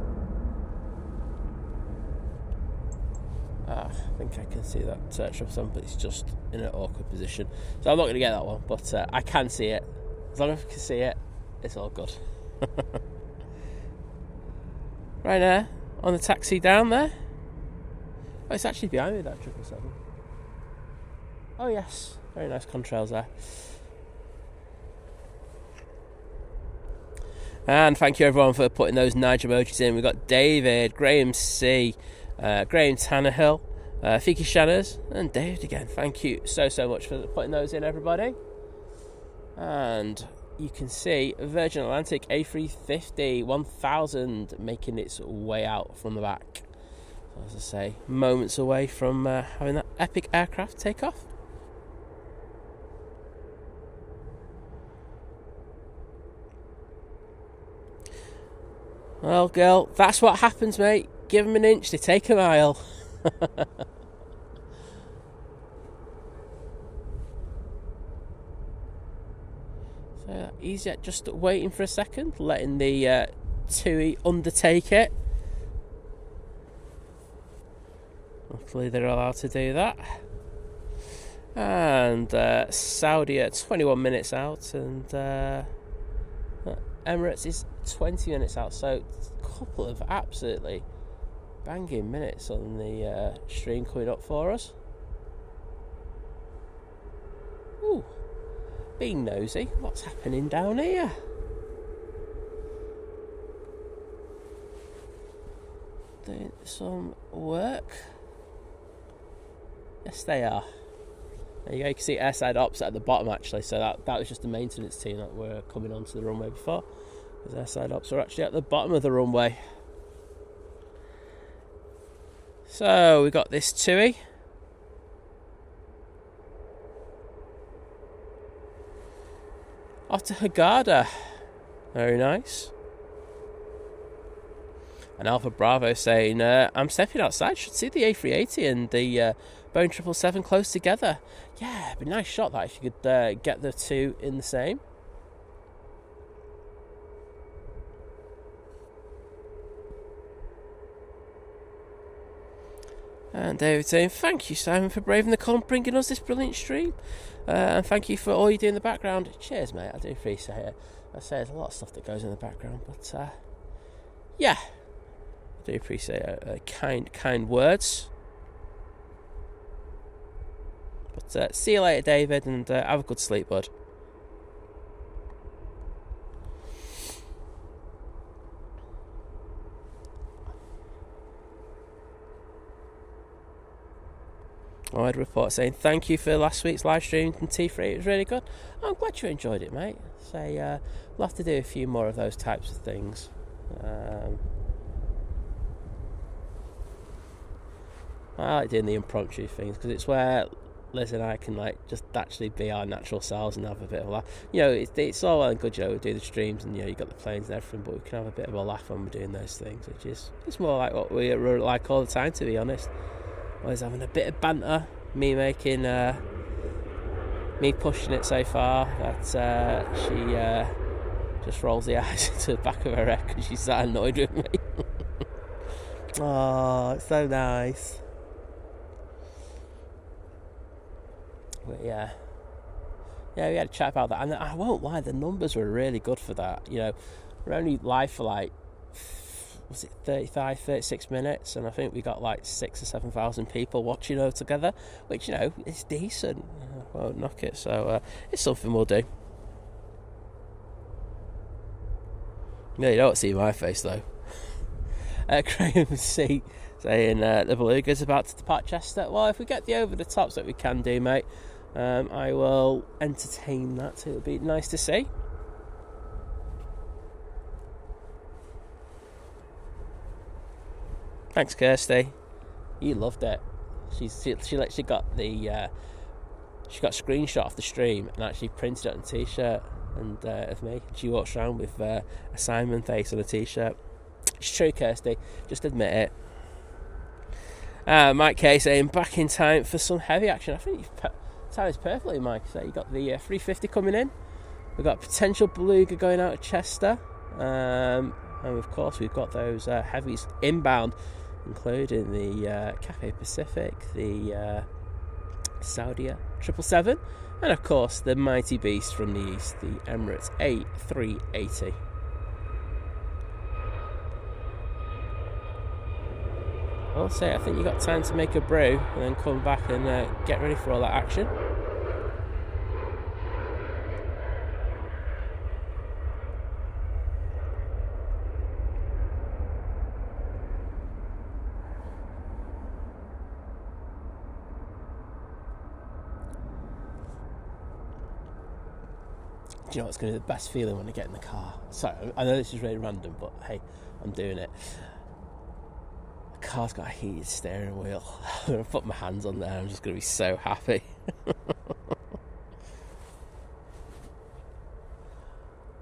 I think I can see that Troublesome, but it's just in an awkward position, so I'm not going to get that one, but I can see it. As long as I can see it, it's all good. Right there, on the taxi down there. Oh, it's actually behind me, that 777. Oh yes, very nice contrails there. And thank you everyone for putting those Nige emojis in. We've got David, Graham C, Graham Tannehill, Fiki Shanners, and David again. Thank you so much for putting those in, everybody. And you can see Virgin Atlantic A350 1000 making its way out from the back. So as I say, moments away from having that epic aircraft take off. Well, girl, that's what happens, mate. Give them an inch, they take a mile. So EasyJet just waiting for a second, letting the TUI undertake it. Hopefully they're allowed to do that. And Saudia 21 minutes out, and Emirates is 20 minutes out, so a couple of absolutely banging minutes on the stream coming up for us. Ooh, being nosy, what's happening down here? Doing some work. Yes, they are. There you go, you can see airside ops at the bottom actually, so that was just the maintenance team that were coming onto the runway before. Because airside ops are actually at the bottom of the runway. So we got this TUI. Off to Hurghada. Very nice. And Alpha Bravo saying, I'm stepping outside, should see the A380 and the Boeing 777 close together. Yeah, it'd be a nice shot that if you could get the two in the same. And David saying, thank you, Simon, for braving the cold and bringing us this brilliant stream. And thank you for all you do in the background. Cheers, mate. I do appreciate it. I say there's a lot of stuff that goes in the background, but yeah, I do appreciate kind words. But see you later, David, and have a good sleep, bud. I had a report saying thank you for last week's live stream and T3. It was really good. I'm glad you enjoyed it, mate. Say we'll have to do a few more of those types of things. I like doing the impromptu things because it's where Liz and I can just actually be our natural selves and have a bit of a laugh. It's all well and good, we do the streams and you got the planes and everything, but we can have a bit of a laugh when we're doing those things, which is it's more like what we're like all the time, to be honest. Always having a bit of banter, me pushing it so far that she just rolls the eyes into the back of her head because she's that annoyed with me. Oh, it's so nice. But yeah, we had a chat about that, and I won't lie, the numbers were really good for that. We're only live for was it 35, 36 minutes, and I think we got like 6,000 or 7,000 people watching all together, which, you know, is decent. Won't knock it, so it's something we'll do. Yeah, you don't see my face though. Graham C saying the Beluga's about to depart Chester. Well, if we get the over the tops that we can do, mate, I will entertain that. It'll be nice to see. Thanks, Kirsty. You loved it. She literally got the she got a screenshot of the stream and actually printed it on a t-shirt and of me. She walks around with a Simon face on a t-shirt. It's true, Kirsty. Just admit it. Mike K saying back in time for some heavy action. I think you've timed perfectly, Mike. So you got the 350 coming in. We've got potential Beluga going out of Chester, and of course we've got those heavies inbound, including the Cathay Pacific, the Saudia 777, and of course the mighty beast from the east, the Emirates A380. I'll say, I think you've got time to make a brew and then come back and get ready for all that action. Do you know what's going to be the best feeling when I get in the car? Sorry, I know this is really random, but hey, I'm doing it. The car's got a heated steering wheel. I'm going to put my hands on there. I'm just going to be so happy.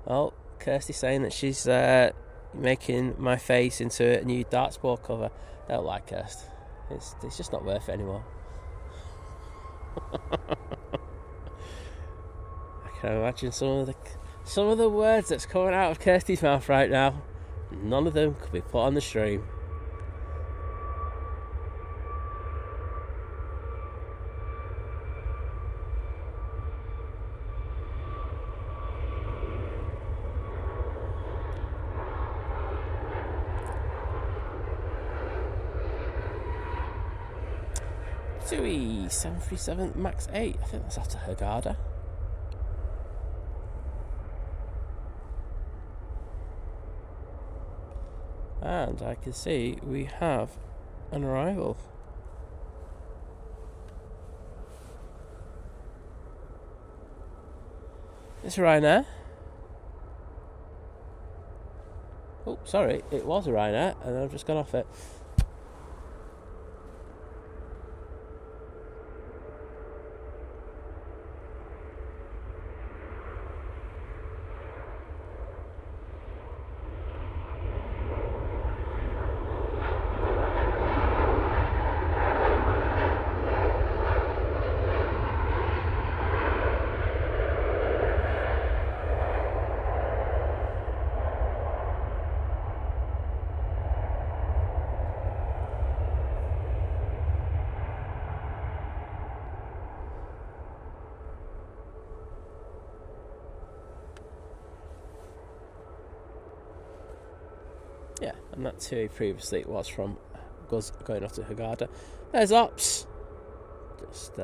Oh, Kirsty's saying that she's making my face into a new dartboard cover. I don't like Kirsty. It's just not worth it anymore. I can imagine some of the words that's coming out of Kirsty's mouth right now. None of them could be put on the stream. TUI 737 MAX 8. I think that's after Hurghada. And I can see we have an arrival. It's Ryanair. Oh, sorry, it was a Ryanair, and I've just gone off it. Yeah, and that TUI previously was from going off to Hurghada. There's Ops, just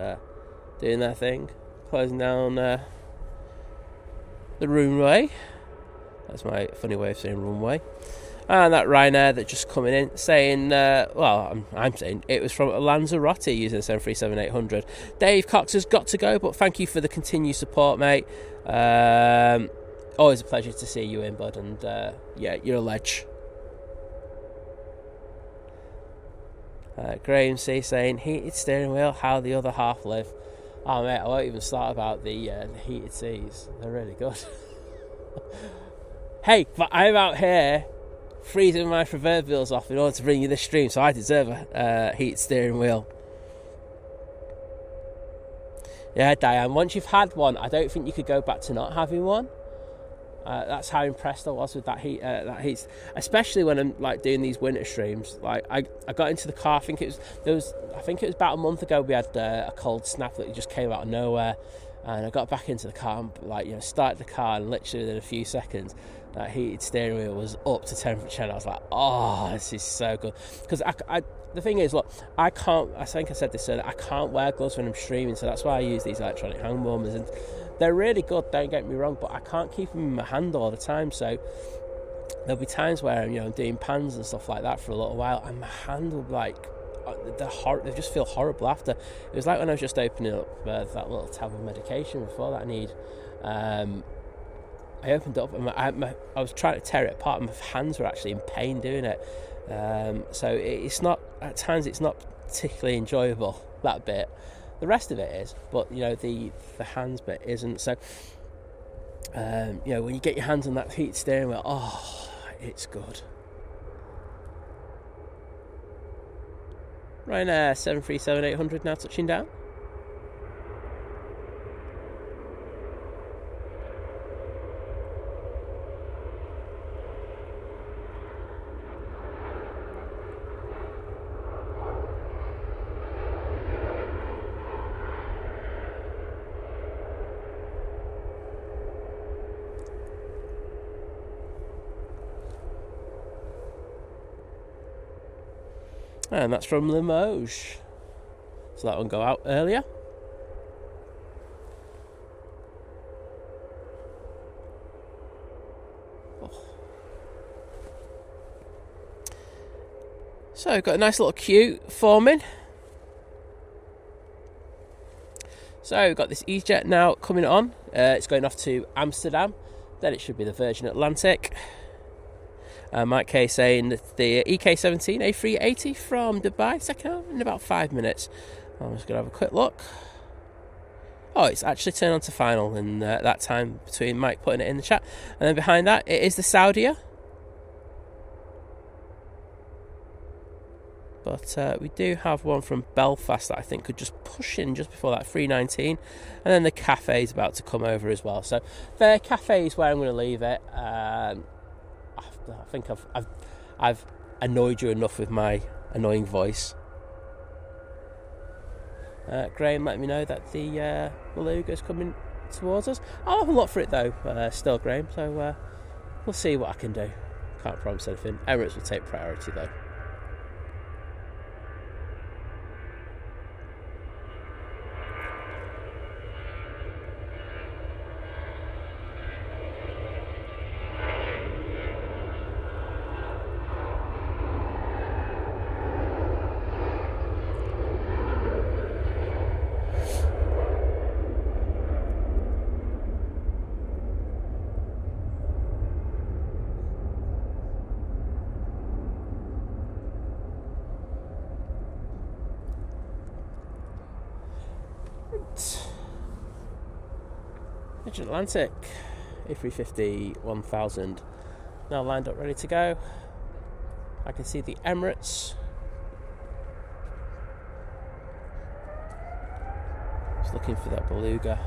doing their thing, closing down the runway. That's my funny way of saying runway. And that Ryanair that just coming in saying, I'm saying it was from Lanzarote using the 737-800. Dave Cox has got to go, but thank you for the continued support, mate. Always a pleasure to see you in, bud, and yeah, you're a ledge. Graham C saying heated steering wheel, how the other half live. Oh mate, I won't even start about the heated seats. They're really good. Hey, but I'm out here freezing my proverbials off in order to bring you this stream, so I deserve a heated steering wheel. Yeah, Diane, once you've had one, I don't think you could go back to not having one. That's how impressed I was with that heat, especially when I'm like doing these winter streams. Like I got into the car. I think it was about a month ago. We had a cold snap that just came out of nowhere. And I got back into the car and, like, you know, started the car, and literally within a few seconds that heated steering wheel was up to temperature, and I was like, oh, this is so good. Because the thing is, look, I think I said this earlier, I can't wear gloves when I'm streaming, so that's why I use these electronic hand warmers, and they're really good, don't get me wrong, but I can't keep them in my hand all the time. So there'll be times where, you know, I'm doing pans and stuff like that for a little while, and my hand will, like, they just feel horrible after. It was like when I was just opening up that little tab of medication before that I need. I opened it up and I was trying to tear it apart, and my hands were actually in pain doing it. So it's not, at times it's not particularly enjoyable, that bit. The rest of it is, but, you know, the hands bit isn't. So you know, when you get your hands on that heated steering wheel, oh, it's good. Ryanair 737-800 now touching down. And that's from Limoges. So that one go out earlier. Oh. So we've got a nice little queue forming. So we've got this EasyJet now coming on. It's going off to Amsterdam. Then it should be the Virgin Atlantic. Mike K saying that the EK17 A380 from Dubai, second out in about 5 minutes. I'm just going to have a quick look. Oh, it's actually turned on to final in that time between Mike putting it in the chat. And then behind that, it is the Saudia. But we do have one from Belfast that I think could just push in just before that 319. And then the Cathay is about to come over as well. So the Cathay is where I'm going to leave it. I think I've annoyed you enough with my annoying voice. Graham let me know that the Beluga is coming towards us. I'll have a look for it though, still, Graham. So we'll see what I can do. Can't promise anything. Emirates will take priority though. Atlantic A350 1000 now lined up ready to go. I can see the Emirates. Just looking for that Beluga.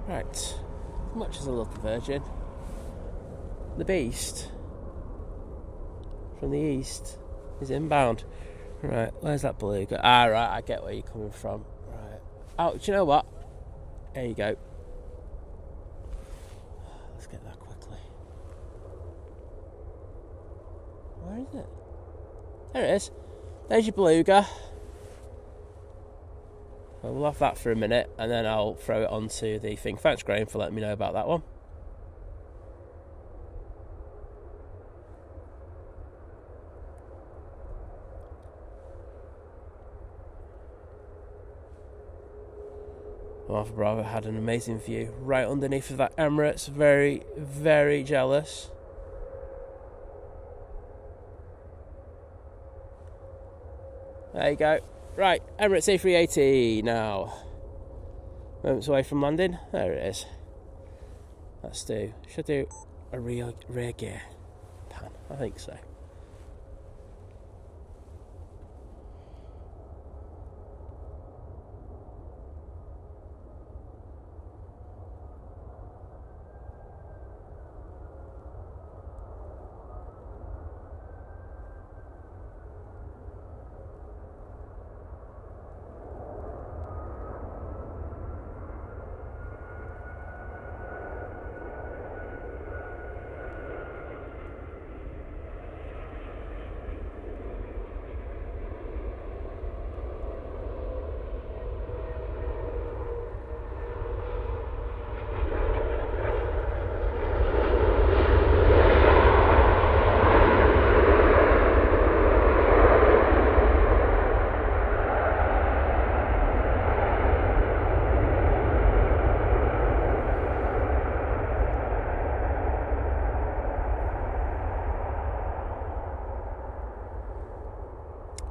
Right, as much as I love the Virgin, the Beast from the east is inbound. Right, where's that Beluga? Ah, right, I get where you're coming from. Right. Oh, do you know what? There you go. Let's get that quickly. Where is it? There it is. There's your Beluga. Well, we'll have that for a minute and then I'll throw it onto the thing. Thanks, Graham, for letting me know about that one. Alpha Bravo had an amazing view right underneath of that Emirates. Very, very jealous. There you go. Right, Emirates A380 now. Moments away from landing. There it is. Should do a rear gear pan. I think so.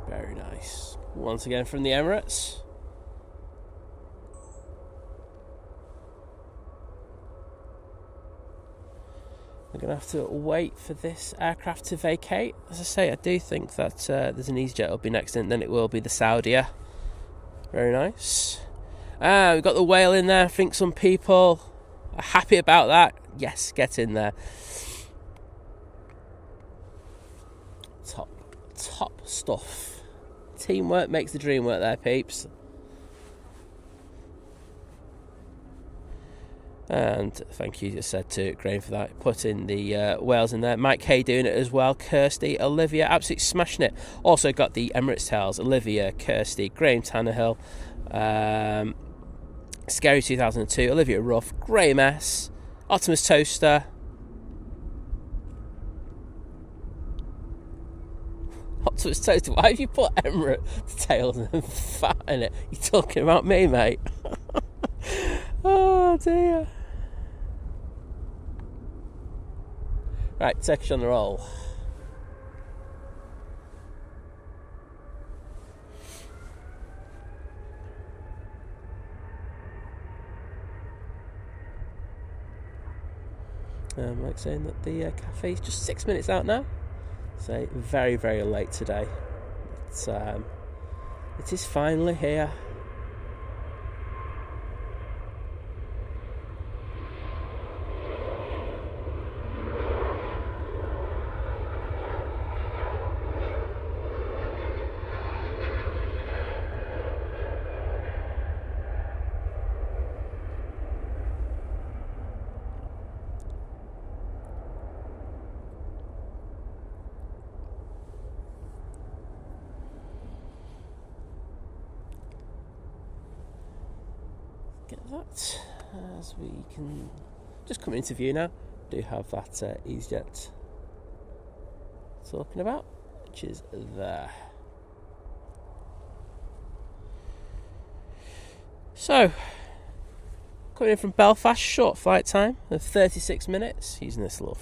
Very nice. Once again from the Emirates. We're going to have to wait for this aircraft to vacate. As I say, I do think that there's an EasyJet will be next in, then it will be the Saudia. Very nice. We've got the whale in there. I think some people are happy about that. Yes, get in there. Top stuff. Teamwork makes the dream work there, peeps. And thank you, just said to Graham for that. Put in the whales in there. Mike K doing it as well. Kirsty, Olivia, absolutely smashing it. Also got the Emirates tails. Olivia, Kirsty, Graham Tannehill, Scary 2002, Olivia Ruff, Graham S, Optimus Toaster, Optimus Toaster. Why have you put Emirates tails and fat in it? You're talking about me, mate. Oh dear. Right, Turkish on the roll. Like saying that the cafe is just 6 minutes out now. So very, very late today. It is finally here. Get that as we can just come into view now. Do have that EasyJet talking about, which is there. So coming in from Belfast, short flight time of 36 minutes using this little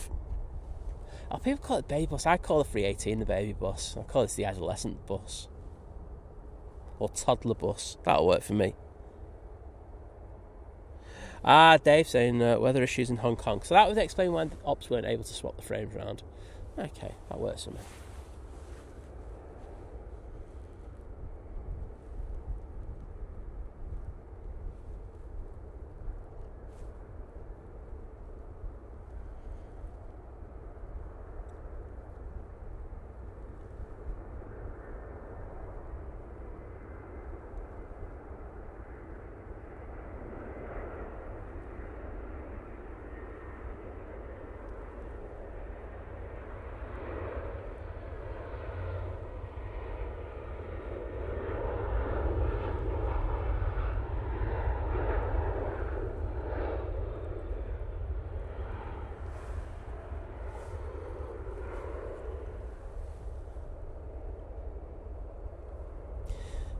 people call it baby bus. I call the 318 the baby bus. I call this the adolescent bus or toddler bus. That'll work for me. Dave saying weather issues in Hong Kong. So that would explain why the ops weren't able to swap the frames around. Okay, that works for me.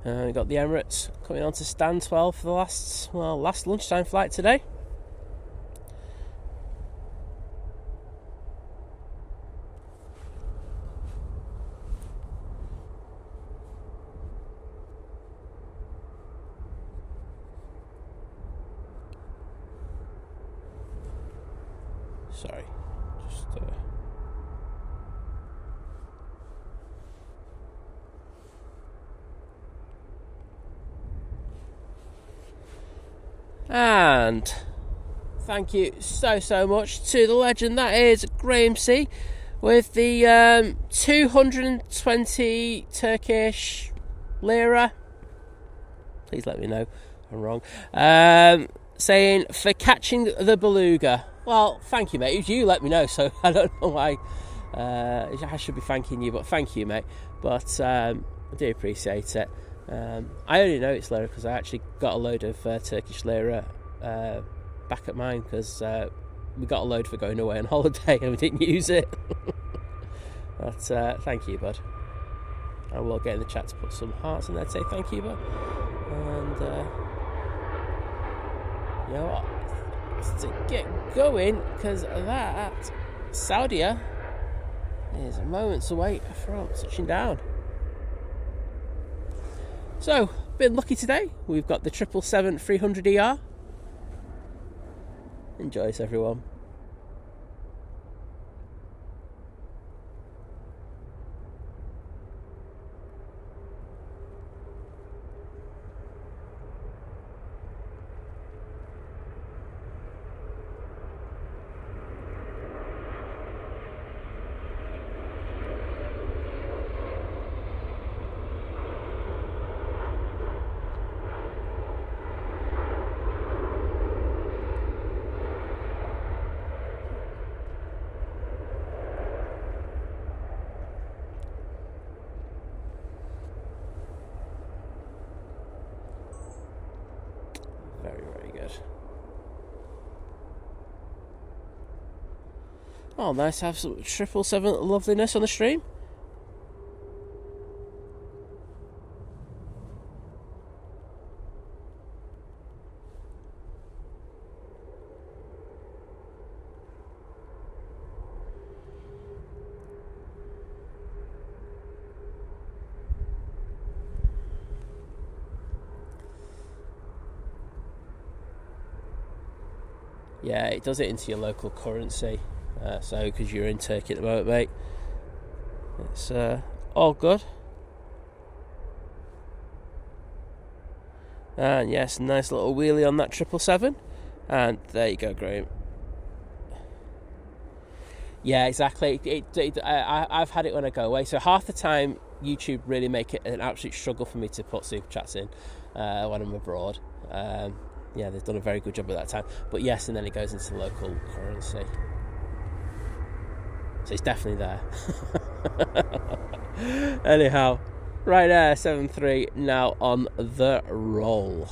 We've got the Emirates coming on to stand 12 for the last lunchtime flight today. Sorry, just and thank you so much to the legend that is Graham C with the 220 Turkish lira. Please let me know if I'm wrong. Saying for catching the beluga. Well, thank you, mate. You let me know, so I don't know why I should be thanking you, but thank you, mate. But I do appreciate it. I only know it's lira because I actually got a load of Turkish lira back at mine because we got a load for going away on holiday and we didn't use it. But thank you, bud. I will get in the chat to put some hearts in there to say thank you, bud. And you know what? To get going, because that Saudia is moments away from touching down. So, been lucky today. We've got the 777-300ER. Enjoy this, everyone. Very good. Oh, nice to have some 777 loveliness on the stream. Yeah, it does it into your local currency. So, because you're in Turkey at the moment, mate, it's all good. And yes, nice little wheelie on that 777. And there you go, Graham. Yeah, exactly. I've had it when I go away. So half the time, YouTube really make it an absolute struggle for me to put super chats in when I'm abroad. Yeah, they've done a very good job at that time. But yes, and then it goes into local currency. So it's definitely there. Anyhow, Ryanair 73 now on the roll.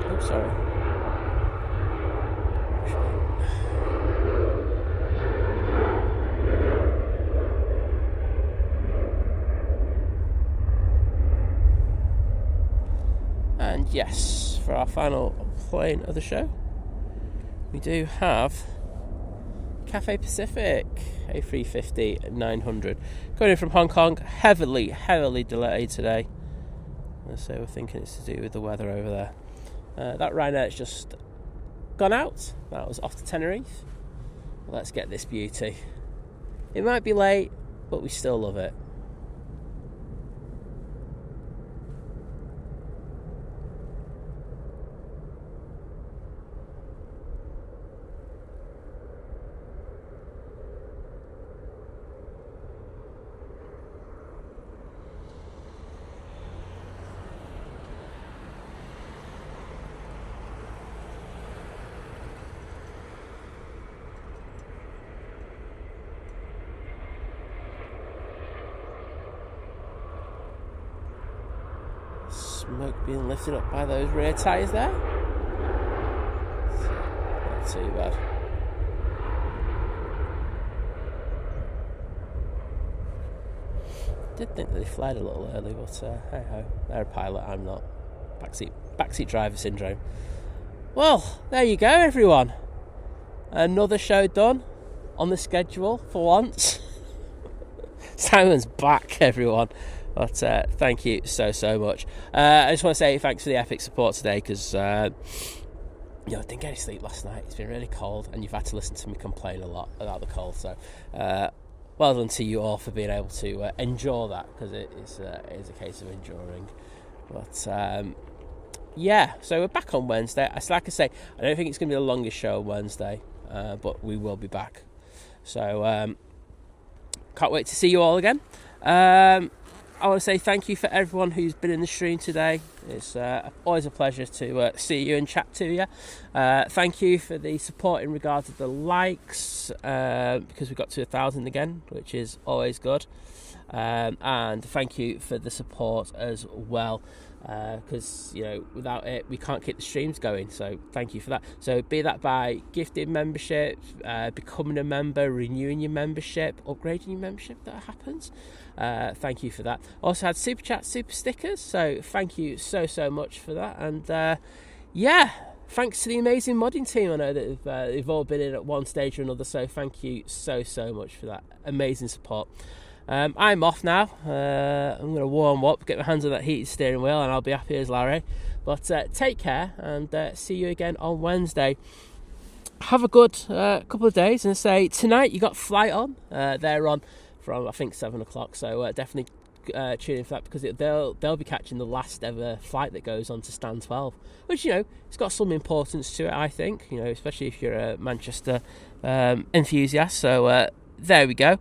Oh, sorry. And yes, for our final plane of the show, we do have Cathay Pacific A350-900 going in from Hong Kong. Heavily delayed today. So we're thinking it's to do with the weather over there. That Ryanair's just gone out. That was off to Tenerife. Let's get this beauty. It might be late, but we still love it. Smoke being lifted up by those rear tyres there. Not too bad. Did think that they fled a little early, but hey ho, they're a pilot, I'm not. Backseat driver syndrome. Well, there you go, everyone. Another show done on the schedule for once. Simon's back, everyone. But thank you so much. I just want to say thanks for the epic support today, because I didn't get any sleep last night. It's been really cold, and you've had to listen to me complain a lot about the cold. So well done to you all for being able to endure that, because it is a case of enduring. But so we're back on Wednesday. Like I say, I don't think it's going to be the longest show on Wednesday, but we will be back. So can't wait to see you all again. I want to say thank you for everyone who's been in the stream today. It's always a pleasure to see you and chat to you. Thank you for the support in regard to the likes, because we got to 1,000 again, which is always good. And thank you for the support as well, because without it we can't keep the streams going, so thank you for that. So be that by gifting membership, becoming a member, renewing your membership, upgrading your membership, that happens. Thank you for that. Also had super chat, super stickers, so thank you so much for that. And thanks to the amazing modding team. I know that they've all been in at one stage or another, so thank you so much for that amazing support. I'm off now. I'm going to warm up, get my hands on that heated steering wheel, and I'll be happy as Larry. But take care, and see you again on Wednesday. Have a good couple of days, and say tonight you got Flight On. They're on from I think 7 o'clock, so definitely tune in for that, because they'll be catching the last ever flight that goes on to Stand 12, which it's got some importance to it, I think, especially if you're a Manchester enthusiast. So there we go.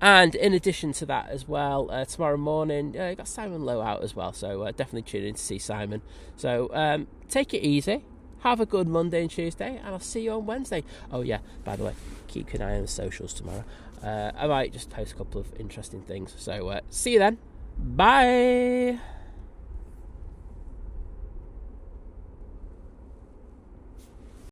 And in addition to that as well, tomorrow morning you got Simon Lowe out as well, so definitely tune in to see Simon. So take it easy, have a good Monday and Tuesday, and I'll see you on Wednesday. Oh yeah, by the way, keep an eye on the socials tomorrow. I might just post a couple of interesting things. So see you then. Bye.